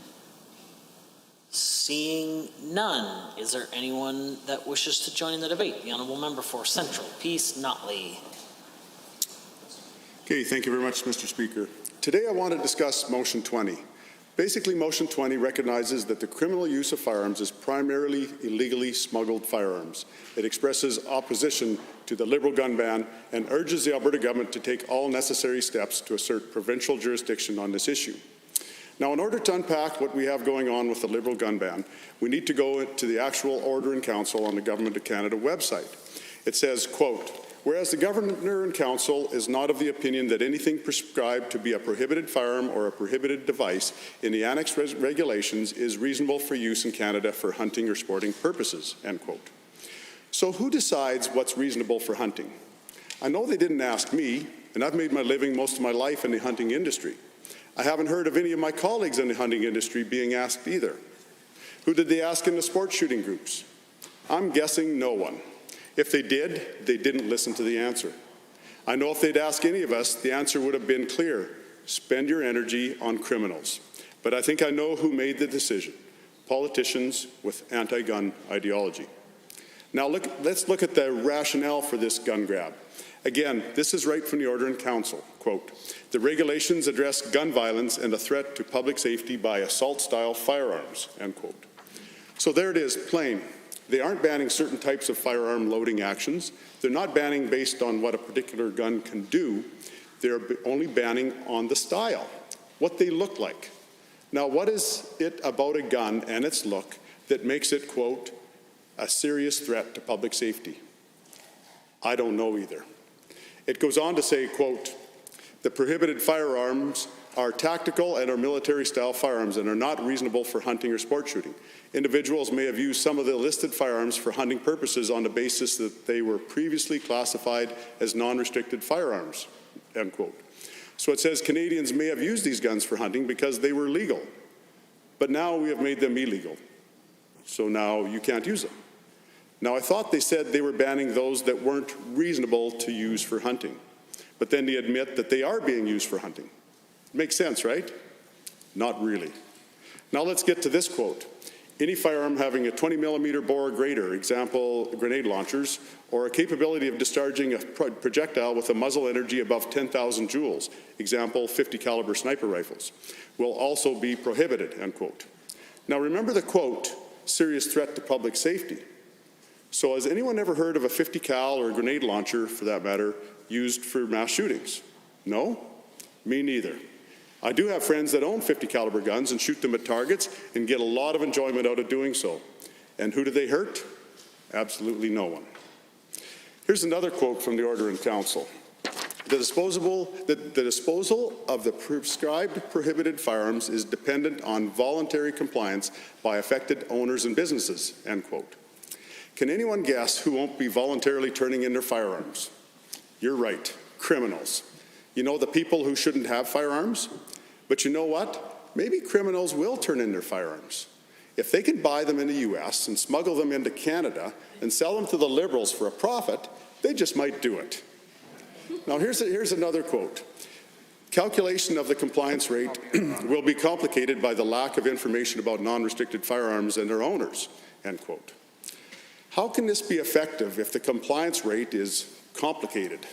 Seeing none, is there anyone that wishes to join in the debate? The Honourable Member for Central, Peace, Notley. Okay, thank you very much, Mr. Speaker. Today I want to discuss Motion 20. Basically, Motion 20 recognizes that the criminal use of firearms is primarily illegally smuggled firearms. It expresses opposition to the Liberal gun ban and urges the Alberta government to take all necessary steps to assert provincial jurisdiction on this issue. Now, in order to unpack what we have going on with the Liberal gun ban, we need to go to the actual Order in Council on the Government of Canada website. It says, quote, "Whereas the Governor in Council is not of the opinion that anything prescribed to be a prohibited firearm or a prohibited device in the annexed regulations is reasonable for use in Canada for hunting or sporting purposes," end quote. So who decides what's reasonable for hunting? I know they didn't ask me, and I've made my living most of my life in the hunting industry. I haven't heard of any of my colleagues in the hunting industry being asked either. Who did they ask in the sports shooting groups? I'm guessing no one. If they did, they didn't listen to the answer. I know if they'd asked any of us, the answer would have been clear: spend your energy on criminals. But I think I know who made the decision: politicians with anti-gun ideology. Now let's look at the rationale for this gun grab. Again, this is right from the Order in Council. Quote, "The regulations address gun violence and the threat to public safety by assault-style firearms," end quote. So there it is, plain. They aren't banning certain types of firearm loading actions. They're not banning based on what a particular gun can do. They're only banning on the style, what they look like. Now, what is it about a gun and its look that makes it, quote, a serious threat to public safety? I don't know either. It goes on to say, quote, "The prohibited firearms are tactical and are military-style firearms and are not reasonable for hunting or sport shooting. Individuals may have used some of the listed firearms for hunting purposes on the basis that they were previously classified as non-restricted firearms," end quote. So it says Canadians may have used these guns for hunting because they were legal, but now we have made them illegal. So now you can't use them. Now, I thought they said they were banning those that weren't reasonable to use for hunting, but then they admit that they are being used for hunting. Makes sense, right? Not really. Now let's get to this quote. "Any firearm having a 20-millimeter bore or greater, example, grenade launchers, or a capability of discharging a projectile with a muzzle energy above 10,000 joules, example, 50-caliber sniper rifles, will also be prohibited," end quote. Now remember the quote, "serious threat to public safety." So has anyone ever heard of a 50 cal or a grenade launcher, for that matter, used for mass shootings? No? Me neither. I do have friends that own 50 caliber guns and shoot them at targets and get a lot of enjoyment out of doing so. And who do they hurt? Absolutely no one. Here's another quote from the Order in Council. The disposal of the prescribed prohibited firearms is dependent on voluntary compliance by affected owners and businesses," end quote. Can anyone guess who won't be voluntarily turning in their firearms? You're right, criminals. You know, the people who shouldn't have firearms? But you know what? Maybe criminals will turn in their firearms. If they can buy them in the US and smuggle them into Canada and sell them to the Liberals for a profit, they just might do it. Now here's another quote. "Calculation of the compliance rate will be complicated by the lack of information about non-restricted firearms and their owners," end quote. How can this be effective if the compliance rate is complicated?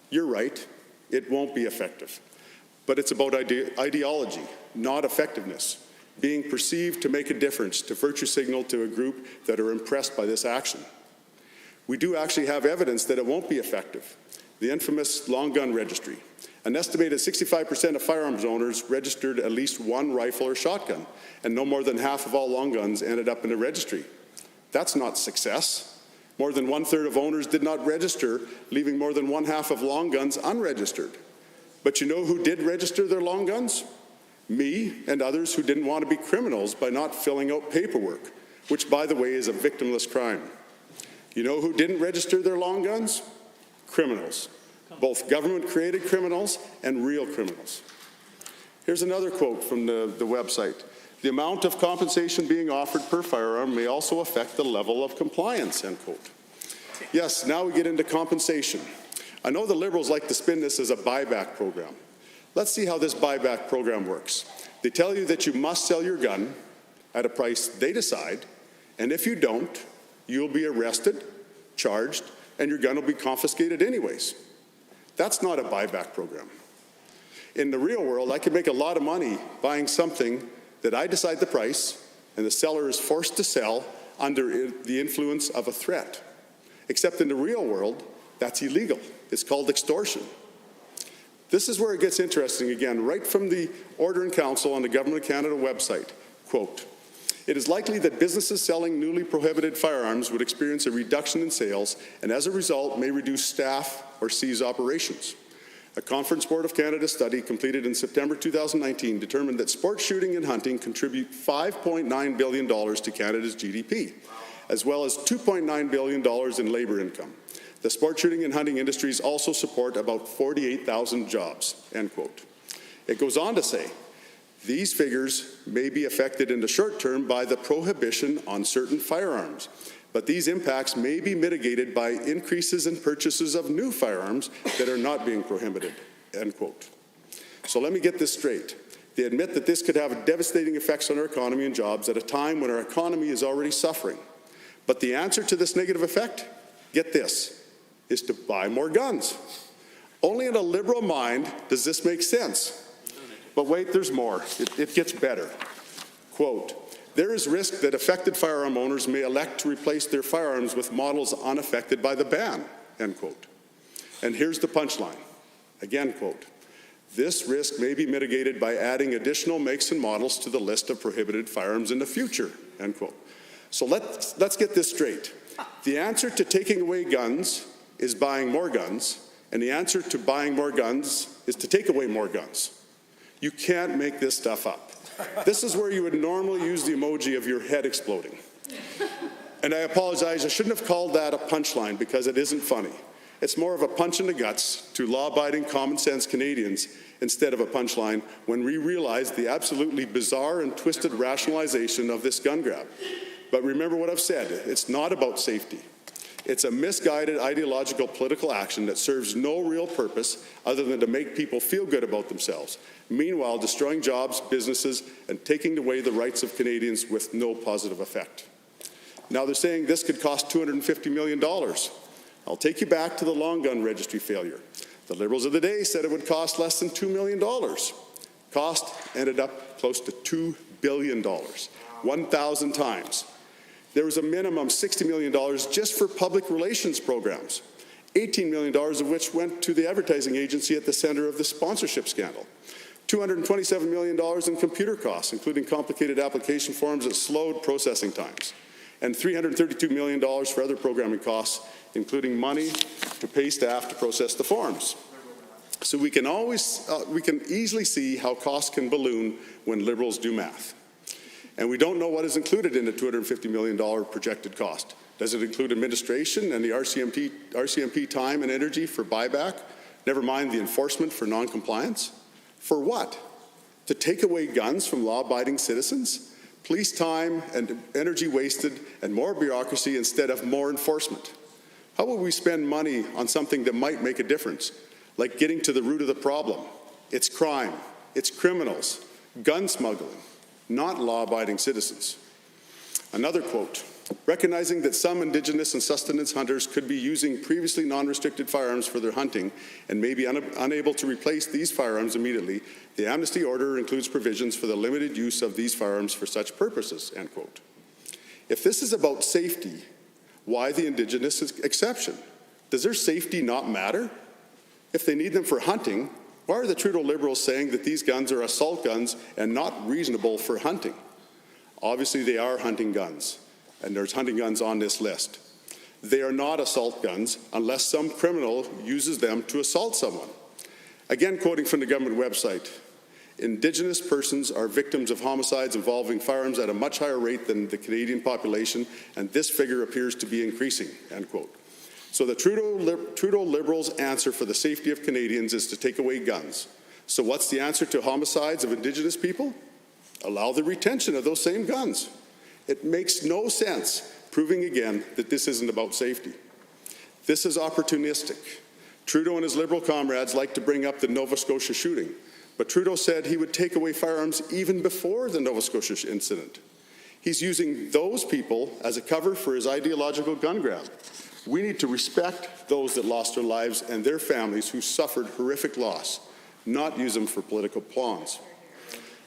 You're right, it won't be effective. But it's about ideology, not effectiveness, being perceived to make a difference, to virtue signal to a group that are impressed by this action. We do actually have evidence that it won't be effective. The infamous long gun registry, An estimated 65% of firearms owners registered at least one rifle or shotgun, and no more than half of all long guns ended up in a registry. That's not success. More than 1/3 of owners did not register, leaving more than 1/2 of long guns unregistered. But you know who did register their long guns? Me and others who didn't want to be criminals by not filling out paperwork, which, by the way, is a victimless crime. You know who didn't register their long guns? Criminals. Both government-created criminals and real criminals. Here's another quote from the website. The amount of compensation being offered per firearm may also affect the level of compliance, end quote. Yes, now we get into compensation. I know the Liberals like to spin this as a buyback program. Let's see how this buyback program works. They tell you that you must sell your gun at a price they decide, and if you don't, you'll be arrested, charged, and your gun will be confiscated anyways. That's not a buyback program. In the real world, I could make a lot of money buying something that I decide the price and the seller is forced to sell under the influence of a threat. Except in the real world, that's illegal. It's called extortion. This is where it gets interesting again, right from the Order in Council on the Government of Canada website. Quote, it is likely that businesses selling newly prohibited firearms would experience a reduction in sales and as a result may reduce staff or cease operations. A Conference Board of Canada study completed in September 2019 determined that sport shooting and hunting contribute $5.9 billion to Canada's GDP, as well as $2.9 billion in labour income. The sport shooting and hunting industries also support about 48,000 jobs, end quote. It goes on to say, these figures may be affected in the short term by the prohibition on certain firearms, but these impacts may be mitigated by increases in purchases of new firearms that are not being prohibited, end quote. So let me get this straight. They admit that this could have devastating effects on our economy and jobs at a time when our economy is already suffering. But the answer to this negative effect, get this, is to buy more guns. Only in a liberal mind does this make sense. But wait, there's more. It gets better. Quote, there is risk that affected firearm owners may elect to replace their firearms with models unaffected by the ban, end quote. And here's the punchline. Again, quote, this risk may be mitigated by adding additional makes and models to the list of prohibited firearms in the future, end quote. So let's get this straight. The answer to taking away guns is buying more guns, and the answer to buying more guns is to take away more guns. You can't make this stuff up. This is where you would normally use the emoji of your head exploding. And I apologize, I shouldn't have called that a punchline because it isn't funny. It's more of a punch in the guts to law-abiding, common-sense Canadians instead of a punchline when we realize the absolutely bizarre and twisted rationalization of this gun grab. But remember what I've said, it's not about safety. It's a misguided ideological political action that serves no real purpose other than to make people feel good about themselves, meanwhile destroying jobs, businesses, and taking away the rights of Canadians with no positive effect. Now they're saying this could cost $250 million. I'll take you back to the long gun registry failure. The Liberals of the day said it would cost less than $2 million. Cost ended up close to $2 billion, 1,000 times. There was a minimum $60 million just for public relations programs, $18 million of which went to the advertising agency at the center of the sponsorship scandal, $227 million in computer costs, including complicated application forms that slowed processing times, and $332 million for other programming costs, including money to pay staff to process the forms. So we can easily see how costs can balloon when Liberals do math. And we don't know what is included in the $250 million projected cost. Does it include administration and the RCMP time and energy for buyback? Never mind the enforcement for non-compliance? For what? To take away guns from law-abiding citizens? Police time and energy wasted and more bureaucracy instead of more enforcement. How will we spend money on something that might make a difference, like getting to the root of the problem? It's crime, it's criminals, gun smuggling, not law-abiding citizens. Another quote, recognizing that some Indigenous and sustenance hunters could be using previously non-restricted firearms for their hunting and may be unable to replace these firearms immediately, the amnesty order includes provisions for the limited use of these firearms for such purposes, end quote. If this is about safety, why the Indigenous exception? Does their safety not matter? If they need them for hunting, Why are the Trudeau Liberals saying that these guns are assault guns and not reasonable for hunting? Obviously, they are hunting guns, and there's hunting guns on this list. They are not assault guns unless some criminal uses them to assault someone. Again, quoting from the government website, Indigenous persons are victims of homicides involving firearms at a much higher rate than the Canadian population, and this figure appears to be increasing, end quote. So the Trudeau Liberals' answer for the safety of Canadians is to take away guns. So what's the answer to homicides of Indigenous people? Allow the retention of those same guns. It makes no sense, proving again that this isn't about safety. This is opportunistic. Trudeau and his Liberal comrades like to bring up the Nova Scotia shooting, but Trudeau said he would take away firearms even before the Nova Scotia incident. He's using those people as a cover for his ideological gun grab. We need to respect those that lost their lives and their families who suffered horrific loss, not use them for political pawns.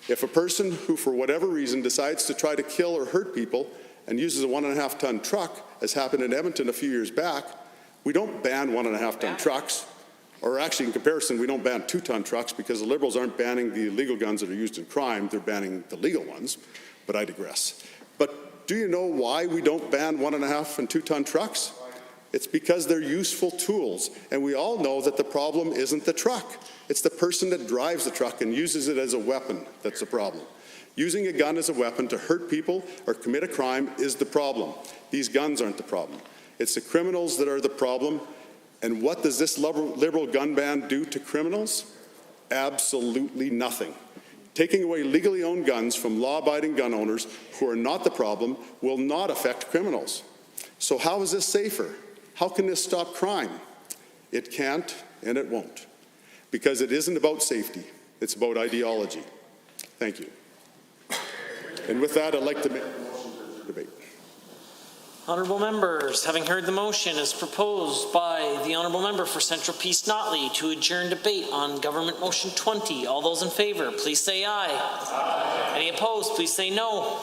If a person who, for whatever reason, decides to try to kill or hurt people and uses a 1.5-ton truck, as happened in Edmonton a few years back, we don't ban 1.5-ton trucks, or actually in comparison, we don't ban 2-ton trucks because the Liberals aren't banning the illegal guns that are used in crime, they're banning the legal ones, but I digress. But do you know why we don't ban 1.5 and 2-ton trucks? It's because they're useful tools, and we all know that the problem isn't the truck. It's the person that drives the truck and uses it as a weapon that's the problem. Using a gun as a weapon to hurt people or commit a crime is the problem. These guns aren't the problem. It's the criminals that are the problem. And what does this liberal gun ban do to criminals? Absolutely nothing. Taking away legally owned guns from law-abiding gun owners who are not the problem will not affect criminals. So how is this safer? How can this stop crime? It can't and it won't. Because it isn't about safety, it's about ideology. Thank you. And with that, I'd like to make a motion for debate. Honourable members, having heard the motion as proposed by the Honourable Member for Central Peace Notley to adjourn debate on Government Motion 20, all those in favour, please say aye. Aye. Any opposed, please say no.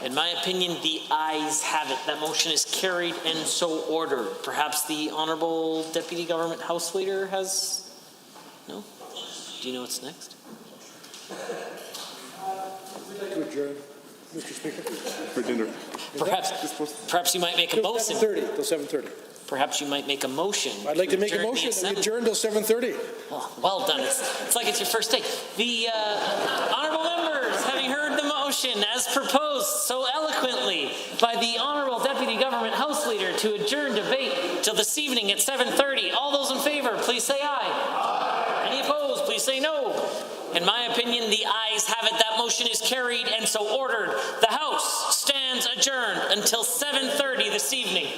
In my opinion, the ayes have it. That motion is carried and so ordered. Perhaps the Honourable Deputy Government House Leader has... No? Do you know what's next? To adjourn, Mr. Speaker. For dinner. Perhaps you might make a motion. Till 7:30. Perhaps you might make a motion. I'd like to make a motion that we adjourn till 7:30. Well done. It's like it's your first take. The honourable members, having heard the motion as proposed so eloquently by the Honourable Deputy Government House Leader to adjourn debate till this evening at 7:30, all those in favour, please say aye. Aye. Any opposed, please say no. In my opinion, the ayes have it. That motion is carried and so ordered. The House stands adjourned until 7:30 this evening.